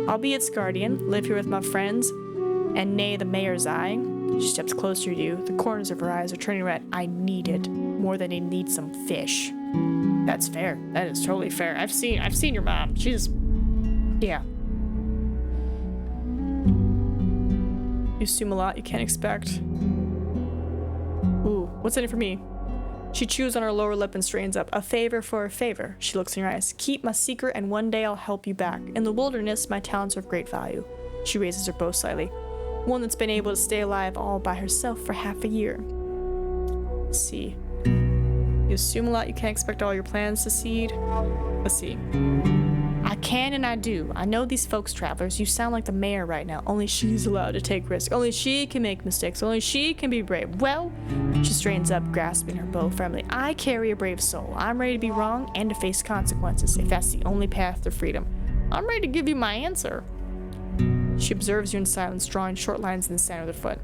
I'll be its guardian, live here with my friends, and nae the mayor's eye. She steps closer to you. The corners of her eyes are turning red. I need it more than I need some fish. That's fair. That is totally fair. I've seen your mom. She's, yeah. You assume a lot you can't expect. Ooh, what's in it for me? She chews on her lower lip and straightens up. A favor for a favor. She looks in your eyes. Keep my secret and one day I'll help you back. In the wilderness, my talents are of great value. She raises her bow slightly. One that's been able to stay alive all by herself for half a year. Let's see. You assume a lot you can't expect all your plans to succeed. Let's see. I can and I do. I know these folks, travelers. You sound like the mayor right now. Only she's allowed to take risks. Only she can make mistakes. Only she can be brave. Well, she straightens up, grasping her bow firmly. I carry a brave soul. I'm ready to be wrong and to face consequences if that's the only path to freedom. I'm ready to give you my answer. She observes you in silence, drawing short lines in the sand with her foot.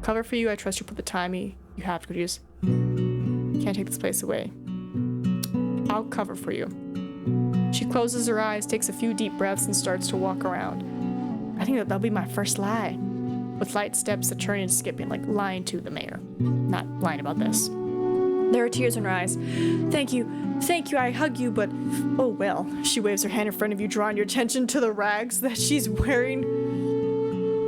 Cover for you. I trust you put the time you have to use. Can't take this place away. I'll cover for you. She closes her eyes, takes a few deep breaths, and starts to walk around. I think that'll be my first lie. With light steps that turn into skipping, like lying to the mayor. Not lying about this. There are tears in her eyes. Thank you, I hug you, but oh well. She waves her hand in front of you, drawing your attention to the rags that she's wearing.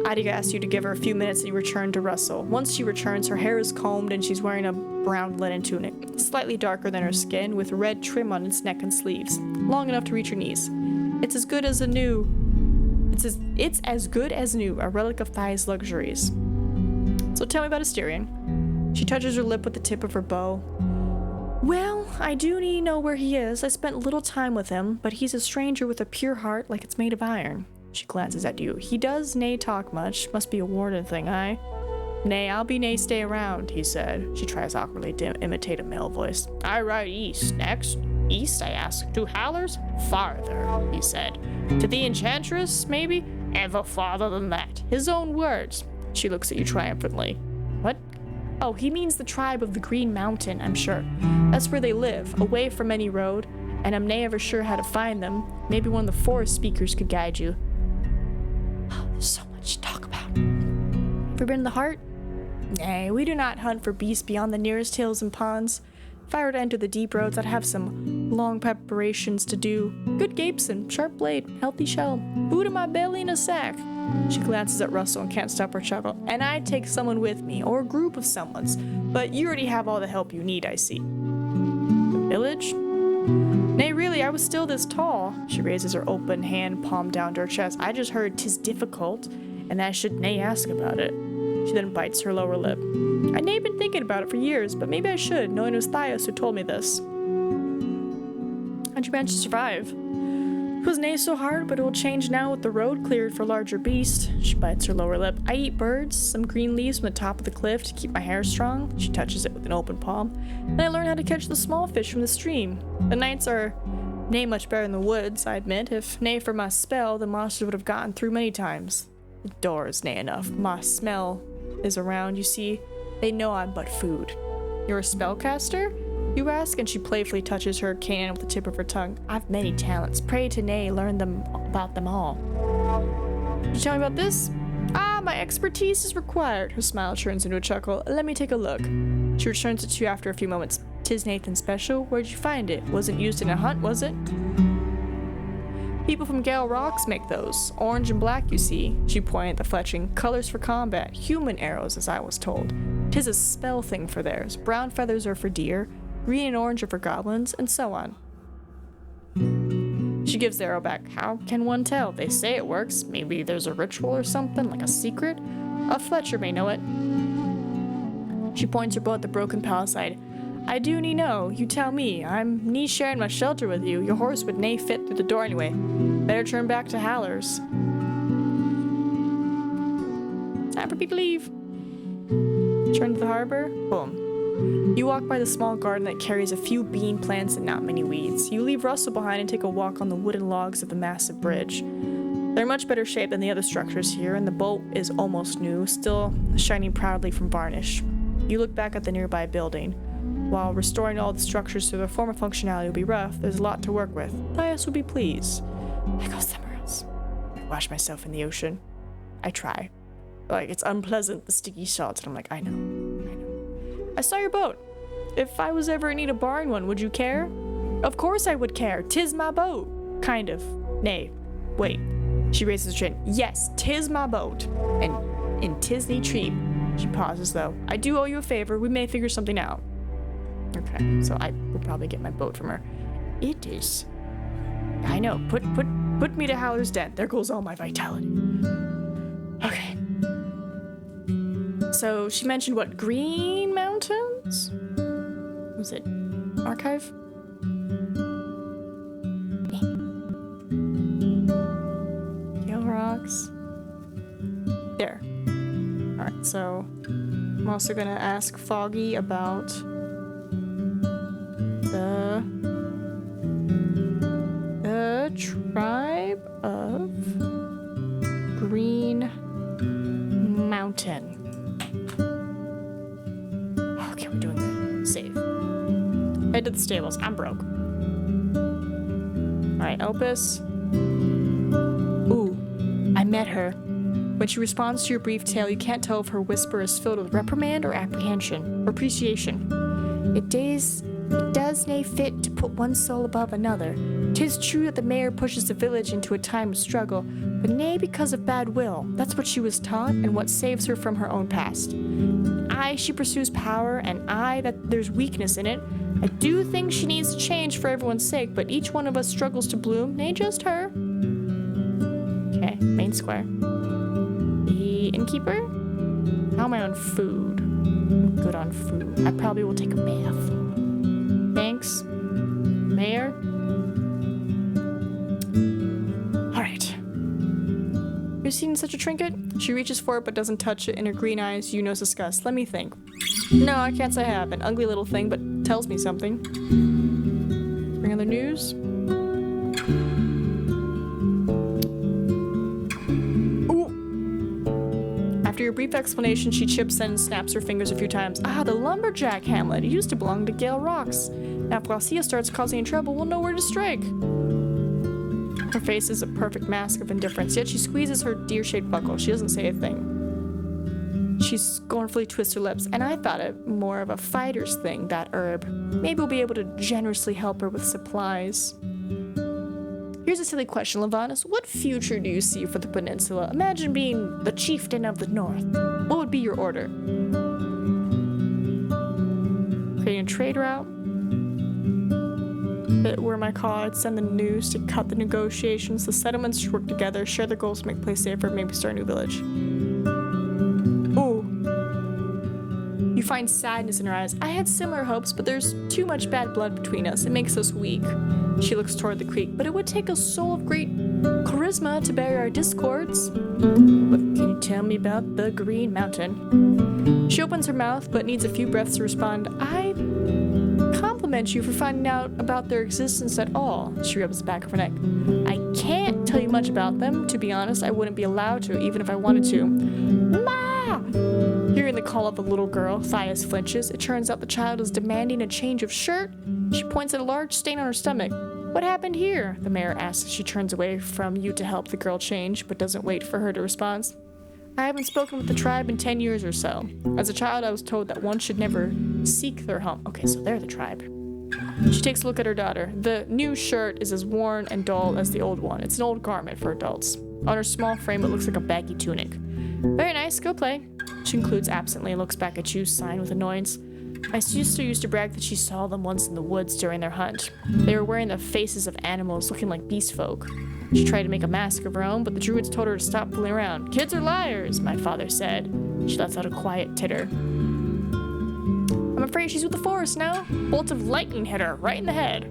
Adiga asks you to give her a few minutes and you return to Russell. Once she returns, her hair is combed and she's wearing a brown linen tunic, slightly darker than her skin, with red trim on its neck and sleeves, long enough to reach her knees. It's as good as new, a relic of Thai's luxuries. So tell me about Asterion. She touches her lip with the tip of her bow. Well, I do need to know where he is. I spent little time with him, but he's a stranger with a pure heart like it's made of iron. She glances at you. He does nae talk much. Must be a warden thing, aye? Nay, I'll be nae stay around, he said. She tries awkwardly to imitate a male voice. I ride east. Next? East, I ask. To Howlers? Farther, he said. To the Enchantress, maybe? Ever farther than that. His own words. She looks at you triumphantly. What? Oh, he means the tribe of the Green Mountain, I'm sure. That's where they live, away from any road, and I'm nae ever sure how to find them. Maybe one of the forest speakers could guide you. Oh, there's so much to talk about. Have you been in the Heart? Nay, we do not hunt for beasts beyond the nearest hills and ponds. If I were to enter the deep roads, I'd have some long preparations to do. Good gapes and sharp blade, healthy shell, food in my belly in a sack. She glances at Russell and can't stop her chuckle. And I'd take someone with me, or a group of someone's, but you already have all the help you need, I see. The village? Nay, really, I was still this tall. She raises her open hand, palm down to her chest. I just heard 'tis difficult, and that I should nae ask about it. She then bites her lower lip. I'd nae been thinking about it for years, but maybe I should, knowing it was Thias who told me this. How'd you manage to survive? It was nae so hard, but it will change now with the road cleared for larger beasts. She bites her lower lip. I eat birds, some green leaves from the top of the cliff to keep my hair strong. She touches it with an open palm. Then I learned how to catch the small fish from the stream. The nights are nae much better in the woods, I admit. If nae for my spell, the monsters would have gotten through many times. The door is nae enough. My smell is around, you see. They know I'm but food. You're a spellcaster? You ask, and she playfully touches her cane with the tip of her tongue. I've many talents. Pray to nae learn about them all. Did you tell me about this? Ah, my expertise is required. Her smile turns into a chuckle. Let me take a look. She returns it to you after a few moments. 'Tis Nathan special. Where'd you find it? Wasn't used in a hunt, was it? People from Gale Rocks make those. Orange and black, you see. She pointed at the fletching. Colors for combat. Human arrows, as I was told. 'Tis a spell thing for theirs. Brown feathers are for deer. Green and orange are for goblins, and so on. She gives the arrow back. How can one tell? They say it works. Maybe there's a ritual or something, like a secret? A Fletcher may know it. She points her bow at the broken palisade. I do nee know. You tell me. I'm nee sharing my shelter with you. Your horse would nae fit through the door anyway. Better turn back to Haller's. Time for people to leave. Turn to the harbor. Boom. You walk by the small garden that carries a few bean plants and not many weeds. You leave Russell behind and take a walk on the wooden logs of the massive bridge. They're in much better shape than the other structures here, and the boat is almost new, still shining proudly from varnish. You look back at the nearby building. While restoring all the structures to their former functionality will be rough, there's a lot to work with. Thias would be pleased. I go somewhere else. I wash myself in the ocean. I try. Like, it's unpleasant, the sticky salts, and I'm like, I know. I saw your boat. If I was ever in need of borrowing one, would you care? Of course I would care. 'Tis my boat. Kind of. Nay. Wait. She raises her chin. Yes, 'tis my boat. And in 'tis thee treat. She pauses, though. I do owe you a favor. We may figure something out. Okay, so I will probably get my boat from her. It is. I know. Put me to Howler's Den. There goes all my vitality. Okay. So she mentioned what? Green Mountains? Was it Archive? Gale Rocks. There. Alright, so I'm also gonna ask Foggy about the tribe of Green Mountain. Okay, we're doing the save. Head to the stables. I'm broke. Alright, Opus. Ooh, I met her. When she responds to your brief tale, you can't tell if her whisper is filled with reprimand or apprehension or appreciation. It does nae fit to put one soul above another. 'Tis true that the mayor pushes the village into a time of struggle, but nae because of bad will. That's what she was taught and what saves her from her own past. Aye, she pursues power, and aye, that there's weakness in it. I do think she needs to change for everyone's sake, but each one of us struggles to bloom, nae just her. Okay, main square. The innkeeper? How am I on food? I'm good on food. I probably will take a bath. Thanks. Mayor? Alright. You seen such a trinket? She reaches for it but doesn't touch it. In her green eyes, you know disgust. Let me think. No, I can't say I have. An ugly little thing, but tells me something. Bring other news? After your brief explanation, she chips in and snaps her fingers a few times. Ah, the lumberjack hamlet. It used to belong to Gale Rocks. Now if Glacia starts causing any trouble, we'll know where to strike. Her face is a perfect mask of indifference, yet she squeezes her deer-shaped buckle. She doesn't say a thing. She scornfully twists her lips, and I thought it more of a fighter's thing, that herb. Maybe we'll be able to generously help her with supplies. Here's a silly question, Lavanus. What future do you see for the peninsula? Imagine being the chieftain of the north. What would be your order? Creating a trade route? If it were my call, I'd send the news to cut the negotiations. The settlements should work together, share the goals to make place safer, maybe start a new village. Ooh. You find sadness in her eyes. I had similar hopes, but there's too much bad blood between us. It makes us weak. She looks toward the creek. But it would take a soul of great charisma to bury our discords. What can you tell me about the Green Mountain? She opens her mouth, but needs a few breaths to respond. I compliment you for finding out about their existence at all. She rubs the back of her neck. I can't tell you much about them. To be honest, I wouldn't be allowed to, even if I wanted to. Ma! Hearing the call of the little girl, Thias flinches. It turns out the child is demanding a change of shirt. She points at a large stain on her stomach. What happened here? The mayor asks as she turns away from you to help the girl change, but doesn't wait for her to respond. I haven't spoken with the tribe in 10 years or so. As a child, I was told that one should never seek their home. Okay, so they're the tribe. She takes a look at her daughter. The new shirt is as worn and dull as the old one. It's an old garment for adults. On her small frame, it looks like a baggy tunic. Very nice, go play. She concludes absently and looks back at you, sighing with annoyance. My sister used to brag that she saw them once in the woods during their hunt. They were wearing the faces of animals, looking like beast folk. She tried to make a mask of her own, but the druids told her to stop fooling around. Kids are liars, my father said. She lets out a quiet titter. I'm afraid she's with the forest now. Bolts of lightning hit her right in the head.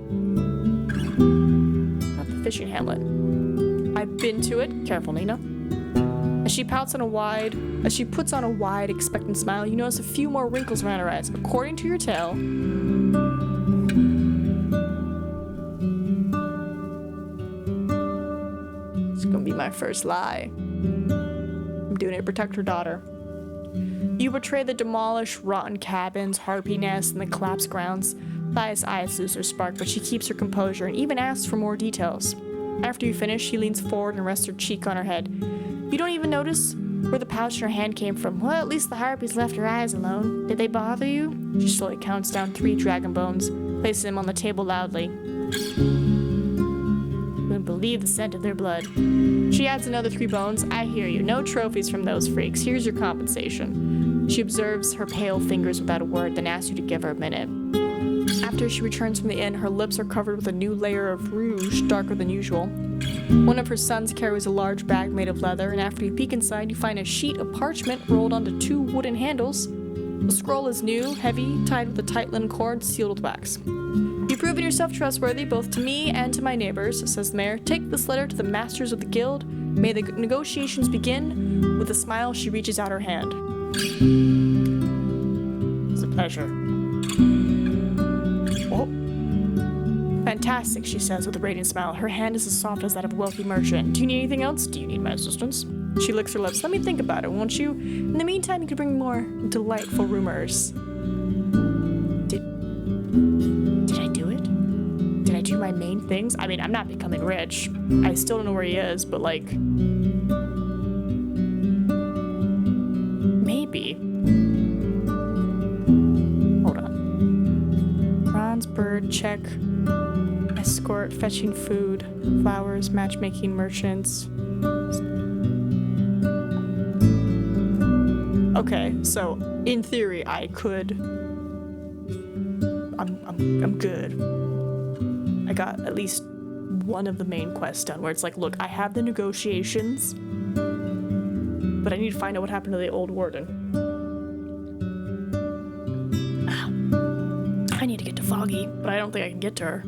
Not the fishing hamlet. I've been to it. Careful, Nina. As she puts on a wide, expectant smile, you notice a few more wrinkles around her eyes. According to your tale, it's gonna be my first lie. I'm doing it to protect her daughter. You betray the demolished, rotten cabins, harpy nests, and the collapsed grounds. Thaya's eyes lose their spark, but she keeps her composure and even asks for more details. After you finish, she leans forward and rests her cheek on her head. You don't even notice where the pouch in her hand came from. Well, at least the harpies left her eyes alone. Did they bother you? She slowly counts down 3 dragon bones, places them on the table loudly. You wouldn't believe the scent of their blood. She adds another 3 bones. I hear you. No trophies from those freaks. Here's your compensation. She observes her pale fingers without a word, then asks you to give her a minute. After she returns from the inn, her lips are covered with a new layer of rouge, darker than usual. One of her sons carries a large bag made of leather, and after you peek inside, you find a sheet of parchment rolled onto 2 wooden handles. The scroll is new, heavy, tied with a tight linen cord, sealed with wax. You've proven yourself trustworthy, both to me and to my neighbors, says the mayor. Take this letter to the masters of the guild. May the negotiations begin. With a smile, she reaches out her hand. It's a pleasure. Oh. Fantastic, she says with a radiant smile. Her hand is as soft as that of a wealthy merchant. Do you need anything else? Do you need my assistance? She licks her lips. Let me think about it, won't you? In the meantime, you could bring more delightful rumors. Did I do it? Did I do my main things? I mean, I'm not becoming rich. I still don't know where he is, but like... maybe. Hold on. Bronze bird, check. Escort, fetching food, flowers, matchmaking, merchants. Okay, so in theory, I could. I'm good. I got at least one of the main quests done, where it's like, look, I have the negotiations, but I need to find out what happened to the old warden. Ow. I need to get to Foggy, but I don't think I can get to her.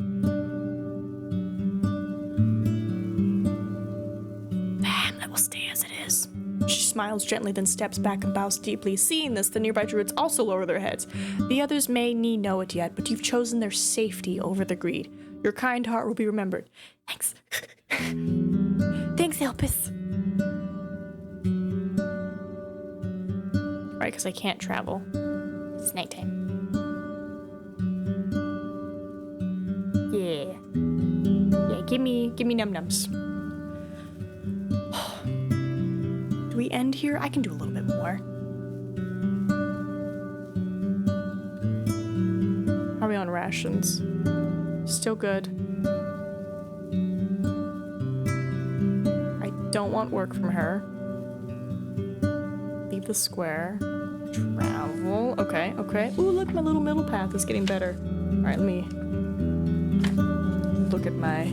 Stay as it is. She smiles gently, then steps back and bows deeply. Seeing this, the nearby druids also lower their heads. The others may need know it yet, but you've chosen their safety over the greed. Your kind heart will be remembered. Thanks. Thanks, Elpis. Right, because I can't travel. It's nighttime. Yeah. Yeah, give me num-nums. Do we end here? I can do a little bit more. How are we on rations? Still good. I don't want work from her. Leave the square. Travel. Okay, okay. Ooh, look, my little middle path is getting better. Alright, let me look at my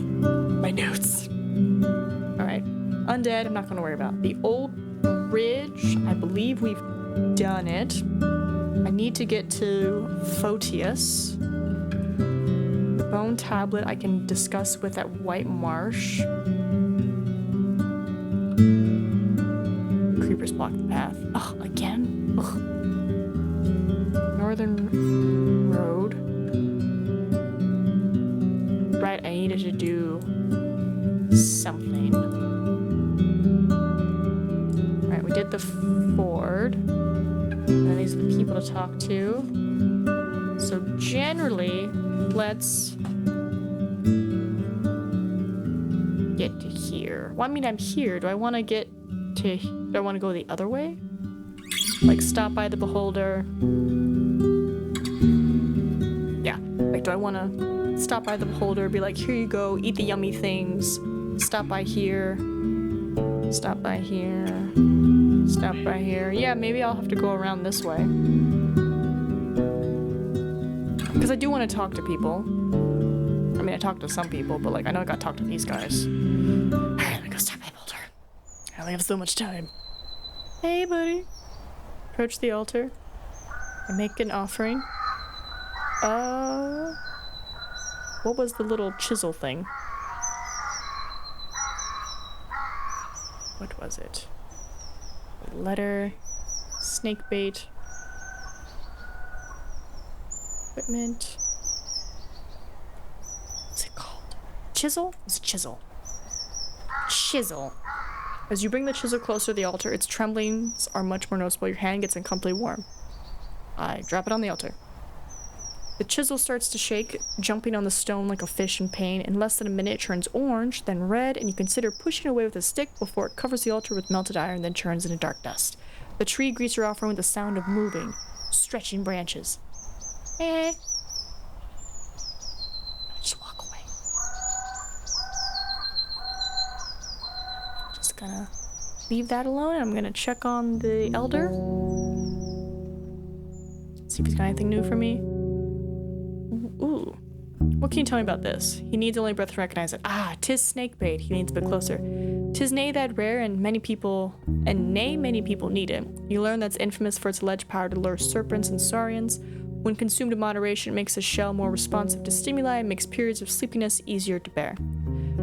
notes. Alright. Undead, I'm not going to worry about. The old bridge, I believe we've done it. I need to get to Photius. The bone tablet I can discuss with at White Marsh. Creepers block the path. Ugh, again? Ugh. Northern Road. Right, I needed to do something. Alright, we did the ford. And then these are the people to talk to. So generally, let's get to here. Well, I mean, I'm here. Do I want to get to... Do I want to go the other way? Like, stop by the beholder. Yeah. Like, Like, do I want to stop by the beholder, be like, here you go, eat the yummy things. Stop by here. Stop by here. Stop by here. Yeah, maybe I'll have to go around this way. Because I do want to talk to people. I mean, I talk to some people, but like, I know I gotta talk to these guys. Alright, let me go stop by the altar. I only have so much time. Hey, buddy. Approach the altar. I make an offering. What was the little chisel thing? What was it? A letter. Snake bait. Equipment. What's it called? Chisel? It's a chisel. Chisel. As you bring the chisel closer to the altar, its tremblings are much more noticeable. Your hand gets uncomfortably warm. I drop it on the altar. The chisel starts to shake, jumping on the stone like a fish in pain. In less than a minute, it turns orange, then red, and you consider pushing it away with a stick before it covers the altar with melted iron, then turns into dark dust. The tree greets your offering with the sound of moving, stretching branches. Just walk away. Just gonna leave that alone. I'm gonna check on the elder. See if he's got anything new for me. Ooh. What can you tell me about this? He needs only breath to recognize it. Ah, 'tis snakebait. He needs a bit closer. 'Tis nay that rare, and many people need it. You learn that's infamous for its alleged power to lure serpents and saurians. When consumed in moderation, it makes the shell more responsive to stimuli and makes periods of sleepiness easier to bear.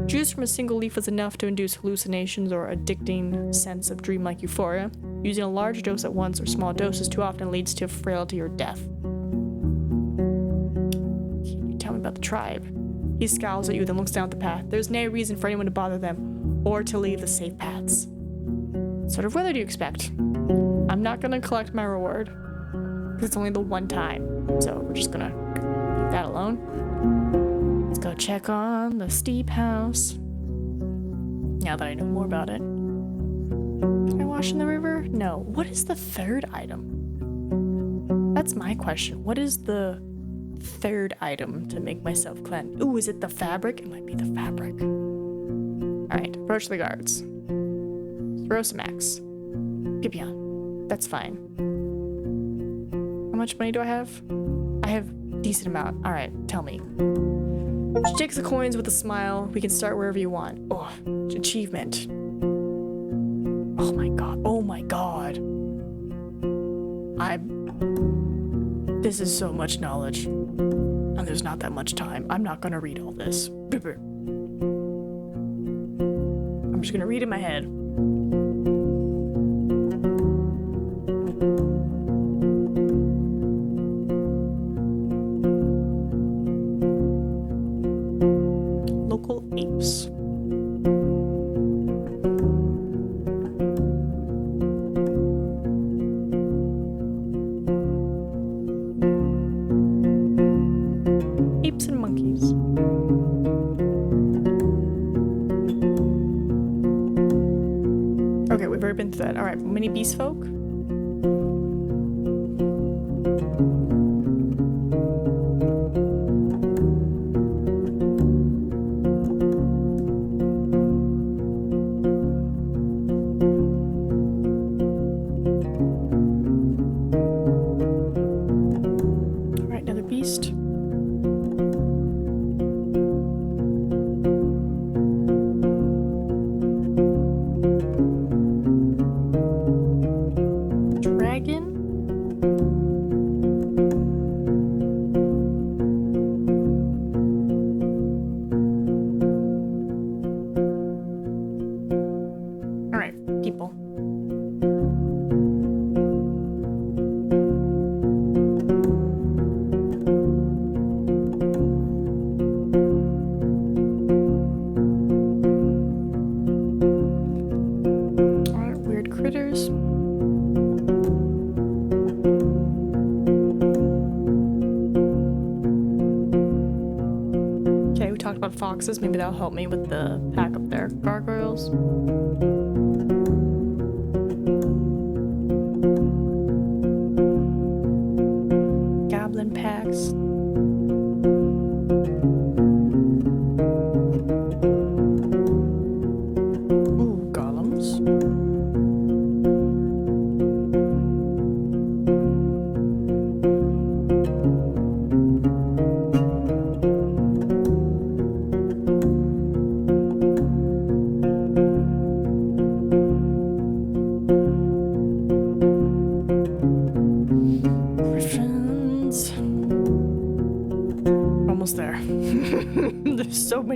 Juice from a single leaf was enough to induce hallucinations or addicting sense of dreamlike euphoria. Using a large dose at once or small doses too often leads to frailty or death. Can you tell me about the tribe? He scowls at you, then looks down at the path. There's no reason for anyone to bother them or to leave the safe paths. What sort of weather do you expect? I'm not gonna collect my reward. It's only the one time, so we're just gonna leave that alone. Let's go check on the steep house. Now that I know more about it. Can I wash in the river? No. What is the third item? That's my question. What is the third item to make myself cleanse? Ooh, is it the fabric? It might be the fabric. Alright, approach the guards. Throw some axe. Pipion. That's fine. How much money do I have? I have a decent amount. Alright, tell me. She takes the coins with a smile. We can start wherever you want. Oh, achievement. Oh my god. Oh my god. This is so much knowledge. And there's not that much time. I'm not gonna read all this. I'm just gonna read in my head. Local apes. Apes and monkeys. Okay, we've already been through that. Alright, mini beast folk. Alright, another beast. Dragon. Alright, people. Alright, weird critters. Okay, we talked about foxes. Maybe that'll help me with the pack up there. Gargoyles. Goblin packs.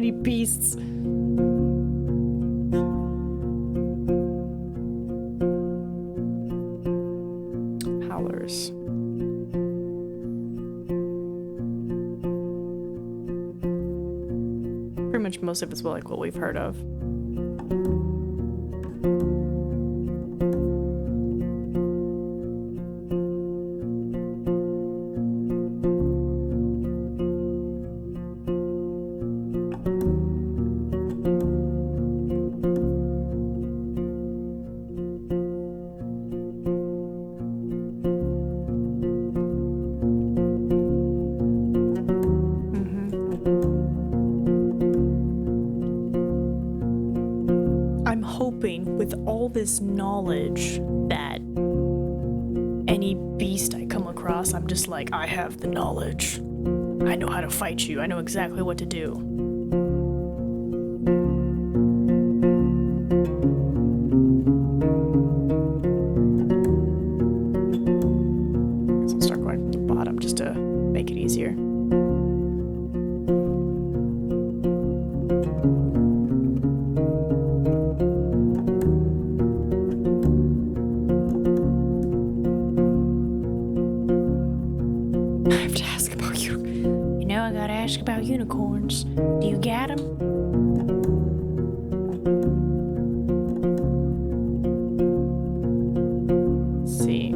many beasts. Howlers. Pretty much most of it's like what we've heard of. With all this knowledge that any beast I come across, I'm just like, I have the knowledge. I know how to fight you. I know exactly what to do. So I'll start going from the bottom just to make it easier. About unicorns. Do you get them? Let's see.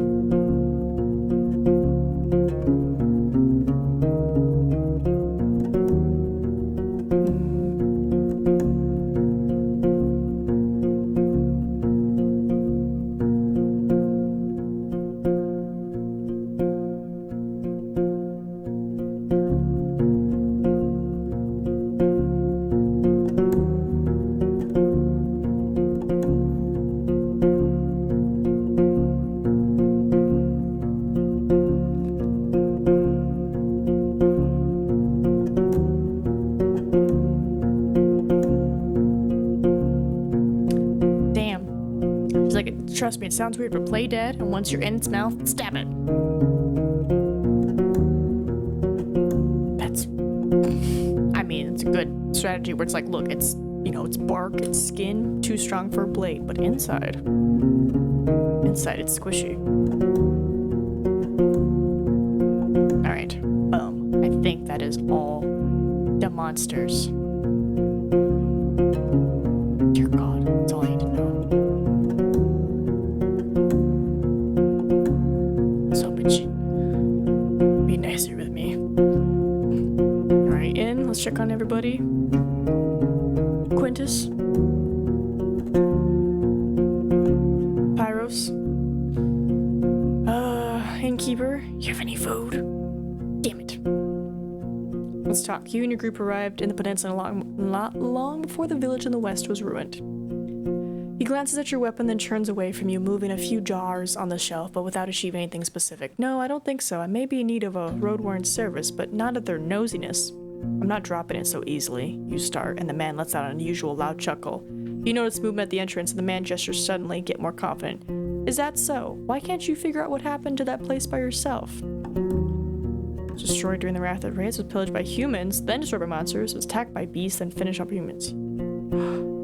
Trust me, it sounds weird, but play dead, and once you're in its mouth, stab it. I mean, it's a good strategy where it's like, look, it's, you know, it's bark, it's skin, too strong for a blade, but inside it's squishy. Alright, I think that is all the monsters. Dear God, that's all I need to know. Be nicer with me. Alright, in. Let's check on everybody. Quintus. Pyros. Innkeeper. You have any food? Damn it. Let's talk. You and your group arrived in the peninsula long before the village in the west was ruined. He glances at your weapon, then turns away from you, moving a few jars on the shelf, but without achieving anything specific. No, I don't think so. I may be in need of a Roadwarden service, but not at their nosiness. I'm not dropping it so easily. You start, and the man lets out an unusual loud chuckle. You notice movement at the entrance, and the man gestures suddenly, get more confident. Is that so? Why can't you figure out what happened to that place by yourself? It was destroyed during the Wrath of Raids, was pillaged by humans, then destroyed by monsters, was attacked by beasts, then finished up humans.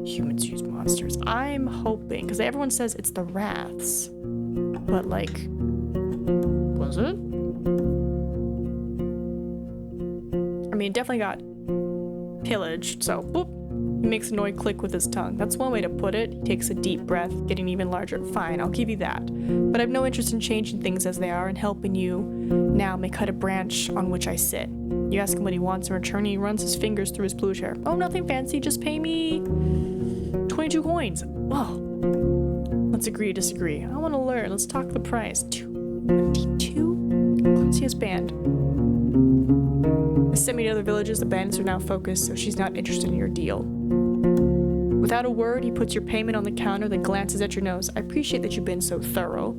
Humans use monsters. I'm hoping, because everyone says it's the Wraths. But, like, was it? I mean, it definitely got pillaged, so, boop. He makes a annoyed click with his tongue. That's one way to put it. He takes a deep breath, getting even larger. Fine, I'll give you that. But I have no interest in changing things as they are, and helping you now may cut a branch on which I sit. You ask him what he wants in return, and he runs his fingers through his blue hair. Oh, nothing fancy, just pay me 22 coins. Oh. Let's agree to disagree. I want to learn. Let's talk the price. 22? Classiest band. As sent me to other villages, the bandits are now focused, so she's not interested in your deal. Without a word, he puts your payment on the counter, then glances at your nose. I appreciate that you've been so thorough.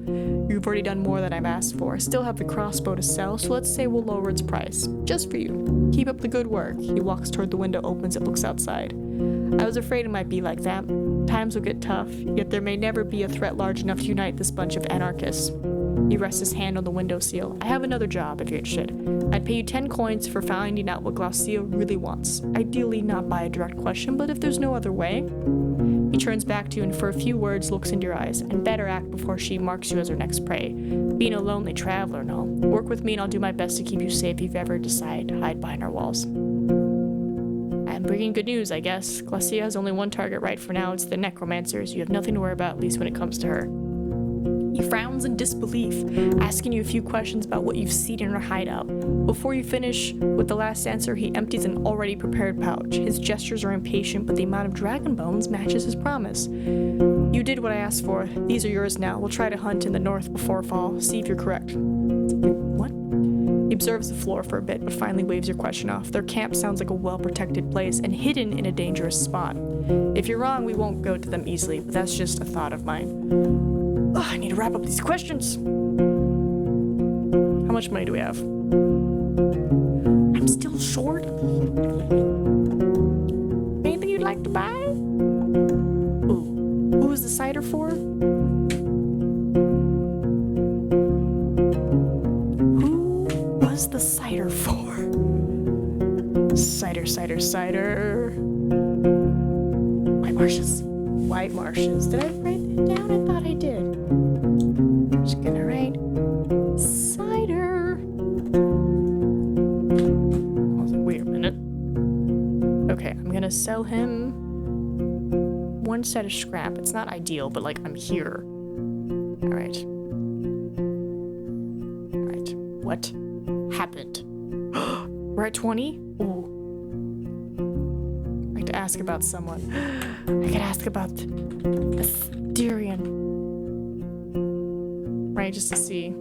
You've already done more than I've asked for. I still have the crossbow to sell, so let's say we'll lower its price. Just for you. Keep up the good work. He walks toward the window, opens it, looks outside. I was afraid it might be like that. Times will get tough, yet there may never be a threat large enough to unite this bunch of anarchists. He rests his hand on the windowsill. I have another job if you're interested. I'd pay you 10 coins for finding out what Glacia really wants. Ideally not by a direct question, but if there's no other way. He turns back to you and for a few words looks into your eyes, and better act before she marks you as her next prey. Being a lonely traveler and all. Work with me and I'll do my best to keep you safe if you ever decide to hide behind our walls. I'm bringing good news, I guess. Glacia has only one target right for now. It's the necromancers. You have nothing to worry about, at least when it comes to her. He frowns in disbelief, asking you a few questions about what you've seen in her hideout. Before you finish with the last answer, he empties an already prepared pouch. His gestures are impatient, but the amount of dragon bones matches his promise. You did what I asked for. These are yours now. We'll try to hunt in the north before fall. See if you're correct. What? He observes the floor for a bit, but finally waves your question off. Their camp sounds like a well-protected place and hidden in a dangerous spot. If you're wrong, we won't go to them easily, but that's just a thought of mine. Ugh, I need to wrap up these questions. How much money do we have? I'm still short. Anything you'd like to buy? Ooh, who is the cider for? Who was the cider for? Cider, cider, cider. White marshes. White marshes. Did I write it down? I thought I did. Just gonna write cider. I was like, wait a minute. Okay, I'm gonna sell him one set of scrap. It's not ideal, but like I'm here. Alright. Alright. What happened? We're at 20? Ooh. I'd like to ask about someone. I could ask about Asterion. Right, just to see.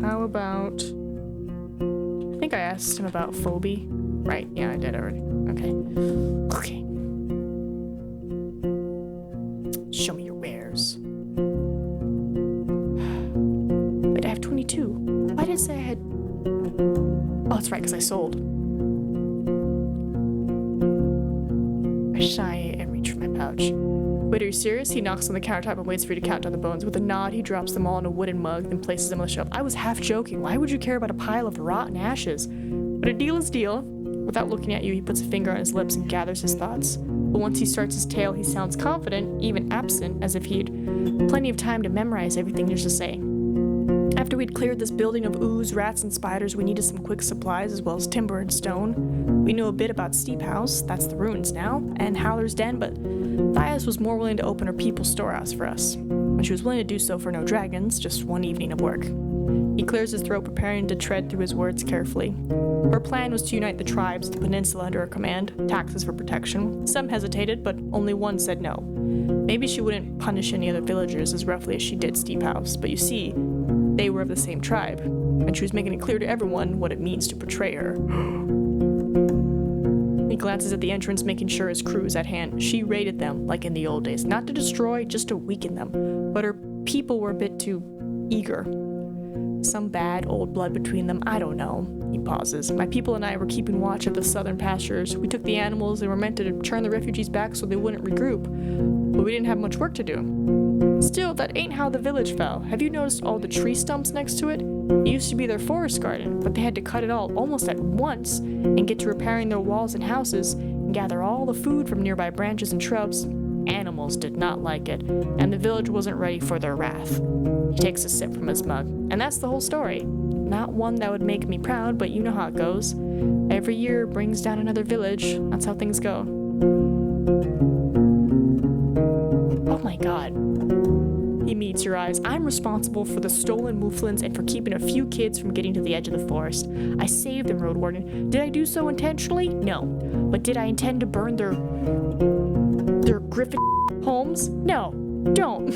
How about... I think I asked him about Phoebe. Right, yeah, I did already. Okay. Okay. Show me your wares. Wait, I have 22. Why did I say I had... Oh, that's right, because I sold. I sigh and reach for my pouch. Wait, are you serious? He knocks on the countertop and waits for you to count down the bones. With a nod, he drops them all in a wooden mug, then places them on the shelf. I was half joking. Why would you care about a pile of rotten ashes? But a deal is deal. Without looking at you, he puts a finger on his lips and gathers his thoughts. But once he starts his tale, he sounds confident, even absent, as if he'd plenty of time to memorize everything there's to say. After we'd cleared this building of ooze, rats, and spiders, we needed some quick supplies as well as timber and stone. We knew a bit about Steep House, that's the ruins now, and Howler's Den, but Thias was more willing to open her people's storehouse for us. And she was willing to do so for no dragons, just one evening of work. He clears his throat, preparing to tread through his words carefully. Her plan was to unite the tribes of the peninsula under her command, taxes for protection. Some hesitated, but only one said no. Maybe she wouldn't punish any other villagers as roughly as she did Steep House, but you see, they were of the same tribe, and she was making it clear to everyone what it means to betray her. He glances at the entrance, making sure his crew is at hand. She raided them, like in the old days, not to destroy, just to weaken them. But her people were a bit too eager. Some bad old blood between them, I don't know. He pauses. My people and I were keeping watch at the southern pastures. We took the animals and were meant to turn the refugees back so they wouldn't regroup. But we didn't have much work to do. Still, that ain't how the village fell. Have you noticed all the tree stumps next to it? It used to be their forest garden, but they had to cut it all almost at once and get to repairing their walls and houses and gather all the food from nearby branches and shrubs. Animals did not like it, and the village wasn't ready for their wrath. He takes a sip from his mug, and that's the whole story. Not one that would make me proud, but you know how it goes. Every year brings down another village. That's how things go. Oh my god. He meets your eyes. I'm responsible for the stolen mouflons and for keeping a few kids from getting to the edge of the forest. I saved them, Roadwarden. Did I do so intentionally? No. But did I intend to burn their griffin homes? No. Don't.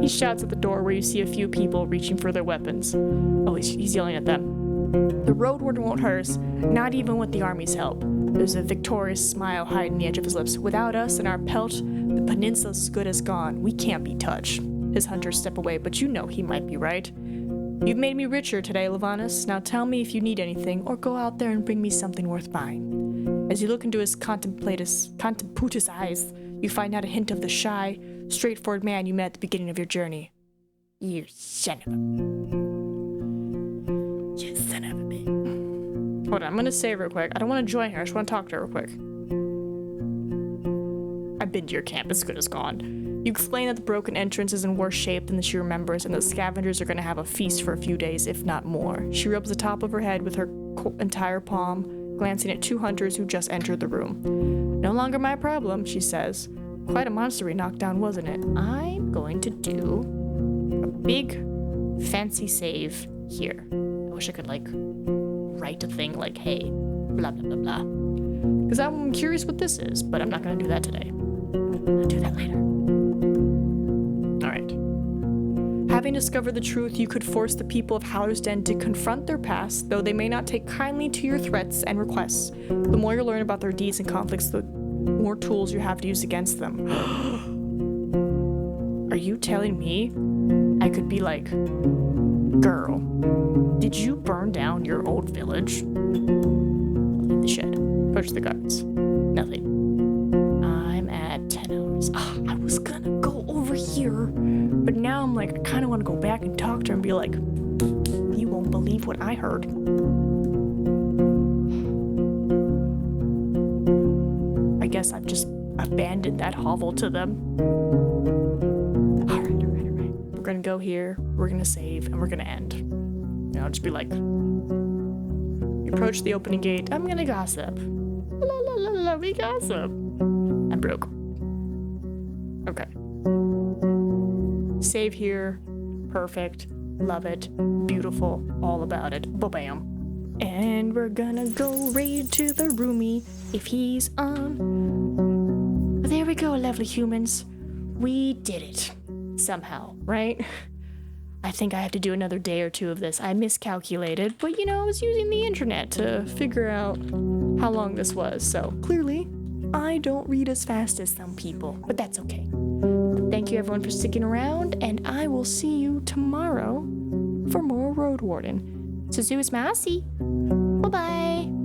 He shouts at the door where you see a few people reaching for their weapons. Oh, he's yelling at them. The Roadwarden won't hurt us, not even with the army's help. There's a victorious smile hiding the edge of his lips. Without us and our pelt, the peninsula's as good as gone. We can't be touched. His hunters step away, but you know he might be right. You've made me richer today, Levanus. Now tell me if you need anything, or go out there and bring me something worth buying. As you look into his contemplatus eyes, you find out a hint of the shy, straightforward man you met at the beginning of your journey. You son of a... You son of a bitch. Hold on, I'm gonna save real quick. I don't want to join her. I just want to talk to her real quick. I've been to your camp. It's good as gone. You explain that the broken entrance is in worse shape than she remembers, and the scavengers are gonna have a feast for a few days, if not more. She rubs the top of her head with her entire palm, glancing at 2 hunters who just entered the room. No longer my problem, she says. Quite a monster we knocked down, wasn't it? I'm going to do a big, fancy save here. I wish I could, like, write a thing like, hey, blah, blah, blah, blah. Because I'm curious what this is, but I'm not going to do that today. I'll do that later. Alright. Having discovered the truth, you could force the people of Howler's Den to confront their past, though they may not take kindly to your threats and requests. The more you learn about their deeds and conflicts, the more tools you have to use against them. Are you telling me I could be like, girl, did you burn down your old village? Leave the shed. Approach the guards. Nothing. I'm at 10 hours. I was gonna go over here, but now I'm like, I kind of want to go back and talk to her and be like, you won't believe what I heard. I guess I've just abandoned that hovel to them. All right. We're gonna go here, we're gonna save, and we're gonna end. And I'll just be like, you approach the opening gate, I'm gonna gossip. La la la la, we gossip. I'm broke. Okay. Save here, perfect, love it, beautiful, all about it, ba-bam. And we're gonna go raid to the roomie if he's on. There we go, lovely humans. We did it. Somehow, right? I think I have to do another day or two of this. I miscalculated, but you know, I was using the internet to figure out how long this was. So clearly, I don't read as fast as some people, but that's okay. Thank you everyone for sticking around, and I will see you tomorrow for more Roadwarden. Suzu is Massey. Bye-bye.